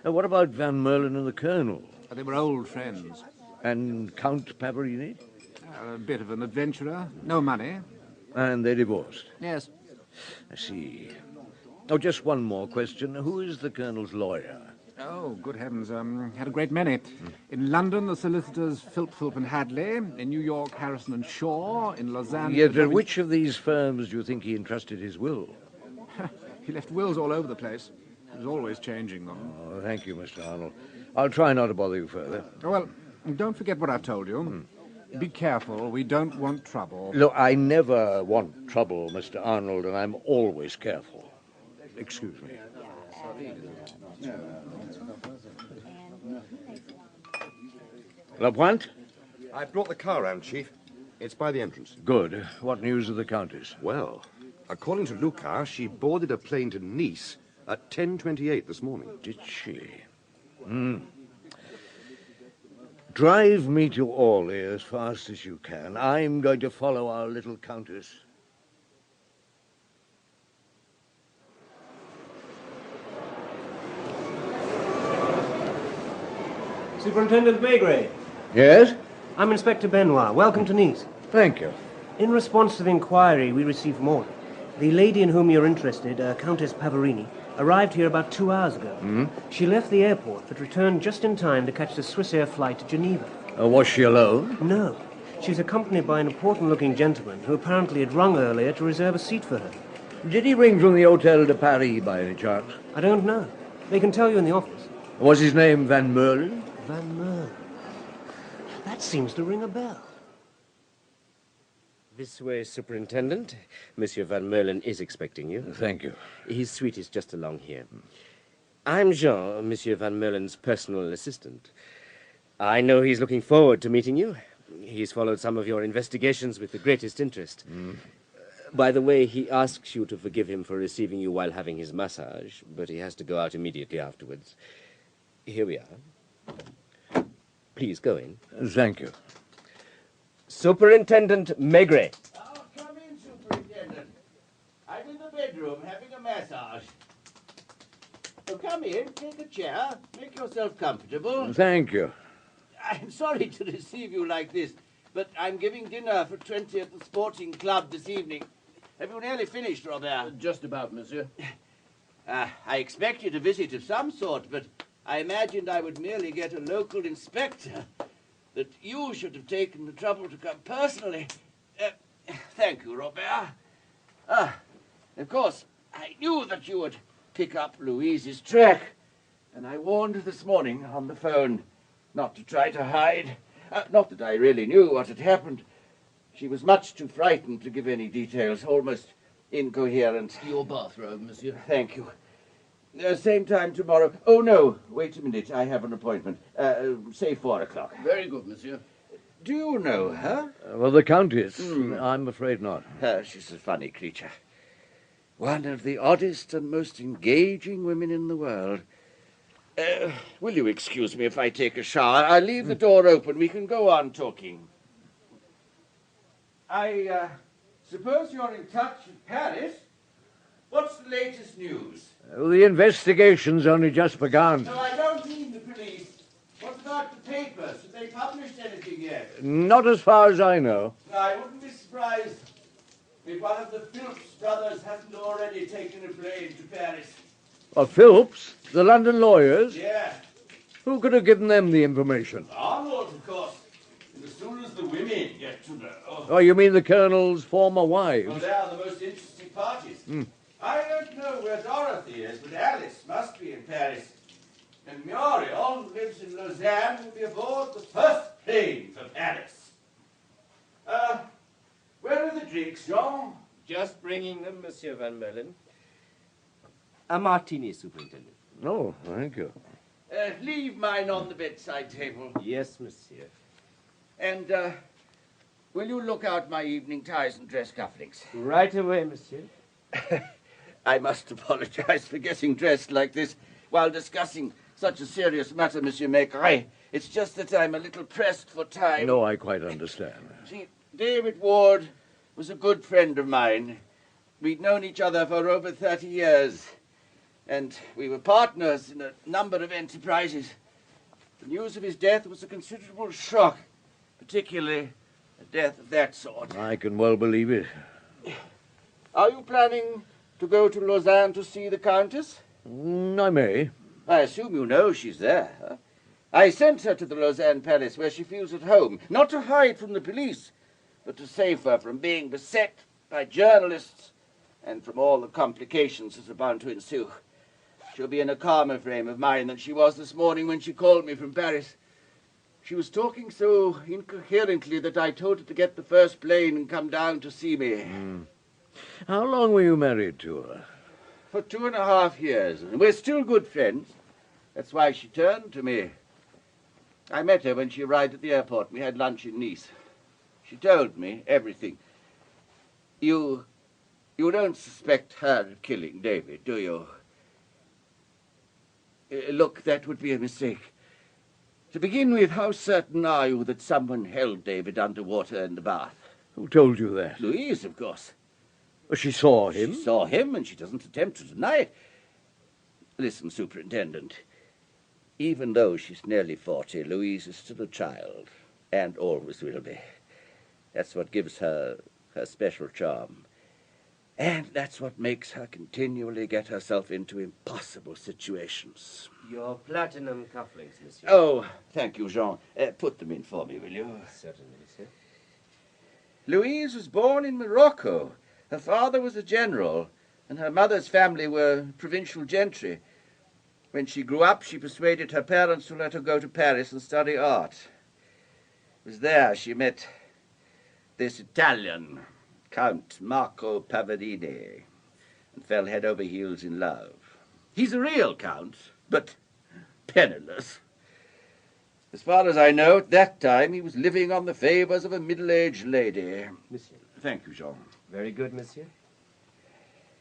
And what about Van Merlen and the Colonel? They were old friends. And Count Pavarini? A bit of an adventurer. No money. And they divorced? Yes. I see. Oh, just one more question. Who is the Colonel's lawyer? Oh, good heavens. Had a great many. In London, the solicitors Philp and Hadley. In New York, Harrison and Shaw. In Lausanne... Yet at which of these firms do you think he entrusted his will? He left wills all over the place. He was always changing them. Oh, thank you, Mr. Arnold. I'll try not to bother you further. Oh, well, don't forget what I've told you. Be careful. We don't want trouble. Look, I never want trouble, Mr. Arnold, and I'm always careful. Excuse me. Lapointe? I brought the car round, Chief. It's by the entrance. Good. What news of the Countess? Well, according to Lucas, she boarded a plane to Nice at 10:28 this morning. Did she? Drive me to Orly as fast as you can. I'm going to follow our little Countess. Superintendent Maigret. Yes? I'm Inspector Benoit. Welcome to Nice. Thank you. In response to the inquiry we received from Orly, the lady in whom you're interested, Countess Pavarini, arrived here about 2 hours ago. She left the airport but returned just in time to catch the Swissair flight to Geneva. Was she alone? No. She's accompanied by an important-looking gentleman who apparently had rung earlier to reserve a seat for her. Did he ring from the Hotel de Paris by any chance? I don't know. They can tell you in the office. Was his name Van Merlen? Van Merlen. That seems to ring a bell. This way, Superintendent. Monsieur Van Merlen is expecting you. Thank you. His suite is just along here. I'm Jean, Monsieur Van Merlen's personal assistant. I know he's looking forward to meeting you. He's followed some of your investigations with the greatest interest. By the way, he asks you to forgive him for receiving you while having his massage, but he has to go out immediately afterwards. Here we are. Please go in. Thank you. Superintendent Maigret. Oh, come in, Superintendent. I'm in the bedroom having a massage. So come in, take a chair, make yourself comfortable. Thank you. I'm sorry to receive you like this, but I'm giving dinner for 20 at the Sporting Club this evening. Have you nearly finished, Robert? Just about, monsieur. I expected a visit of some sort, but I imagined I would merely get a local inspector. That you should have taken the trouble to come personally. Thank you, Robert. Of course, I knew that you would pick up Louise's track, and I warned her this morning on the phone not to try to hide. Not that I really knew what had happened. She was much too frightened to give any details, almost incoherent. Your bathrobe, monsieur. Thank you. Same time tomorrow. Oh, no, wait a minute. I have an appointment. Say 4 o'clock. Very good, monsieur. Do you know her? Well, the Countess? I'm afraid not. She's a funny creature. One of the oddest and most engaging women in the world. Will you excuse me if I take a shower? I'll leave the door open. We can go on talking. I suppose you're in touch with Paris? What's the latest news? The investigation's only just begun. No, I don't mean the police. What about the papers? Have they published anything yet? Not as far as I know. I wouldn't be surprised if one of the Phillips brothers hasn't already taken a plane to Paris. Phillips, the London lawyers? Yeah. Who could have given them the information? Arnold, of course. And as soon as the women get to know. Oh, you mean the Colonel's former wives? Well, they are the most interesting parties. I don't know where Dorothy is, but Alice must be in Paris. And Muriel, who lives in Lausanne, will be aboard the first plane for Paris. Where are the drinks, Jean? Just bringing them, Monsieur Van Merlin. A martini, Superintendent. Oh, thank you. Leave mine on the bedside table. Yes, monsieur. And, will you look out my evening ties and dress cufflinks? Right away, monsieur. I must apologize for getting dressed like this while discussing such a serious matter, Monsieur Maigret. It's just that I'm a little pressed for time. No, I quite understand. See, David Ward was a good friend of mine. We'd known each other for over 30 years, and we were partners in a number of enterprises. The news of his death was a considerable shock, particularly a death of that sort. I can well believe it. Are you planning to go to Lausanne to see the Countess? I may. I assume you know she's there. Huh? I sent her to the Lausanne Palace where she feels at home, not to hide from the police, but to save her from being beset by journalists and from all the complications that are bound to ensue. She'll be in a calmer frame of mind than she was this morning when she called me from Paris. She was talking so incoherently that I told her to get the first plane and come down to see me. How long were you married to her? For 2.5 years, and we're still good friends. That's why she turned to me. I met her when she arrived at the airport. We had lunch in Nice. She told me everything. You don't suspect her of killing David, do you? Look, that would be a mistake. To begin with, how certain are you that someone held David underwater in the bath? Who told you that? Louise, of course. She saw him? She saw him, and she doesn't attempt to deny it. Listen, Superintendent. Even though she's nearly 40, Louise is still a child, and always will be. That's what gives her her special charm. And that's what makes her continually get herself into impossible situations. Your platinum cufflinks, monsieur. Oh, thank you, Jean. Put them in for me, will you? Certainly, monsieur. Louise was born in Morocco. Her father was a general, and her mother's family were provincial gentry. When she grew up, she persuaded her parents to let her go to Paris and study art. It was there she met this Italian, Count Marco Pavarini, and fell head over heels in love. He's a real count, but penniless. As far as I know, at that time, he was living on the favors of a middle-aged lady. Monsieur. Thank you, Jean. Very good, monsieur.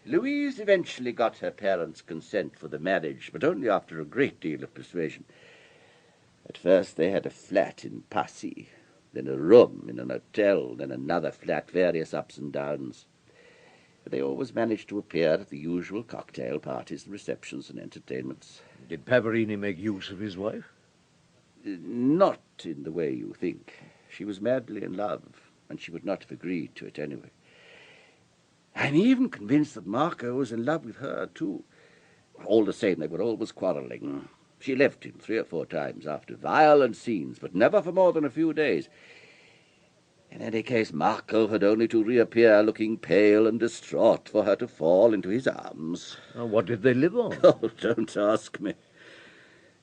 Louise eventually got her parents' consent for the marriage, but only after a great deal of persuasion. At first they had a flat in Passy, then a room in an hotel, then another flat, various ups and downs. But they always managed to appear at the usual cocktail parties, receptions, and entertainments. Did Pavarini make use of his wife? Not in the way you think. She was madly in love, and she would not have agreed to it anyway. I'm even convinced that Marco was in love with her, too. All the same, they were always quarreling. She left him 3 or 4 times after violent scenes, but never for more than a few days. In any case, Marco had only to reappear looking pale and distraught for her to fall into his arms. What did they live on? Oh, don't ask me.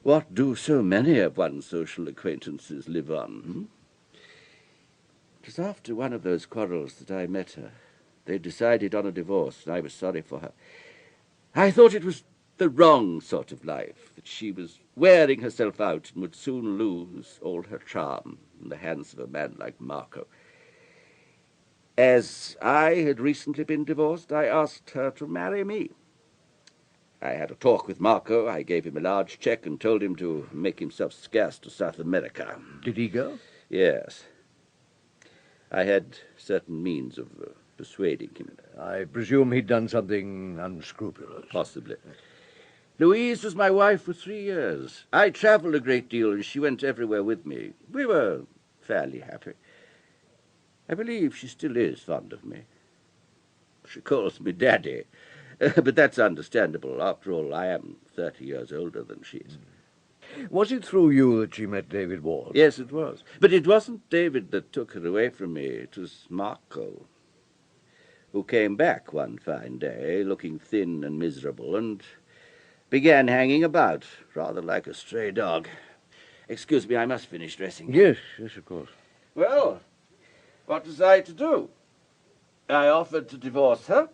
What do so many of one's social acquaintances live on? It was after one of those quarrels that I met her. They decided on a divorce, and I was sorry for her. I thought it was the wrong sort of life, that she was wearing herself out and would soon lose all her charm in the hands of a man like Marco. As I had recently been divorced, I asked her to marry me. I had a talk with Marco. I gave him a large check and told him to make himself scarce to South America. Did he go? Yes. I had certain means of persuading him. I presume he'd done something unscrupulous. Possibly. Louise was my wife for 3 years. I travelled a great deal, and she went everywhere with me. We were fairly happy. I believe she still is fond of me. She calls me Daddy, but that's understandable. After all, I am 30 years older than she is. Was it through you that she met David Ward? Yes, it was. But it wasn't David that took her away from me. It was Marco, who came back one fine day, looking thin and miserable, and began hanging about, rather like a stray dog. Excuse me, I must finish dressing. Yes, of course. Well, what was I to do? I offered to divorce her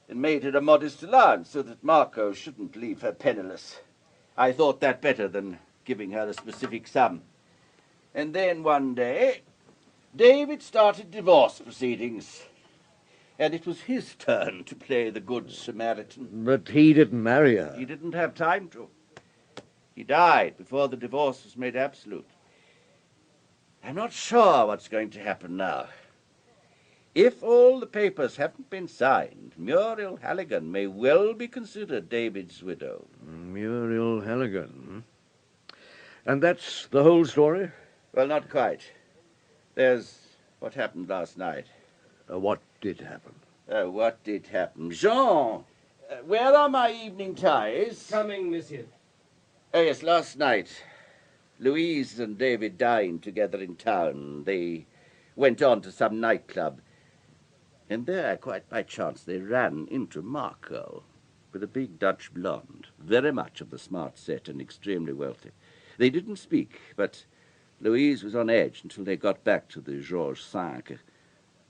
and made her a modest allowance so that Marco shouldn't leave her penniless. I thought that better than giving her a specific sum. And then one day, David started divorce proceedings, and it was his turn to play the Good Samaritan. But he didn't marry her. He didn't have time to. He died before the divorce was made absolute. I'm not sure what's going to happen now. If all the papers haven't been signed, Muriel Halligan may well be considered David's widow. Muriel Halligan. And that's the whole story? Well, not quite. There's what happened last night. What did happen? What did happen? Jean, where are my evening ties? Coming, monsieur. Oh, yes, last night. Louise and David dined together in town. They went on to some nightclub. And there, quite by chance, they ran into Marco, with a big Dutch blonde, very much of the smart set and extremely wealthy. They didn't speak, but Louise was on edge until they got back to the Georges V.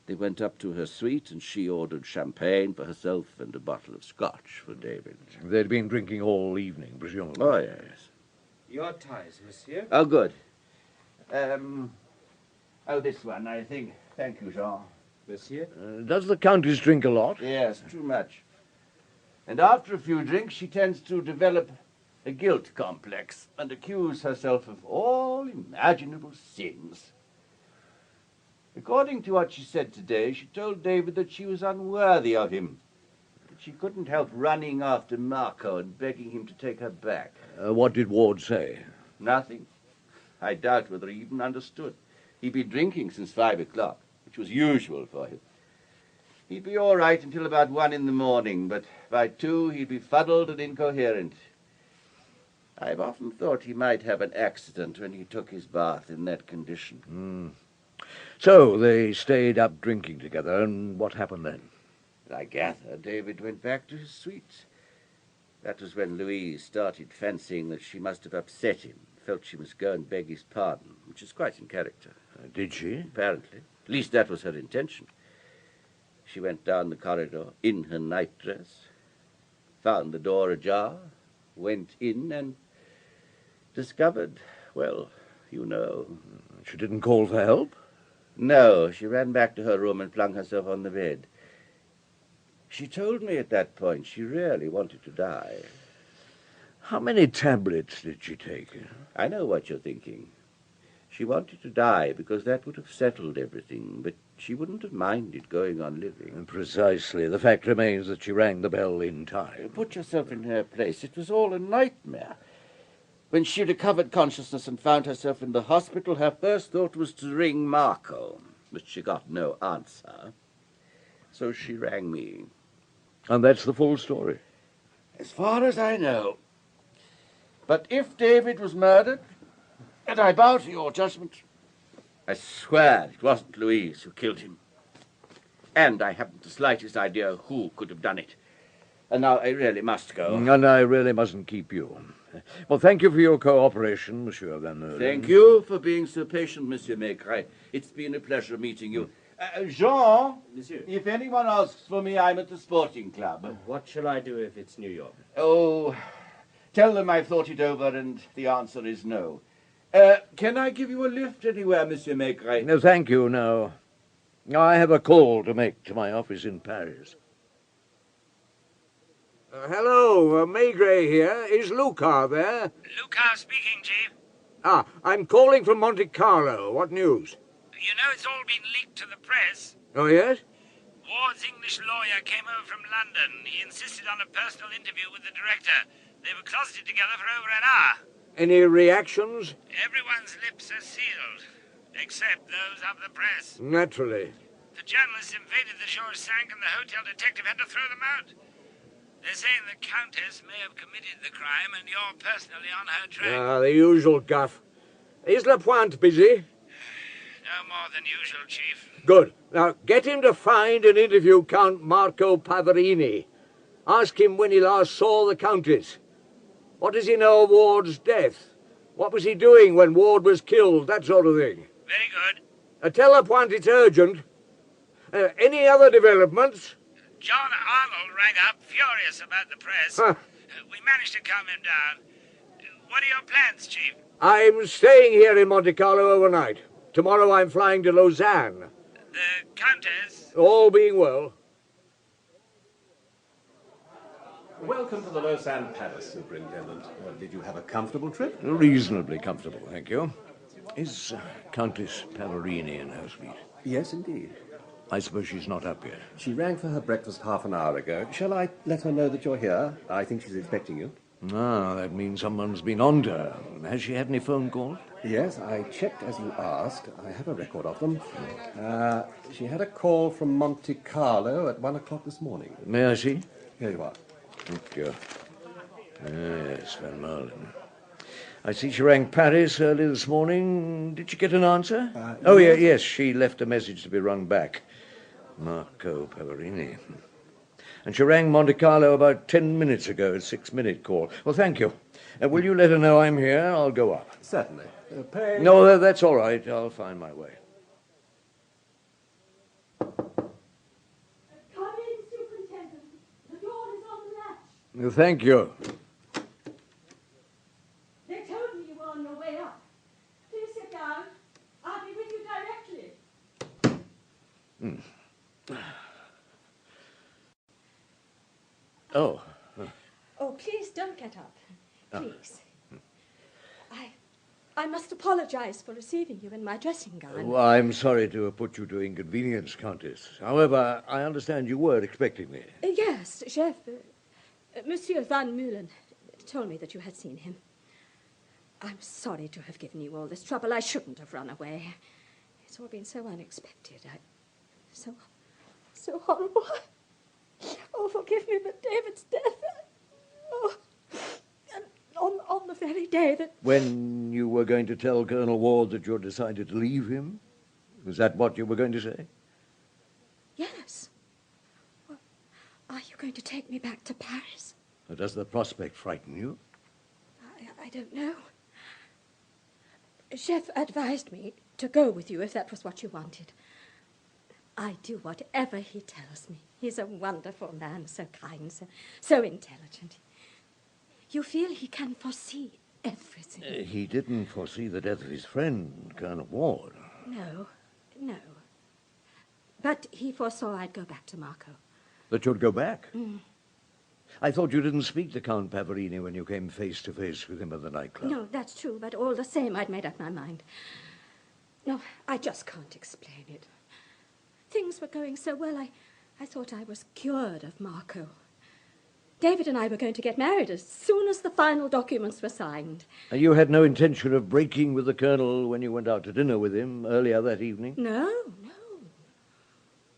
They went up to her suite, and she ordered champagne for herself and a bottle of scotch for David. They'd been drinking all evening, presumably. Oh, yes. Your ties, monsieur. Oh, good. This one, I think. Thank you, Jean. Monsieur? Does the Countess drink a lot? Yes, too much. And after a few drinks, she tends to develop a guilt complex and accuse herself of all imaginable sins. According to what she said today, she told David that she was unworthy of him, that she couldn't help running after Marco and begging him to take her back. What did Ward say? Nothing. I doubt whether he even understood. He'd been drinking since 5 o'clock, which was usual for him. He'd be all right until about 1 in the morning, but by 2 he'd be fuddled and incoherent. I've often thought he might have an accident when he took his bath in that condition. So they stayed up drinking together, and what happened then? I gather David went back to his suite. That was when Louise started fancying that she must have upset him, felt she must go and beg his pardon, which is quite in character. Did she? Apparently. At least that was her intention. She went down the corridor in her nightdress, found the door ajar, went in and discovered, well, you know. She didn't call for help? No, she ran back to her room and flung herself on the bed. She told me at that point she really wanted to die. How many tablets did she take? I know what you're thinking. She wanted to die because that would have settled everything, but she wouldn't have minded going on living. Precisely. The fact remains that she rang the bell in time. Put yourself in her place. It was all a nightmare. When she recovered consciousness and found herself in the hospital, her first thought was to ring Marco, but she got no answer. So she rang me. And that's the full story? As far as I know. But if David was murdered, and I bow to your judgment, I swear it wasn't Louise who killed him. And I haven't the slightest idea who could have done it. And now I really must go. And I really mustn't keep you. Well, thank you for your cooperation, Monsieur Van Meulen. Thank you for being so patient, Monsieur Maigret. It's been a pleasure meeting you. Jean, Monsieur. If anyone asks for me, I'm at the sporting club. What shall I do if it's New York? Oh, tell them I've thought it over and the answer is no. Can I give you a lift anywhere, Monsieur Maigret? No, thank you, no. I have a call to make to my office in Paris. Hello, Maigret here. Is Lucar there? Lucar speaking, Chief. I'm calling from Monte Carlo. What news? You know it's all been leaked to the press. Oh, yes? Murlen's English lawyer came over from London. He insisted on a personal interview with the director. They were closeted together for over an hour. Any reactions? Everyone's lips are sealed, except those of the press. Naturally. The journalists invaded the shore, sank, and the hotel detective had to throw them out. They're saying the Countess may have committed the crime, and you're personally on her track. Ah, the usual guff. Is Lapointe busy? No more than usual, Chief. Good. Now, get him to find and interview Count Marco Pavarini. Ask him when he last saw the Countess. What does he know of Ward's death? What was he doing when Ward was killed? That sort of thing. Very good. Tell Lapointe it's urgent. Any other developments? John Arnold rang up, furious about the press. Huh. We managed to calm him down. What are your plans, Chief? I'm staying here in Monte Carlo overnight. Tomorrow I'm flying to Lausanne. The Countess? All being well. Welcome to the Lausanne Palace, Superintendent. Did you have a comfortable trip? Reasonably comfortable, thank you. Is Countess Pavarini in her suite? Yes, indeed. I suppose she's not up yet. She rang for her breakfast half an hour ago. Shall I let her know that you're here? I think she's expecting you. Ah, that means someone's been on to her. Has she had any phone calls? Yes, I checked as you asked. I have a record of them. She had a call from Monte Carlo at 1 o'clock this morning. May I see? Here you are. Thank you. Yes, Van Merlen. I see she rang Paris early this morning. Did she get an answer? Oh, yes. yes, she left a message to be rung back. Marco Pavarini. And she rang Monte Carlo about 10 minutes ago, a 6-minute call. Well, thank you. Will you let her know I'm here? I'll go up. Certainly. No, that's all right. I'll find my way. Come in, Superintendent. The door is on the latch. Thank you. They told me you were on your way up. Please sit down. I'll be with you directly. Oh. Oh, please don't get up. Please. I must apologize for receiving you in my dressing gown. Well, I'm sorry to have put you to inconvenience, Countess. However, I understand you were expecting me. Yes, Chef. Monsieur Van Meulen told me that you had seen him. I'm sorry to have given you all this trouble. I shouldn't have run away. It's all been so unexpected. So horrible. Oh, forgive me, but David's death. Oh, and on the very day that... When you were going to tell Colonel Ward that you had decided to leave him? Was that what you were going to say? Yes. Well, are you going to take me back to Paris? Or does the prospect frighten you? I don't know. Chef advised me to go with you if that was what you wanted. I do whatever he tells me. He's a wonderful man, so kind, so intelligent. You feel he can foresee everything. He didn't foresee the death of his friend, Colonel Ward. No. But he foresaw I'd go back to Marco. That you'd go back? Mm. I thought you didn't speak to Count Pavarini when you came face to face with him at the nightclub. No, that's true, but all the same, I'd made up my mind. No, I just can't explain it. Things were going so well, I thought I was cured of Marco. David and I were going to get married as soon as the final documents were signed. And you had no intention of breaking with the Colonel when you went out to dinner with him earlier that evening? No.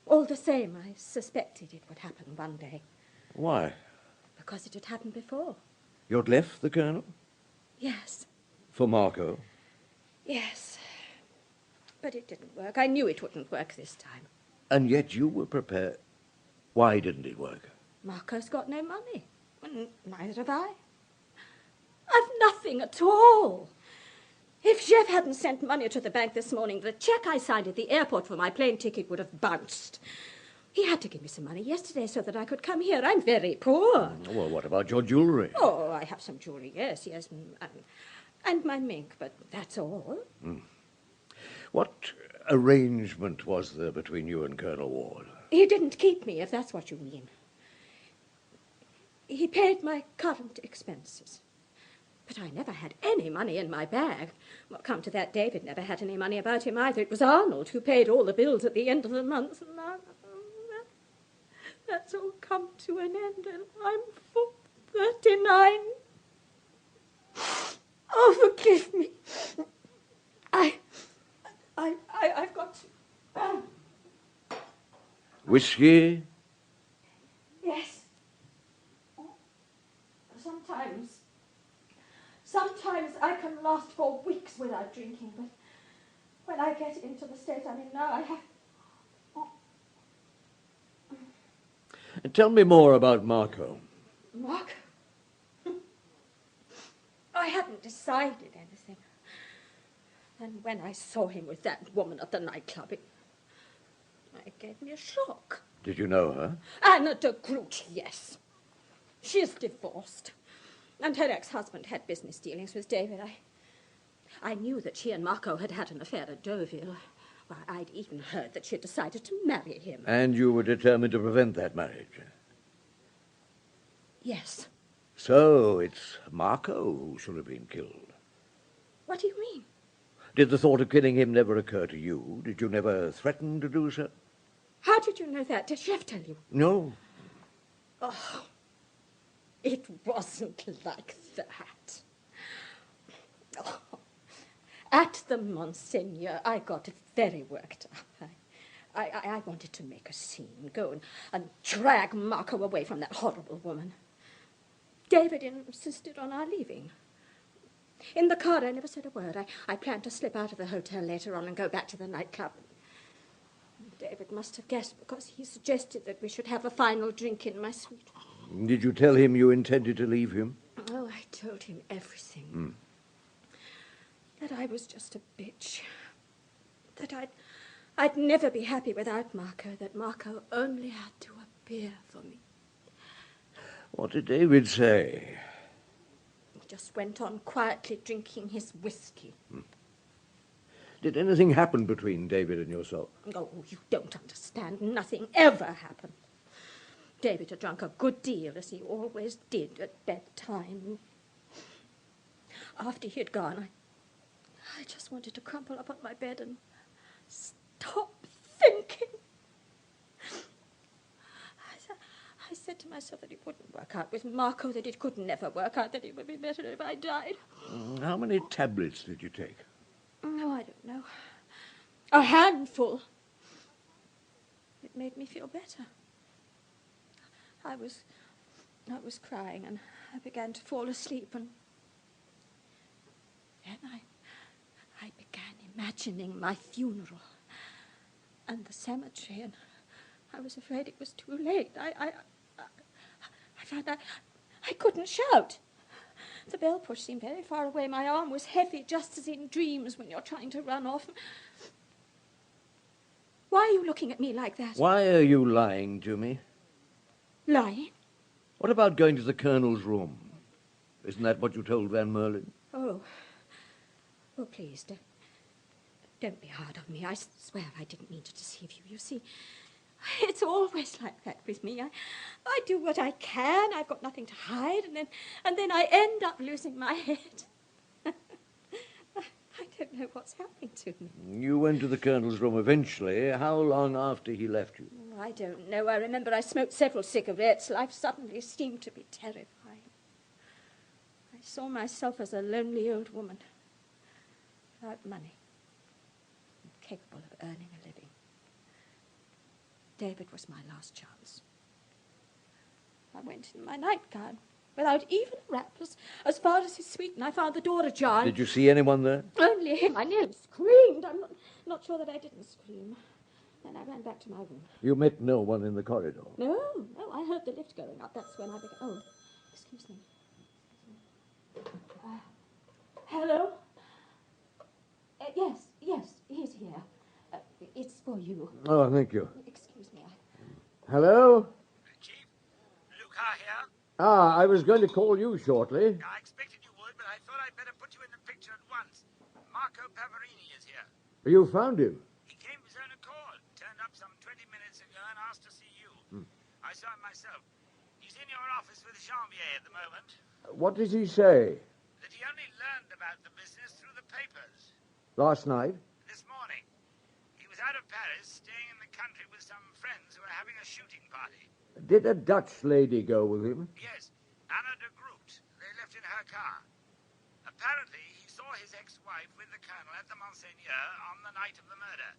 All the same, I suspected it would happen one day. Why? Because it had happened before. You'd left the Colonel? Yes. For Marco? Yes. But it didn't work. I knew it wouldn't work this time. And yet you were prepared. Why didn't it work? Marco's got no money. And neither have I. I've nothing at all. If Jeff hadn't sent money to the bank this morning, the cheque I signed at the airport for my plane ticket would have bounced. He had to give me some money yesterday so that I could come here. I'm very poor. Well, what about your jewellery? Oh, I have some jewellery, yes. And my mink, but that's all. What arrangement was there between you and Colonel Ward? He didn't keep me, if that's what you mean. He paid my current expenses. But I never had any money in my bag. Well, come to that, David never had any money about him either. It was Arnold who paid all the bills at the end of the month. that's all come to an end, and I'm 39. Oh, forgive me. I've got to... Whiskey? Yes. Sometimes I can last for weeks without drinking, but when I get into the state I'm in now, I have... Tell me more about Marco. Marco? I hadn't decided anything. And when I saw him with that woman at the nightclub, it gave me a shock. Did you know her? Anna de Groot, yes. She's divorced. And her ex-husband had business dealings with David. I knew that she and Marco had had an affair at Deauville. Why, I'd even heard that she had decided to marry him. And you were determined to prevent that marriage? Yes. So it's Marco who should have been killed. What do you mean? Did the thought of killing him never occur to you? Did you never threaten to do so? How did you know that? Did Chef tell you? No. Oh, it wasn't like that. Oh. At the Monseigneur, I got very worked up. I wanted to make a scene, go and drag Marco away from that horrible woman. David insisted on our leaving. In the car, I never said a word. I planned to slip out of the hotel later on and go back to the nightclub. David must have guessed, because he suggested that we should have a final drink in my suite. Did you tell him you intended to leave him? Oh, I told him everything. That I was just a bitch. That I'd never be happy without Marco. That Marco only had to appear for me. What did David say? He just went on quietly drinking his whiskey. Did anything happen between David and yourself? Oh, you don't understand. Nothing ever happened. David had drunk a good deal, as he always did at bedtime. After he had gone, I just wanted to crumple up on my bed and stop thinking. I said to myself that it wouldn't work out with Marco, that it could never work out, that it would be better if I died. How many tablets did you take? No, I don't know. A handful. It made me feel better. I was crying, and I began to fall asleep, and then I began imagining my funeral and the cemetery, and I was afraid it was too late. I found I couldn't shout. The bell push seemed very far away. My arm was heavy, just as in dreams when you're trying to run off. Why are you looking at me like that? Why are you lying to me? Lying? What about going to the Colonel's room? Isn't that what you told Van Merlin? Oh, please, don't be hard on me. I swear I didn't mean to deceive you. You see, it's always like that with me. I do what I can. I've got nothing to hide, and then I end up losing my head. I don't know what's happening to me. You went to the Colonel's room eventually. How long after he left you? Oh, I don't know. I remember I smoked several cigarettes. Life suddenly seemed to be terrifying. I saw myself as a lonely old woman, without money, capable of earning a living. David was my last chance. I went in my nightgown, without even a wrap, as far as his suite, and I found the door ajar. Did you see anyone there? Only him. I nearly screamed. I'm not sure that I didn't scream. Then I ran back to my room. You met no one in the corridor? No, I heard the lift going up. That's when I began... Oh, excuse me. Hello? Yes, he's here. It's for you. Oh, thank you. Excuse me. Hello? Chief, Luca here. I was going to call you shortly. I expected you would, but I thought I'd better put you in the picture at once. Marco Pavarini is here. You found him? He came of his own accord, turned up some 20 minutes ago and asked to see you. I saw him myself. He's in your office with Janvier at the moment. What did he say? That he only learned about the business through the papers. Last night? This morning. He was out of Paris, staying in the country with some friends who are having a shooting party. Did a Dutch lady go with him? Yes, Anna de Groot. They left in her car. Apparently, he saw his ex-wife with the colonel at the Monseigneur on the night of the murder.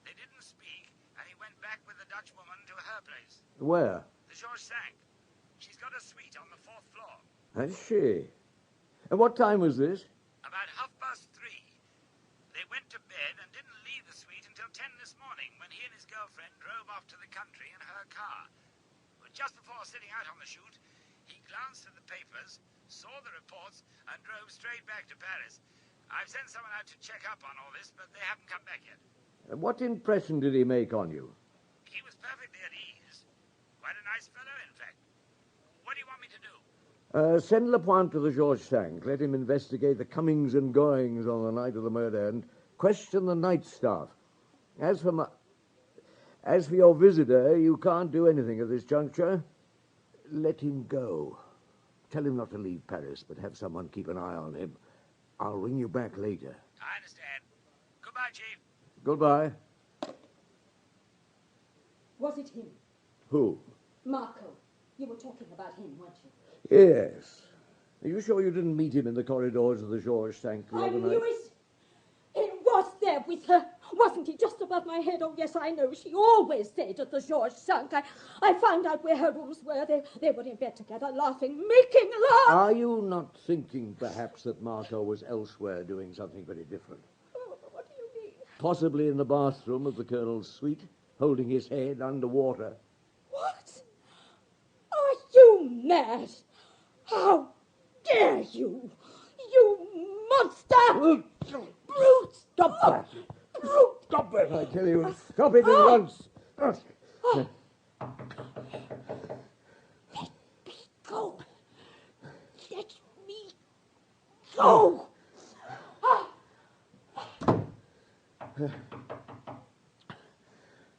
They didn't speak, and he went back with the Dutch woman to her place. Where? The Georges V. She's got a suite on the 4th floor. Has she? And what time was this? About 3:30. They went to bed and didn't leave the suite until 10 this morning, when he and his girlfriend drove off to the country in her car. But just before setting out on the shoot, he glanced at the papers, saw the reports, and drove straight back to Paris. I've sent someone out to check up on all this, but they haven't come back yet. And what impression did he make on you? He was perfectly at ease. Quite a nice fellow, in fact. What do you want me to do? Send Lapointe to the Georges V. Let him investigate the comings and goings on the night of the murder and question the night staff. As for your visitor, you can't do anything at this juncture. Let him go. Tell him not to leave Paris, but have someone keep an eye on him. I'll ring you back later. I understand. Goodbye, Chief. Goodbye. Was it him? Who? Marco. You were talking about him, weren't you? Yes. Are you sure you didn't meet him in the corridors of the Georges V the I other knew night? it. He was there with her. Wasn't he just above my head? Oh, yes, I know. She always stayed at the Georges V. I found out where her rooms were. They were in bed together, laughing, making love. Are you not thinking, perhaps, that Marco was elsewhere doing something very different? Oh, what do you mean? Possibly in the bathroom of the Colonel's suite, holding his head underwater. What? Are you mad? How dare you? You monster! Brute! Stop that! Brute! Stop it, I tell you. Stop it at once. Let me go. Let me go.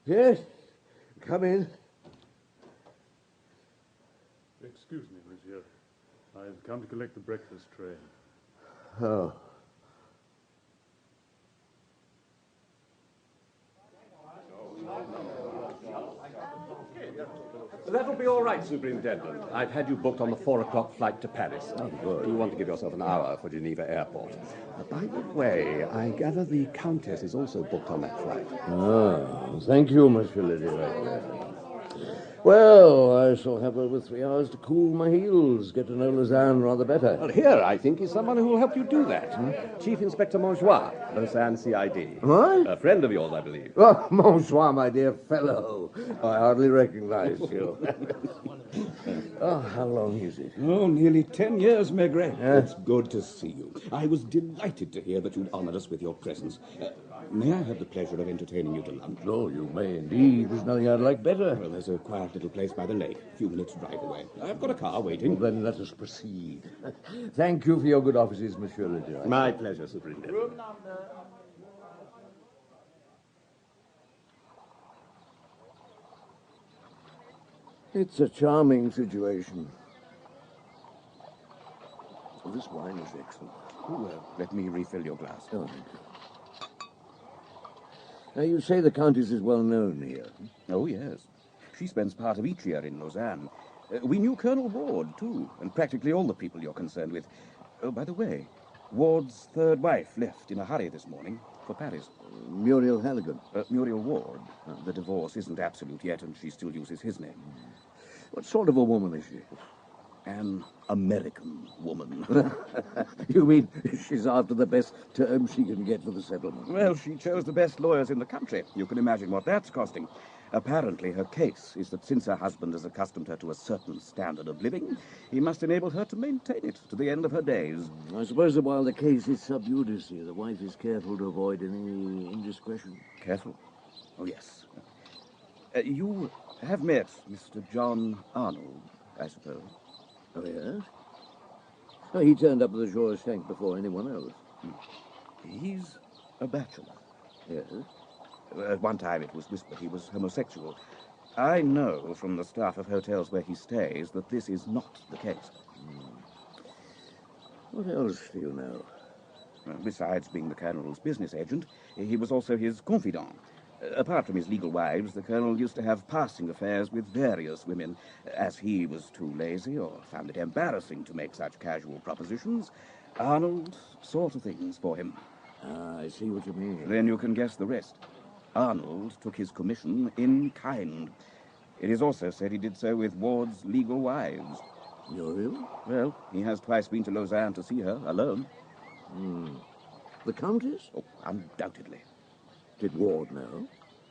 Yes? Come in. Excuse me, monsieur. I've come to collect the breakfast tray. Oh. That'll be all right, Superintendent. I've had you booked on the 4 o'clock flight to Paris. Oh, good. You want to give yourself an hour for Geneva Airport. By the way, I gather the Countess is also booked on that flight. Ah, thank you, Monsieur Lady. Well, I shall have over 3 hours to cool my heels, get to know Lausanne rather better. Well, here, I think, is someone who will help you do that. Chief Inspector Montjoie, Lausanne CID. What? A friend of yours, I believe. Oh, Montjoie, my dear fellow. I hardly recognize you. Oh, how long is it? Oh, nearly 10 years, Maigret. Yeah. It's good to see you. I was delighted to hear that you'd honored us with your presence. May I have the pleasure of entertaining you to lunch? Oh, you may indeed. There's nothing I'd like better. Well, there's a quiet little place by the lake, a few minutes' drive away. I've got a car waiting. Well, then let us proceed. Thank you for your good offices, Monsieur Ledoux. My pleasure, Superintendent. Room number. It's a charming situation. Oh, this wine is excellent. Let me refill your glass. Oh, thank you. Now, you say the Countess is well known here. Oh, yes. She spends part of each year in Lausanne. We knew Colonel Ward, too, and practically all the people you're concerned with. Oh, by the way, Ward's third wife left in a hurry this morning for Paris. Muriel Halligan. Muriel Ward. The divorce isn't absolute yet, and she still uses his name. What sort of a woman is she? An American woman. You mean she's after the best terms she can get for the settlement? Well, she chose the best lawyers in the country. You can imagine what that's costing. Apparently, her case is that since her husband has accustomed her to a certain standard of living, he must enable her to maintain it to the end of her days. I suppose that while the case is sub judice, the wife is careful to avoid any indiscretion. Careful? Oh, yes. You have met Mr. John Arnold, I suppose. Oh, yes? Oh, he turned up at the Georges V before anyone else. He's a bachelor. Yes? At one time it was whispered he was homosexual. I know from the staff of hotels where he stays that this is not the case. What else do you know? Besides being the Colonel's business agent, he was also his confidant. Apart from his legal wives, the Colonel used to have passing affairs with various women. As he was too lazy or found it embarrassing to make such casual propositions, Arnold saw to things for him. I see what you mean. Then you can guess the rest. Arnold took his commission in kind. It is also said he did so with Ward's legal wives. Muriel? Well, he has twice been to Lausanne to see her, alone. The Countess? Oh, undoubtedly. Did Ward know?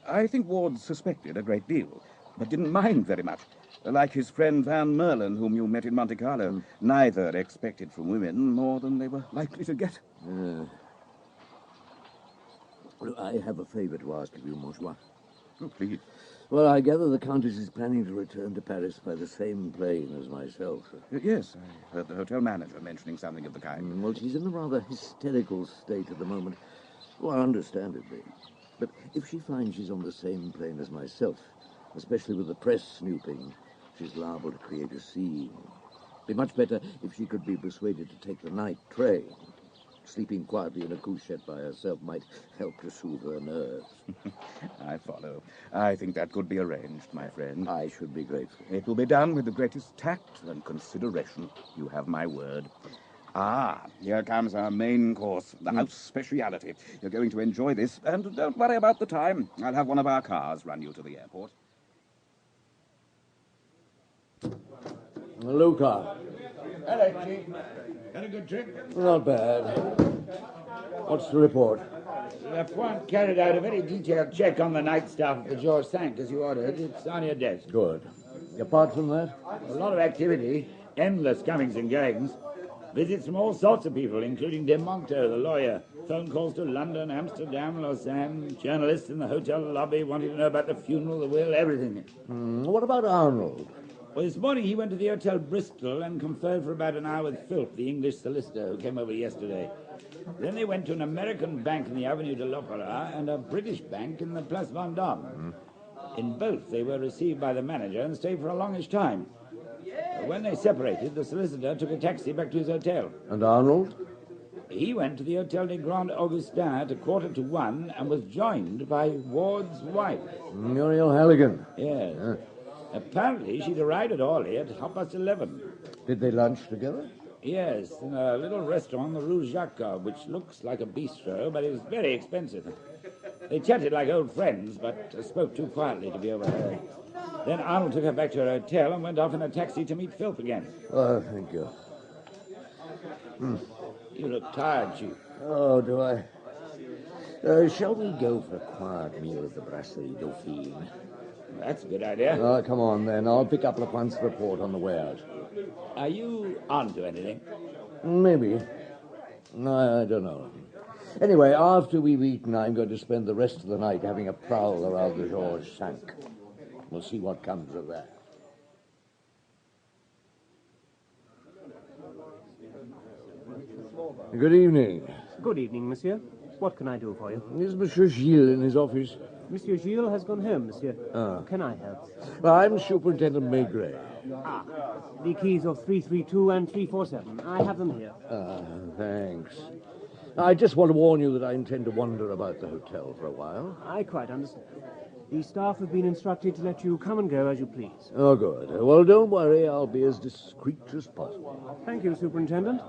I think Ward suspected a great deal, but didn't mind very much. Like his friend Van Merlin, whom you met in Monte Carlo. Neither expected from women more than they were likely to get. I have a favor to ask of you, Monsieur. Oh, please. Well, I gather the Countess is planning to return to Paris by the same plane as myself. Yes, I heard the hotel manager mentioning something of the kind. Well, she's in a rather hysterical state at the moment. Well, understandably. But if she finds she's on the same plane as myself, especially with the press snooping, she's liable to create a scene. Be much better if she could be persuaded to take the night train. Sleeping quietly in a couchette by herself might help to soothe her nerves. I follow. I think that could be arranged, my friend. I should be grateful. It will be done with the greatest tact and consideration. You have my word. Ah, here comes our main course, the house speciality. You're going to enjoy this, and don't worry about the time. I'll have one of our cars run you to the airport. Luca. Hello, Chief. Had a good trip? Not bad. What's the report? Lapointe carried out a very detailed check on the night staff of the Georges V, as you ordered. It's on your desk. Good. Apart from that? A lot of activity, endless comings and goings. Visits from all sorts of people, including De Monto, the lawyer. Phone calls to London, Amsterdam, Lausanne. Journalists in the hotel lobby wanting to know about the funeral, the will, everything. What about Arnold? Well, this morning he went to the Hotel Bristol and conferred for about an hour with Philp, the English solicitor who came over yesterday. Then they went to an American bank in the Avenue de l'Opéra and a British bank in the Place Vendôme. In both, they were received by the manager and stayed for a longish time. When they separated, the solicitor took a taxi back to his hotel. And Arnold? He went to the Hotel des Grands Augustins at 1:45 and was joined by Ward's wife. Muriel Halligan. Yes. Apparently, she'd arrived at Orly at 11:30. Did they lunch together? Yes, in a little restaurant on the Rue Jacques, which looks like a bistro, but is very expensive. They chatted like old friends, but spoke too quietly to be overheard. Then Arnold took her back to her hotel and went off in a taxi to meet Philp again. Oh, thank you. You look tired, Chief. Oh, do I? Shall we go for a quiet meal at the Brasserie Dauphine? That's a good idea. Oh, come on, then. I'll pick up Lapointe's report on the way out. Are you on to anything? Maybe. I don't know. Anyway, after we've eaten, I'm going to spend the rest of the night having a prowl around the Georges V. We'll see what comes of that. Good evening. Good evening, monsieur. What can I do for you? Is Monsieur Gilles in his office? Monsieur Gilles has gone home, monsieur. Ah. Can I help? Well, I'm Superintendent Maigret. Ah, the keys of 332 and 347. I have them here. Thanks. I just want to warn you that I intend to wander about the hotel for a while. I quite understand. The staff have been instructed to let you come and go as you please. Oh, good. Well, don't worry. I'll be as discreet as possible. Thank you, Superintendent.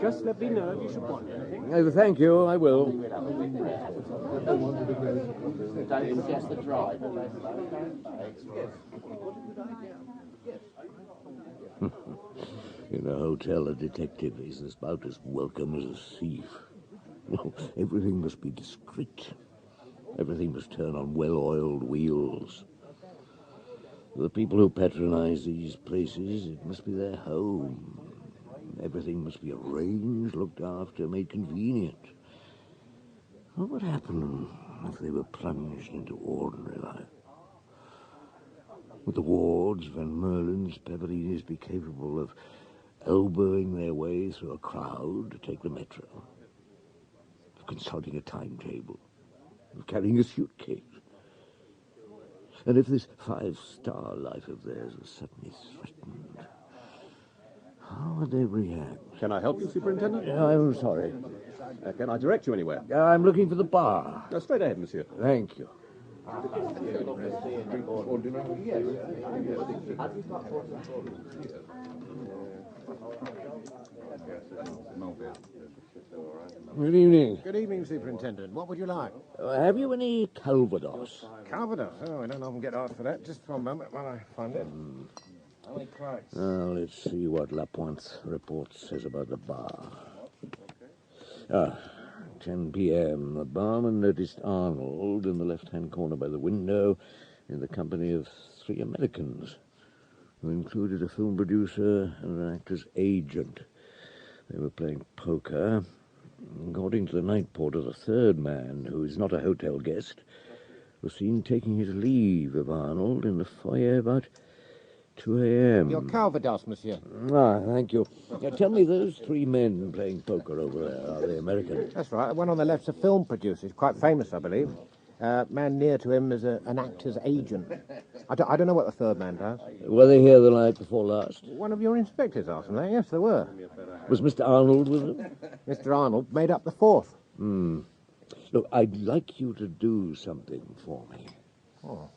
Just let me know if you should want anything. Thank you. I will. Just the drive. In a hotel, a detective is about as welcome as a thief. Well, everything must be discreet. Everything must turn on well-oiled wheels. The people who patronize these places, it must be their home. Everything must be arranged, looked after, made convenient. What would happen if they were plunged into ordinary life? Would the Wards, Van Merlins, Paverinis be capable of elbowing their way through a crowd to take the metro? Of consulting a timetable? Of carrying a suitcase? And if this five-star life of theirs was suddenly threatened, how would they react? Can I help you, Superintendent? I'm sorry. Can I direct you anywhere? I'm looking for the bar. Straight ahead, monsieur. Thank you. Good evening. Good evening, Superintendent. What would you like? Have you any Calvados? Calvados? Oh, I don't often get asked for that. Just for a moment while I find it. Let's see what Lapointe's report says about the bar. 10 p.m. The barman noticed Arnold in the left-hand corner by the window in the company of 3 Americans, who included a film producer and an actor's agent. They were playing poker. According to the night porter, the third man, who is not a hotel guest, was seen taking his leave of Arnold in the foyer about 2 a.m. Your Calvados, monsieur. Thank you. Tell me, those 3 men playing poker over there, are they American? That's right. The one on the left's a film producer. He's quite famous, I believe. Man near to him is an actor's agent. I don't know what the third man does. Were they here the night before last? One of your inspectors asked them that. Yes, they were. Was Mr. Arnold with them? Mr. Arnold made up the 4th. Look, I'd like you to do something for me. Oh,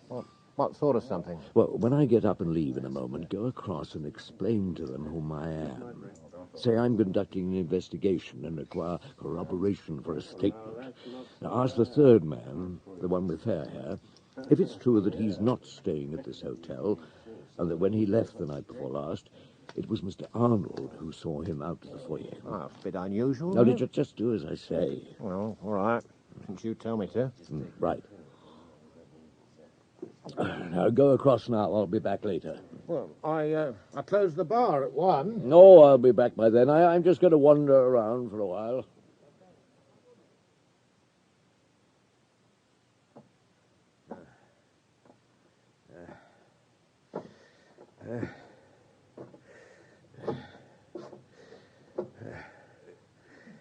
what sort of something? Well, when I get up and leave in a moment, go across and explain to them whom I am. Say I'm conducting an investigation and require corroboration for a statement. Now, ask the third man, the one with fair hair, if it's true that he's not staying at this hotel, and that when he left the night before last, it was Mr. Arnold who saw him out to the foyer. A bit unusual. No, just do as I say. Well, all right. Since you tell me to. Right. Now, go across now. I'll be back later. Well, I closed the bar at 1. No, I'll be back by then. I'm just going to wander around for a while.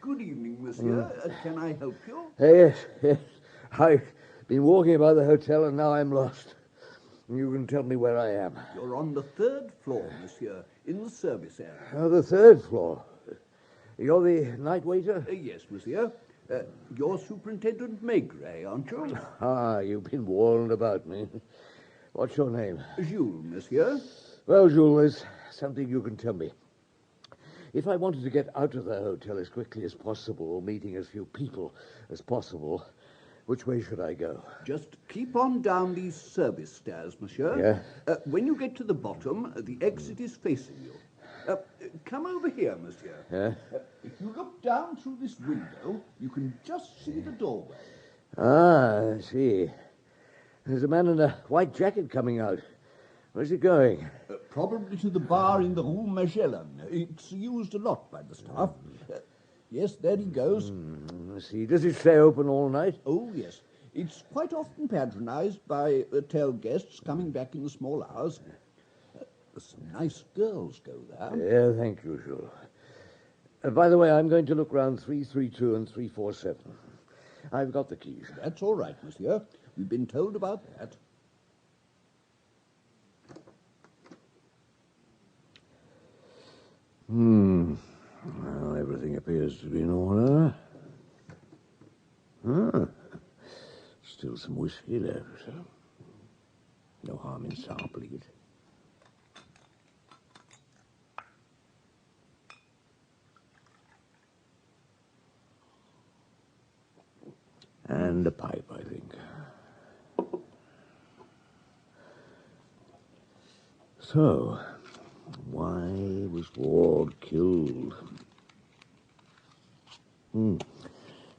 Good evening, monsieur. Can I help you? Yes. I've been walking about the hotel and now I'm lost. You can tell me where I am. You're on the 3rd floor, monsieur, in the service area. Oh, the 3rd floor. You're the night waiter? Yes, monsieur. You're Superintendent Maigret, aren't you? You've been warned about me. What's your name? Jules, monsieur. Well, Jules, there's something you can tell me. If I wanted to get out of the hotel as quickly as possible, meeting as few people as possible, which way should I go? Just keep on down these service stairs, monsieur. Yeah? When you get to the bottom, the exit is facing you. Come over here, monsieur. Yeah? If you look down through this window, you can just see the doorway. I see. There's a man in a white jacket coming out. Where's he going? Probably to the bar in the Rue Magellan. It's used a lot by the staff. Yes, there he goes. I see. Does it stay open all night? Oh, yes. It's quite often patronized by hotel guests coming back in the small hours. Some nice girls go there. Yeah, thank you, Jules. By the way, I'm going to look round 332 and 347. I've got the keys. That's all right, monsieur. We've been told about that. Well, everything appears to be in order. Still some whiskey left. No harm in sampling it. And a pipe, I think. So, why was Ward killed?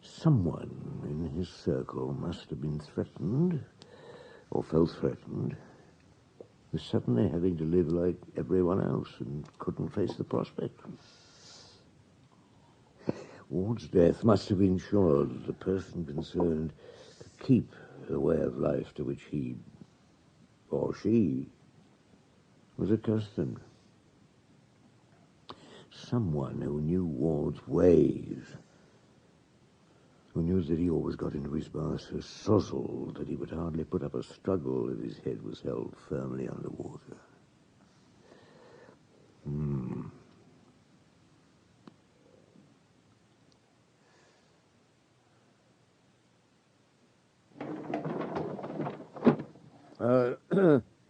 Someone in his circle must have been threatened, or felt threatened, with suddenly having to live like everyone else and couldn't face the prospect. Ward's death must have ensured the person concerned could keep the way of life to which he, or she, was accustomed. Someone who knew Ward's ways, who knew that he always got into his bar so sozzled that he would hardly put up a struggle if his head was held firmly under water.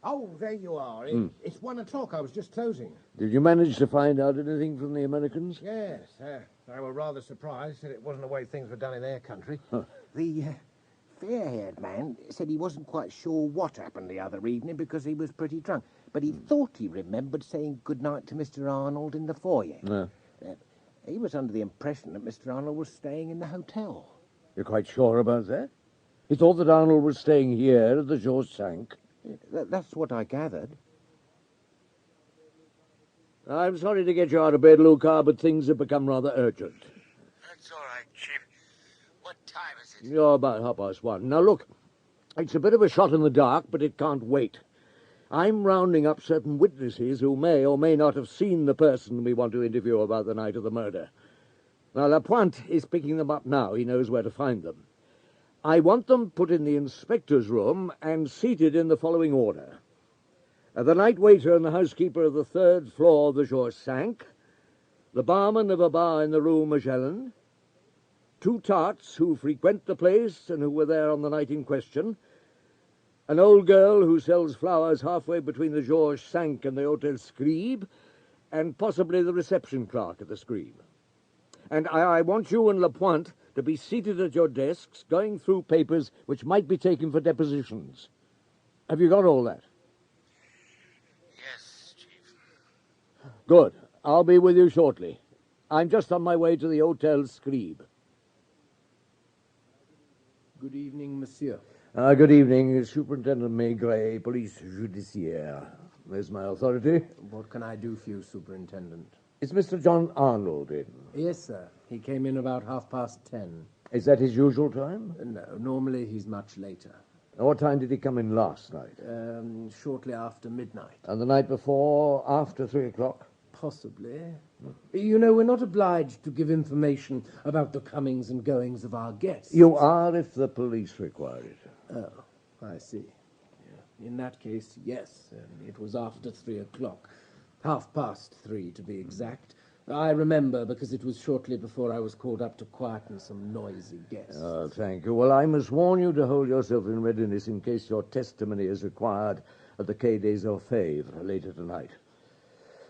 Oh, there you are. It's 1 o'clock. I was just closing. Did you manage to find out anything from the Americans? Yes, they were rather surprised that it wasn't the way things were done in their country. The fair-haired man said he wasn't quite sure what happened the other evening because he was pretty drunk, but he thought he remembered saying goodnight to Mr. Arnold in the foyer. No. He was under the impression that Mr. Arnold was staying in the hotel. You're quite sure about that? He thought that Arnold was staying here at the George Cinq. That's what I gathered. I'm sorry to get you out of bed, Lucar, but things have become rather urgent. That's all right, Chief. What time is it? You're about 1:30. Now, look, it's a bit of a shot in the dark, but it can't wait. I'm rounding up certain witnesses who may or may not have seen the person we want to interview about the night of the murder. Now, Lapointe is picking them up now. He knows where to find them. I want them put in the inspector's room and seated in the following order. The night waiter and the housekeeper of the 3rd floor of the Georges Cinq, the barman of a bar in the Rue Magellan, 2 tarts who frequent the place and who were there on the night in question, an old girl who sells flowers halfway between the Georges Cinq and the Hotel Scribe, and possibly the reception clerk at the Scribe. And I want you and Lapointe to be seated at your desks, going through papers which might be taken for depositions. Have you got all that? Yes, Chief. Good. I'll be with you shortly. I'm just on my way to the Hotel Scribe. Good evening, monsieur. Good evening, Superintendent Maigret, Police Judiciaire. There's my authority. What can I do for you, Superintendent? Is Mr. John Arnold in? Yes, sir. He came in about 10:30. Is that his usual time? No, normally he's much later. What time did he come in last night? Shortly after midnight. And the night before, after 3 o'clock? Possibly. You know, we're not obliged to give information about the comings and goings of our guests. You are if the police require it. Oh, I see. Yeah. In that case, yes. It was after 3 o'clock. 3:30, to be exact. I remember because it was shortly before I was called up to quieten some noisy guests. Oh, thank you. Well, I must warn you to hold yourself in readiness in case your testimony is required at the Quai des Orfèvres later tonight.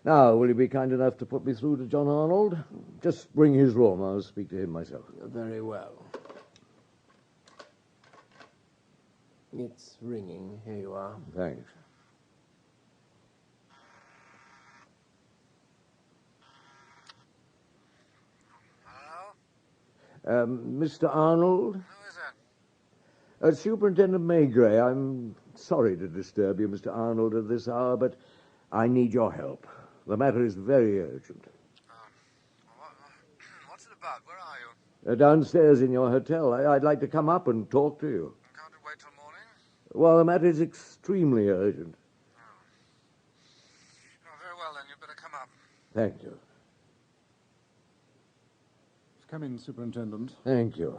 Now, will you be kind enough to put me through to John Arnold? Just bring his room. I'll speak to him myself. Very well. It's ringing. Here you are. Thanks. Mr. Arnold? Who is that? Superintendent Maigret. I'm sorry to disturb you, Mr. Arnold, at this hour, but I need your help. The matter is very urgent. What's it about? Where are you? Downstairs in your hotel. I'd like to come up and talk to you. Can't it wait till morning? Well, the matter is extremely urgent. Oh, very well, then. You'd better come up. Thank you. Come in, Superintendent. Thank you.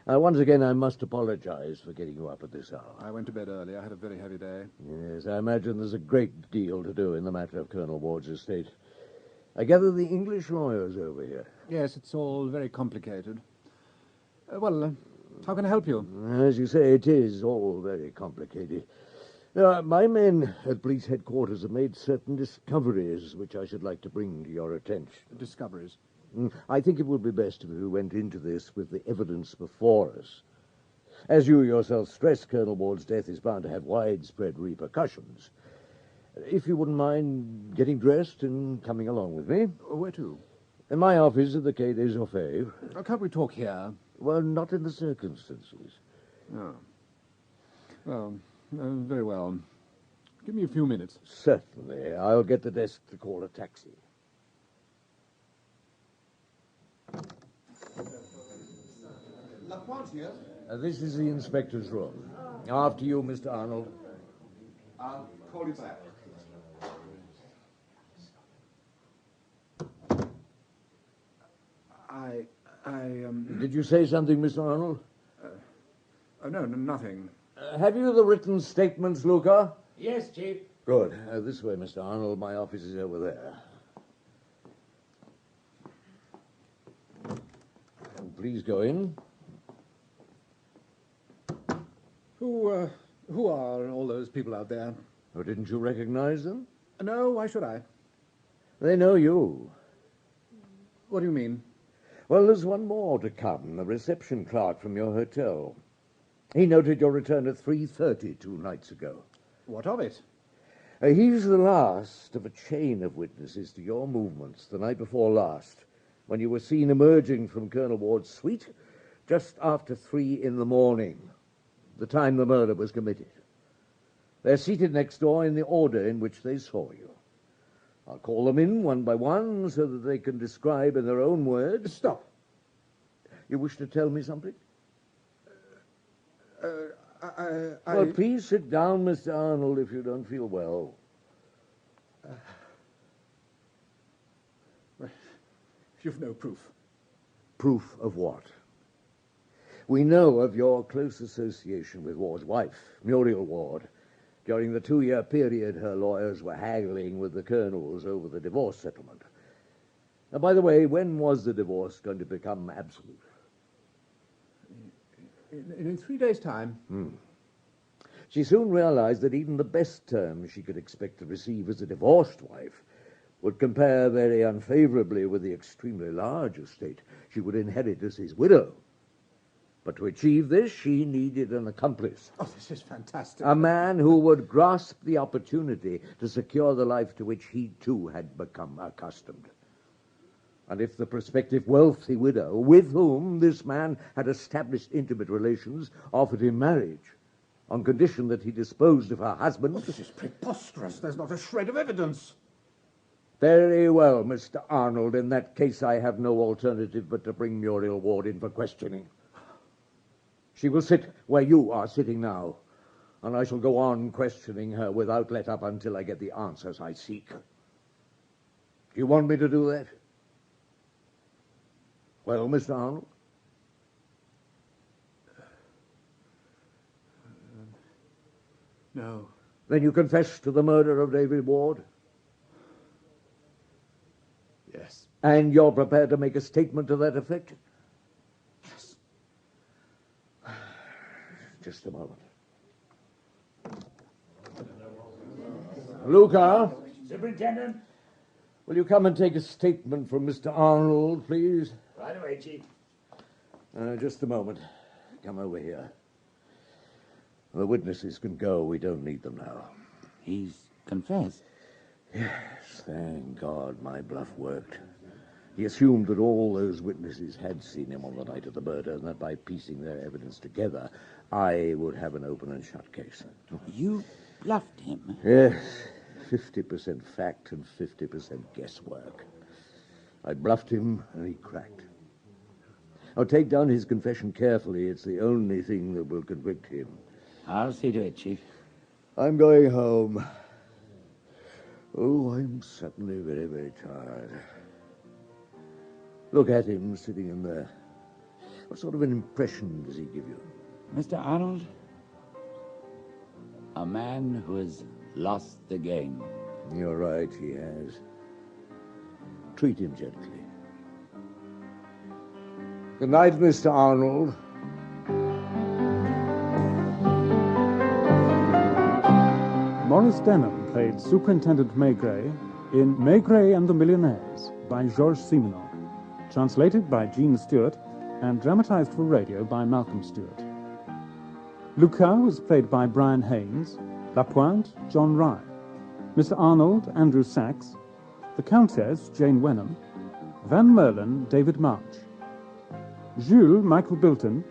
Once again, I must apologize for getting you up at this hour. I went to bed early. I had a very heavy day. Yes, I imagine there's a great deal to do in the matter of Colonel Ward's estate. I gather the English lawyer's over here. Yes, it's all very complicated. How can I help you? As you say, it is all very complicated. My men at police headquarters have made certain discoveries which I should like to bring to your attention. Discoveries? I think it would be best if we went into this with the evidence before us. As you yourself stressed, Colonel Ward's death is bound to have widespread repercussions. If you wouldn't mind getting dressed and coming along with me. Where to? In my office at the Quai des Orfèvres. Can't we talk here? Well, not in the circumstances. Oh. Well, very well. Give me a few minutes. Certainly. I'll get the desk to call a taxi. Lapointe here? This is the inspector's room. After you, Mr. Arnold. I'll call you back. Did you say something, Mr. Arnold? No, nothing. Have you the written statements, Luca? Yes, Chief. Good. This way, Mr. Arnold. My office is over there. Please go in. Who are all those people out there? Oh, didn't you recognize them? No, why should I? They know you. What do you mean? Well, there's one more to come, the reception clerk from your hotel. He noted your return at 3:30 2 nights ago. What of it? He's the last of a chain of witnesses to your movements the night before last, when you were seen emerging from Colonel Ward's suite just after 3 in the morning, the time the murder was committed. They're seated next door in the order in which they saw you. I'll call them in one by one so that they can describe in their own words. Stop. You wish to tell me something? I... Well, please sit down, Mr. Arnold, if you don't feel well. You've no proof. Proof of what? We know of your close association with Ward's wife, Muriel Ward. During the 2-year period, her lawyers were haggling with the colonels over the divorce settlement. Now, by the way, when was the divorce going to become absolute? In 3 days' time. She soon realized that even the best terms she could expect to receive as a divorced wife would compare very unfavorably with the extremely large estate she would inherit as his widow. But to achieve this, she needed an accomplice. Oh, this is fantastic. A man who would grasp the opportunity to secure the life to which he, too, had become accustomed. And if the prospective wealthy widow, with whom this man had established intimate relations, offered him marriage, on condition that he disposed of her husband... Oh, this is preposterous. There's not a shred of evidence. Very well, Mr. Arnold. In that case, I have no alternative but to bring Muriel Ward in for questioning. She will sit where you are sitting now, and I shall go on questioning her without let up until I get the answers I seek. Do you want me to do that? Well, Mr. Arnold? No. Then you confess to the murder of David Ward? Yes. And you're prepared to make a statement to that effect? Yes. Just a moment. Luca? Superintendent? Will you come and take a statement from Mr. Arnold, please? Right away, Chief. Just a moment. Come over here. The witnesses can go. We don't need them now. He's confessed. Yes, thank God my bluff worked. He assumed that all those witnesses had seen him on the night of the murder, and that by piecing their evidence together, I would have an open and shut case. You bluffed him? Yes, 50% fact and 50% guesswork. I bluffed him, and he cracked. Now, take down his confession carefully. It's the only thing that will convict him. I'll see to it, Chief. I'm going home. Oh, I'm suddenly very, very tired. Look at him sitting in there. What sort of an impression does he give you? Mr. Arnold, a man who has lost the game. You're right, he has. Treat him gently. Good night, Mr. Arnold. Maurice Denham played Superintendent Maigret in Maigret and the Millionaires by Georges Simenon, translated by Gene Stewart and dramatized for radio by Malcolm Stewart. Lucas was played by Brian Haynes, Lapointe, John Rye, Mr. Arnold, Andrew Sachs, the Countess, Jane Wenham, Van Merlin, David March, Jules, Michael Bilton,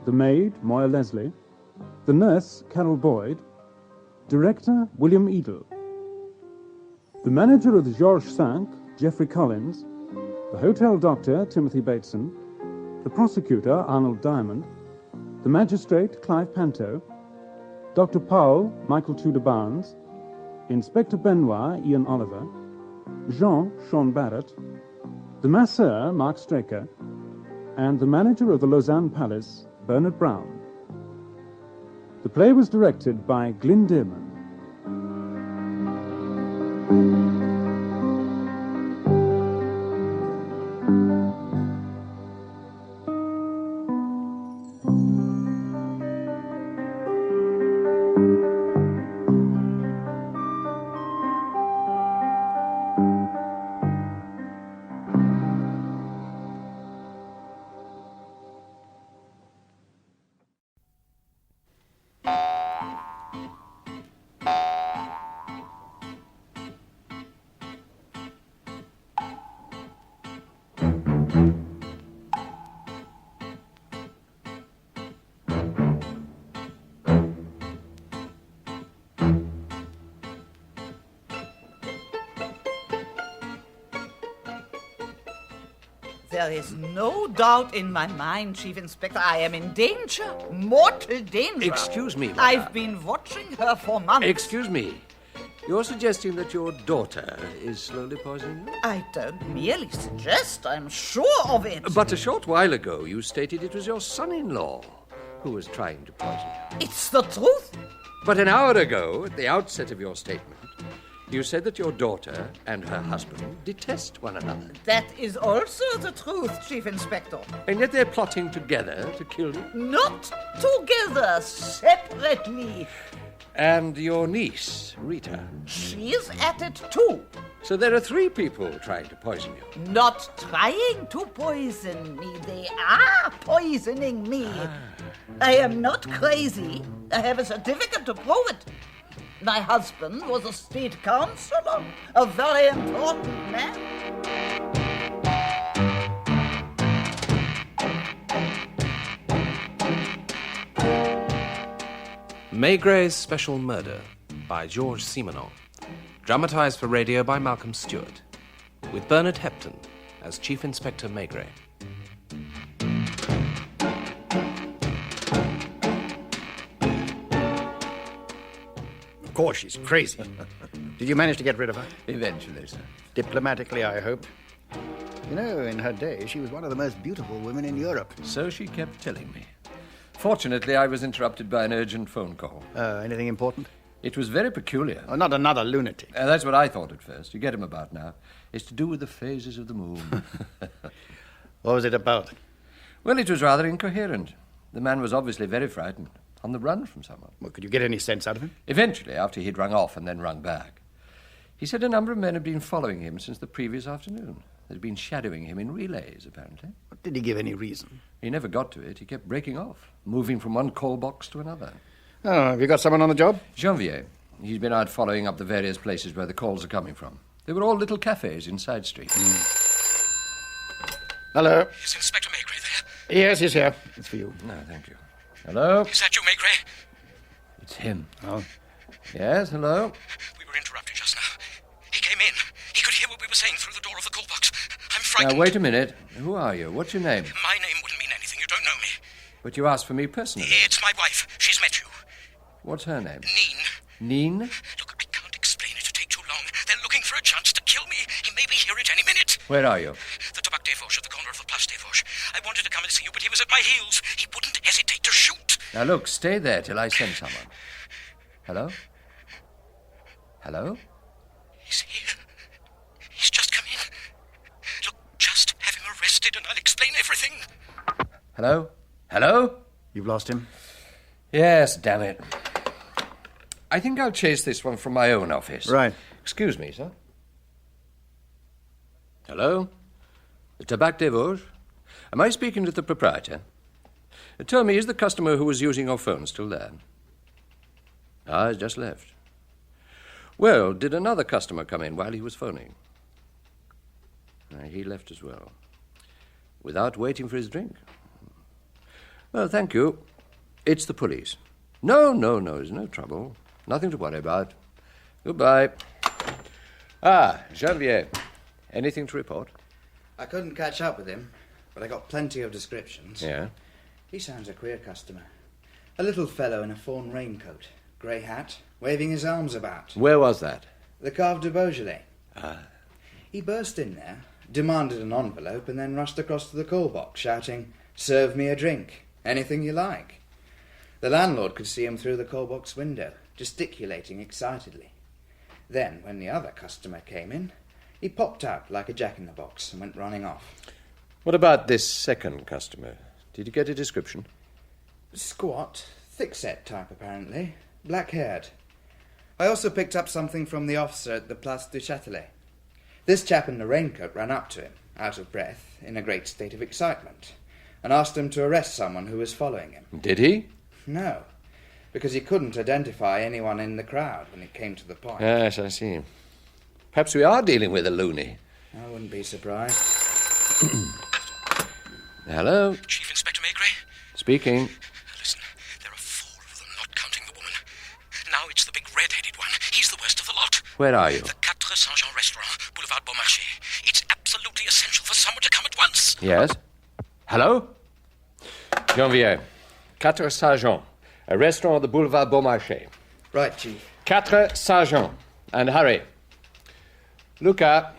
the maid, Moya Leslie, the nurse, Carol Boyd, director, William Edel, the manager of the Georges V, Geoffrey Collins, the hotel doctor, Timothy Bateson, the prosecutor, Arnold Diamond, the magistrate, Clive Panto, Dr. Powell, Michael Tudor Barnes, Inspector Benoit, Ian Oliver, Jean, Sean Barrett, the masseur, Mark Straker, and the manager of the Lausanne Palace, Bernard Brown. The play was directed by Glyn Dearman. There is no doubt in my mind, Chief Inspector. I am in danger. Mortal danger. Excuse me, madam. I've been watching her for months. Excuse me. You're suggesting that your daughter is slowly poisoning you? I don't merely suggest. I'm sure of it. But a short while ago, you stated it was your son-in-law who was trying to poison you. It's the truth. But an hour ago, at the outset of your statement, you said that your daughter and her husband detest one another. That is also the truth, Chief Inspector. And yet they're plotting together to kill you? Not together, separately. And your niece, Rita? She's at it too. So there are 3 people trying to poison you? Not trying to poison me. They are poisoning me. I am not crazy. I have a certificate to prove it. My husband was a state councillor, a very important man. Maygray's Special Murder by George Simenon. Dramatized for radio by Malcolm Stewart. With Bernard Hepton as Chief Inspector Maygray. Of course, she's crazy. Did you manage to get rid of her? Eventually, sir. Diplomatically, I hope. You know, in her day, she was one of the most beautiful women in Europe. So she kept telling me. Fortunately, I was interrupted by an urgent phone call. Anything important? It was very peculiar. Oh, not another lunatic. That's what I thought at first. You get him about now. It's to do with the phases of the moon. What was it about? Well, it was rather incoherent. The man was obviously very frightened, on the run from someone. Well, could you get any sense out of him? Eventually, after he'd rung off and then rung back. He said a number of men had been following him since the previous afternoon. They'd been shadowing him in relays, apparently. Did he give any reason? He never got to it. He kept breaking off, moving from one call box to another. Oh, have you got someone on the job? Janvier. He's been out following up the various places where the calls are coming from. They were all little cafes in side streets. Hello? Is Inspector Maygray there? Yes, he's here. It's for you. No, thank you. Hello? Is that you, Maygray? It's him. Oh? Yes, hello? We were interrupted just now. He came in. He could hear what we were saying through the door of the call box. I'm frightened. Now, wait a minute. Who are you? What's your name? My name wouldn't mean anything. You don't know me. But you asked for me personally. It's my wife. She's met you. What's her name? Neen. Neen? Look, I can't explain it to take too long. They're looking for a chance to kill me. He may be here at any minute. Where are you? The Tabac des Vosges at the corner of the Place des Vosges. I wanted to come and see you, but he was at my heels. He wouldn't hesitate to shoot. Now, look, stay there till I send someone. Hello? Hello? He's here. He's just come in. Look, just have him arrested and I'll explain everything. Hello? Hello? You've lost him? Yes, damn it. I think I'll chase this one from my own office. Right. Excuse me, sir. Hello? The Tabac des Vosges? Am I speaking to the proprietor? Tell me, is the customer who was using your phone still there? Ah, he's just left. Well, did another customer come in while he was phoning? He left as well. Without waiting for his drink? Well, thank you. It's the police. No, there's no trouble. Nothing to worry about. Goodbye. Ah, Janvier. Anything to report? I couldn't catch up with him, but I got plenty of descriptions. Yeah? He sounds a queer customer. A little fellow in a fawn raincoat, grey hat, waving his arms about. Where was that? The Cave de Beaujolais. Ah. He burst in there, demanded an envelope, and then rushed across to the call box, shouting, "Serve me a drink. Anything you like." The landlord could see him through the call box window, gesticulating excitedly. Then, when the other customer came in, he popped out like a jack-in-the-box and went running off. What about this second customer? Did you get a description? Squat, thick-set type, apparently. Black-haired. I also picked up something from the officer at the Place du Châtelet. This chap in the raincoat ran up to him, out of breath, in a great state of excitement, and asked him to arrest someone who was following him. Did he? No, because he couldn't identify anyone in the crowd when it came to the point. Yes, I see. Perhaps we are dealing with a loony. I wouldn't be surprised. Hello? Chief Inspector Maygray? Speaking. Listen, there are 4 of them, not counting the woman. Now it's the big red-headed one. He's the worst of the lot. Where are you? The 4 Saint-Jean restaurant, Boulevard Beaumarchais. It's absolutely essential for someone to come at once. Yes? Hello? Janvier. 4 Sergent. A restaurant at the Boulevard Beaumarchais. Right, Chief. 4 Sergent. And hurry. Luca.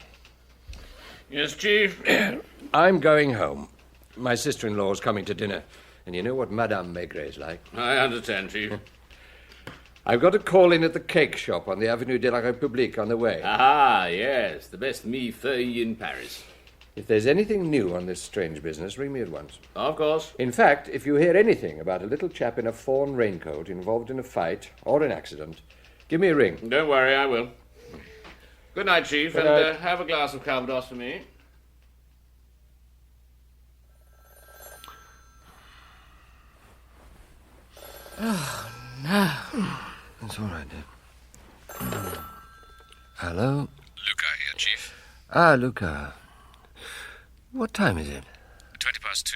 Yes, Chief? I'm going home. My sister-in-law's coming to dinner. And you know what Madame Maigret's like. I understand, Chief. I've got to call in at the cake shop on the Avenue de la République on the way. Ah, yes, the best millefeuille in Paris. If there's anything new on this strange business, ring me at once. Of course. In fact, if you hear anything about a little chap in a fawn raincoat involved in a fight or an accident, give me a ring. Don't worry, I will. Good night, Chief, Good and night. have a glass of Calvados for me. Oh, no. That's all right, dear. Hello? Luca here, Chief. Ah, Luca. What time is it? 2:20.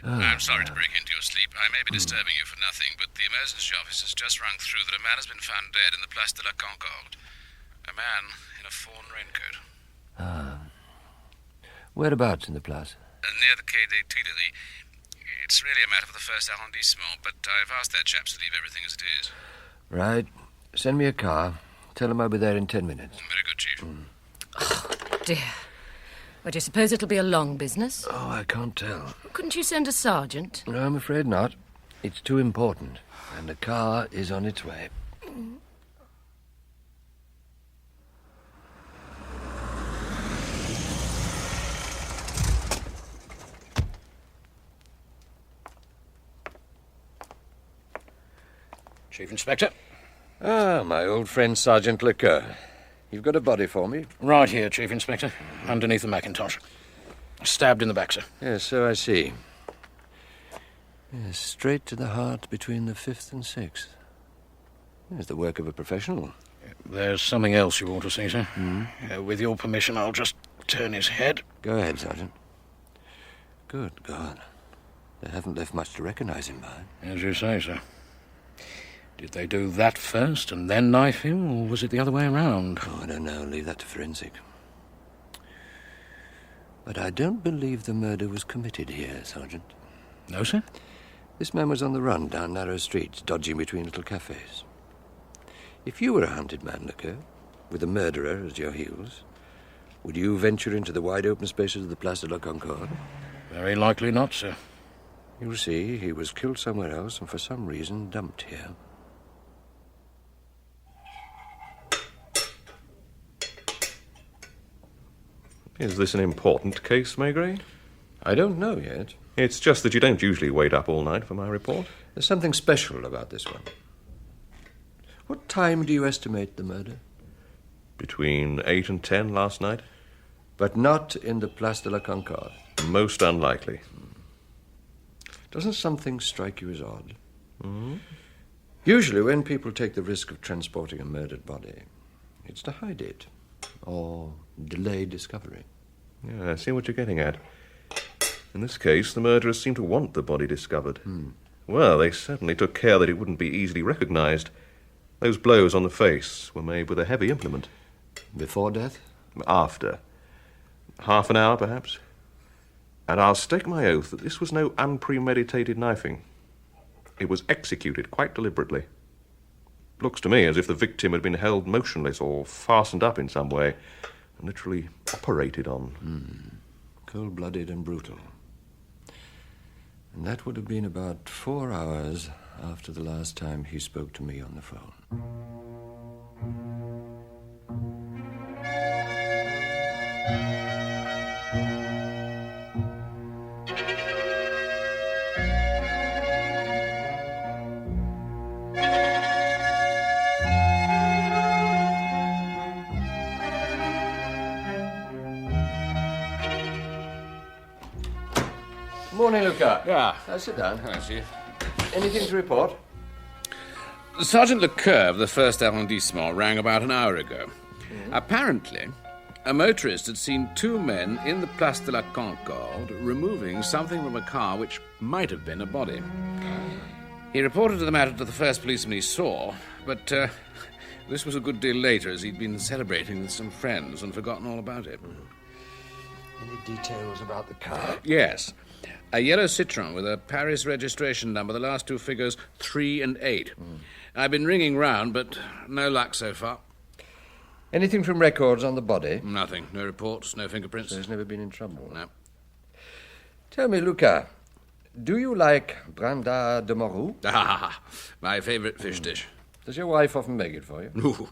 Oh, I'm sorry to break into your sleep. I may be disturbing you for nothing, but the emergency office has just rung through that a man has been found dead in the Place de la Concorde. A man in a fawn raincoat. Ah. Whereabouts in the place? Near the Quai des Tuileries. It's really a matter for the first arrondissement, but I've asked their chaps to leave everything as it is. Right. Send me a car. Tell them I'll be there in 10 minutes. Very good, Chief. Dear. Well, do you suppose it'll be a long business? Oh, I can't tell. Couldn't you send a sergeant? No, I'm afraid not. It's too important. And the car is on its way. Chief Inspector. Ah, my old friend Sergeant Lecoeur. You've got a body for me? Right here, Chief Inspector. Underneath the Macintosh. Stabbed in the back, sir. Yes, so I see. Yes, straight to the heart between the 5th and 6th. It's the work of a professional. There's something else you ought to see, sir. With your permission, I'll just turn his head. Go ahead, Sergeant. Good God. They haven't left much to recognize him by. As you say, sir. Did they do that first and then knife him, or was it the other way around? Oh, I don't know. Leave that to forensic. But I don't believe the murder was committed here, Sergeant. No, sir? This man was on the run down narrow streets, dodging between little cafes. If you were a hunted man, Lecoeur, with a murderer at your heels, would you venture into the wide-open spaces of the Place de la Concorde? Very likely not, sir. You'll see, he was killed somewhere else and for some reason dumped here. Is this an important case, Maigret? I don't know yet. It's just that you don't usually wait up all night for my report. There's something special about this one. What time do you estimate the murder? Between 8 and 10 last night. But not in the Place de la Concorde? Most unlikely. Doesn't something strike you as odd? Mm-hmm. Usually when people take the risk of transporting a murdered body, it's to hide it or delay discovery. Yeah, I see what you're getting at. In this case, the murderers seem to want the body discovered. Well, they certainly took care that it wouldn't be easily recognized. Those blows on the face were made with a heavy implement. Before death? After. Half an hour, perhaps. And I'll stake my oath that this was no unpremeditated knifing. It was executed quite deliberately. Looks to me as if the victim had been held motionless or fastened up in some way and literally operated on. Cold-blooded and brutal. And that would have been about 4 hours after the last time he spoke to me on the phone. Morning, Luca. Yeah. Sit down. Hello, Chief. Anything to report? Sergeant Lecoeur of the 1st Arrondissement rang about an hour ago. Apparently, a motorist had seen 2 men in the Place de la Concorde removing something from a car which might have been a body. He reported the matter to the first policeman he saw, but this was a good deal later, as he'd been celebrating with some friends and forgotten all about it. Any details about the car? Yes. A yellow Citroën with a Paris registration number, the last two figures 3 and 8. I've been ringing round, but no luck so far. Anything from records on the body? Nothing. No reports, no fingerprints. So he's never been in trouble? No. Tell me, Luca, do you like brandade de morue? Ah, my favourite fish dish. Does your wife often make it for you? Ooh,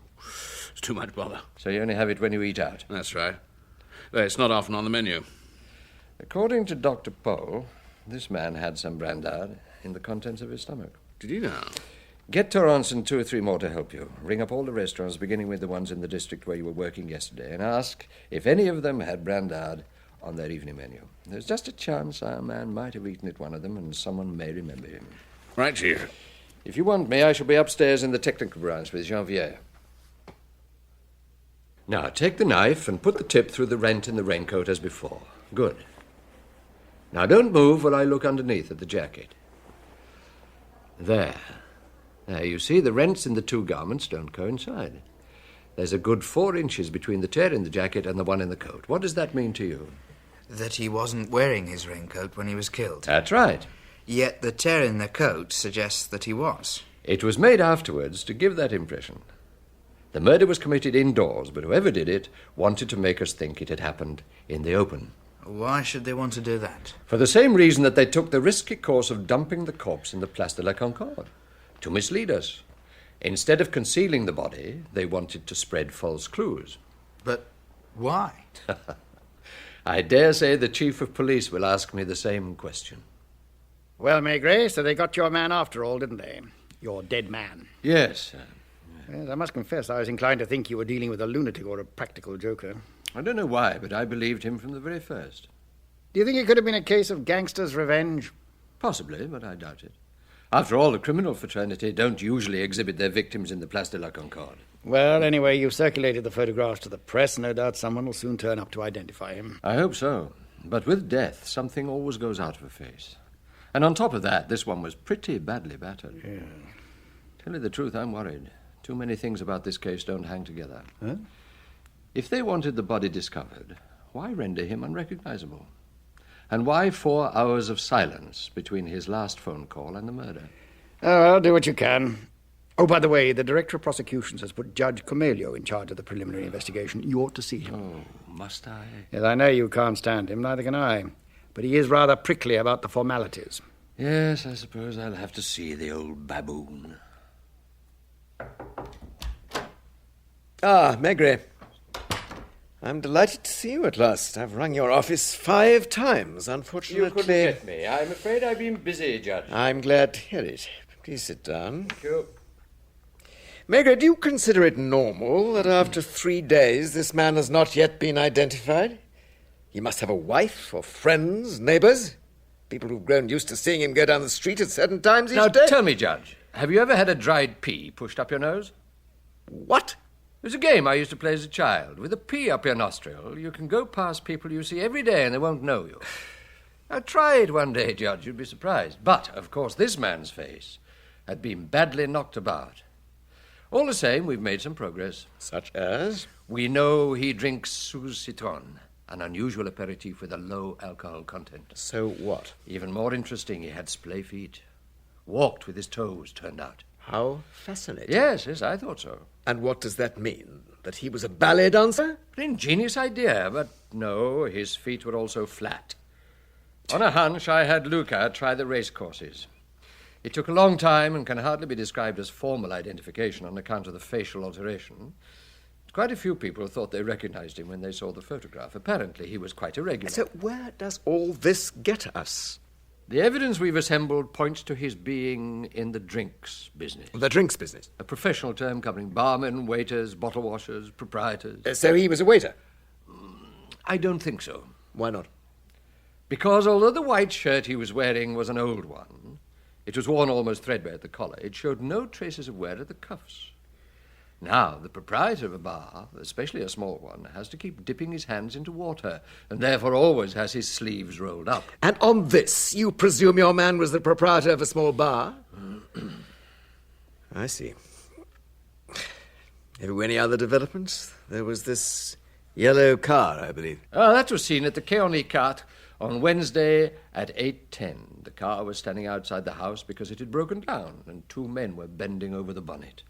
it's too much bother. So you only have it when you eat out? That's right. Though it's not often on the menu. According to Dr. Pohl, this man had some brandade in the contents of his stomach. Did he now? Get Torrance and 2 or 3 more to help you. Ring up all the restaurants, beginning with the ones in the district where you were working yesterday, and ask if any of them had brandade on their evening menu. There's just a chance our man might have eaten at one of them, and someone may remember him. Right, Chief. If you want me, I shall be upstairs in the technical branch with Janvier. Now, take the knife and put the tip through the rent in the raincoat as before. Good. Now, don't move while I look underneath at the jacket. There. Now, you see, the rents in the 2 garments don't coincide. There's a good 4 inches between the tear in the jacket and the one in the coat. What does that mean to you? That he wasn't wearing his raincoat when he was killed. That's right. Yet the tear in the coat suggests that he was. It was made afterwards to give that impression. The murder was committed indoors, but whoever did it wanted to make us think it had happened in the open. Why should they want to do that? For the same reason that they took the risky course of dumping the corpse in the Place de la Concorde. To mislead us. Instead of concealing the body, they wanted to spread false clues. But why? I dare say the Chief of Police will ask me the same question. Well, Maigret, so they got your man after all, didn't they? Your dead man. Yes. Yes, I must confess I was inclined to think you were dealing with a lunatic or a practical joker. I don't know why, but I believed him from the very first. Do you think it could have been a case of gangster's revenge? Possibly, but I doubt it. After all, the criminal fraternity don't usually exhibit their victims in the Place de la Concorde. Well, anyway, you've circulated the photographs to the press. No doubt someone will soon turn up to identify him. I hope so. But with death, something always goes out of a face. And on top of that, this one was pretty badly battered. Yeah. Tell you the truth, I'm worried. Too many things about this case don't hang together. Huh? If they wanted the body discovered, why render him unrecognizable? And why 4 hours of silence between his last phone call and the murder? Oh, well, do what you can. Oh, by the way, the Director of Prosecutions has put Judge Comelio in charge of the preliminary investigation. You ought to see him. Oh, must I? Yes, I know you can't stand him, neither can I. But he is rather prickly about the formalities. Yes, I suppose I'll have to see the old baboon. Ah, Maigret. I'm delighted to see you at last. I've rung your office 5 times, unfortunately. You couldn't get me. I'm afraid I've been busy, Judge. I'm glad to hear it. Please sit down. Thank you. Maigret, do you consider it normal that after 3 days this man has not yet been identified? He must have a wife or friends, neighbours, people who've grown used to seeing him go down the street at certain times each day. Now, tell me, Judge, have you ever had a dried pea pushed up your nose? What? It was a game I used to play as a child. With a pea up your nostril, you can go past people you see every day and they won't know you. Now, try it one day, Judge. You'd be surprised. But, of course, this man's face had been badly knocked about. All the same, we've made some progress. Such as? We know he drinks sous citron, an unusual aperitif with a low alcohol content. So what? Even more interesting, he had splay feet. Walked with his toes turned out. How fascinating. Yes, I thought so. And what does that mean? That he was a ballet dancer? An ingenious idea, but no, his feet were also flat. On a hunch, I had Luca try the race courses. It took a long time and can hardly be described as formal identification on account of the facial alteration. Quite a few people thought they recognized him when they saw the photograph. Apparently, he was quite irregular. So where does all this get us? The evidence we've assembled points to his being in the drinks business. The drinks business? A professional term covering barmen, waiters, bottle washers, proprietors. So he was a waiter? I don't think so. Why not? Because although the white shirt he was wearing was an old one, it was worn almost threadbare at the collar. It showed no traces of wear at the cuffs. Now, the proprietor of a bar, especially a small one, has to keep dipping his hands into water, and therefore always has his sleeves rolled up. And on this, you presume your man was the proprietor of a small bar? I see. Have you any other developments? There was this Yellow car, I believe. That was seen at the Quai Henri IV on Wednesday at 8:10. The car was standing outside the house because it had broken down, and 2 men were bending over the bonnet.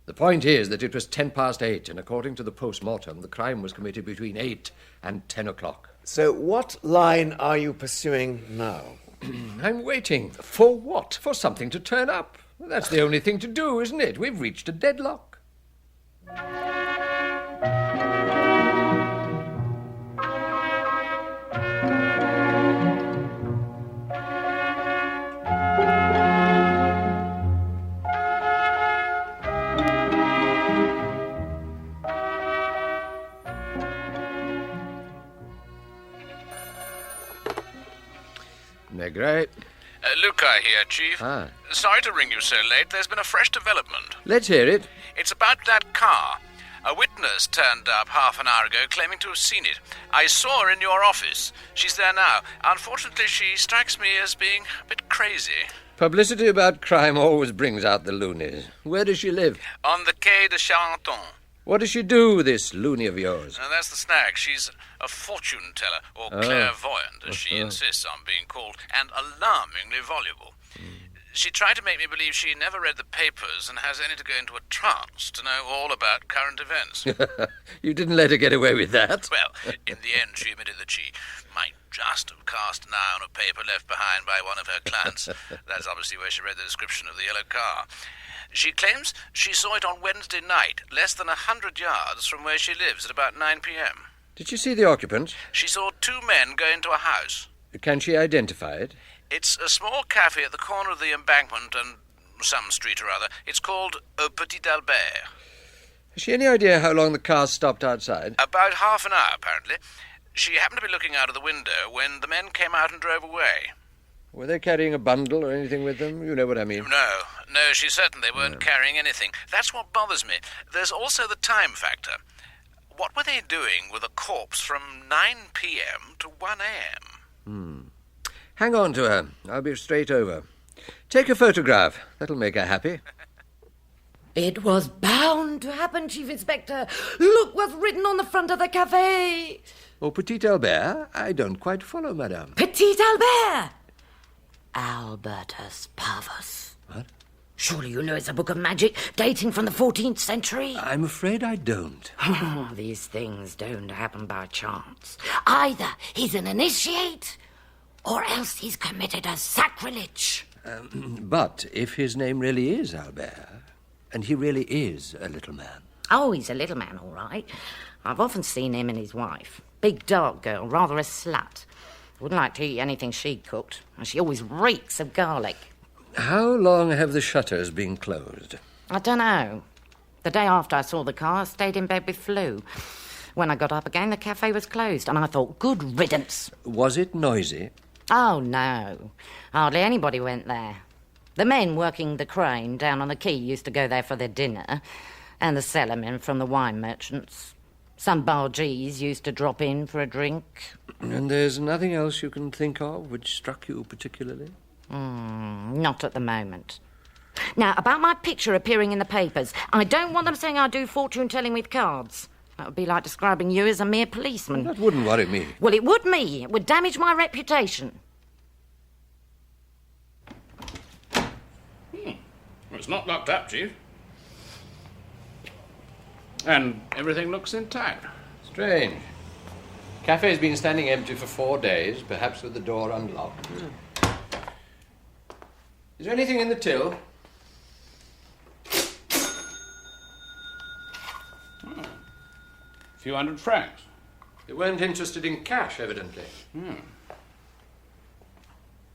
The point is that it was 8:10, and according to the post-mortem, the crime was committed between 8 and 10 o'clock. So what line are you pursuing now? I'm waiting. For what? For something to turn up. That's the only thing to do, isn't it? We've reached a deadlock. Maigret. Luca here, Chief. Sorry to ring you so late. There's been a fresh development. Let's hear it. It's about that car. A witness turned up half an hour ago claiming to have seen it. I saw her in your office. She's there now. Unfortunately, she strikes me as being a bit crazy. Publicity about crime always brings out the loonies. Where does she live? On the Quai de Charenton. What does she do, this loony of yours? That's the snag. She's a fortune-teller, or clairvoyant, as she insists on being called, and alarmingly voluble. She tried to make me believe she never read the papers and has only to go into a trance to know all about current events. You didn't let her get away with that? Well, in the end, she admitted that she might just have cast an eye on a paper left behind by one of her clients. That's obviously where she read the description of the yellow car. She claims she saw it on Wednesday night, less than 100 yards from where she lives at about 9 p.m. Did she see the occupants? She saw 2 men go into a house. Can she identify it? It's a small cafe at the corner of the Embankment and some street or other. It's called Au Petit Albert. Has she any idea how long the car stopped outside? About half an hour, apparently. She happened to be looking out of the window when the men came out and drove away. Were they carrying a bundle or anything with them? You know what I mean. No, she's certain they weren't carrying anything. That's what bothers me. There's also the time factor. What were they doing with a corpse from 9 p.m. to 1 a.m.? Hang on to her. I'll be straight over. Take a photograph. That'll make her happy. It was bound to happen, Chief Inspector. Look what's written on the front of the cafe. Au Petit Albert? I don't quite follow, madame. Petit Albert! Albertus Parvus. What? Surely you know it's a book of magic dating from the 14th century. I'm afraid I don't. These things don't happen by chance. Either he's an initiate, or else he's committed a sacrilege. But if his name really is Albert, and he really is a little man... Oh, he's a little man, all right. I've often seen him and his wife. Big, dark girl, rather a slut. Wouldn't like to eat anything she cooked, and she always reeks of garlic. How long have the shutters been closed? I don't know. The day after I saw the car, I stayed in bed with flu. When I got up again, the cafe was closed, and I thought, good riddance. Was it noisy? Oh, no. Hardly anybody went there. The men working the crane down on the quay used to go there for their dinner, and the cellarmen from the wine merchants. Some bargees used to drop in for a drink. And there's nothing else you can think of which struck you particularly? Not at the moment. Now, about my picture appearing in the papers, I don't want them saying I do fortune-telling with cards. That would be like describing you as a mere policeman. That wouldn't worry me. Well, it would me. It would damage my reputation. It's not locked up, Chief. And everything looks intact. Strange. Cafe's been standing empty for 4 days, perhaps with the door unlocked. Is there anything in the till? A few hundred francs. They weren't interested in cash, evidently.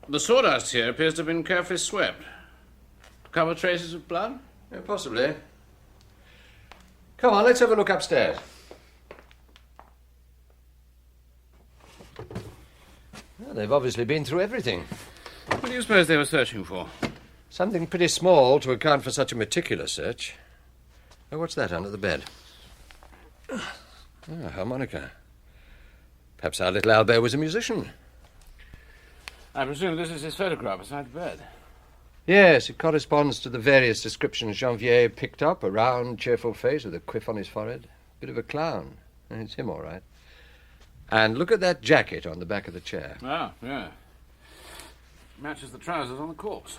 The sawdust here appears to have been carefully swept. To cover traces of blood? Yeah, possibly. Come on, let's have a look upstairs. Well, they've obviously been through everything. What do you suppose they were searching for? Something pretty small to account for such a meticulous search. Oh, what's that under the bed? A harmonica. Perhaps our little Albert was a musician. I presume this is his photograph beside the bed. Yes, it corresponds to the various descriptions Janvier picked up. A round, cheerful face with a quiff on his forehead. Bit of a clown. It's him, all right. And look at that jacket on the back of the chair. Ah, yeah. Matches the trousers on the corpse.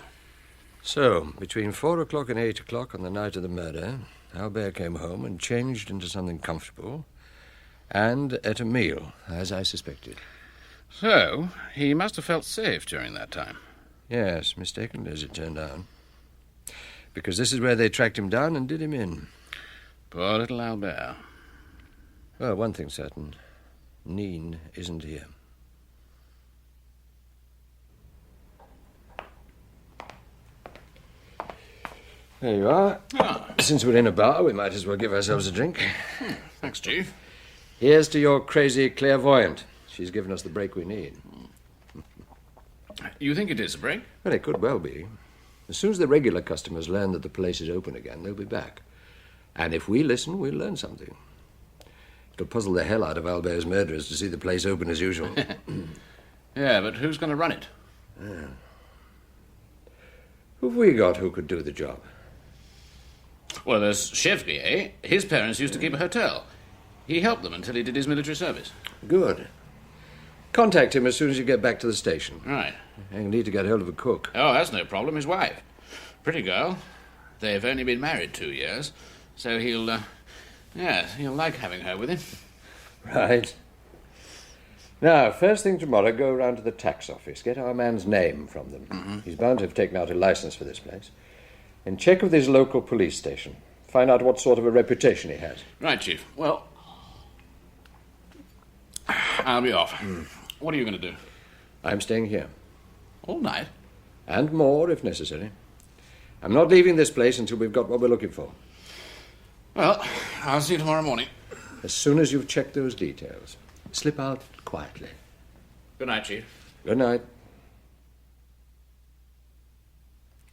So, between 4 o'clock and 8 o'clock on the night of the murder, Albert came home and changed into something comfortable and ate a meal, as I suspected. So, he must have felt safe during that time. Yes, mistakenly as it turned out. Because this is where they tracked him down and did him in. Poor little Albert. Well, one thing's certain. Neen isn't here. There you are. Since we're in a bar, we might as well give ourselves a drink. Thanks, Chief. Here's to your crazy clairvoyant. She's given us the break we need. You think it is a break? Well, it could well be. As soon as the regular customers learn that the place is open again, they'll be back. And if we listen, we'll learn something. It'll puzzle the hell out of Albert's murderers to see the place open as usual. Yeah, but who's going to run it? Yeah. Who've we got who could do the job? Well, there's Chevrier. His parents used to keep a hotel. He helped them until he did his military service. Good. Contact him as soon as you get back to the station. Right. You need to get hold of a cook. Oh, that's no problem. His wife. Pretty girl. They've only been married 2 years, so he'll like having her with him. Right. Now, first thing tomorrow, go round to the tax office. Get our man's name from them. Mm-hmm. He's bound to have taken out a license for this place. And check with his local police station. Find out what sort of a reputation he has. Right, Chief. Well, I'll be off. What are you going to do? I'm staying here. All night? And more, if necessary. I'm not leaving this place until we've got what we're looking for. Well, I'll see you tomorrow morning. As soon as you've checked those details. Slip out quietly. Good night, Chief. Good night.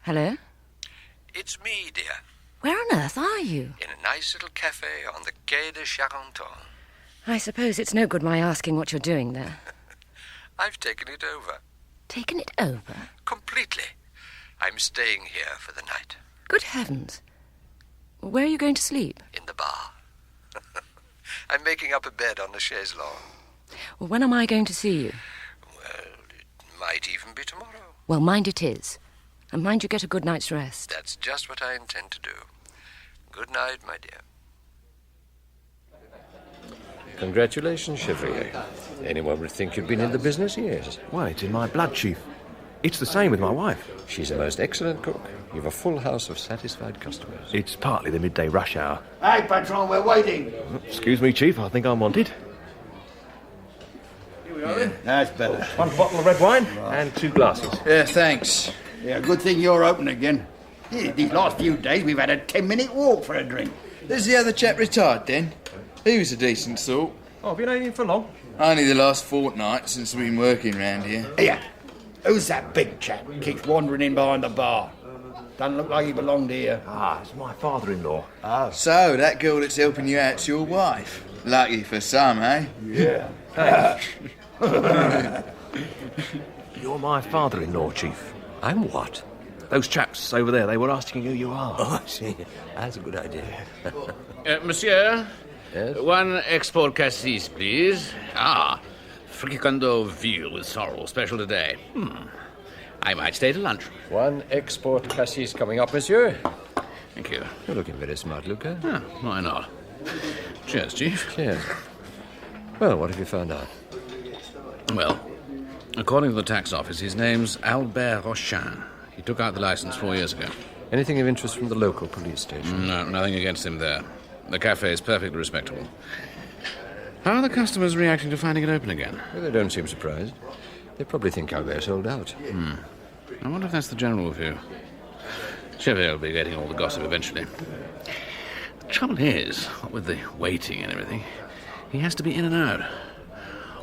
Hello? It's me, dear. Where on earth are you? In a nice little cafe on the Quai de Charenton. I suppose it's no good my asking what you're doing there. I've taken it over. Taken it over? Completely. I'm staying here for the night. Good heavens. Where are you going to sleep? In the bar. I'm making up a bed on the chaise longue. Well, when am I going to see you? Well, it might even be tomorrow. Well, mind it is. And mind you get a good night's rest. That's just what I intend to do. Good night, my dear. Congratulations, Chevrier. Anyone would think you'd been in the business years. Well, it's in my blood, Chief. It's the same with my wife. She's a most excellent cook. You've a full house of satisfied customers. It's partly the midday rush hour. Hey, Patron, we're waiting. Excuse me, Chief, I think I'm wanted. Here we are, then. That's better. One bottle of red wine and 2 glasses. Yeah, thanks. Yeah, good thing you're open again. Yeah, these last few days we've had a 10-minute walk for a drink. Has the other chap retired then? He was a decent sort. Oh, have you known him for long? Only the last fortnight since we've been working round here. Here, who's that big chap who keeps wandering in behind the bar? Doesn't look like he belonged here. Ah, it's my father-in-law. Oh. So, that girl that's helping you out's your wife. Lucky for some, eh? Yeah. You're my father-in-law, Chief. I'm what? Those chaps over there, they were asking who you are. Oh, I see. That's a good idea. Monsieur? Yes? 1 export cassis, please. Ah, fricandeau veal with sorrel, special today. I might stay to lunch. 1 export cassis coming up, monsieur. Thank you. You're looking very smart, Luca. Ah, why not? Cheers, Chief. Cheers. Well, what have you found out? Well, according to the tax office, his name's Albert Rochin. He took out the license 4 years ago. Anything of interest from the local police station? No, nothing against him there. The cafe is perfectly respectable. How are the customers reacting to finding it open again? Well, they don't seem surprised. They probably think Albert sold out. I wonder if that's the general view. Chevrier will be getting all the gossip eventually. The trouble is, what with the waiting and everything, he has to be in and out.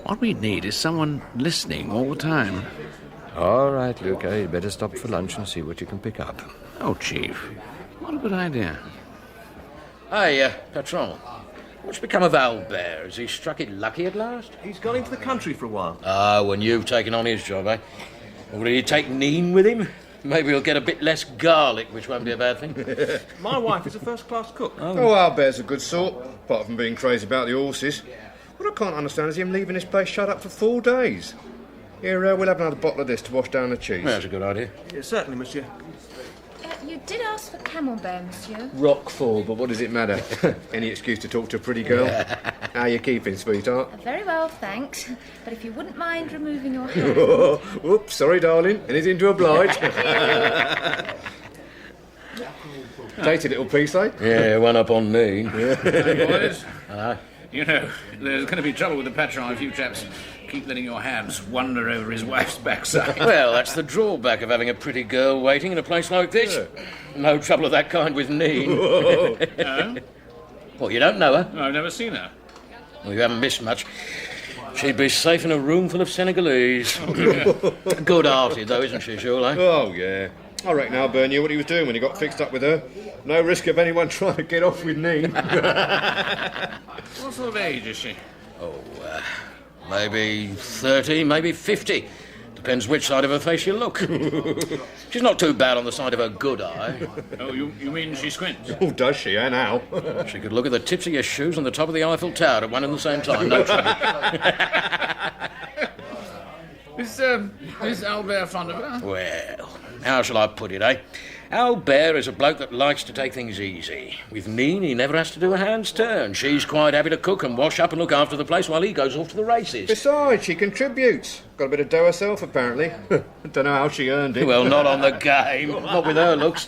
What we need is someone listening all the time. All right, Luca, you'd better stop for lunch and see what you can pick up. Oh, Chief, what a good idea. Hey, Patron, what's become of Albert? Has he struck it lucky at last? He's gone into the country for a while. Ah, when you've taken on his job, eh? Or did he take Neen with him? Maybe we'll get a bit less garlic, which won't be a bad thing. My wife is a first-class cook. Oh, Albert's a good sort, apart from being crazy about the horses. What I can't understand is him leaving this place shut up for 4 days. Here, we'll have another bottle of this to wash down the cheese. That's a good idea. Yeah, certainly, monsieur. You did ask for camembert, monsieur. Roquefort, but what does it matter? Any excuse to talk to a pretty girl. How you keeping, sweetheart? Very well, thanks. But if you wouldn't mind removing your hand. Oops, sorry, darling. Anything to oblige. Tasty little piece, eh? Yeah, one up on me. Hey, boys. Hello. You know, there's going to be trouble with the patron if you chaps keep letting your hands wander over his wife's backside. Well, that's the drawback of having a pretty girl waiting in a place like this. Yeah. No trouble of that kind with me. No? Well, you don't know her? No, I've never seen her. Well, you haven't missed much. She'd be safe in a room full of Senegalese. Good-hearted, though, isn't she, surely? Oh, yeah. I reckon Albert knew what he was doing when he got fixed up with her. No risk of anyone trying to get off with me. What sort of age is she? Oh, maybe 30, maybe 50. Depends which side of her face you look. She's not too bad on the side of her good eye. Oh, you mean she squints? Oh, does she, and how? She could look at the tips of your shoes and the top of the Eiffel Tower at one and the same time, no trouble. Is Albert fond of her? Well, how shall I put it, eh? Albert is a bloke that likes to take things easy. With Neen, he never has to do a hand's turn. She's quite happy to cook and wash up and look after the place while he goes off to the races. Besides, she contributes. Got a bit of dough herself, apparently. Don't know how she earned it. Well, not on the game. Not with her looks.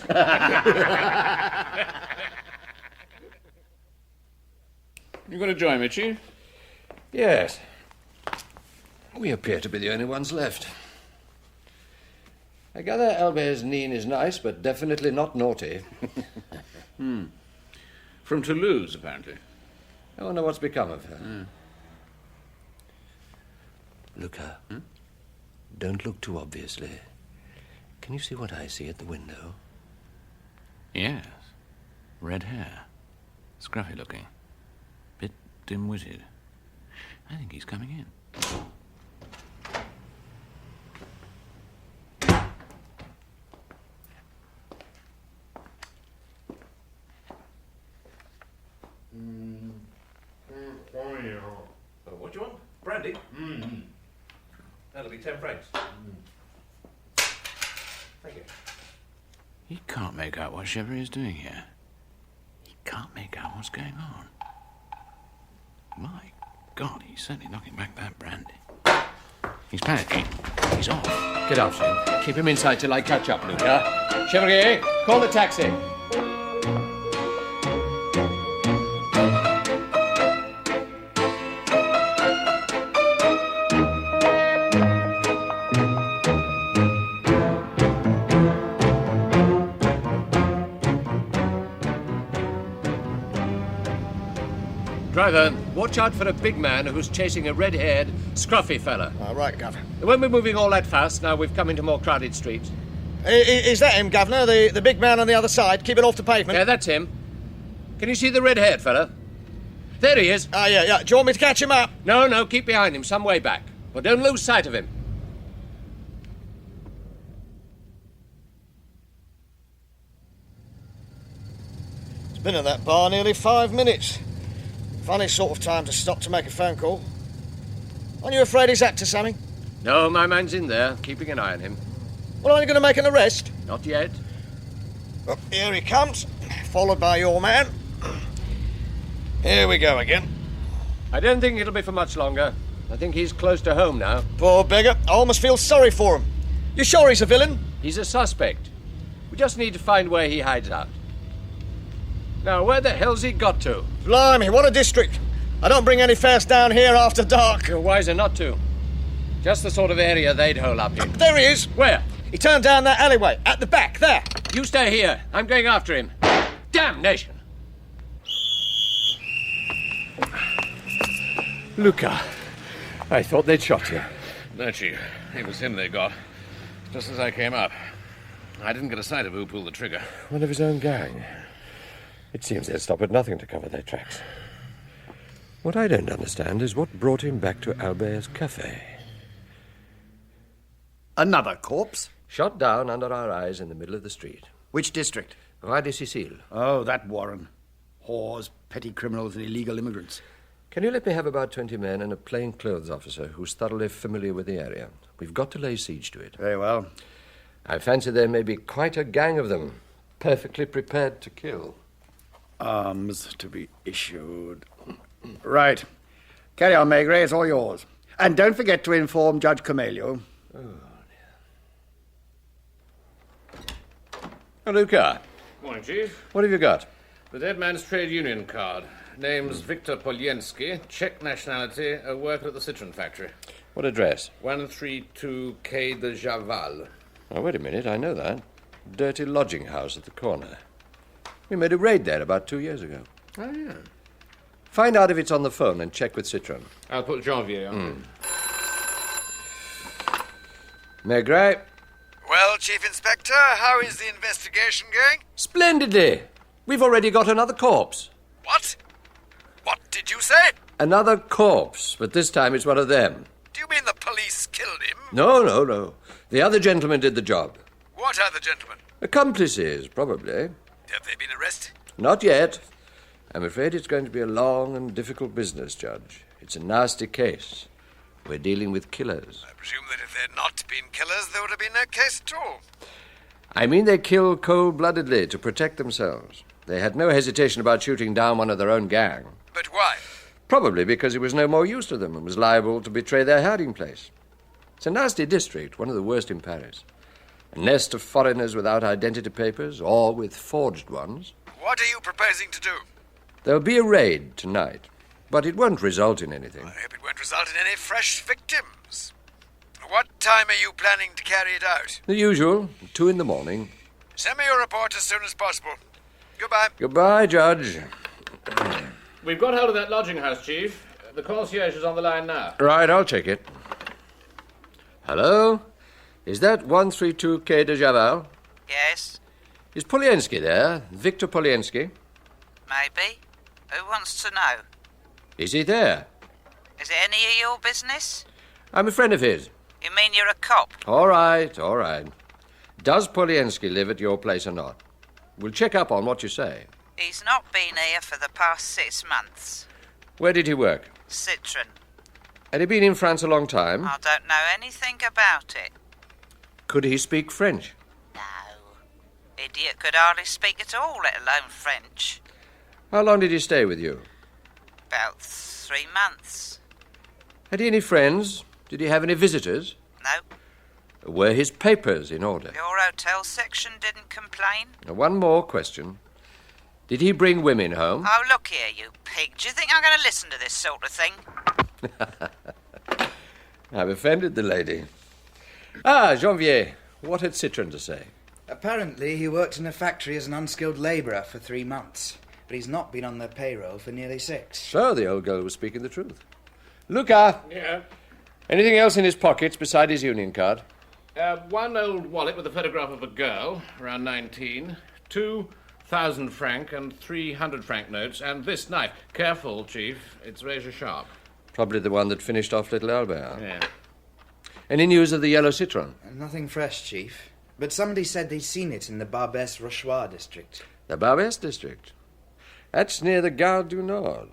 You going to join me, Chief? Yes. We appear to be the only ones left. I gather Albert's Neen is nice, but definitely not naughty. From Toulouse, apparently. I wonder what's become of her. Luca, don't look too obviously. Can you see what I see at the window? Yes. Red hair. Scruffy looking. Bit dim-witted. I think he's coming in. What do you want? Brandy? That'll be 10 francs. Thank you. He can't make out what Chevrolet is doing here. He can't make out what's going on. My God, he's certainly knocking back that brandy. He's panicking. He's off. Get off, Shane. Keep him inside till I catch up, Luca. Chevalier, call the taxi. Driver, watch out for a big man who's chasing a red-haired, scruffy fella. All right, Governor. They won't be moving all that fast now we've come into more crowded streets. Is that him, Governor? The big man on the other side? Keep it off the pavement. Yeah, that's him. Can you see the red-haired fella? There he is. Yeah. Do you want me to catch him up? No, keep behind him, some way back. But don't lose sight of him. It's been at that bar nearly 5 minutes. Funny sort of time to stop to make a phone call. Aren't you afraid he's up to something? No, my man's in there, keeping an eye on him. Well, aren't you going to make an arrest? Not yet. Well, here he comes, followed by your man. Here we go again. I don't think it'll be for much longer. I think he's close to home now. Poor beggar. I almost feel sorry for him. You sure he's a villain? He's a suspect. We just need to find where he hides out. Now, where the hell's he got to? Blimey, what a district. I don't bring any fares down here after dark. You're wiser not to. Just the sort of area they'd hole up in. There he is. Where? He turned down that alleyway, at the back, there. You stay here. I'm going after him. Damnation! Luca, I thought they'd shot you. No, Chief. It was him they got. Just as I came up. I didn't get a sight of who pulled the trigger. One of his own gang. It seems they'd stop at nothing to cover their tracks. What I don't understand is what brought him back to Albert's cafe. Another corpse? Shot down under our eyes in the middle of the street. Which district? Rue de Sicile. Oh, that warren. Whores, petty criminals, and illegal immigrants. Can you let me have about 20 men and a plainclothes officer who's thoroughly familiar with the area? We've got to lay siege to it. Very well. I fancy there may be quite a gang of them, perfectly prepared to kill. Arms to be issued. Right. Carry on, Maigret. It's all yours. And don't forget to inform Judge Comelio. Oh, Luca. Morning, Chief. What have you got? The dead man's trade union card. Name's Victor Poliensky, Czech nationality, a worker at the Citroen factory. What address? 132 Quai de Javal. Oh, wait a minute, I know that. Dirty lodging house at the corner. We made a raid there about 2 years ago. Oh, yeah. Find out if it's on the phone and check with Citroen. I'll put Janvier on. Maigret. Well, Chief Inspector, how is the investigation going? Splendidly. We've already got another corpse. What? What did you say? Another corpse, but this time it's one of them. Do you mean the police killed him? No. The other gentleman did the job. What other gentleman? Accomplices, probably. Have they been arrested? Not yet. I'm afraid it's going to be a long and difficult business, Judge. It's a nasty case. We're dealing with killers. I presume that if they'd not been killers, there would have been no case at all. I mean they kill cold-bloodedly to protect themselves. They had no hesitation about shooting down one of their own gang. But why? Probably because he was no more use to them and was liable to betray their hiding place. It's a nasty district, one of the worst in Paris. A nest of foreigners without identity papers, or with forged ones. What are you proposing to do? There'll be a raid tonight, but it won't result in anything. I hope it won't result in any fresh victims. What time are you planning to carry it out? The usual, 2 a.m. Send me your report as soon as possible. Goodbye. Goodbye, Judge. We've got hold of that lodging house, Chief. The concierge is on the line now. Right, I'll check it. Hello? Is that 132 Quai de Javal? Yes, Is Poliensky there? Victor Poliensky? maybe. Who wants to know? Is he there? Is it any of your business? I'm a friend of his. You mean you're a cop? All right. Does Poliensky live at your place or not? We'll check up on what you say. He's not been here for the past 6 months. Where did he work? Citroen. Had he been in France a long time? I don't know anything about it. Could he speak French? Idiot could hardly speak at all, let alone French. How long did he stay with you? About 3 months. Had he any friends? Did he have any visitors? No. Were his papers in order? Your hotel section didn't complain? Now, one more question. Did he bring women home? Oh, look here, you pig. Do you think I'm going to listen to this sort of thing? I've offended the lady. Janvier, what had Citroen to say? Apparently, he worked in a factory as an unskilled labourer for 3 months, but he's not been on the payroll for nearly 6. So the old girl was speaking the truth. Luca! Yeah? Anything else in his pockets beside his union card? One old wallet with a photograph of a girl, around 19, 2,000 franc and 300 franc notes, and this knife. Careful, Chief, it's razor sharp. Probably the one that finished off little Albert. Yeah. Any news of the yellow Citroen? Nothing fresh, Chief. But somebody said they'd seen it in the Barbès-Rochois district. The Barbès district? That's near the Gare du Nord.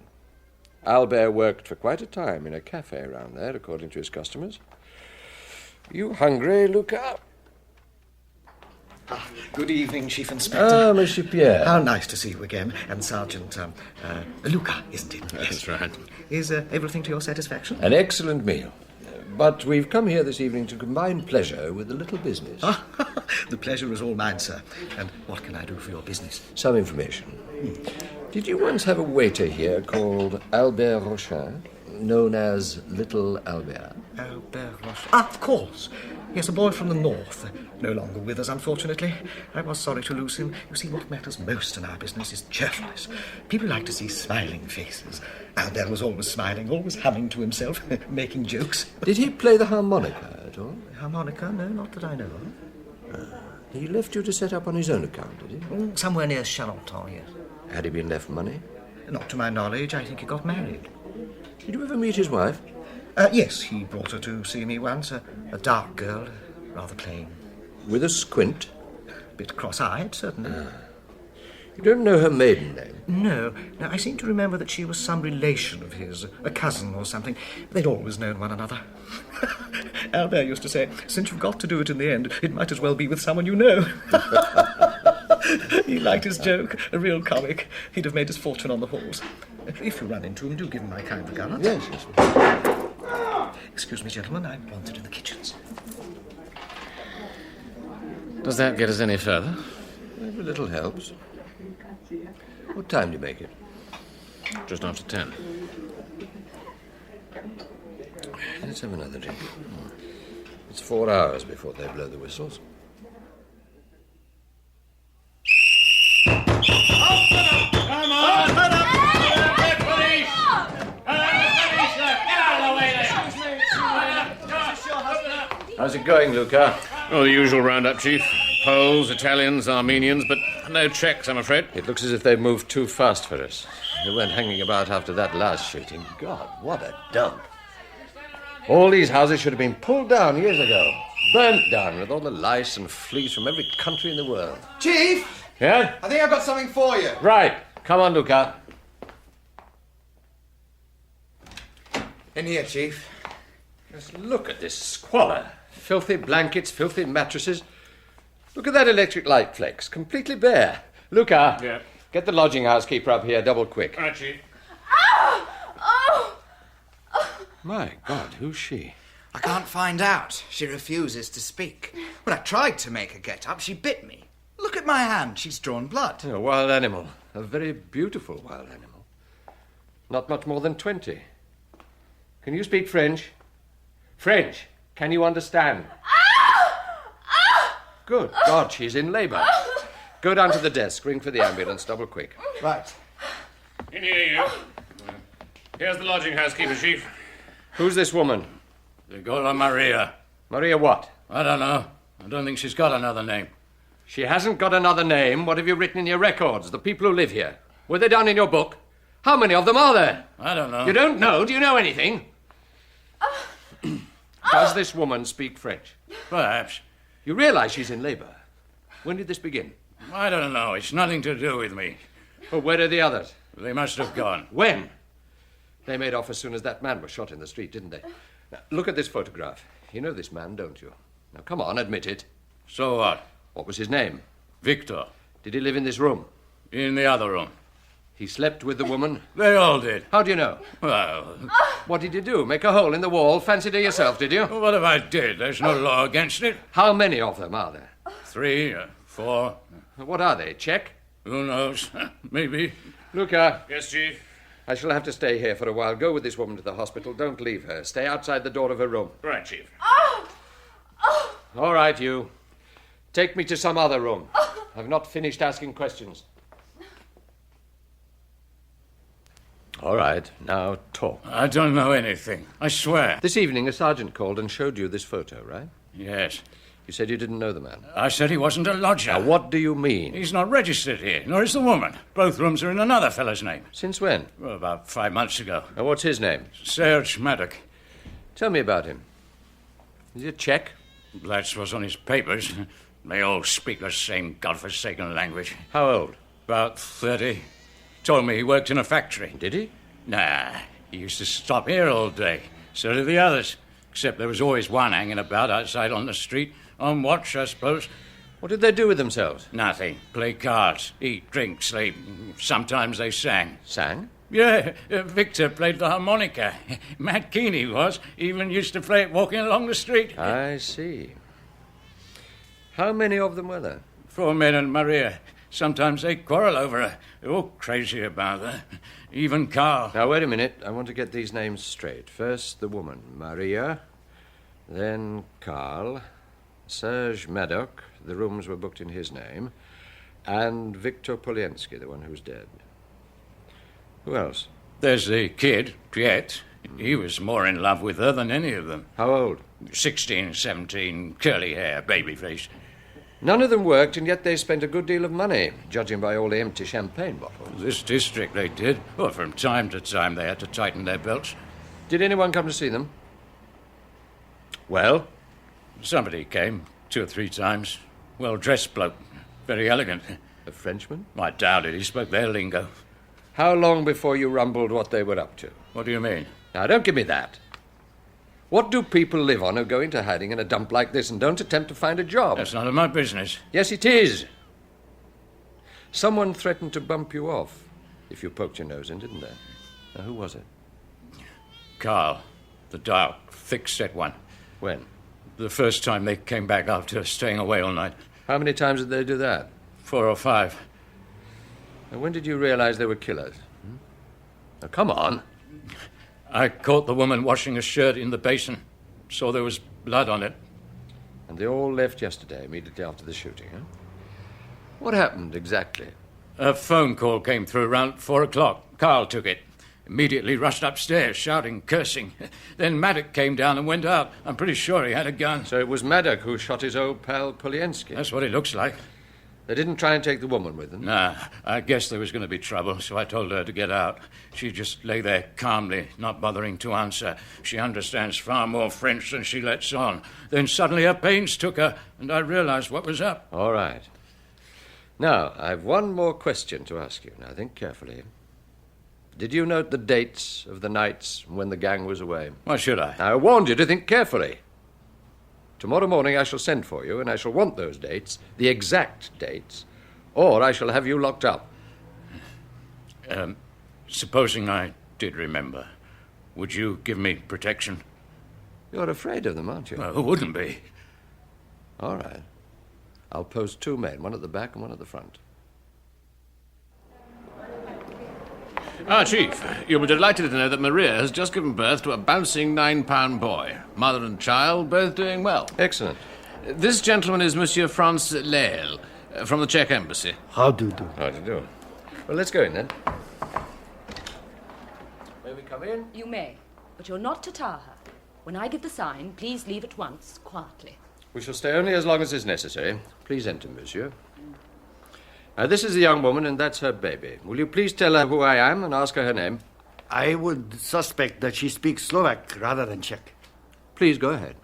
Albert worked for quite a time in a cafe around there, according to his customers. You hungry, Luca? Good evening, Chief Inspector. Monsieur Pierre. How nice to see you again. And Sergeant, Luca, isn't it? That's right. Is everything to your satisfaction? An excellent meal. But we've come here this evening to combine pleasure with a little business. The pleasure is all mine, sir. And what can I do for your business? Some information. Did you once have a waiter here called Albert Rochin, known as Little Albert? Albert Rochin? Of course. Yes, a boy from the north. No longer with us, unfortunately. I was sorry to lose him. You see, what matters most in our business is cheerfulness. People like to see smiling faces. Albert was always smiling, always humming to himself, making jokes. Did he play the harmonica at all? Harmonica? No, not that I know of. He left you to set up on his own account, did he? Somewhere near Charenton, yes. Had he been left money? Not to my knowledge. I think he got married. Did you ever meet his wife? Yes, he brought her to see me once. A dark girl, rather plain. With a squint? Bit cross-eyed, certainly. You don't know her maiden name? No. Now, I seem to remember that she was some relation of his, a cousin or something. They'd always known one another. Albert used to say, since you've got to do it in the end, it might as well be with someone you know. He liked his joke, a real comic. He'd have made his fortune on the horse. If you run into him, do give him my kind regards. Yes, yes. Excuse me, gentlemen, I'm wanted in the kitchens. Does that get us any further? Every little helps. What time do you make it? Just after 10. Let's have another drink. It's 4 hours before they blow the whistles. Come on! Open up! The police! Get out of the way there! How's it going, Luca? Oh, the usual roundup, Chief. Poles, Italians, Armenians, but no Czechs, I'm afraid. It looks as if they've moved too fast for us. They weren't hanging about after that last shooting. God, what a dump. All these houses should have been pulled down years ago. Burnt down with all the lice and fleas from every country in the world. Chief! Yeah? I think I've got something for you. Right. Come on, Luca. In here, Chief. Just look at this squalor. Filthy blankets, filthy mattresses. Look at that electric light flex, completely bare. Luca, yeah. Get the lodging house keeper up here, double quick. Right, Chief. My God, who's she? I can't find out. She refuses to speak. When I tried to make her get up, she bit me. Look at my hand. She's drawn blood. A wild animal. A very beautiful wild animal. Not much more than 20. Can you speak French? French. Can you understand? Good God, she's in labour. Go down to the desk, ring for the ambulance, double quick. Right. In here, you. Here's the lodging house keeper, Chief. Who's this woman? They call her Maria. Maria what? I don't know. I don't think she's got another name. She hasn't got another name. What have you written in your records? The people who live here. Were they down in your book? How many of them are there? I don't know. You don't know? Do you know anything? Does this woman speak French? Perhaps. You realise she's in labour. When did this begin? I don't know. It's nothing to do with me. Well, where are the others? They must have gone. When? They made off as soon as that man was shot in the street, didn't they? Now, look at this photograph. You know this man, don't you? Now, come on, admit it. So what? What was his name? Victor. Did he live in this room? In the other room. He slept with the woman? They all did. How do you know? Well... What did you do? Make a hole in the wall? Fancy to yourself, did you? What if I did? There's no law against it. How many of them are there? 3, 4. What are they, Czech? Who knows? Maybe. Luca. Yes, Chief? I shall have to stay here for a while. Go with this woman to the hospital. Don't leave her. Stay outside the door of her room. Right, Chief. All right, you. Take me to some other room. I've not finished asking questions. All right, now talk. I don't know anything. I swear. This evening, a sergeant called and showed you this photo, right? Yes. You said you didn't know the man. I said he wasn't a lodger. Now, what do you mean? He's not registered here, nor is the woman. Both rooms are in another fellow's name. Since when? Well, about 5 months ago. Now, what's his name? Serge Maddock. Tell me about him. Is he a Czech? That's what's on his papers. They all speak the same godforsaken language. How old? About 30. Told me he worked in a factory. Did he? Nah, he used to stop here all day. So did the others. Except there was always one hanging about outside on the street. On watch, I suppose. What did they do with themselves? Nothing. Play cards, eat, drink, sleep. Sometimes they sang. Sang? Yeah, Victor played the harmonica. Mad keen he was. Even used to play it walking along the street. I see. How many of them were there? 4 men and Maria. Sometimes they quarrel over her. They're all crazy about her. Even Carl. Now, wait a minute. I want to get these names straight. First, the woman, Maria. Then Carl. Serge Maddock. The rooms were booked in his name. And Victor Poliensky, the one who's dead. Who else? There's the kid, Piet. He was more in love with her than any of them. How old? 16, 17, curly hair, baby face. None of them worked, and yet they spent a good deal of money, judging by all the empty champagne bottles. This district they did. Well, from time to time they had to tighten their belts. Did anyone come to see them? Well? Somebody came. 2 or 3 times. Well-dressed bloke. Very elegant. A Frenchman? I doubt it. He spoke their lingo. How long before you rumbled what they were up to? What do you mean? Now, don't give me that. What do people live on who go into hiding in a dump like this and don't attempt to find a job? That's none of my business. Yes, it is. Someone threatened to bump you off if you poked your nose in, didn't they? Now, who was it? Carl. The dark, thick-set one. When? The first time they came back after staying away all night. How many times did they do that? 4 or 5. And when did you realize they were killers? Now, come on. I caught the woman washing a shirt in the basin. Saw there was blood on it. And they all left yesterday, immediately after the shooting, huh? What happened exactly? A phone call came through around 4 o'clock. Carl took it. Immediately rushed upstairs, shouting, cursing. Then Maddock came down and went out. I'm pretty sure he had a gun. So it was Maddock who shot his old pal Poliensky? That's what it looks like. They didn't try and take the woman with them? Nah, I guessed there was going to be trouble, so I told her to get out. She just lay there calmly, not bothering to answer. She understands far more French than she lets on. Then suddenly her pains took her, and I realized what was up. All right. Now, I've one more question to ask you. Now, think carefully. Did you note the dates of the nights when the gang was away? Why should I? I warned you to think carefully. Tomorrow morning I shall send for you, and I shall want those dates, the exact dates, or I shall have you locked up. Supposing I did remember, would you give me protection? You're afraid of them, aren't you? Well, who wouldn't be? All right. I'll post 2 men, one at the back and one at the front. Chief, you'll be delighted to know that Maria has just given birth to a bouncing 9-pound boy. Mother and child both doing well. Excellent. This gentleman is Monsieur Franz Lehl, from the Czech Embassy. How do you do? How do you do? Well, let's go in then. May we come in? You may, but you're not to tar her. When I give the sign, please leave at once, quietly. We shall stay only as long as is necessary. Please enter, monsieur. This is the young woman, and that's her baby. Will you please tell her who I am and ask her name? I would suspect that she speaks Slovak rather than Czech. Please go ahead.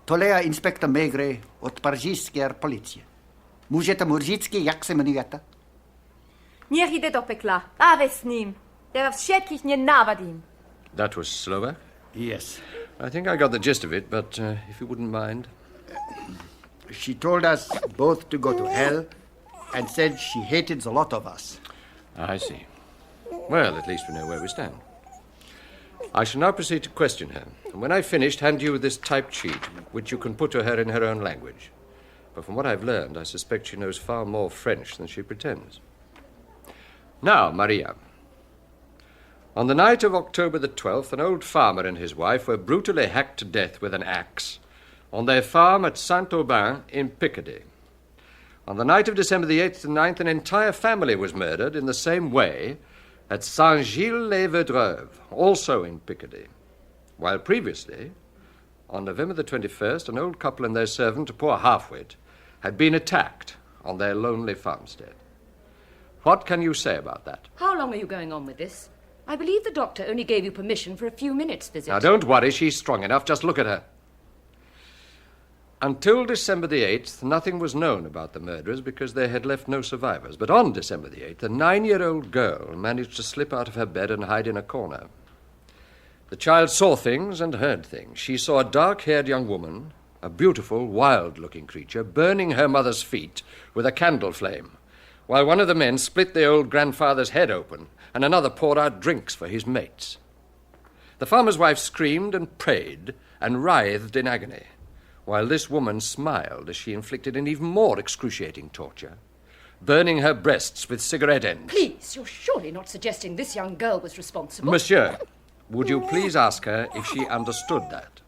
Tolea Inspektor Maigret od Pařížské policie. Můžete mu říct, jak se jmenujete? Niech jde do pekla. Ave s ním. Ja všetkých nenávadím. That was Slovak? Yes. I think I got the gist of it, but if you wouldn't mind. She told us both to go to hell and said she hated the lot of us. I see. Well, at least we know where we stand. I shall now proceed to question her, and when I've finished, hand you this typed sheet, which you can put to her in her own language. But from what I've learned, I suspect she knows far more French than she pretends. Now, Maria. On the night of October the 12th, an old farmer and his wife were brutally hacked to death with an axe on their farm at Saint-Aubin in Picardy. On the night of December the 8th and 9th, an entire family was murdered in the same way at Saint-Gilles-les-Vedreuves, also in Picardy. While previously, on November the 21st, an old couple and their servant, a poor half-wit, had been attacked on their lonely farmstead. What can you say about that? How long are you going on with this? I believe the doctor only gave you permission for a few minutes' visit. Now, don't worry. She's strong enough. Just look at her. Until December the 8th, nothing was known about the murderers because they had left no survivors. But on December the 8th, a 9-year-old girl managed to slip out of her bed and hide in a corner. The child saw things and heard things. She saw a dark-haired young woman, a beautiful, wild-looking creature, burning her mother's feet with a candle flame, while one of the men split the old grandfather's head open and another poured out drinks for his mates. The farmer's wife screamed and prayed and writhed in agony, while this woman smiled as she inflicted an even more excruciating torture, burning her breasts with cigarette ends. Please, you're surely not suggesting this young girl was responsible. Monsieur, would you please ask her if she understood that?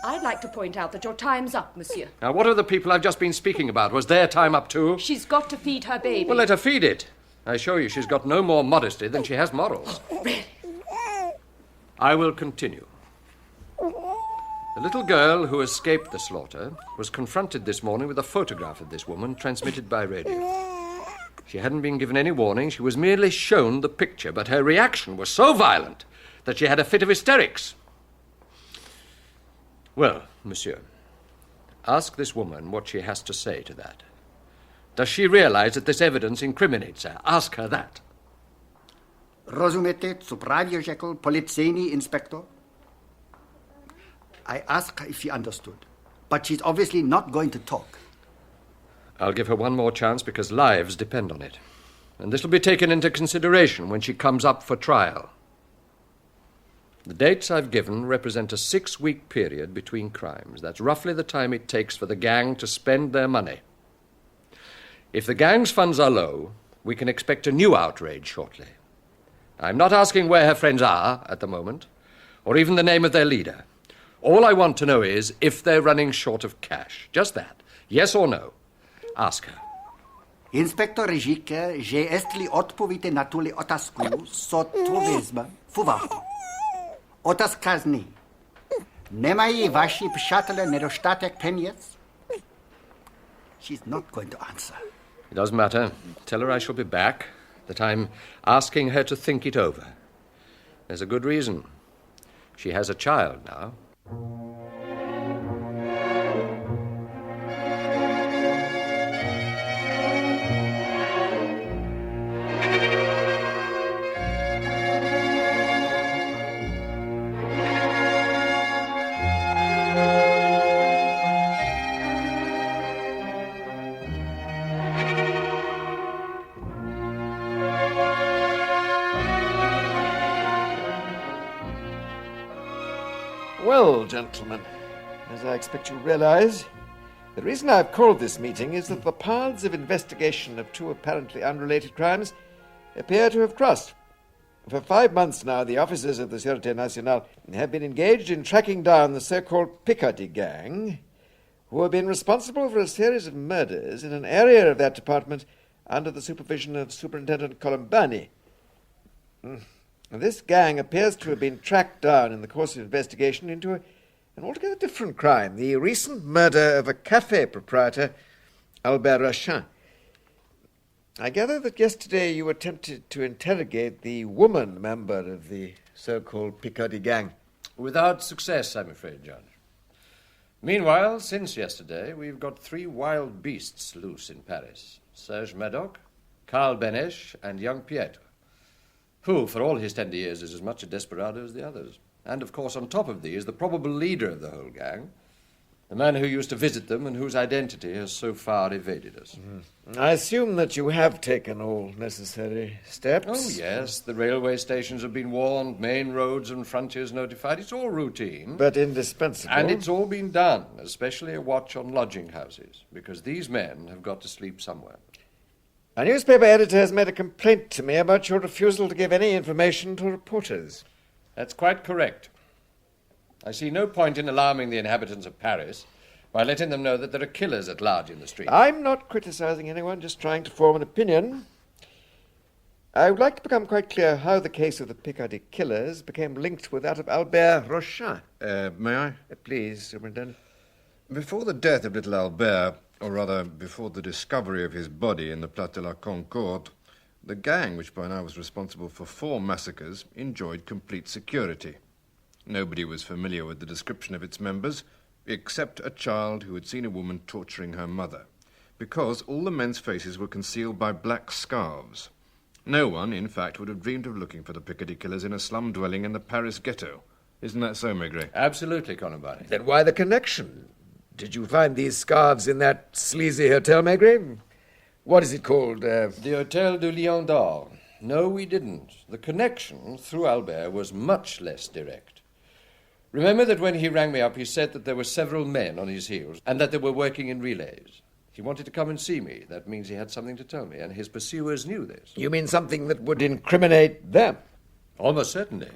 I'd like to point out that your time's up, monsieur. Now, what are the people I've just been speaking about? Was their time up too? She's got to feed her baby. Well, let her feed it. I assure you she's got no more modesty than she has morals. Really? I will continue. The little girl who escaped the slaughter was confronted this morning with a photograph of this woman transmitted by radio. She hadn't been given any warning. She was merely shown the picture, but her reaction was so violent that she had a fit of hysterics. Well, monsieur, ask this woman what she has to say to that. Does she realize that this evidence incriminates her? Ask her that. Rozumete, Supravierzekl, Polizeni, Inspector? I asked her if she understood, but she's obviously not going to talk. I'll give her one more chance because lives depend on it. And this will be taken into consideration when she comes up for trial. The dates I've given represent a 6-week period between crimes. That's roughly the time it takes for the gang to spend their money. If the gang's funds are low, we can expect a new outrage shortly. I'm not asking where her friends are at the moment, or even the name of their leader. All I want to know is if they're running short of cash. Just that. Yes or no. Ask her. Inspector Rijike, že jestli odpovíte na tuhle otázku, so to vezme v úvahu. Otázka zní. Nemají vaši přátelé nedostatek peněz? She's not going to answer. It doesn't matter. Tell her I shall be back, that I'm asking her to think it over. There's a good reason. She has a child now. Well, gentlemen, as I expect you realize, the reason I've called this meeting is that the paths of investigation of two apparently unrelated crimes appear to have crossed. For 5 months now, the officers of the Sûreté Nationale have been engaged in tracking down the so-called Picardy gang, who have been responsible for a series of murders in an area of that department under the supervision of Superintendent Colombani. This gang appears to have been tracked down in the course of investigation into an altogether different crime, the recent murder of a cafe proprietor, Albert Rochin. I gather that yesterday you attempted to interrogate the woman member of the so-called Picardy gang. Without success, I'm afraid, Judge. Meanwhile, since yesterday, we've got 3 wild beasts loose in Paris. Serge Madoc, Karl Benesch, and young Pietro, who, for all his tender years, is as much a desperado as the others. And, of course, on top of these, the probable leader of the whole gang, the man who used to visit them and whose identity has so far evaded us. I assume that you have taken all necessary steps. Oh, yes. The railway stations have been warned, main roads and frontiers notified. It's all routine. But indispensable. And it's all been done, especially a watch on lodging houses, because these men have got to sleep somewhere. A newspaper editor has made a complaint to me about your refusal to give any information to reporters. That's quite correct. I see no point in alarming the inhabitants of Paris by letting them know that there are killers at large in the street. I'm not criticizing anyone, just trying to form an opinion. I would like to become quite clear how the case of the Picardy killers became linked with that of Albert Rochin. May I? Please, Superintendent. Before the death of little Albert, or rather before the discovery of his body in the Place de la Concorde, the gang, which by now was responsible for 4 massacres, enjoyed complete security. Nobody was familiar with the description of its members, except a child who had seen a woman torturing her mother, because all the men's faces were concealed by black scarves. No one, in fact, would have dreamed of looking for the Picardy killers in a slum dwelling in the Paris ghetto. Isn't that so, Maigret? Absolutely, Colombani. Then why the connection? Did you find these scarves in that sleazy hotel, Maigret? What is it called? The Hotel du Lion d'Or. No, we didn't. The connection through Albert was much less direct. Remember that when he rang me up, he said that there were several men on his heels and that they were working in relays. He wanted to come and see me. That means he had something to tell me, and his pursuers knew this. You mean something that would incriminate them? Almost certainly.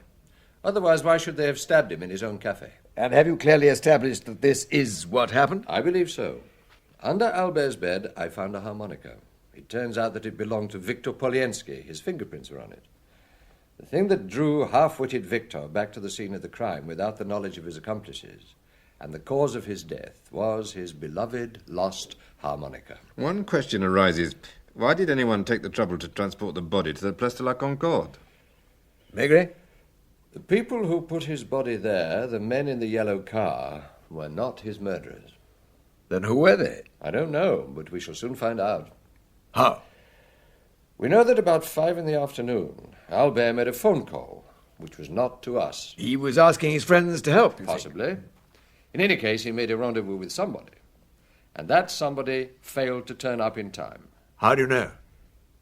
Otherwise, why should they have stabbed him in his own cafe? And have you clearly established that this is what happened? I believe so. Under Albert's bed, I found a harmonica. It turns out that it belonged to Victor Poliensky. His fingerprints were on it. The thing that drew half-witted Victor back to the scene of the crime without the knowledge of his accomplices, and the cause of his death, was his beloved, lost harmonica. One question arises. Why did anyone take the trouble to transport the body to the Place de la Concorde? Maigret? The people who put his body there, the men in the yellow car, were not his murderers. Then who were they? I don't know, but we shall soon find out. How? We know that about 5 in the afternoon, Albert made a phone call, which was not to us. He was asking his friends to help, Possibly. In any case, he made a rendezvous with somebody. And that somebody failed to turn up in time. How do you know?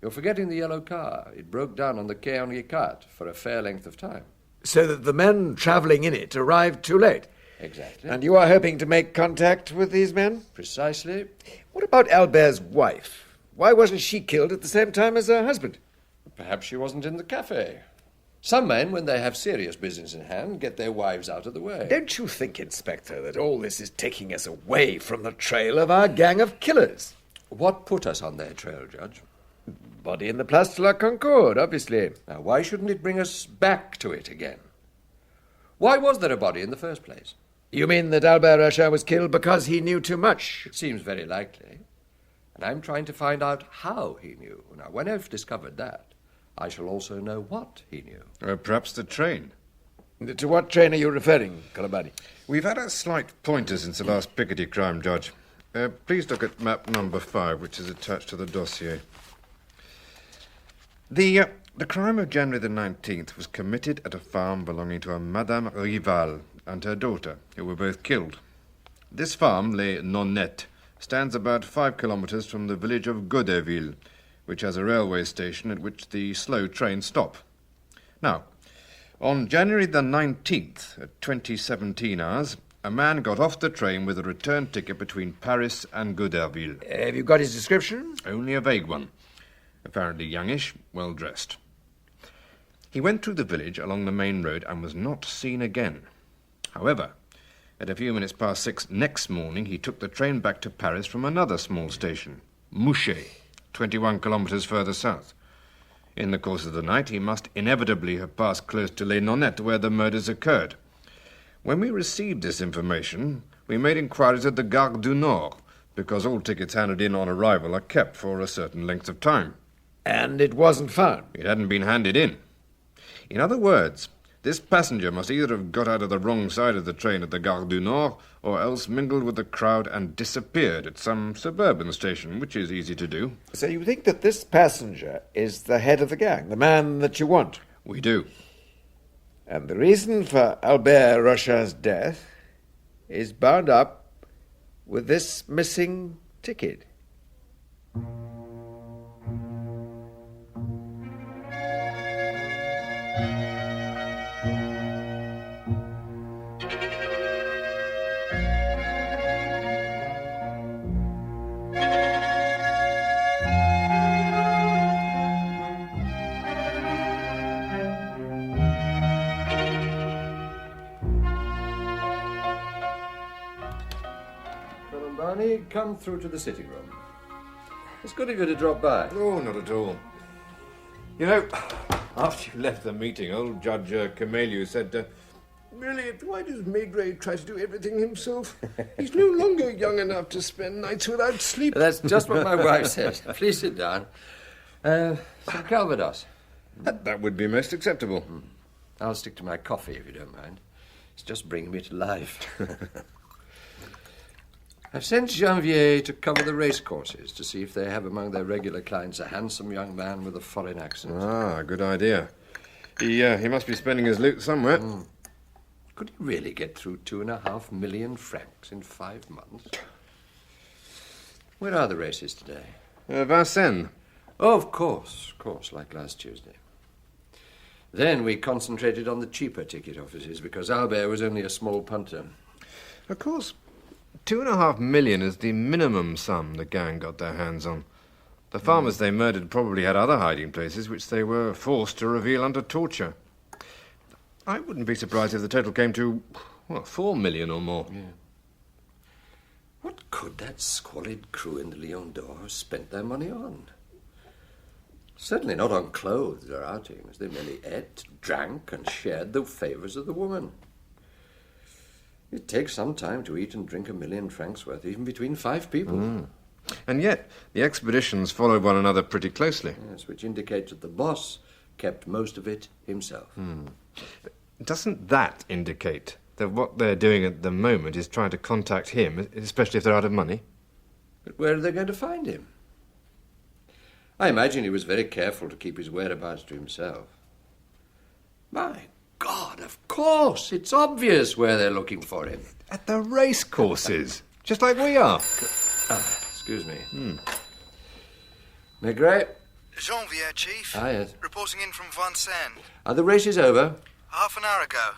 You're forgetting the yellow car. It broke down on the Quai Henri IV for a fair length of time. So that the men travelling in it arrived too late? Exactly. And you are hoping to make contact with these men? Precisely. What about Albert's wife? Why wasn't she killed at the same time as her husband? Perhaps she wasn't in the cafe. Some men, when they have serious business in hand, get their wives out of the way. Don't you think, Inspector, that all this is taking us away from the trail of our gang of killers? What put us on their trail, Judge? Body in the Place de la Concorde, obviously. Now, why shouldn't it bring us back to it again? Why was there a body in the first place? You mean that Albert Rachat was killed because he knew too much? It seems very likely. And I'm trying to find out how he knew. Now, when I've discovered that, I shall also know what he knew. Perhaps the train. To what train are you referring, Colabani? We've had a slight pointer since the last Piccadilly crime, Judge. Please look at map number 5, which is attached to the dossier. The crime of January the 19th was committed at a farm belonging to a Madame Rival and her daughter, who were both killed. This farm, Les Nonnettes, stands about 5 kilometres from the village of Goderville, which has a railway station at which the slow trains stop. Now, on January the 19th, at 2017 hours, a man got off the train with a return ticket between Paris and Goderville. Have you got his description? Only a vague one. Apparently youngish, well-dressed. He went through the village along the main road and was not seen again. However, at a few minutes past 6 next morning, he took the train back to Paris from another small station, Mouchet, 21 kilometres further south. In the course of the night, he must inevitably have passed close to Les Nonnettes, where the murders occurred. When we received this information, we made inquiries at the Gare du Nord, because all tickets handed in on arrival are kept for a certain length of time. And it wasn't found? It hadn't been handed in. In other words, this passenger must either have got out of the wrong side of the train at the Gare du Nord, or else mingled with the crowd and disappeared at some suburban station, which is easy to do. So you think that this passenger is the head of the gang, the man that you want? We do. And the reason for Albert Rachat's death is bound up with this missing ticket. Barney, come through to the sitting room. It's good of you to drop by. Oh, not at all. You know, after you left the meeting, old Judge Cameliu said, Really, why does Maigret try to do everything himself? He's no longer young enough to spend nights without sleep. That's just what my wife says. Please sit down. Some Calvados. That would be most acceptable. I'll stick to my coffee, if you don't mind. It's just bringing me to life. I've sent Janvier to cover the racecourses to see if they have among their regular clients a handsome young man with a foreign accent. Ah, good idea. He must be spending his loot somewhere. Could he really get through 2.5 million francs in 5 months? Where are the races today? Vincennes. Oh, of course, like last Tuesday. Then we concentrated on the cheaper ticket offices because Albert was only a small punter. Of course, 2.5 million is the minimum sum the gang got their hands on. The farmers they murdered probably had other hiding places which they were forced to reveal under torture. I wouldn't be surprised if the total came to, 4 million or more. Yeah. What could that squalid crew in the Lion d'Or have spent their money on? Certainly not on clothes or outings. They merely ate, drank, and shared the favours of the woman. It takes some time to eat and drink 1 million francs worth, even between 5 people. And yet, the expeditions followed one another pretty closely. Yes, which indicates that the boss kept most of it himself. Doesn't that indicate that what they're doing at the moment is trying to contact him, especially if they're out of money? But where are they going to find him? I imagine he was very careful to keep his whereabouts to himself. My God, of course! It's obvious where they're looking for him. At the race courses, just like we are. Excuse me. Maigret? Janvier, Chief. Yes. Reporting in from Vincennes. Are the races over? Half an hour ago.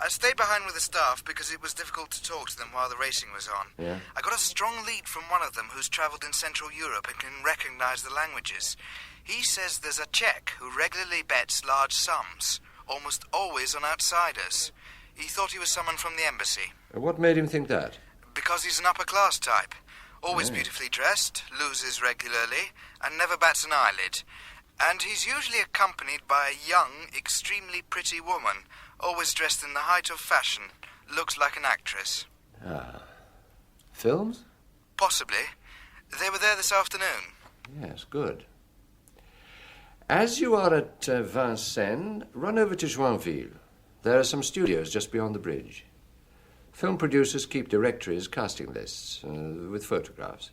I stayed behind with the staff because it was difficult to talk to them while the racing was on. Yeah. I got a strong lead from one of them who's travelled in Central Europe and can recognise the languages. He says there's a Czech who regularly bets large sums, almost always on outsiders. He thought he was someone from the embassy. What made him think that? Because he's an upper-class type. Always Oh. beautifully dressed, loses regularly, and never bats an eyelid. And he's usually accompanied by a young, extremely pretty woman, always dressed in the height of fashion, looks like an actress. Films? Possibly. They were there this afternoon. Yes, good. As you are at Vincennes, run over to Joinville. There are some studios just beyond the bridge. Film producers keep directories, casting lists, with photographs.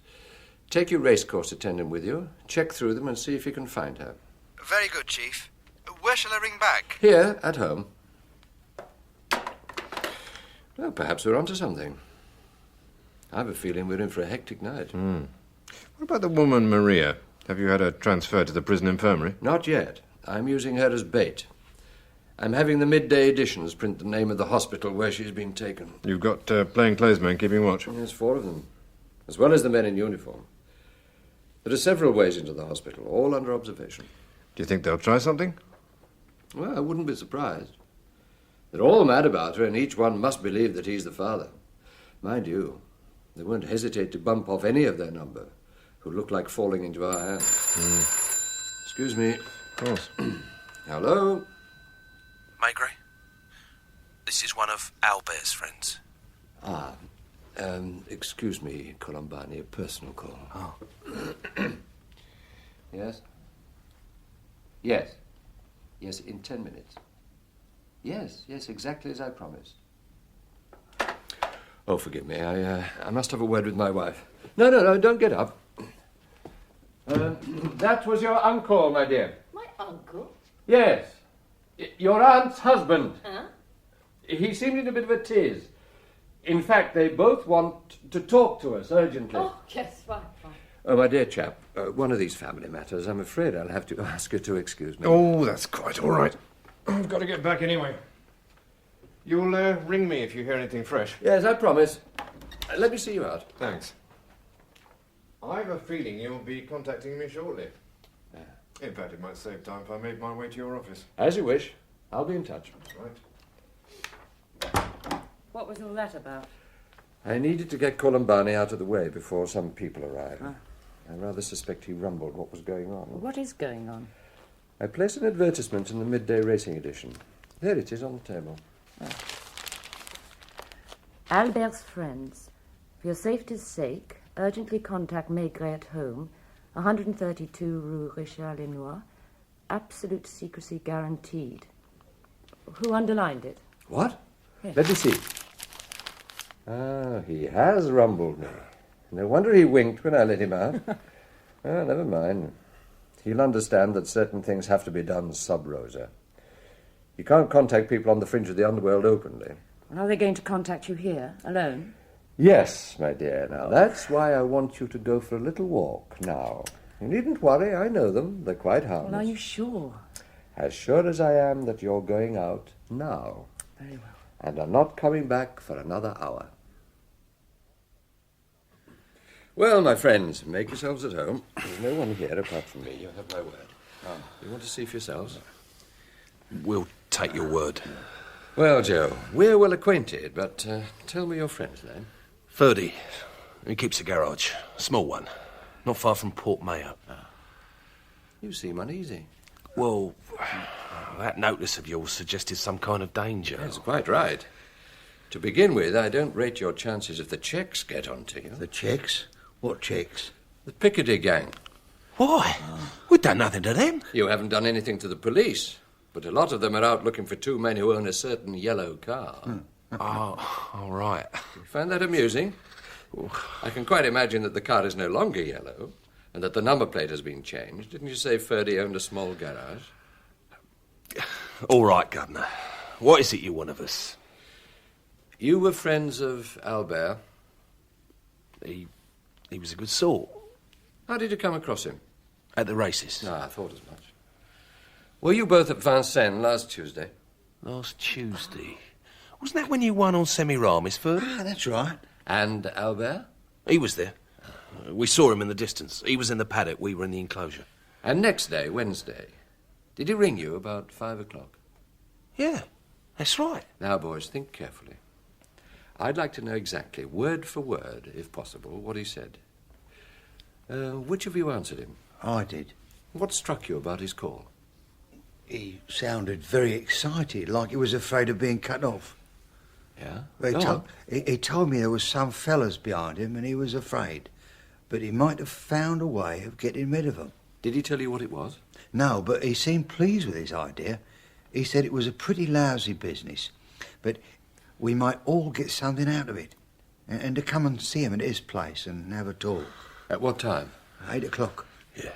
Take your racecourse attendant with you, check through them and see if you can find her. Very good, Chief. Where shall I ring back? Here, at home. Well, perhaps we're onto something. I have a feeling we're in for a hectic night. What about the woman, Maria? Have you had her transferred to the prison infirmary? Not yet. I'm using her as bait. I'm having the midday editions print the name of the hospital where she's been taken. You've got plainclothesmen keeping watch? There's 4 of them, as well as the men in uniform. There are several ways into the hospital, all under observation. Do you think they'll try something? Well, I wouldn't be surprised. They're all mad about her, and each one must believe that he's the father. Mind you, they won't hesitate to bump off any of their number who look like falling into our hands. Excuse me. Of course. Hello? Maigret, this is one of Albert's friends. Excuse me, Colombani, a personal call. Oh. Yes? Yes. Yes, in 10 minutes. Yes, exactly as I promised. Oh, forgive me. I must have a word with my wife. No, don't get up. That was your uncle, my dear. My uncle? Yes. Your aunt's husband. Huh? He seemed in a bit of a tiz. In fact, they both want to talk to us urgently. Oh, yes, fine. Oh, my dear chap, one of these family matters. I'm afraid I'll have to ask you to excuse me. Oh, that's quite all right. I've got to get back anyway. You'll ring me if you hear anything fresh. Yes, I promise. Let me see you out. Thanks. I've a feeling you'll be contacting me shortly. In fact, it might save time if I made my way to your office. As you wish. I'll be in touch. Right. What was all that about? I needed to get Colombani out of the way before some people arrived. I rather suspect he rumbled what was going on. What is going on? I placed an advertisement in the midday racing edition. There it is on the table. Albert's friends. For your safety's sake, urgently contact Maigret at home, 132 Rue Richard Lenoir. Absolute secrecy guaranteed. Who underlined it? What? Yes. Let me see. He has rumbled me. No wonder he winked when I let him out. Never mind. He'll understand that certain things have to be done sub rosa. You can't contact people on the fringe of the underworld openly. And are they going to contact you here, alone? Yes, my dear. Now, that's why I want you to go for a little walk now. You needn't worry. I know them. They're quite harmless. Well, are you sure? As sure as I am that you're going out now. Very well. And are not coming back for another hour. Well, my friends, make yourselves at home. There's no one here apart from me. You have my word. You want to see for yourselves? We'll take your word. Well, Joe, we're well acquainted, but tell me your friend's name. Ferdy. He keeps a garage. A small one. Not far from Port Mayo. You seem uneasy. Well, that notice of yours suggested some kind of danger. That's quite right. To begin with, I don't rate your chances if the Czechs get onto you. The Czechs? What Czechs? The Picardy gang. Why? We've done nothing to them. You haven't done anything to the police, but a lot of them are out looking for 2 men who own a certain yellow car. Oh, all right. You find that amusing? I can quite imagine that the car is no longer yellow and that the number plate has been changed. Didn't you say Ferdy owned a small garage? All right, Governor. What is it you want of us? You were friends of Albert. He was a good sort. How did you come across him? At the races. I thought as much. Were you both at Vincennes last Tuesday? Last Tuesday? Wasn't that when you won on Semiramis, Ferdy? Ah, that's right. And Albert? He was there. We saw him in the distance. He was in the paddock. We were in the enclosure. And next day, Wednesday, did he ring you about 5 o'clock? Yeah, that's right. Now, boys, think carefully. I'd like to know exactly, word for word, if possible, what he said. Which of you answered him? I did. What struck you about his call? He sounded very excited, like he was afraid of being cut off. Yeah? He told me there was some fellas behind him and he was afraid. But he might have found a way of getting rid of them. Did he tell you what it was? No, but he seemed pleased with his idea. He said it was a pretty lousy business, but we might all get something out of it. And to come and see him at his place and have a talk. At what time? 8 o'clock. Yeah.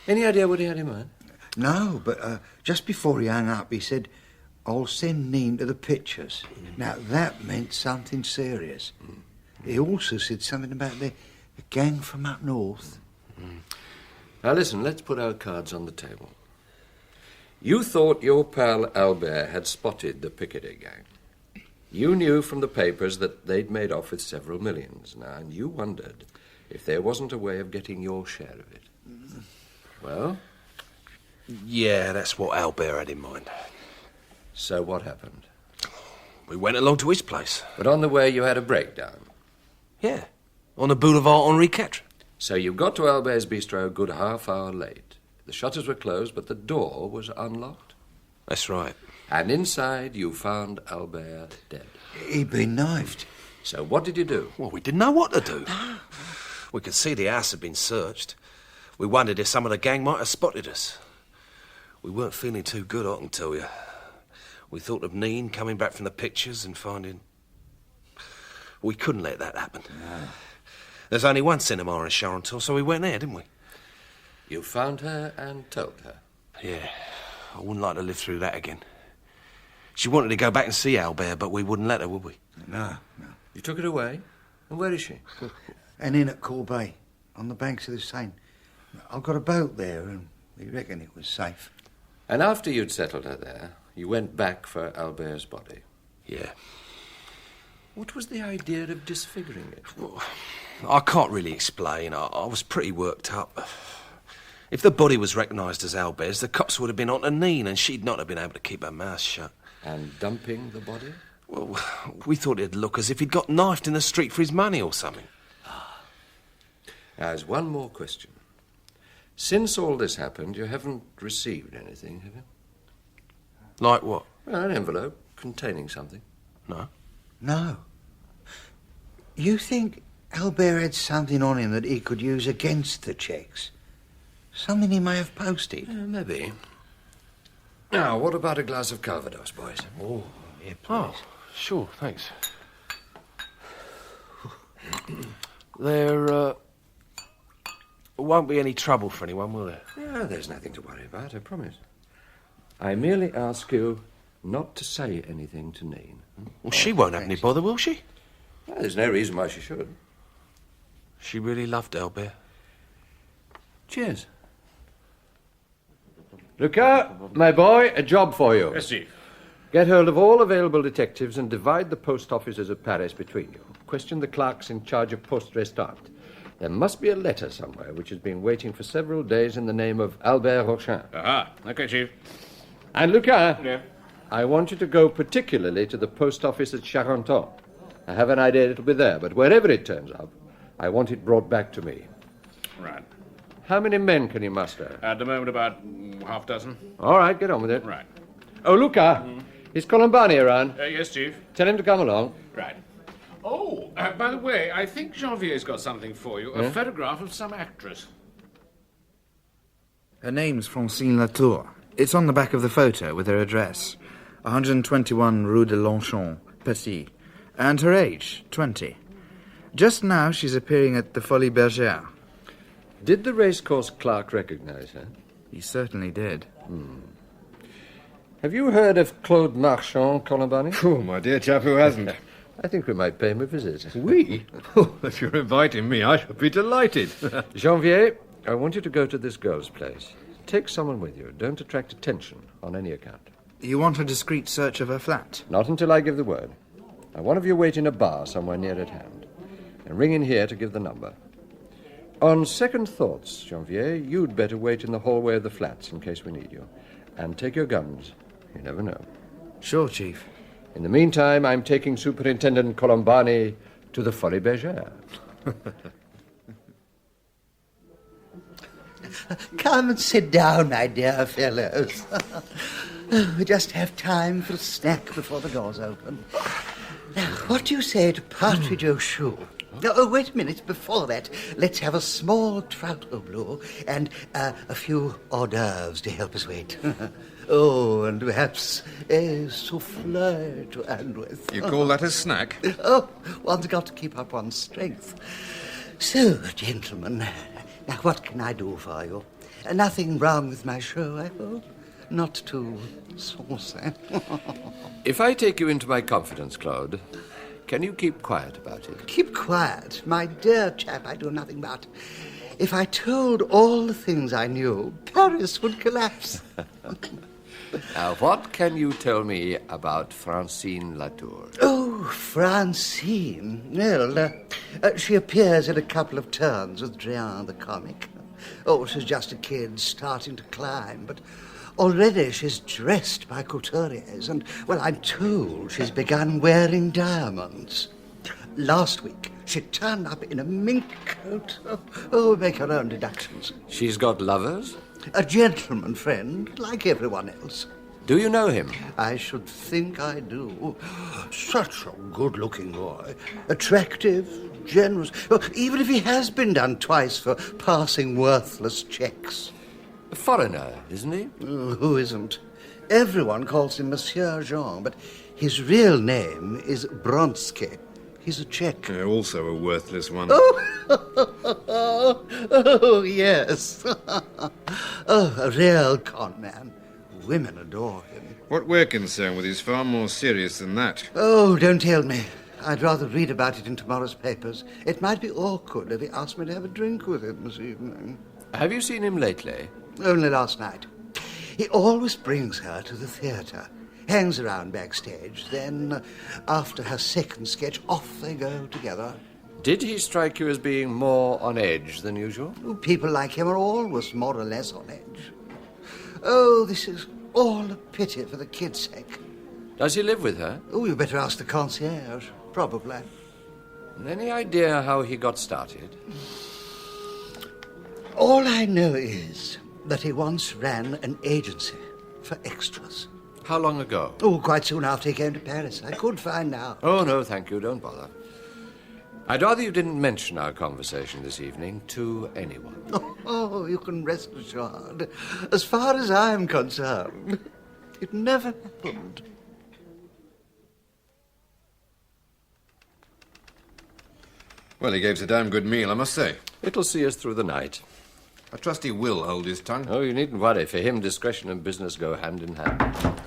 Any idea what he had in mind? No, but just before he hung up, he said, I'll send Neen to the pictures. Now, that meant something serious. He also said something about the gang from up north. Now, listen, let's put our cards on the table. You thought your pal Albert had spotted the Piccadilly gang. You knew from the papers that they'd made off with several millions now, and you wondered if there wasn't a way of getting your share of it. Well? Yeah, that's what Albert had in mind. So what happened? We went along to his place. But on the way you had a breakdown? Yeah, on the boulevard Henri IV. So you got to Albert's bistro a good half hour late. The shutters were closed, but the door was unlocked. That's right. And inside you found Albert dead. He'd been knifed. So what did you do? Well, we didn't know what to do. We could see the house had been searched. We wondered if some of the gang might have spotted us. We weren't feeling too good, I can tell you. We thought of Neen coming back from the pictures and finding... We couldn't let that happen. No. There's only one cinema in Charenton, so we went there, didn't we? You found her and told her? Yeah. I wouldn't like to live through that again. She wanted to go back and see Albert, but we wouldn't let her, would we? No. You took her away? And where is she? And in at Corbeil, on the banks of the Seine. I've got a boat there, and we reckon it was safe. And after you'd settled her there, you went back for Albert's body? Yeah. What was the idea of disfiguring it? Well, I can't really explain. I was pretty worked up. If the body was recognised as Albert's, the cops would have been on to Neen, and she'd not have been able to keep her mouth shut. And dumping the body? Well, we thought it'd look as if he'd got knifed in the street for his money or something. Now, there's one more question. Since all this happened, you haven't received anything, have you? Like what? Well, an envelope containing something. No. No. You think Albert had something on him that he could use against the Czechs? Something he may have posted? Maybe. Now, what about a glass of Calvados, boys? Oh, yeah, please. Oh, sure, thanks. There won't be any trouble for anyone, will there? No, there's nothing to worry about, I promise. I merely ask you not to say anything to Neen. Well, she won't have any bother, will she? Well, there's no reason why she should. She really loved Albert. Cheers. Lucas, my boy, a job for you. Yes, Chief. Get hold of all available detectives and divide the post offices of Paris between you. Question the clerks in charge of Poste Restante. There must be a letter somewhere which has been waiting for several days in the name of Albert Rochin. Aha. Okay, Chief. And Lucas, Yeah. I want you to go particularly to the post office at Charenton. I have an idea it'll be there, but wherever it turns up, I want it brought back to me. Right. How many men can you muster? At the moment, about half dozen. All right, get on with it. Right. Oh, Luca, is Colombani around? Yes, Chief. Tell him to come along. Right. Oh, by the way, I think Janvier's got something for you. A photograph of some actress. Her name's Francine Latour. It's on the back of the photo with her address. 121 Rue de Longchamp, Petit. And her age, 20. Just now she's appearing at the Folies Bergère. Did the racecourse clerk recognize her? He certainly did. Have you heard of Claude Marchand, Colombani? Oh, my dear chap, who hasn't? I think we might pay him a visit. We? Oh, if you're inviting me, I shall be delighted. Janvier, I want you to go to this girl's place. Take someone with you. Don't attract attention on any account. You want a discreet search of her flat? Not until I give the word. Now, one of you wait in a bar somewhere near at hand. And ring in here to give the number. On second thoughts, Janvier, you'd better wait in the hallway of the flats in case we need you. And take your guns. You never know. Sure, Chief. In the meantime, I'm taking Superintendent Colombani to the Folies Bergère. Come and sit down, my dear fellows. We just have time for a snack before the doors open. Now, what do you say to partridge au choux? Oh, wait a minute. Before that, let's have a small trout au bleu and a few hors d'oeuvres to help us wait. Oh, and perhaps a souffle to end with. You call that a snack? Oh, one's got to keep up one's strength. So, gentlemen, now what can I do for you? Nothing wrong with my show, I hope? Not too saucy. If I take you into my confidence, Claude, can you keep quiet about it? Keep quiet, my dear chap, I do nothing but. If I told all the things I knew, Paris would collapse. Now, what can you tell me about Francine Latour? Oh, Francine. Well, she appears in a couple of turns with Drian the comic. Oh, she's just a kid starting to climb, but already she's dressed by couturiers, and, well, I'm told she's begun wearing diamonds. Last week, she turned up in a mink coat. Oh, make her own deductions. She's got lovers? A gentleman friend, like everyone else. Do you know him? I should think I do. Such a good-looking boy. Attractive, generous. Even if he has been done twice for passing worthless checks. A foreigner, isn't he? Who isn't? Everyone calls him Monsieur Jean, but his real name is Bronsky. He's a Czech. Also a worthless one. Oh, yes. Oh, a real con man. Women adore him. What we're concerned with is far more serious than that. Oh, don't tell me. I'd rather read about it in tomorrow's papers. It might be awkward if he asked me to have a drink with him this evening. Have you seen him lately? Only last night. He always brings her to the theatre. Hangs around backstage. Then, after her second sketch, off they go together. Did he strike you as being more on edge than usual? People like him are always more or less on edge. Oh, this is all a pity for the kid's sake. Does he live with her? Oh, you better ask the concierge. Probably. Any idea how he got started? All I know is that he once ran an agency for extras. How long ago? Oh, quite soon after he came to Paris. I could find out. Oh, no, thank you. Don't bother. I'd rather you didn't mention our conversation this evening to anyone. Oh, you can rest assured. As far as I'm concerned, it never happened. Well, he gave us a damn good meal, I must say. It'll see us through the night. I trust he will hold his tongue. Oh, you needn't worry. For him, discretion and business go hand in hand.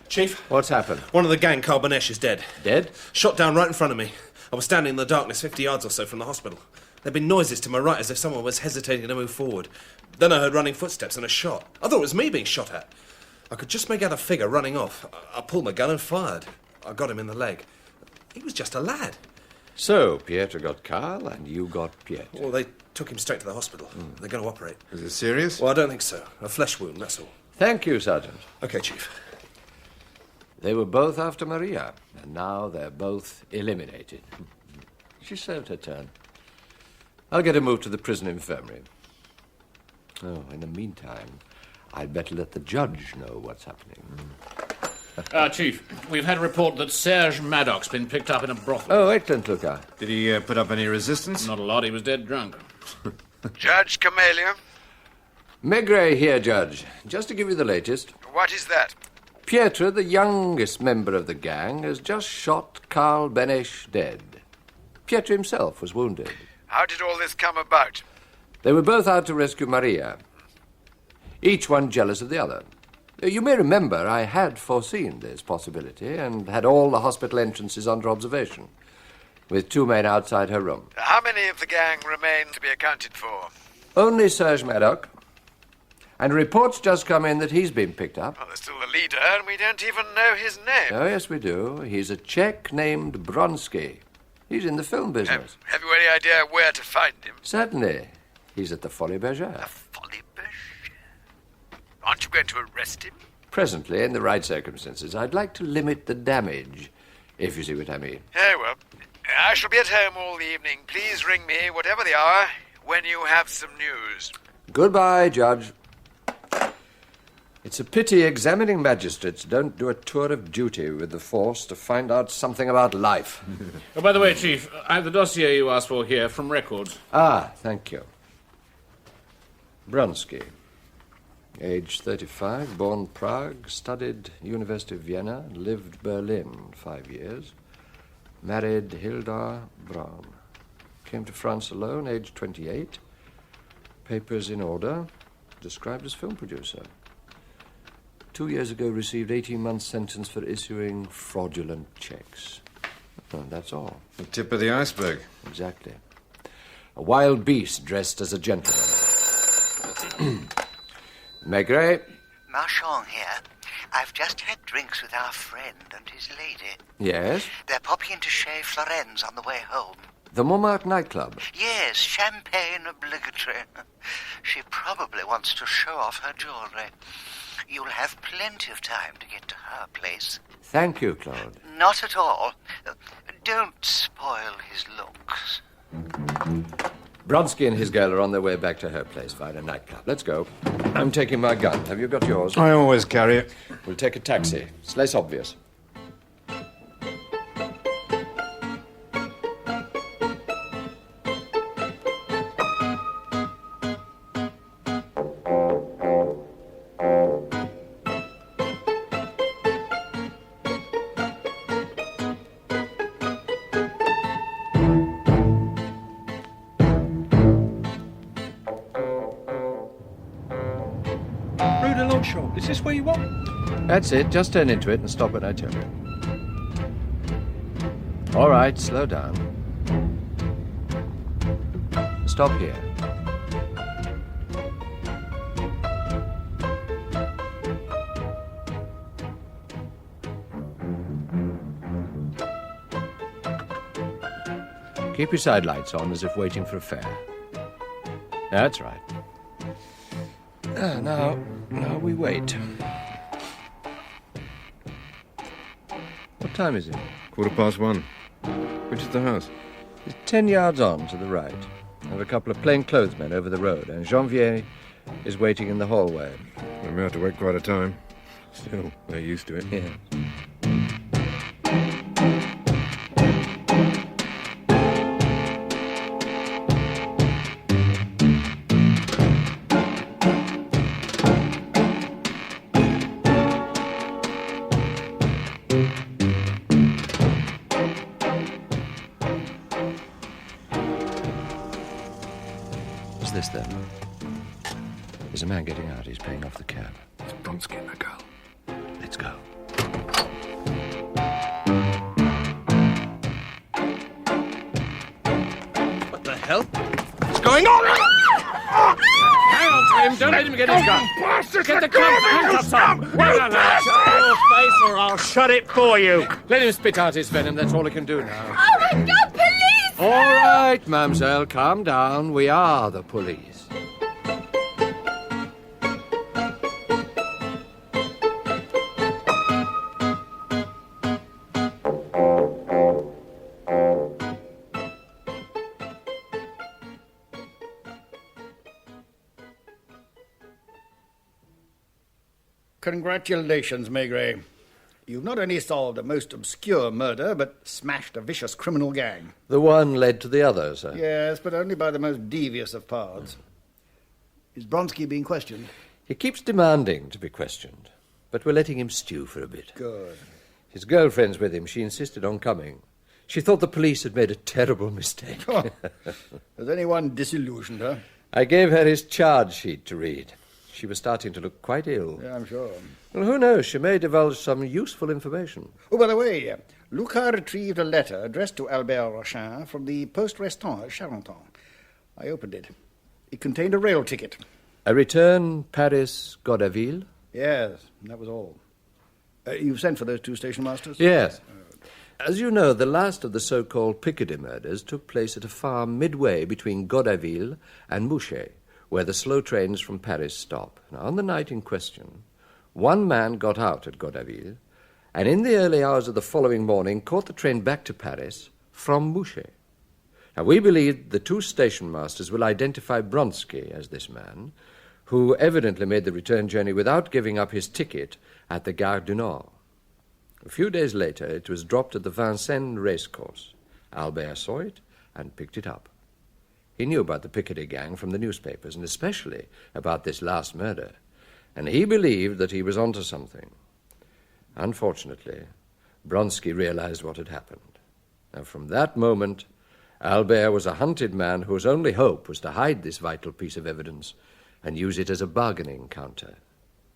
Chief? What's happened? One of the gang, Carbonesh, is dead. Dead? Shot down right in front of me. I was standing in the darkness 50 yards or so from the hospital. There'd been noises to my right as if someone was hesitating to move forward. Then I heard running footsteps and a shot. I thought it was me being shot at. I could just make out a figure running off. I pulled my gun and fired. I got him in the leg. He was just a lad. So, Pietro got Carl and you got Pietro. Well, they took him straight to the hospital. They're going to operate. Is it serious? Well, I don't think so. A flesh wound, that's all. Thank you, Sergeant. OK, Chief. They were both after Maria, and now they're both eliminated. She served her turn. I'll get her moved to the prison infirmary. Oh, in the meantime, I'd better let the judge know what's happening. Chief, we've had a report that Serge Maddox's been picked up in a brothel. Oh, excellent, Luca. Did he put up any resistance? Not a lot. He was dead drunk. Judge Camellia? Maigret here, Judge. Just to give you the latest. What is that? Pietre, the youngest member of the gang, has just shot Karl Benesch dead. Pietre himself was wounded. How did all this come about? They were both out to rescue Maria, each one jealous of the other. You may remember I had foreseen this possibility and had all the hospital entrances under observation, with 2 men outside her room. How many of the gang remain to be accounted for? Only Serge Maddock. And reports just come in that he's been picked up. Well, there's still the leader, and we don't even know his name. Oh, yes, we do. He's a Czech named Bronsky. He's in the film business. Have you any idea where to find him? Certainly. He's at the Folies Bergère. Aren't you going to arrest him? Presently, in the right circumstances, I'd like to limit the damage, if you see what I mean. Very well. I shall be at home all the evening. Please ring me, whatever the hour, when you have some news. Goodbye, Judge. It's a pity examining magistrates don't do a tour of duty with the force to find out something about life. Oh, by the way, Chief, I have the dossier you asked for here from Records. Ah, thank you. Bronsky. Age 35, born Prague, studied University of Vienna, lived Berlin 5 years, married Hilda Braun. Came to France alone, age 28, papers in order, described as film producer. 2 years ago received 18 months sentence for issuing fraudulent checks. And that's all. The tip of the iceberg. Exactly. A wild beast dressed as a gentleman. Maigret? Marchand here. I've just had drinks with our friend and his lady. Yes? They're popping into Chez Florenz on the way home. The Montmartre nightclub? Yes, champagne obligatory. She probably wants to show off her jewellery. You'll have plenty of time to get to her place. Thank you, Claude. Not at all. Don't spoil his looks. Bronsky and his girl are on their way back to her place via a nightclub. Let's go. I'm taking my gun. Have you got yours? I always carry it. We'll take a taxi. It's less obvious. Is this where you want? That's it. Just turn into it and stop when I tell you. All right, slow down. Stop here. Keep your side lights on as if waiting for a fare. That's right. Now we wait. What time is it? 1:15. Which is the house? It's 10 yards on to the right. I have a couple of plainclothesmen over the road, and Janvier is waiting in the hallway. We may have to wait quite a time. Still, they're used to it. Yeah. What's this, then? There's a man getting out. He's paying off the cab. It's Bronsky and the girl. Let's go. What the hell? What's going on? Hang on to him. Don't let him get his gun. Get the handcuffs on. Well, Shut your face or I'll shut it for you. Let him spit out his venom. That's all he can do now. Oh, my God, police! All right, mademoiselle, calm down. We are the police. Congratulations, Maigret. You've not only solved a most obscure murder, but smashed a vicious criminal gang. The one led to the other, sir. Yes, but only by the most devious of paths. Is Bronsky being questioned? He keeps demanding to be questioned. but we're letting him stew for a bit. Good. His girlfriend's with him. She insisted on coming. She thought the police had made a terrible mistake. Oh, has anyone disillusioned her? I gave her his charge sheet to read. She was starting to look quite ill. Yeah, I'm sure. Well, who knows? She may divulge some useful information. Oh, by the way, Lucas retrieved a letter addressed to Albert Rochin from the Poste Restante at Charenton. I opened it. It contained a rail ticket. A return Paris-Goderville? Yes, that was all. You've sent for those two station masters? Yes. As you know, the last of the so-called Picardy murders took place at a farm midway between Goderville and Mouchet, where the slow trains from Paris stop. Now, on the night in question, one man got out at Goderville, and in the early hours of the following morning caught the train back to Paris from Mouchet. Now, we believe the two station masters will identify Bronsky as this man, who evidently made the return journey without giving up his ticket at the Gare du Nord. A few days later, it was dropped at the Vincennes racecourse. Albert saw it and picked it up. He knew about the Picardy gang from the newspapers, and especially about this last murder, and he believed that he was onto something. Unfortunately, Bronsky realized what had happened. Now, from that moment, Albert was a hunted man whose only hope was to hide this vital piece of evidence and use it as a bargaining counter,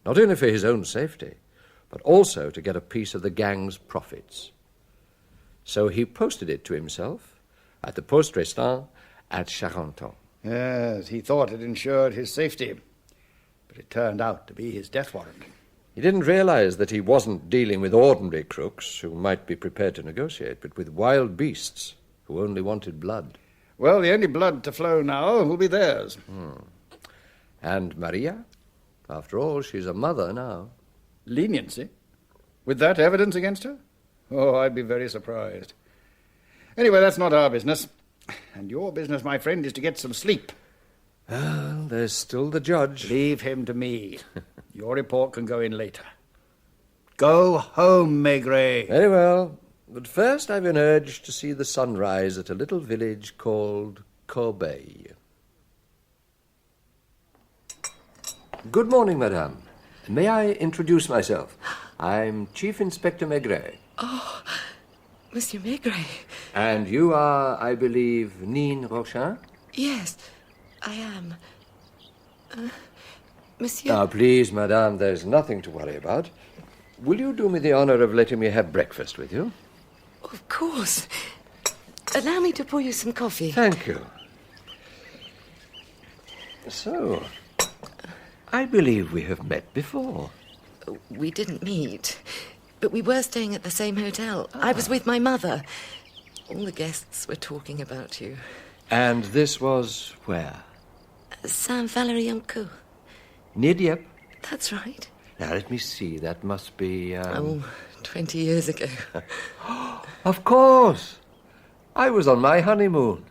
not only for his own safety, but also to get a piece of the gang's profits. So he posted it to himself at the Poste Restante at Charenton. Yes, he thought it ensured his safety, but it turned out to be his death warrant. He didn't realize that he wasn't dealing with ordinary crooks who might be prepared to negotiate, but with wild beasts who only wanted blood. Well, the only blood to flow now will be theirs. And Maria? After all, she's a mother now. Leniency? With that evidence against her? Oh, I'd be very surprised. Anyway, that's not our business. And your business, my friend, is to get some sleep. Well, there's still the judge. Leave him to me. Your report can go in later. Go home, Maigret. Very well. But first I've been urged to see the sunrise at a little village called Corbeil. Good morning, madame. May I introduce myself? I'm Chief Inspector Maigret. Oh, Monsieur Maigret. And you are, I believe, Nine Rochin? Yes, I am. Monsieur... Now, please, madame, there's nothing to worry about. Will you do me the honor of letting me have breakfast with you? Of course. Allow me to pour you some coffee. Thank you. So, I believe we have met before. We didn't meet, but we were staying at the same hotel. I was with my mother. All the guests were talking about you. And this was where? Saint-Valery-en-Cour. Near Dieppe? That's right. Now, let me see. That must be... 20 years ago. Of course. I was on my honeymoon.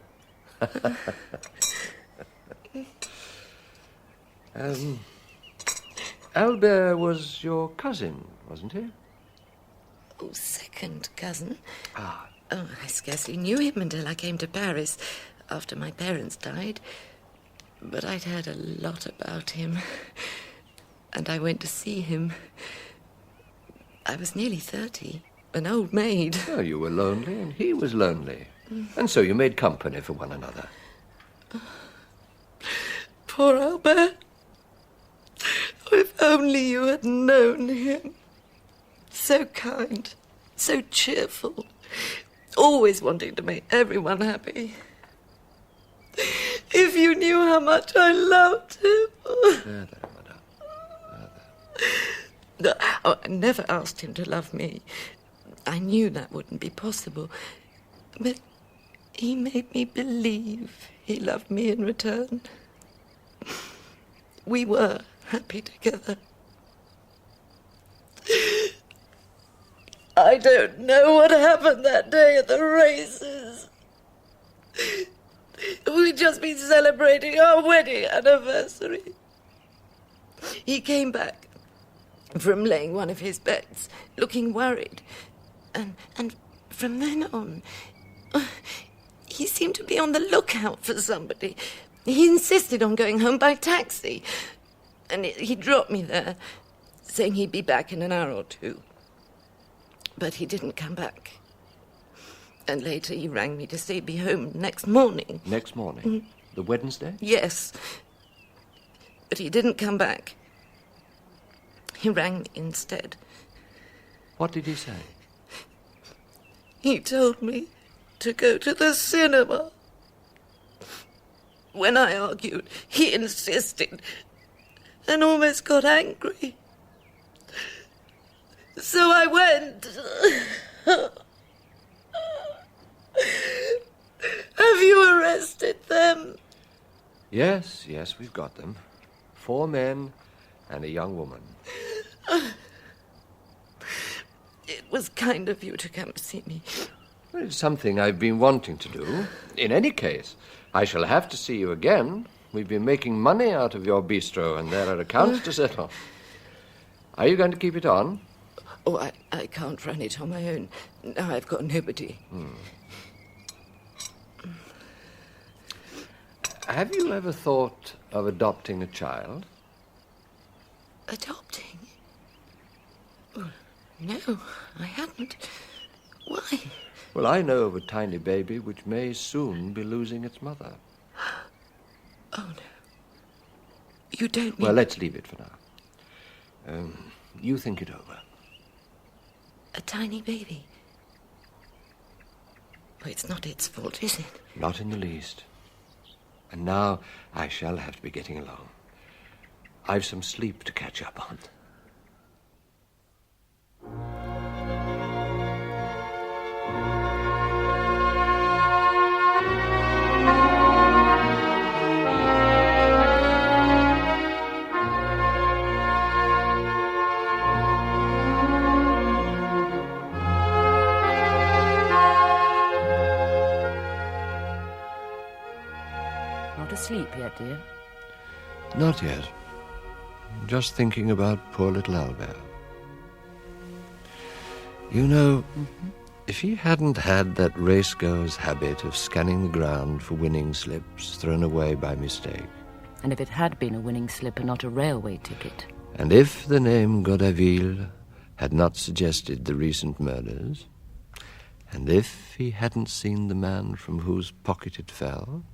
Albert was your cousin, wasn't he? Oh, second cousin. Ah. Oh, I scarcely knew him until I came to Paris after my parents died. But I'd heard a lot about him. And I went to see him. I was nearly 30, an old maid. Oh, you were lonely and he was lonely. And so you made company for one another. Poor Albert. Oh, if only you had known him. So kind, so cheerful, always wanting to make everyone happy. If you knew how much I loved him. No, I never asked him to love me. I knew that wouldn't be possible. But he made me believe he loved me in return. We were happy together. I don't know what happened that day at the races. We'd just been celebrating our wedding anniversary. He came back from laying one of his bets, looking worried. And from then on, he seemed to be on the lookout for somebody. He insisted on going home by taxi. And he dropped me there, saying he'd be back in an hour or two. But he didn't come back. And later he rang me to say he'd be home next morning. Next morning? Mm. The Wednesday? Yes. But he didn't come back. He rang me instead. What did he say? He told me to go to the cinema. When I argued, he insisted and almost got angry. So I went. Have you arrested them? Yes, we've got them. 4 men and a young woman. It was kind of you to come see me. Well, it's something I've been wanting to do. In any case, I shall have to see you again. We've been making money out of your bistro, and there are accounts to settle. Are you going to keep it on? Oh, I can't run it on my own. Now I've got nobody. Have you ever thought of adopting a child? Adopting? Oh, no, I hadn't. Why? Well, I know of a tiny baby which may soon be losing its mother. Oh, no. You don't mean... Well, let's leave it for now. You think it over. A tiny baby? Oh, it's not its fault, is it? Not in the least. And now I shall have to be getting along. I've some sleep to catch up on. Not asleep yet, dear? Not yet. Just thinking about poor little Albert. You know, if he hadn't had that racegoer's habit of scanning the ground for winning slips thrown away by mistake. And if it had been a winning slip and not a railway ticket. And if the name Godaville had not suggested the recent murders. And if he hadn't seen the man from whose pocket it fell.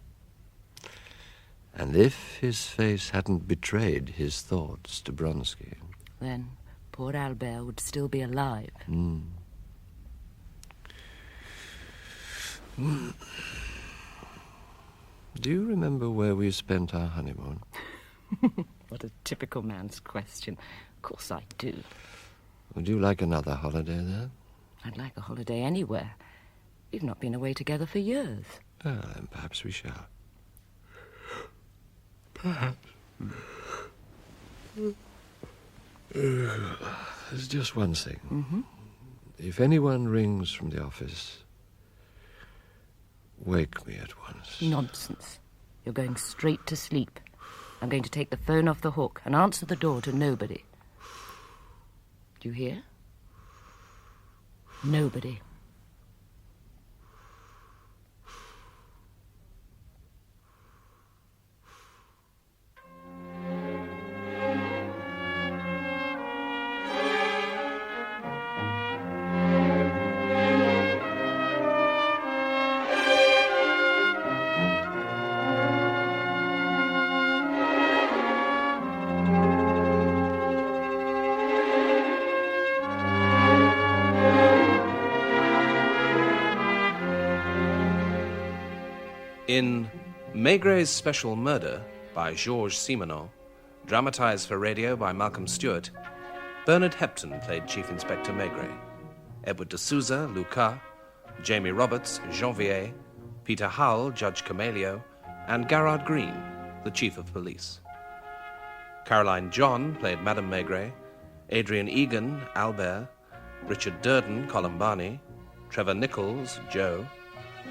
And if his face hadn't betrayed his thoughts to Bronsky. Then poor Albert would still be alive. Do you remember where we spent our honeymoon? What a typical man's question. Of course I do. Would you like another holiday there? I'd like a holiday anywhere. We've not been away together for years. Well, then perhaps we shall. Perhaps. There's just one thing. If anyone rings from the office, wake me at once. Nonsense. You're going straight to sleep. I'm going to take the phone off the hook and answer the door to nobody. Do you hear? Nobody. In Maigret's Special Murder by Georges Simenon, dramatized for radio by Malcolm Stewart, Bernard Hepton played Chief Inspector Maigret, Edward de Souza, Lucas, Jamie Roberts, Janvier, Peter Howell, Judge Camelio, and Garrard Green, the Chief of Police. Caroline John played Madame Maigret, Adrian Egan, Albert, Richard Durden, Columbani, Trevor Nichols, Joe,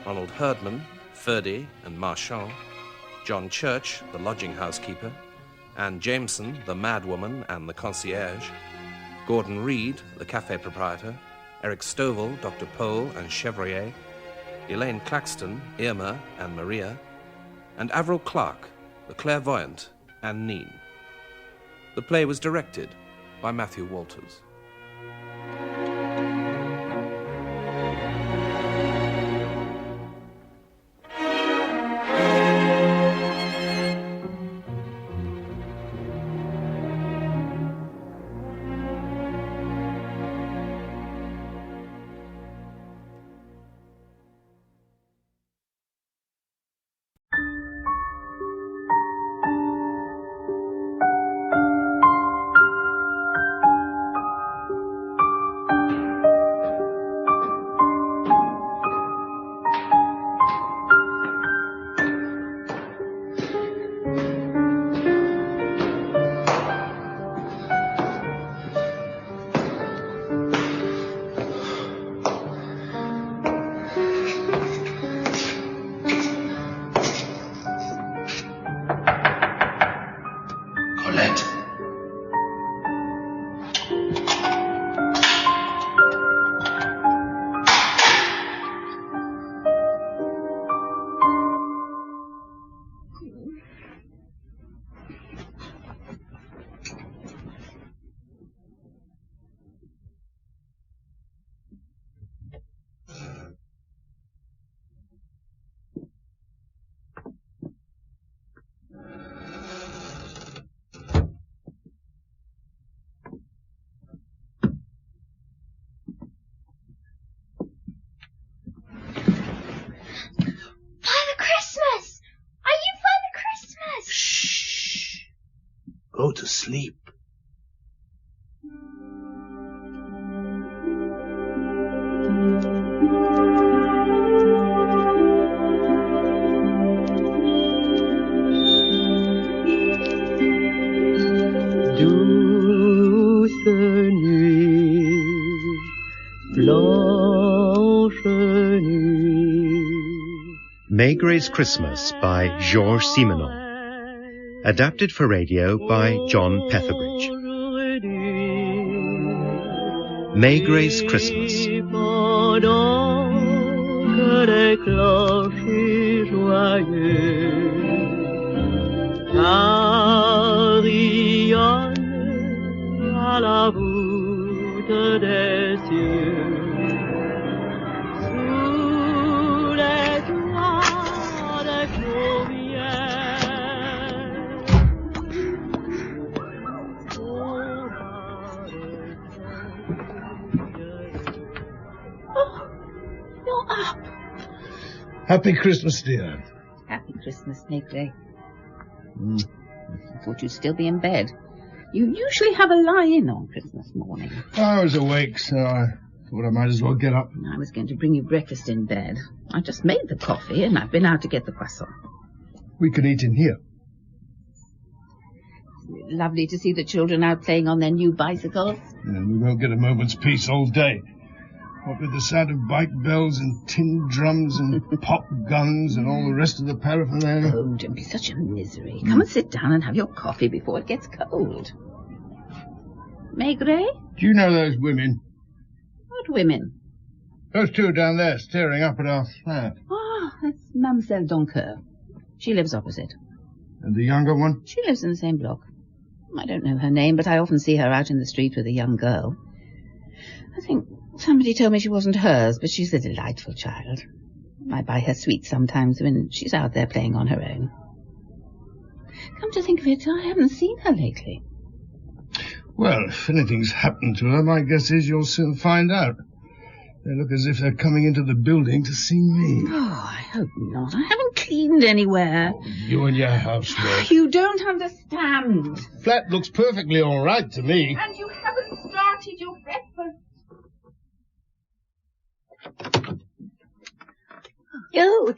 Ronald Herdman, Ferdy and Marchand, John Church, the lodging housekeeper, Anne Jameson, the madwoman and the concierge, Gordon Reed, the cafe proprietor, Eric Stovall, Dr. Pole and Chevrier, Elaine Claxton, Irma and Maria, and Avril Clark, the clairvoyant and Neen. The play was directed by Matthew Walters. Go to sleep. Douce nuit, blanche nuit. Maigrey's Christmas by Georges Simenon. Adapted for radio by John Petherbridge. Maigrey's Christmas. Pendant que les clochers joyeux carillonnent à la voûte des cieux. Sous les toits des You're up. Happy Christmas, dear. Happy Christmas, Maigret. I thought you'd still be in bed. You usually have a lie-in on Christmas morning. I was awake, so I thought I might as well get up. I was going to bring you breakfast in bed. I just made the coffee and I've been out to get the croissant. We can eat in here. Lovely to see the children out playing on their new bicycles. Yeah, we won't get a moment's peace all day. What with the sound of bike bells and tin drums and pop guns and all the rest of the paraphernalia. Oh, don't be such a misery. Come and sit down and have your coffee before it gets cold. Maigret? Do you know those women? What women? Those two down there staring up at our flat. Ah, that's Mademoiselle Doncoeur. She lives opposite. And the younger one? She lives in the same block. I don't know her name, but I often see her out in the street with a young girl. I think somebody told me she wasn't hers, but she's a delightful child. I buy her sweets sometimes when she's out there playing on her own. Come to think of it, I haven't seen her lately. Well, if anything's happened to her, my guess is you'll soon find out. They look as if they're coming into the building to see me. Oh, I hope not. I haven't cleaned anywhere. Oh, you and your housework. You don't understand. Flat looks perfectly all right to me. And you haven't started your breakfast. Oh,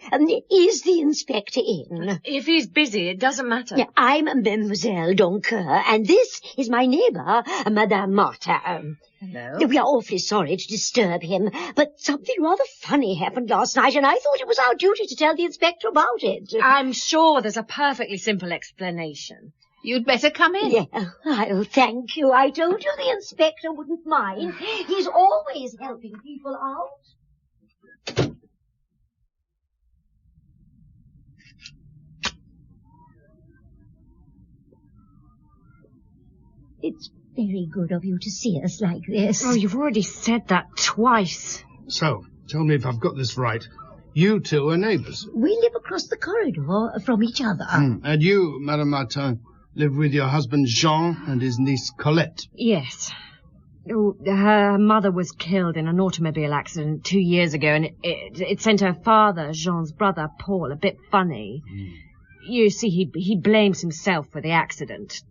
is the inspector in? If he's busy, it doesn't matter. Yeah, I'm Mademoiselle Doncoeur, and this is my neighbour, Madame Martin. Hello. We are awfully sorry to disturb him, but something rather funny happened last night, and I thought it was our duty to tell the inspector about it. I'm sure there's a perfectly simple explanation. You'd better come in. Yeah, oh, thank you. I told you the inspector wouldn't mind. He's always helping people out. It's very good of you to see us like this. Oh, you've already said that twice. So, tell me if I've got this right. You two are neighbours. We live across the corridor from each other. And you, Madame Martin, live with your husband Jean and his niece Colette. Yes. Oh, her mother was killed in an automobile accident 2 years ago, and it sent her father, Jean's brother, Paul, a bit funny. You see, he blames himself for the accident.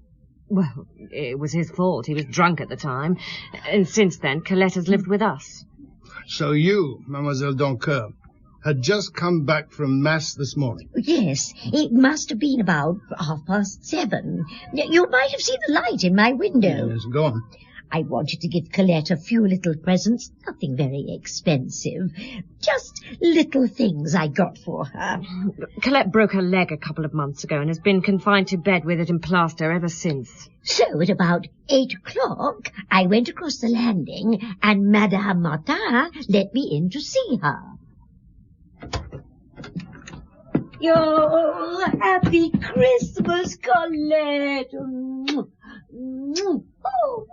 Well, it was his fault. He was drunk at the time. And since then, Colette has lived with us. So you, Mademoiselle Doncoeur, had just come back from Mass this morning. Yes, it must have been about 7:30. You might have seen the light in my window. Yes, go on. I wanted to give Colette a few little presents, nothing very expensive. Just little things I got for her. Colette broke her leg a couple of months ago and has been confined to bed with it in plaster ever since. So at about 8 o'clock, I went across the landing and Madame Martin let me in to see her. Yo, happy Christmas, Colette! Oh,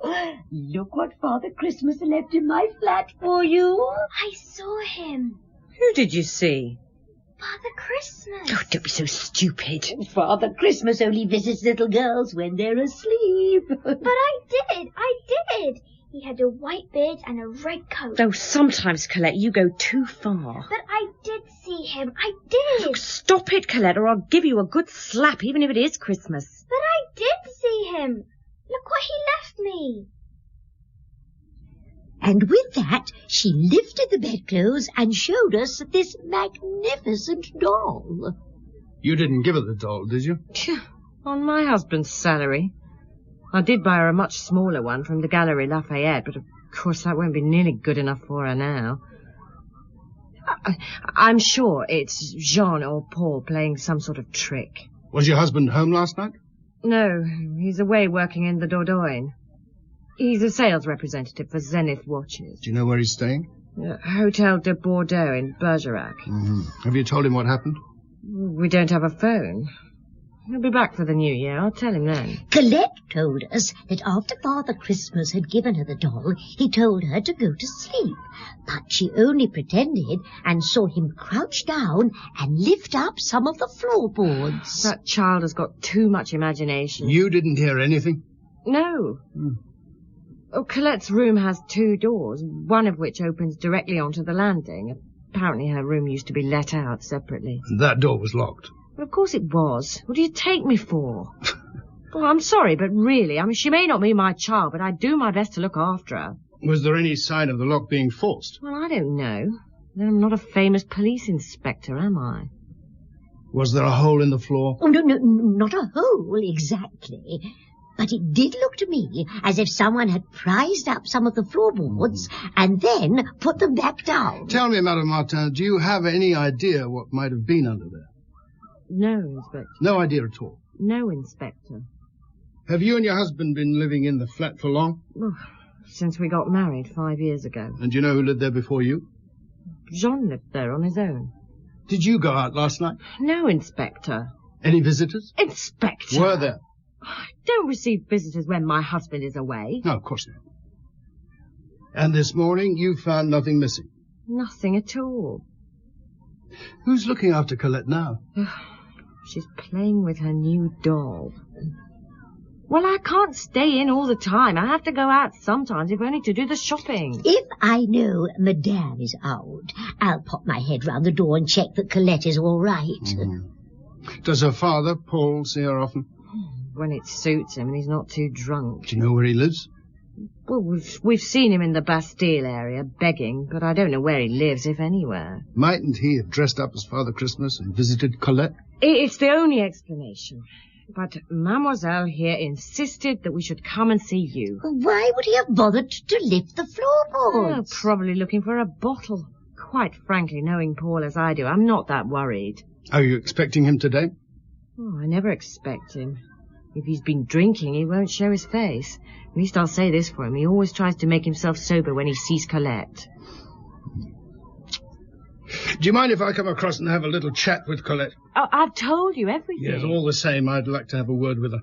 look what Father Christmas left in my flat for you. I saw him. Who did you see? Father Christmas. Oh, don't be so stupid. Father Christmas only visits little girls when they're asleep. But I did. He had a white beard and a red coat. Oh, sometimes, Colette, you go too far. But I did see him. I did. Look, stop it, Colette, or I'll give you a good slap, even if it is Christmas. But I did see him. Look what he left me. And with that, she lifted the bedclothes and showed us this magnificent doll. You didn't give her the doll, did you? On my husband's salary. I did buy her a much smaller one from the Galerie Lafayette, but of course that won't be nearly good enough for her now. I'm sure it's Jean or Paul playing some sort of trick. Was your husband home last night? No, he's away working in the Dordogne. He's a sales representative for Zenith Watches. Do you know where he's staying? Hotel de Bordeaux in Bergerac. Mm-hmm. Have you told him what happened? We don't have a phone. He'll be back for the new year. I'll tell him then. Colette told us that after Father Christmas had given her the doll, he told her to go to sleep. But she only pretended and saw him crouch down and lift up some of the floorboards. That child has got too much imagination. You didn't hear anything? No. Oh, Colette's room has 2 doors, one of which opens directly onto the landing. Apparently her room used to be let out separately. And that door was locked? Well, of course it was. What do you take me for? Well, I'm sorry, but really, she may not be my child, but I do my best to look after her. Was there any sign of the lock being forced? Well, I don't know. I'm not a famous police inspector, am I? Was there a hole in the floor? Oh, no, not a hole exactly. But it did look to me as if someone had prized up some of the floorboards and then put them back down. Tell me, Madame Martin, do you have any idea what might have been under there? No, Inspector. No idea at all? No, Inspector. Have you and your husband been living in the flat for long? Oh, since we got married 5 years ago. And do you know who lived there before you? Jean lived there on his own. Did you go out last night? No, Inspector. Any visitors? Inspector! Were there? I don't receive visitors when my husband is away. No, of course not. And this morning you found nothing missing? Nothing at all. Who's looking after Colette now? She's playing with her new doll. Well, I can't stay in all the time. I have to go out sometimes, if only to do the shopping. If I know Madame is out, I'll pop my head round the door and check that Colette is all right. Mm-hmm. Does her father, Paul, see her often? When it suits him and he's not too drunk. Do you know where he lives? Well, we've seen him in the Bastille area, begging, but I don't know where he lives, if anywhere. Mightn't he have dressed up as Father Christmas and visited Colette? It's the only explanation. But Mademoiselle here insisted that we should come and see you. Why would he have bothered to lift the floorboards? Probably looking for a bottle. Quite frankly, knowing Paul as I do, I'm not that worried. Are you expecting him today? Oh, I never expect him. If he's been drinking, he won't show his face. At least I'll say this for him. He always tries to make himself sober when he sees Colette. Do you mind if I come across and have a little chat with Colette? Oh, I've told you everything. Yes, all the same, I'd like to have a word with her.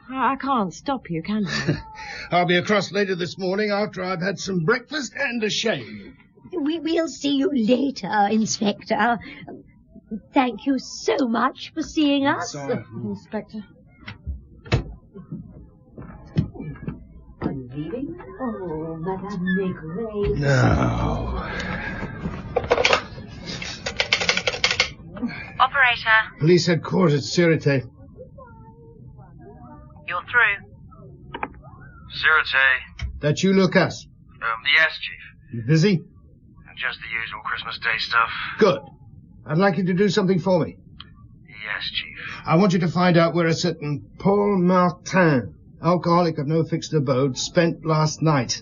I can't stop you, can I? I'll be across later this morning after I've had some breakfast and a shave. We'll see you later, Inspector. Thank you so much for seeing us. Inspector. Are you leaving? Oh, Madame Maigret. No. Operator, Police headquarters, Sûreté. you're through. Sûreté. That you, Lucas? Yes, Chief. You busy? Just the usual Christmas Day stuff. Good. I'd like you to do something for me. Yes, Chief. I want you to find out where a certain Paul Martin, alcoholic of no fixed abode, spent last night.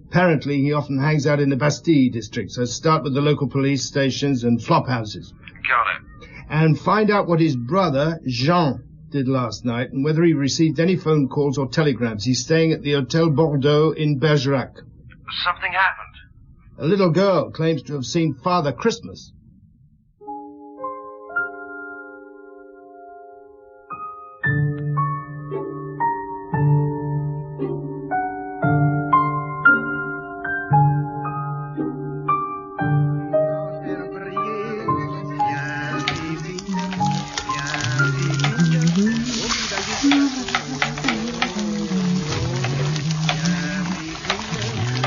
Apparently, he often hangs out in the Bastille district, so start with the local police stations and flop houses. Got it. And find out what his brother, Jean, did last night, and whether he received any phone calls or telegrams. He's staying at the Hotel Bordeaux in Bergerac. Something happened. A little girl claims to have seen Father Christmas.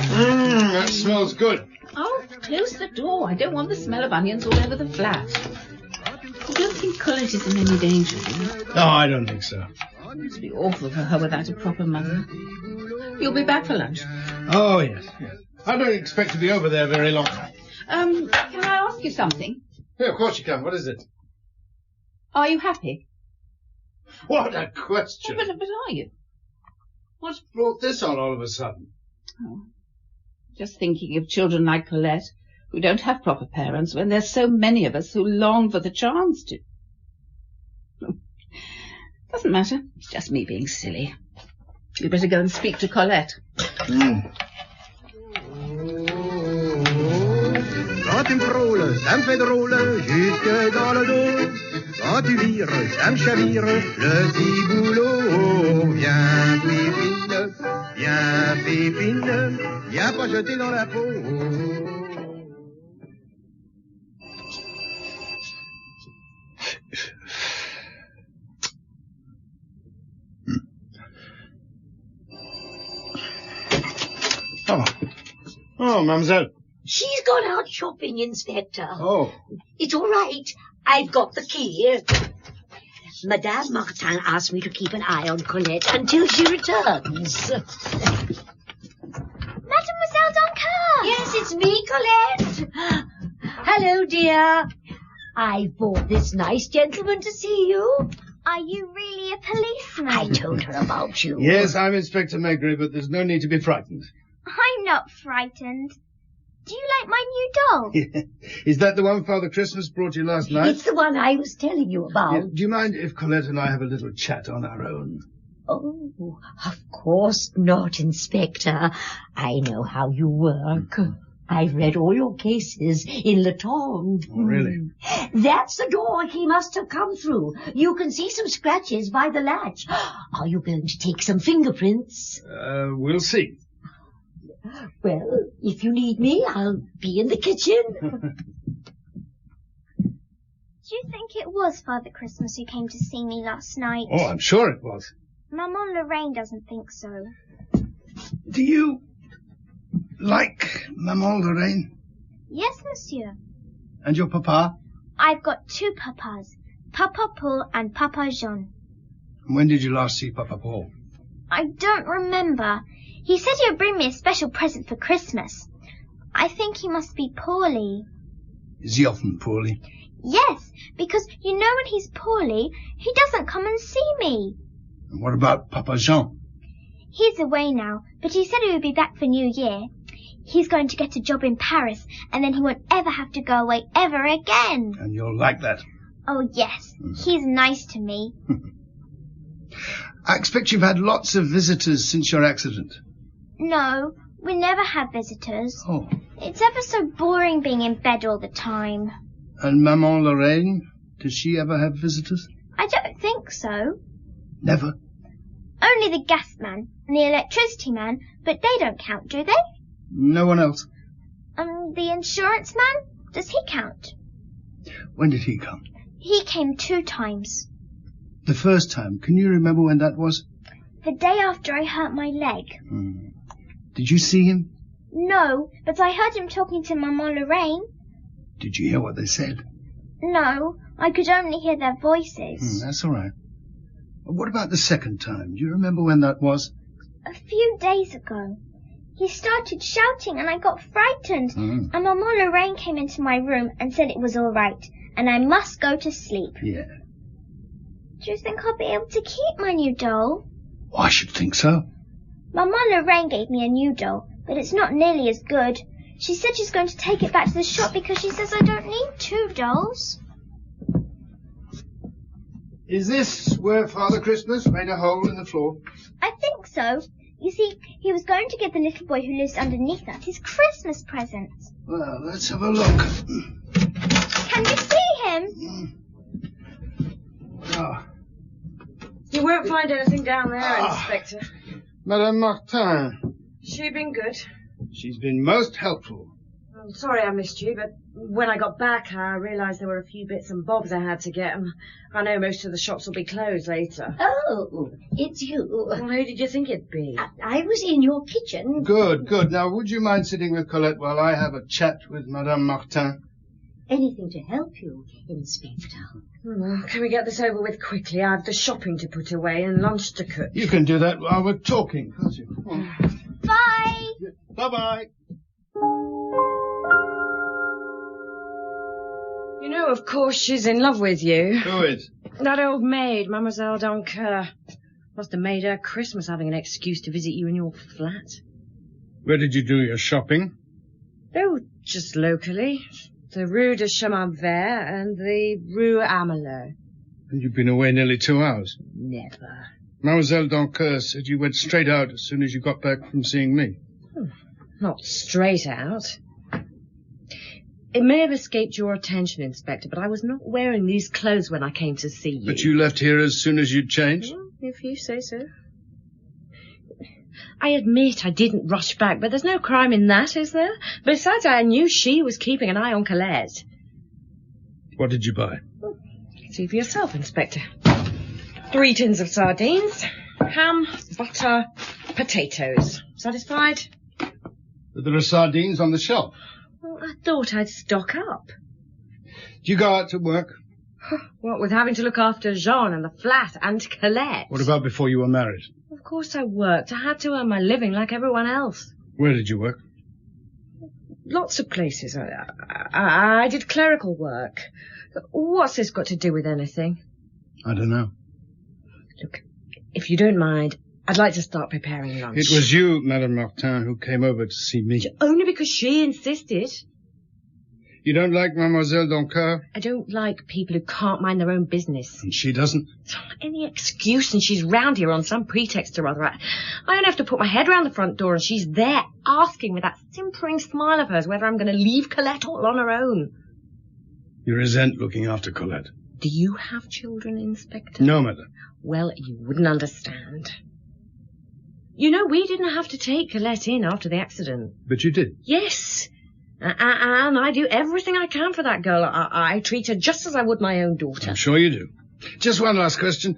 That smells good. Oh, close the door. I don't want the smell of onions all over the flat. You don't think Colette is in any danger, do you? No, I don't think so. It must be awful for her without a proper mother. You'll be back for lunch. Oh, yes. I don't expect to be over there very long. Can I ask you something? Yeah, of course you can. What is it? Are you happy? What a question. But are you? What's brought this on all of a sudden? Oh, just thinking of children like Colette, who don't have proper parents, when there's so many of us who long for the chance to. Doesn't matter. It's just me being silly. You'd better go and speak to Colette. Quand tu me frôles, ça me fait drôle, jusque dans le dos. Quand tu vires, ça me chavire, le petit boulot. Viens, pépine, viens pas jeter dans la peau. Oh, mademoiselle. She's gone out shopping, Inspector. Oh. It's all right. I've got the key. Madame Martin asked me to keep an eye on Colette until she returns. Mademoiselle Doncoeur! Yes, it's me, Colette. Hello, dear. I brought this nice gentleman to see you. Are you really a policeman? I told her about you. Yes, I'm Inspector Maigret, but there's no need to be frightened. I'm not frightened. Do you like my new doll? Is that the one Father Christmas brought you last night? It's the one I was telling you about. Yeah, do you mind if Colette and I have a little chat on our own? Oh, of course not, Inspector. I know how you work. I've read all your cases in Le Temps. Oh, really? That's the door he must have come through. You can see some scratches by the latch. Are you going to take some fingerprints? We'll see. Well, if you need me, I'll be in the kitchen. Do you think it was Father Christmas who came to see me last night? Oh, I'm sure it was. Maman Lorraine doesn't think so. Do you like Maman Lorraine? Yes, monsieur. And your papa? I've got two papas, Papa Paul and Papa Jean. When did you last see Papa Paul? I don't remember. He said he would bring me a special present for Christmas. I think he must be poorly. Is he often poorly? Yes, because you know when he's poorly, he doesn't come and see me. And what about Papa Jean? He's away now, but he said he would be back for New Year. He's going to get a job in Paris, and then he won't ever have to go away ever again. And you'll like that? Oh, yes. He's nice to me. I expect you've had lots of visitors since your accident. No, we never have visitors. Oh. It's ever so boring being in bed all the time. And Maman Lorraine, does she ever have visitors? I don't think so. Never? Only the gas man and the electricity man, but they don't count, do they? No one else. The insurance man? Does he count? When did he come? He came 2 times. The first time. Can you remember when that was? The day after I hurt my leg. Did you see him? No, but I heard him talking to Maman Lorraine. Did you hear what they said? No, I could only hear their voices. That's all right. What about the second time? Do you remember when that was? A few days ago. He started shouting and I got frightened. And Maman Lorraine came into my room and said it was all right and I must go to sleep. Yeah. Do you think I'll be able to keep my new doll? Oh, I should think so. Maman Lorraine gave me a new doll, but it's not nearly as good. She said she's going to take it back to the shop because she says I don't need 2 dolls. Is this where Father Christmas made a hole in the floor? I think so. You see, he was going to give the little boy who lives underneath us his Christmas present. Well, let's have a look. Can you see him? Oh. You won't find anything down there, Inspector. Madame Martin. She been good? She's been most helpful. I'm sorry I missed you, but when I got back, I realised there were a few bits and bobs I had to get, and I know most of the shops will be closed later. Oh, it's you. Well, who did you think it'd be? I was in your kitchen. Good, good. Now, would you mind sitting with Colette while I have a chat with Madame Martin? Anything to help you, Inspector. Well, can we get this over with quickly? I've the shopping to put away and lunch to cook. You can do that while we're talking, can't you? Bye. Bye-bye. You know, of course, she's in love with you. Who is? That old maid, Mademoiselle Doncoeur. Must have made her Christmas having an excuse to visit you in your flat. Where did you do your shopping? Oh, just locally. The Rue de Chemin Vert and the Rue Amelot. And you've been away nearly 2 hours. Never. Mademoiselle Doncoeur said you went straight out as soon as you got back from seeing me. Not straight out. It may have escaped your attention, Inspector, but I was not wearing these clothes when I came to see you. But you left here as soon as you'd changed? Well, if you say so. I admit I didn't rush back, but there's no crime in that, is there? Besides, I knew she was keeping an eye on Colette. What did you buy? See for yourself, Inspector. 3 tins of sardines, ham, butter, potatoes. Satisfied? But there are sardines on the shelf. Well, I thought I'd stock up. Do you go out to work? What with having to look after Jean and the flat and Colette? What about before you were married? Of course I worked. I had to earn my living like everyone else. Where did you work? Lots of places. I did clerical work. What's this got to do with anything? I don't know. Look, if you don't mind, I'd like to start preparing lunch. It was you, Madame Martin, who came over to see me. Only because she insisted. You don't like Mademoiselle Doncoeur? I don't like people who can't mind their own business. And she doesn't? Any excuse and she's round here on some pretext or other. I only have to put my head round the front door and she's there asking with that simpering smile of hers whether I'm going to leave Colette all on her own. You resent looking after Colette. Do you have children, Inspector? No, madam. Well, you wouldn't understand. You know, we didn't have to take Colette in after the accident. But you did? Yes. And I do everything I can for that girl. I treat her just as I would my own daughter. I'm sure you do. Just one last question.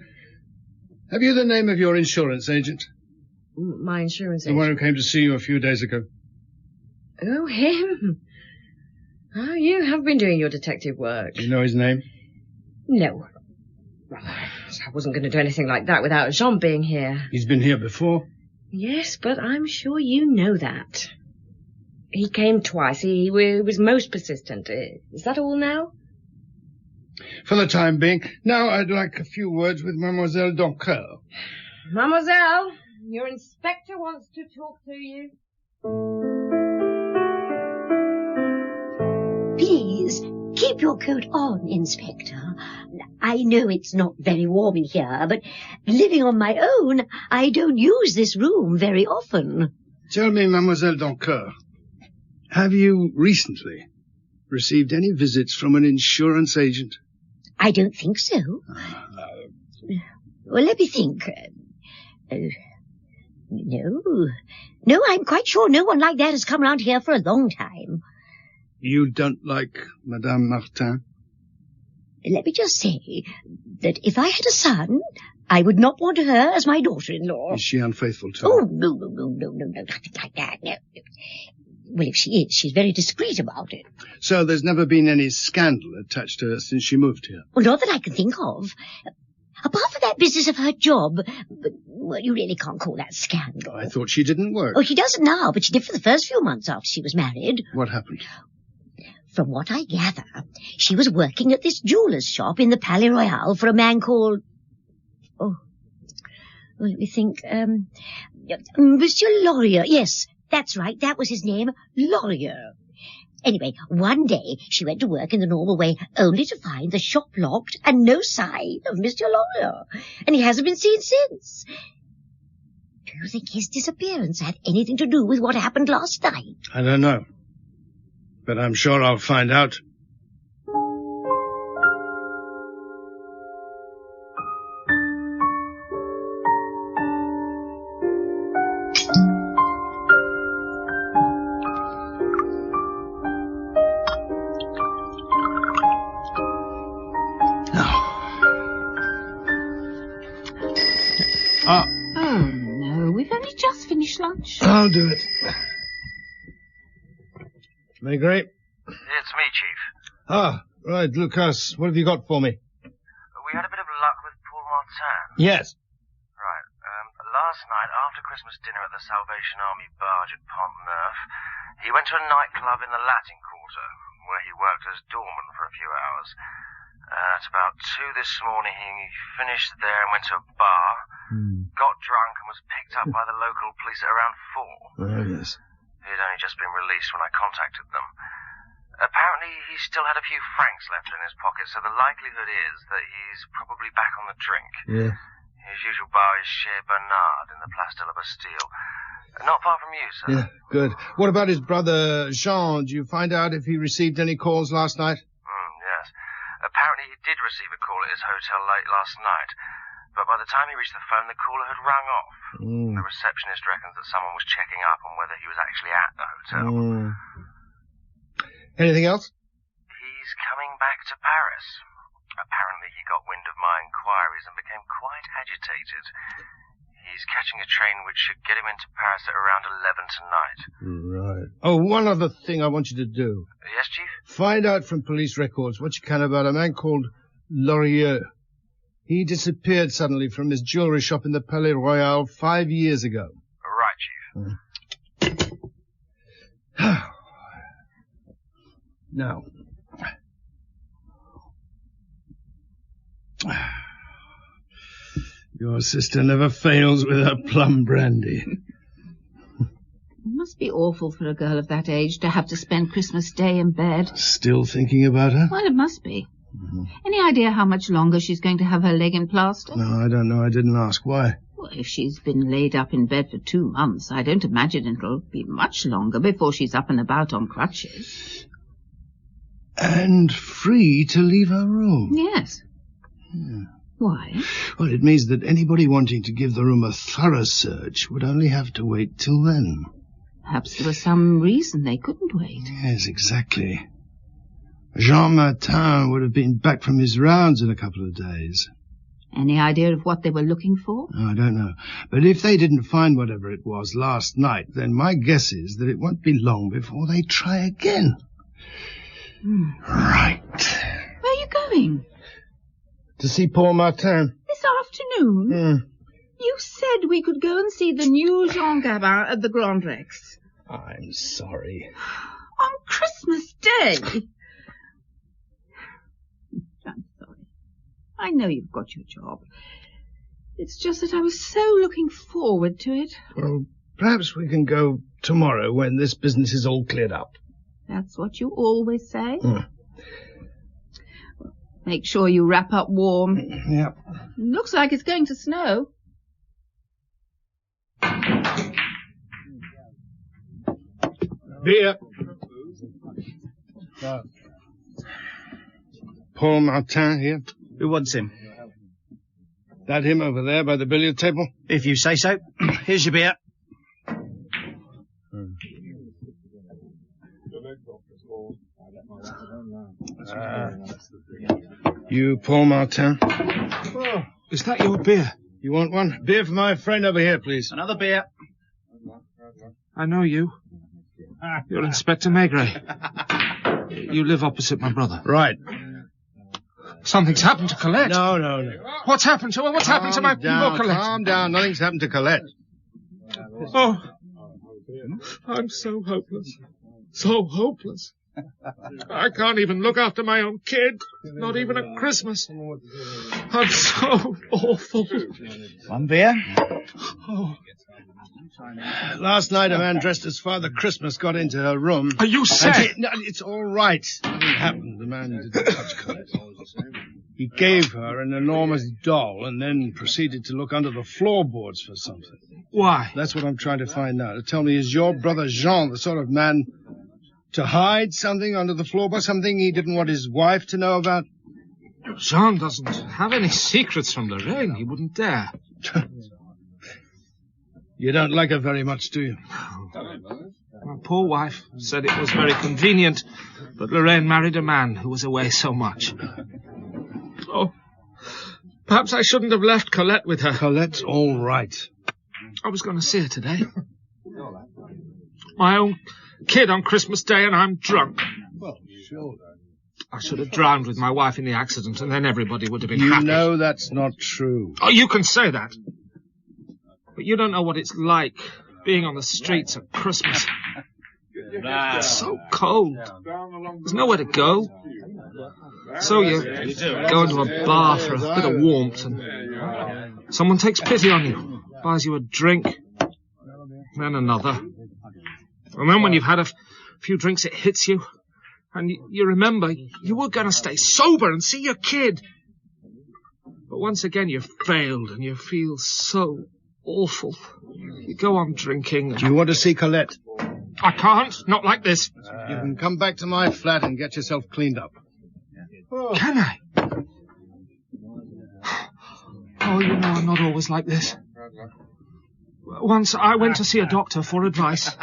Have you the name of your insurance agent? My insurance agent? The one who came to see you a few days ago. Oh, him? Oh, you have been doing your detective work. Do you know his name? No. Well, I wasn't going to do anything like that without Jean being here. He's been here before? Yes, but I'm sure you know that. He came twice. He was most persistent. Is that all now? For the time being. Now I'd like a few words with Mademoiselle Doncoeur. Mademoiselle, your inspector wants to talk to you. Please, keep your coat on, Inspector. I know it's not very warm in here, but living on my own, I don't use this room very often. Tell me, Mademoiselle Doncoeur, have you recently received any visits from an insurance agent? I don't think so. Well, let me think. No, I'm quite sure no one like that has come round here for a long time. You don't like Madame Martin? Let me just say that if I had a son, I would not want her as my daughter-in-law. Is she unfaithful to Oh, her? no, nothing like that, no. Well, if she is, she's very discreet about it. So there's never been any scandal attached to her since she moved here? Well, not that I can think of. Apart from that business of her job, but, well, you really can't call that scandal. I thought she didn't work. Oh, she doesn't now, but she did for the first few months after she was married. What happened? From what I gather, she was working at this jeweller's shop in the Palais Royal for a man called... Oh, well, let me think. Monsieur Laurier. Yes, that's right, that was his name, Laurier. Anyway, one day she went to work in the normal way, only to find the shop locked and no sign of Mr. Laurier. And he hasn't been seen since. Do you think his disappearance had anything to do with what happened last night? I don't know. But I'm sure I'll find out. Oh, no, we've only just finished lunch. I'll do it. Maigret? It's me, Chief. Ah, right, Lucas. What have you got for me? We had a bit of luck with Paul Martin. Yes. Right. Last night, after Christmas dinner at the Salvation Army barge at Pont Neuf, he went to a nightclub in the Latin Quarter, where he worked as doorman for a few hours. At about 2 this morning, he finished there and went to a bar, got drunk and was picked up by the local police at around 4. Oh, yes. He'd only just been released when I contacted them. Apparently, he still had a few francs left in his pocket, so the likelihood is that he's probably back on the drink. Yeah. His usual bar is Chez Bernard in the Place de la Bastille. Not far from you, sir. Yeah, good. What about his brother, Jean? Did you find out if he received any calls last night? Yes. Apparently, he did receive a call at his hotel late last night. But by the time he reached the phone, the caller had rung off. The receptionist reckons that someone was checking up on whether he was actually at the hotel. Anything else? He's coming back to Paris. Apparently he got wind of my inquiries and became quite agitated. He's catching a train which should get him into Paris at around 11 tonight. Right. Oh, one other thing I want you to do. Yes, Chief? Find out from police records what you can about a man called Laurier. He disappeared suddenly from his jewellery shop in the Palais Royal 5 years ago. Right, Chief. Now. Your sister never fails with her plum brandy. It must be awful for a girl of that age to have to spend Christmas Day in bed. Still thinking about her? Well, it must be. Any idea how much longer she's going to have her leg in plaster? No, I don't know. I didn't ask. Why? Well, if she's been laid up in bed for 2 months, I don't imagine it'll be much longer before she's up and about on crutches. And free to leave her room? Yes. Why? Well, it means that anybody wanting to give the room a thorough search would only have to wait till then. Perhaps there was some reason they couldn't wait. Yes, exactly. Jean Martin would have been back from his rounds in a couple of days. Any idea of what they were looking for? I don't know. But if they didn't find whatever it was last night, then my guess is that it won't be long before they try again. Right. Where are you going? To see Paul Martin. This afternoon? You said we could go and see the new Jean Gabin at the Grand Rex. I'm sorry. On Christmas Day? I'm sorry. I know you've got your job. It's just that I was so looking forward to it. Well, perhaps we can go tomorrow when this business is all cleared up. That's what you always say? Well, make sure you wrap up warm. Yeah. Looks like it's going to snow. Beer. Paul Martin here. Who wants him? That him over there by the billiard table? If you say so. Here's your beer. You Paul Martin? Oh, is that your beer? You want one? Beer for my friend over here, please. Another beer. I know you. You're Inspector Maigret. You live opposite my brother. Right. Something's happened to Colette. No. What's happened to her? What's happened to my poor Colette? Calm down. Nothing's happened to Colette. Oh, I'm so hopeless. So hopeless. I can't even look after my own kid. Not even at Christmas. I'm so awful. One beer. Oh. Last night, a man dressed as Father Christmas got into her room. Are you sick? No, it's all right. Nothing happened. The man didn't touch Colette. He gave her an enormous doll and then proceeded to look under the floorboards for something. Why? That's what I'm trying to find out. Tell me, is your brother Jean the sort of man to hide something under the floorboard, something he didn't want his wife to know about? Jean doesn't have any secrets from Lorraine. He wouldn't dare. You don't like her very much, do you? My poor wife said it was very convenient that Lorraine married a man who was away so much. Oh, perhaps I shouldn't have left Colette with her. Colette's all right. I was going to see her today. My own kid on Christmas Day, and I'm drunk. Well, sure. I should have drowned with my wife in the accident, and then everybody would have been happy. happy. You know that's not true. Oh, you can say that. But you don't know what it's like being on the streets at Christmas. It's so cold. There's nowhere to go. So you go into a bar for a bit of warmth, and someone takes pity on you, buys you a drink, then another. And then when you've had a few drinks, it hits you, and you remember you were going to stay sober and see your kid. But once again you've failed, and you feel so awful. You go on drinking. Do you want to see Colette? I can't. Not like this. You can come back to my flat and get yourself cleaned up. Can I? Oh, you know I'm not always like this. Once I went to see a doctor for advice.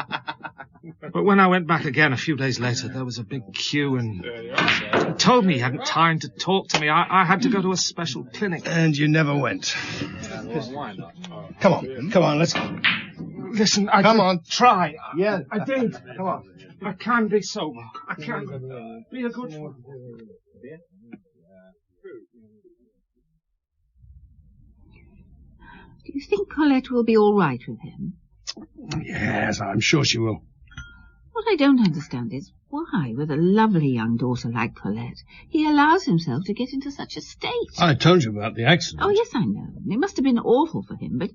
But when I went back again a few days later, there was a big queue, and he told me he hadn't time to talk to me. I had to go to a special clinic. And you never went. Come on, let's go. Listen, I Come on. Try. Yeah. I did. Come on. I can be sober. I can be a good one. Do you think Colette will be all right with him? Yes, I'm sure she will. What I don't understand is why, with a lovely young daughter like Colette, he allows himself to get into such a state. I told you about the accident. Oh, yes, I know. It must have been awful for him, but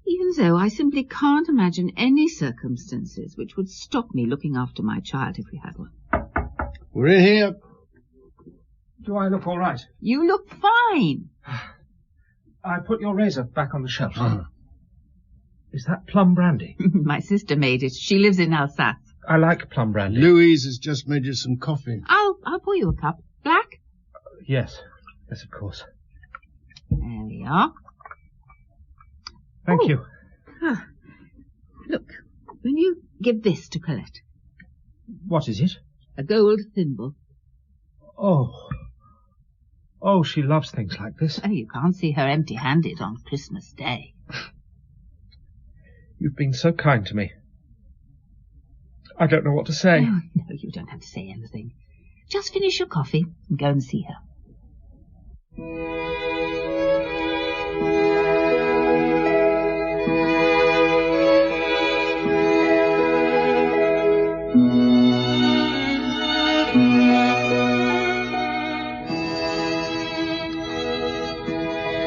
even so, I simply can't imagine any circumstances which would stop me looking after my child if we had one. We're in here. Do I look all right? You look fine. I put your razor back on the shelf. Is that plum brandy? My sister made it. She lives in Alsace. I like plum brandy. Louise has just made you some coffee. I'll pour you a cup. Black? Yes, of course. There we are. Thank you. Ah. Look, will you give this to Colette? What is it? A gold thimble. Oh, she loves things like this. Oh, you can't see her empty-handed on Christmas Day. You've been so kind to me. I don't know what to say. Oh, no, you don't have to say anything. Just finish your coffee and go and see her.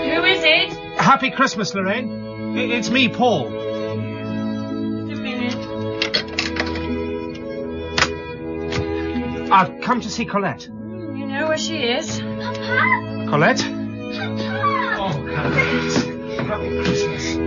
Who is it? Happy Christmas, Lorraine. It's me, Paul. Just a minute. I've come to see Colette. You know where she is? Papa? Colette? Oh, Colette. Happy Christmas.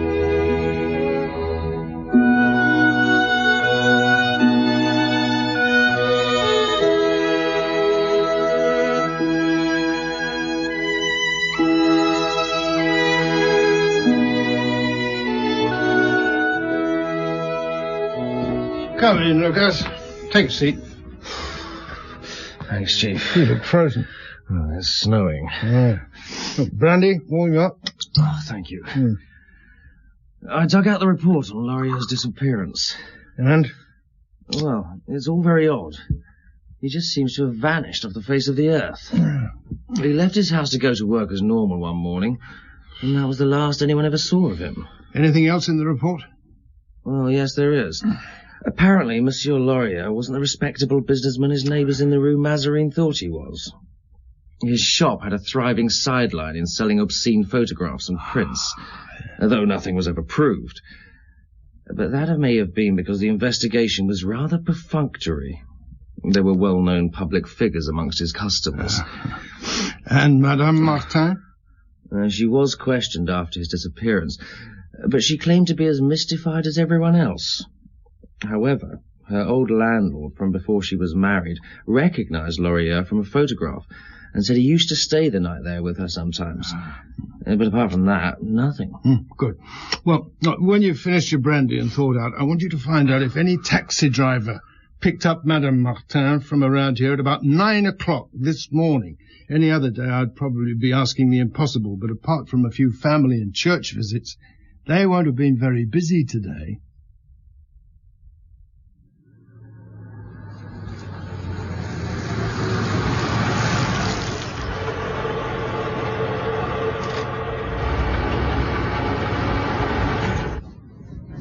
Come in, Lucas. Take a seat. Thanks, Chief. You look frozen. Oh, it's snowing. Yeah. Look, brandy, warm you up. Oh, thank you. I dug out the report on Laurier's disappearance. And? Well, it's all very odd. He just seems to have vanished off the face of the earth. He left his house to go to work as normal one morning, and that was the last anyone ever saw of him. Anything else in the report? Well, yes, there is. Apparently, Monsieur Laurier wasn't the respectable businessman his neighbours in the Rue Mazarine thought he was. His shop had a thriving sideline in selling obscene photographs and prints, though nothing was ever proved. But that may have been because the investigation was rather perfunctory. There were well-known public figures amongst his customers. And Madame Martin? She was questioned after his disappearance, but she claimed to be as mystified as everyone else. However, her old landlord from before she was married recognized Laurier from a photograph and said he used to stay the night there with her sometimes. But apart from that, nothing. Good. Well, when you've finished your brandy and thawed out, I want you to find out if any taxi driver picked up Madame Martin from around here at about 9 o'clock this morning. Any other day I'd probably be asking the impossible, but apart from a few family and church visits, they won't have been very busy today.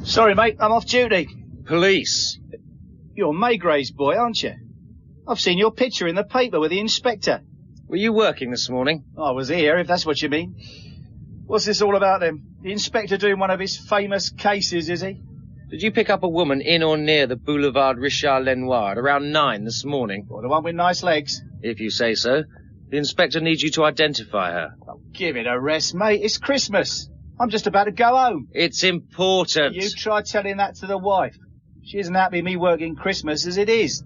Sorry, mate, I'm off duty. Police? You're Maygray's boy, aren't you? I've seen your picture in the paper with the inspector. Were you working this morning? I was here, if that's what you mean. What's this all about, then? The inspector doing one of his famous cases, is he? Did you pick up a woman in or near the Boulevard Richard Lenoir at around 9 this morning? Or the one with nice legs? If you say so. The inspector needs you to identify her. Oh, give it a rest, mate. It's Christmas. I'm just about to go home. It's important. You try telling that to the wife. She isn't happy me working Christmas as it is.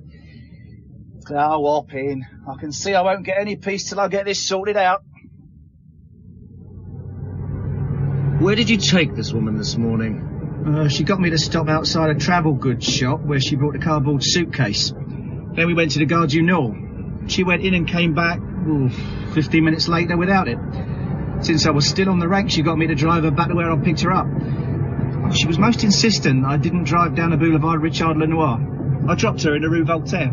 Oh, hop in. I can see I won't get any peace till I get this sorted out. Where did you take this woman this morning? She got me to stop outside a travel goods shop where she bought a cardboard suitcase. Then we went to the Gare du Nord. She went in and came back 15 minutes later without it. Since I was still on the rank, she got me to drive her back to where I picked her up. She was most insistent I didn't drive down the Boulevard Richard Lenoir. I dropped her in the Rue Voltaire.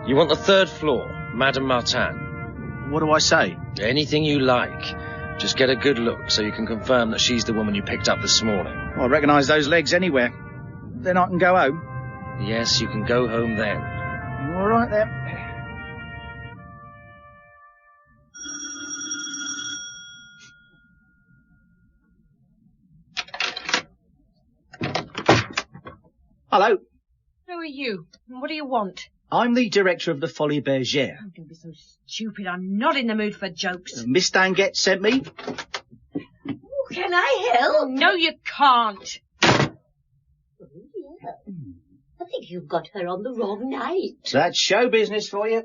You want the 3rd floor, Madame Martin. What do I say? Anything you like. Just get a good look so you can confirm that she's the woman you picked up this morning. Well, I recognise those legs anywhere. Then I can go home? Yes, you can go home then. All right, then. Hello. Who are you? And what do you want? I'm the director of the Folies Bergère. Oh, don't be so stupid. I'm not in the mood for jokes. Miss Danget sent me. Oh, can I help? No, you can't. Oh, yeah. I think you've got her on the wrong night. That's show business for you.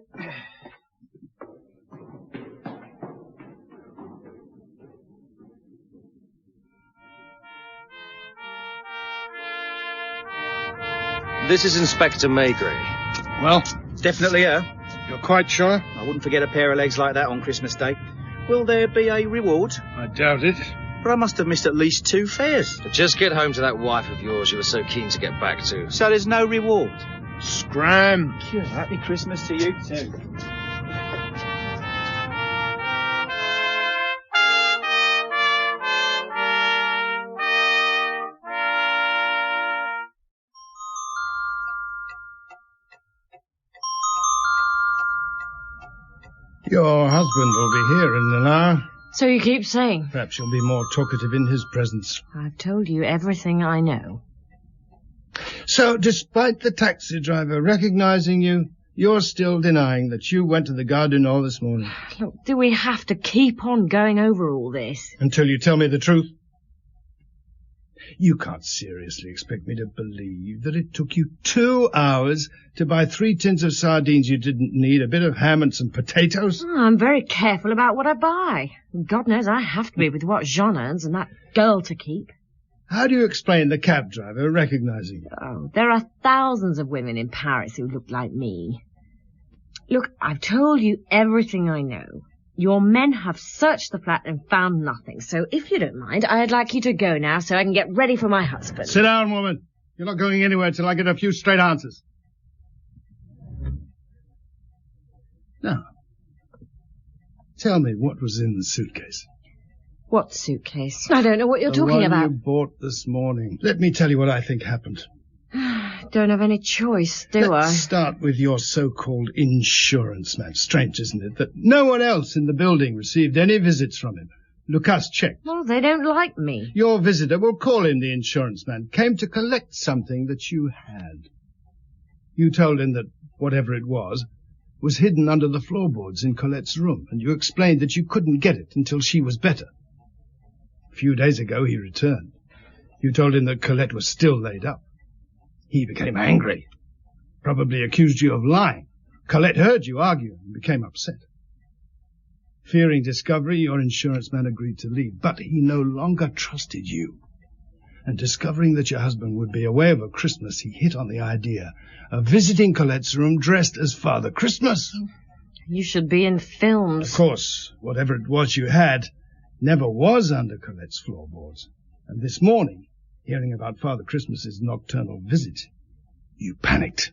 This is Inspector Maigret. Well, definitely her. You're quite sure? I wouldn't forget a pair of legs like that on Christmas Day. Will there be a reward? I doubt it. But I must have missed at least 2 fares. Just get home to that wife of yours you were so keen to get back to. So there's no reward? Scram! Happy Christmas to you too. Your husband will be here in an hour. So you keep saying. Perhaps you'll be more talkative in his presence. I've told you everything I know. So, despite the taxi driver recognizing you, you're still denying that you went to the Gare du Nord this morning? Look, do we have to keep on going over all this? Until you tell me the truth. You can't seriously expect me to believe that it took you 2 hours to buy 3 tins of sardines you didn't need, a bit of ham and some potatoes? Oh, I'm very careful about what I buy. God knows I have to be with what Jean earns and that girl to keep. How do you explain the cab driver recognizing you? Oh, there are thousands of women in Paris who look like me. Look, I've told you everything I know. Your men have searched the flat and found nothing, so if you don't mind, I'd like you to go now so I can get ready for my husband. Sit down, woman. You're not going anywhere till I get a few straight answers. Now, tell me what was in the suitcase. What suitcase? I don't know what you're talking about. The one you bought this morning. Let me tell you what I think happened. Don't have any choice, do I? Let's start with your so-called insurance man. Strange, isn't it, that no one else in the building received any visits from him? Lucas checked. Well, they don't like me. Your visitor, we'll call him the insurance man, came to collect something that you had. You told him that whatever it was hidden under the floorboards in Colette's room, and you explained that you couldn't get it until she was better. A few days ago he returned. You told him that Colette was still laid up. He became angry, probably accused you of lying. Colette heard you argue and became upset. Fearing discovery, your insurance man agreed to leave, but he no longer trusted you. And discovering that your husband would be away over Christmas, he hit on the idea of visiting Colette's room dressed as Father Christmas. You should be in films. Of course, whatever it was you had never was under Colette's floorboards. And this morning, hearing about Father Christmas's nocturnal visit, you panicked.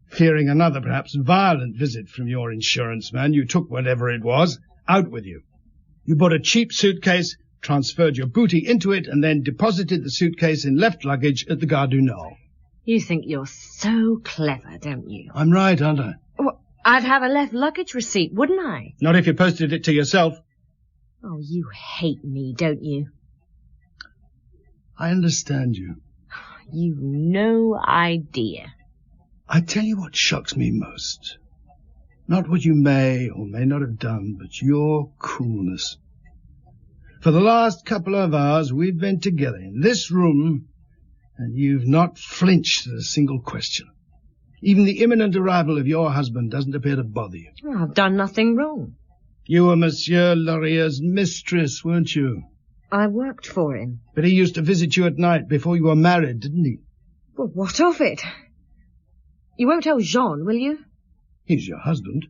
Fearing another, perhaps violent visit from your insurance man, you took whatever it was out with you. You bought a cheap suitcase, transferred your booty into it, and then deposited the suitcase in left luggage at the Gare du Nord. You think you're so clever, don't you? I'm right, aren't I? Well, I'd have a left luggage receipt, wouldn't I? Not if you posted it to yourself. Oh, you hate me, don't you? I understand you. You've no idea. I tell you what shocks me most. Not what you may or may not have done, but your coolness. For the last couple of hours we've been together in this room, and you've not flinched at a single question. Even the imminent arrival of your husband doesn't appear to bother you. Oh, I've done nothing wrong. You were Monsieur Laurier's mistress, weren't you? I worked for him. But he used to visit you at night before you were married, didn't he? Well, what of it? You won't tell Jean, will you? He's your husband.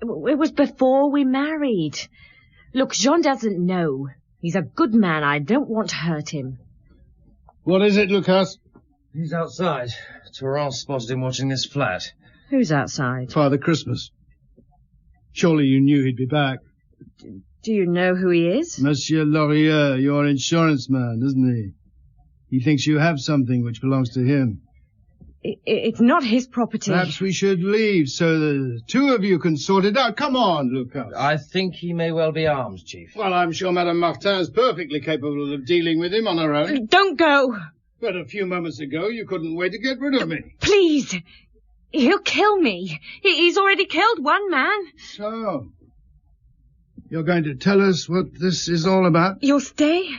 It was before we married. Look, Jean doesn't know. He's a good man. I don't want to hurt him. What is it, Lucas? He's outside. Torrance spotted him watching this flat. Who's outside? Father Christmas. Surely you knew he'd be back. Do you know who he is? Monsieur Laurier, your insurance man, isn't he? He thinks you have something which belongs to him. It's not his property. Perhaps we should leave so the two of you can sort it out. Come on, Lucas. I think he may well be armed, Chief. Well, I'm sure Madame Martin is perfectly capable of dealing with him on her own. Don't go. But a few moments ago, you couldn't wait to get rid of me. Please. He'll kill me. He's already killed one man. So, you're going to tell us what this is all about? You'll stay?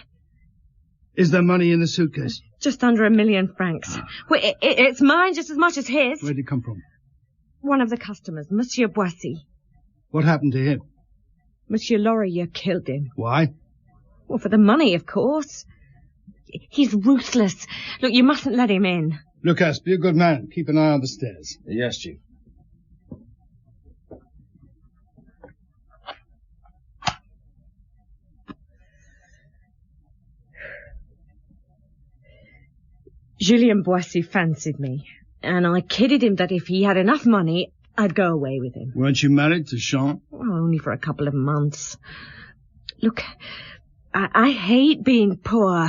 Is there money in the suitcase? Just under 1 million francs. Well, it's mine just as much as his. Where did it come from? One of the customers, Monsieur Boissy. What happened to him? Monsieur Laurier killed him. Why? Well, for the money, of course. He's ruthless. Look, you mustn't let him in. Lucas, be a good man. Keep an eye on the stairs. Yes, Chief. Julien Boissy fancied me, and I kidded him that if he had enough money, I'd go away with him. Weren't you married to Jean? Well, only for a couple of months. Look, I hate being poor.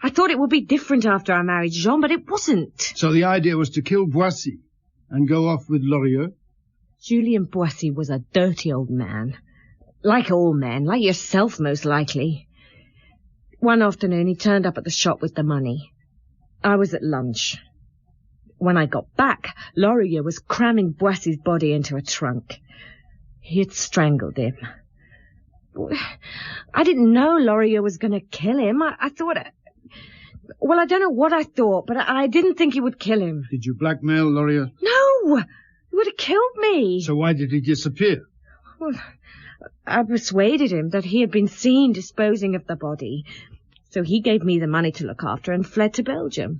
I thought it would be different after I married Jean, but it wasn't. So the idea was to kill Boissy and go off with Laurier? Julien Boissy was a dirty old man. Like all men, like yourself most likely. One afternoon he turned up at the shop with the money. I was at lunch. When I got back, Laurier was cramming Boissy's body into a trunk. He had strangled him. I didn't know Laurier was going to kill him. I thought... Well, I don't know what I thought, but I didn't think he would kill him. Did you blackmail Laurier? No! He would have killed me. So why did he disappear? Well, I persuaded him that he had been seen disposing of the body. So he gave me the money to look after and fled to Belgium.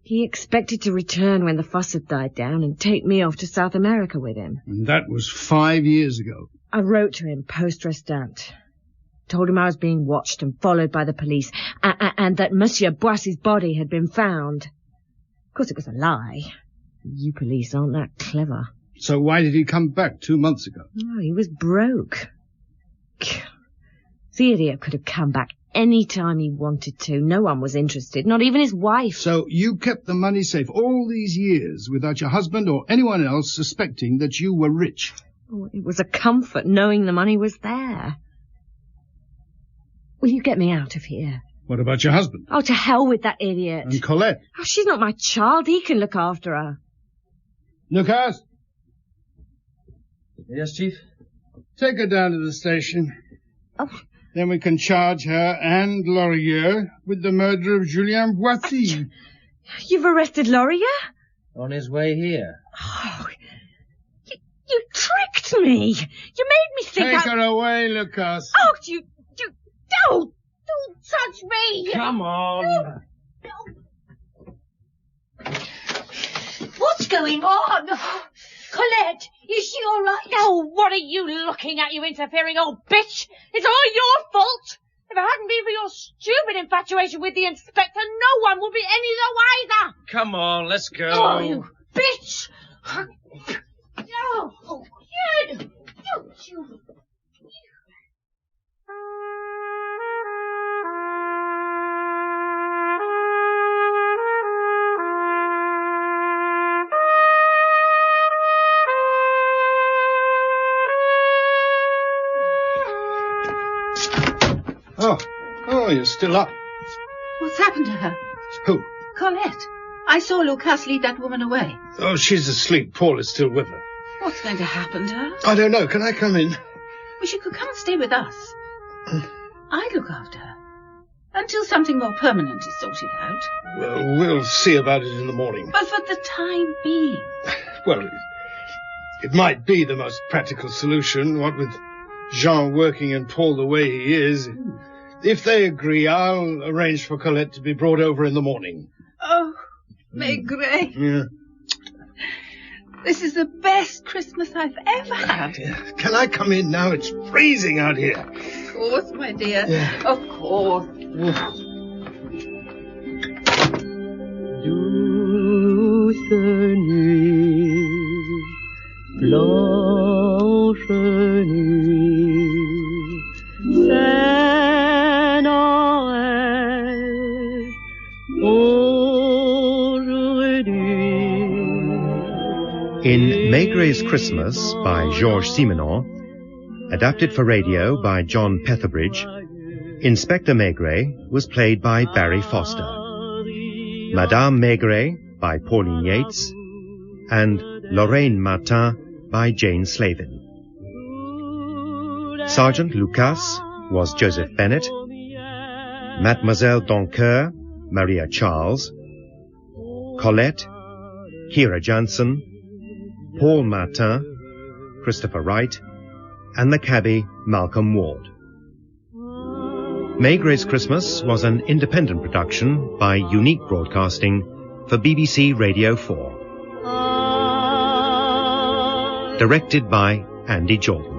He expected to return when the fuss had died down and take me off to South America with him. And that was 5 years ago. I wrote to him post-restant. Told him I was being watched and followed by the police, and that Monsieur Boissy's body had been found. Of course, it was a lie. You police aren't that clever. So why did he come back 2 months ago? Oh, he was broke. The idiot could have come back any time he wanted to. No one was interested, not even his wife. So you kept the money safe all these years without your husband or anyone else suspecting that you were rich? Oh, it was a comfort knowing the money was there. Will you get me out of here? What about your husband? Oh, to hell with that idiot. And Colette? Oh, she's not my child. He can look after her. Lucas? Yes, Chief? Take her down to the station. Oh. Then we can charge her and Laurier with the murder of Julien Boissy. You've arrested Laurier? On his way here. Oh, you tricked me. You made me think Take her away, Lucas. Oh, you... Don't touch me! Come on! What's going on? Colette, is she all right? Oh, what are you looking at, you interfering old bitch? It's all your fault! If it hadn't been for your stupid infatuation with the inspector, no one would be any the wiser! Come on, let's go. Oh, you bitch! No! Oh, you! Oh, you're still up. What's happened to her? Who? Colette. I saw Lucas lead that woman away. Oh, she's asleep. Paul is still with her. What's going to happen to her? I don't know. Can I come in? Well, she could come and stay with us. I look after her. Until something more permanent is sorted out. Well, we'll see about it in the morning. But for the time being. Well, it might be the most practical solution, what with Jean working and Paul the way he is. If they agree, I'll arrange for Colette to be brought over in the morning. Oh, Maigret. Yeah. This is the best Christmas I've ever had. Can I come in now? It's freezing out here. Of course, my dear. Yeah. Of course. Douce nuit, blanche nuit, c'est Noël aujourd'hui. In Maigret's Christmas by Georges Simenon, adapted for radio by John Petherbridge, Inspector Maigret was played by Barry Foster, Madame Maigret by Pauline Yates, and Lorraine Martin by Jane Slavin. Sergeant Lucas was Joseph Bennett, Mademoiselle Doncoeur, Maria Charles, Colette, Kira Jansen, Paul Martin, Christopher Wright, and the cabbie Malcolm Ward. Maigret's Christmas was an independent production by Unique Broadcasting for BBC Radio 4. Directed by Andy Jordan.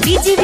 BG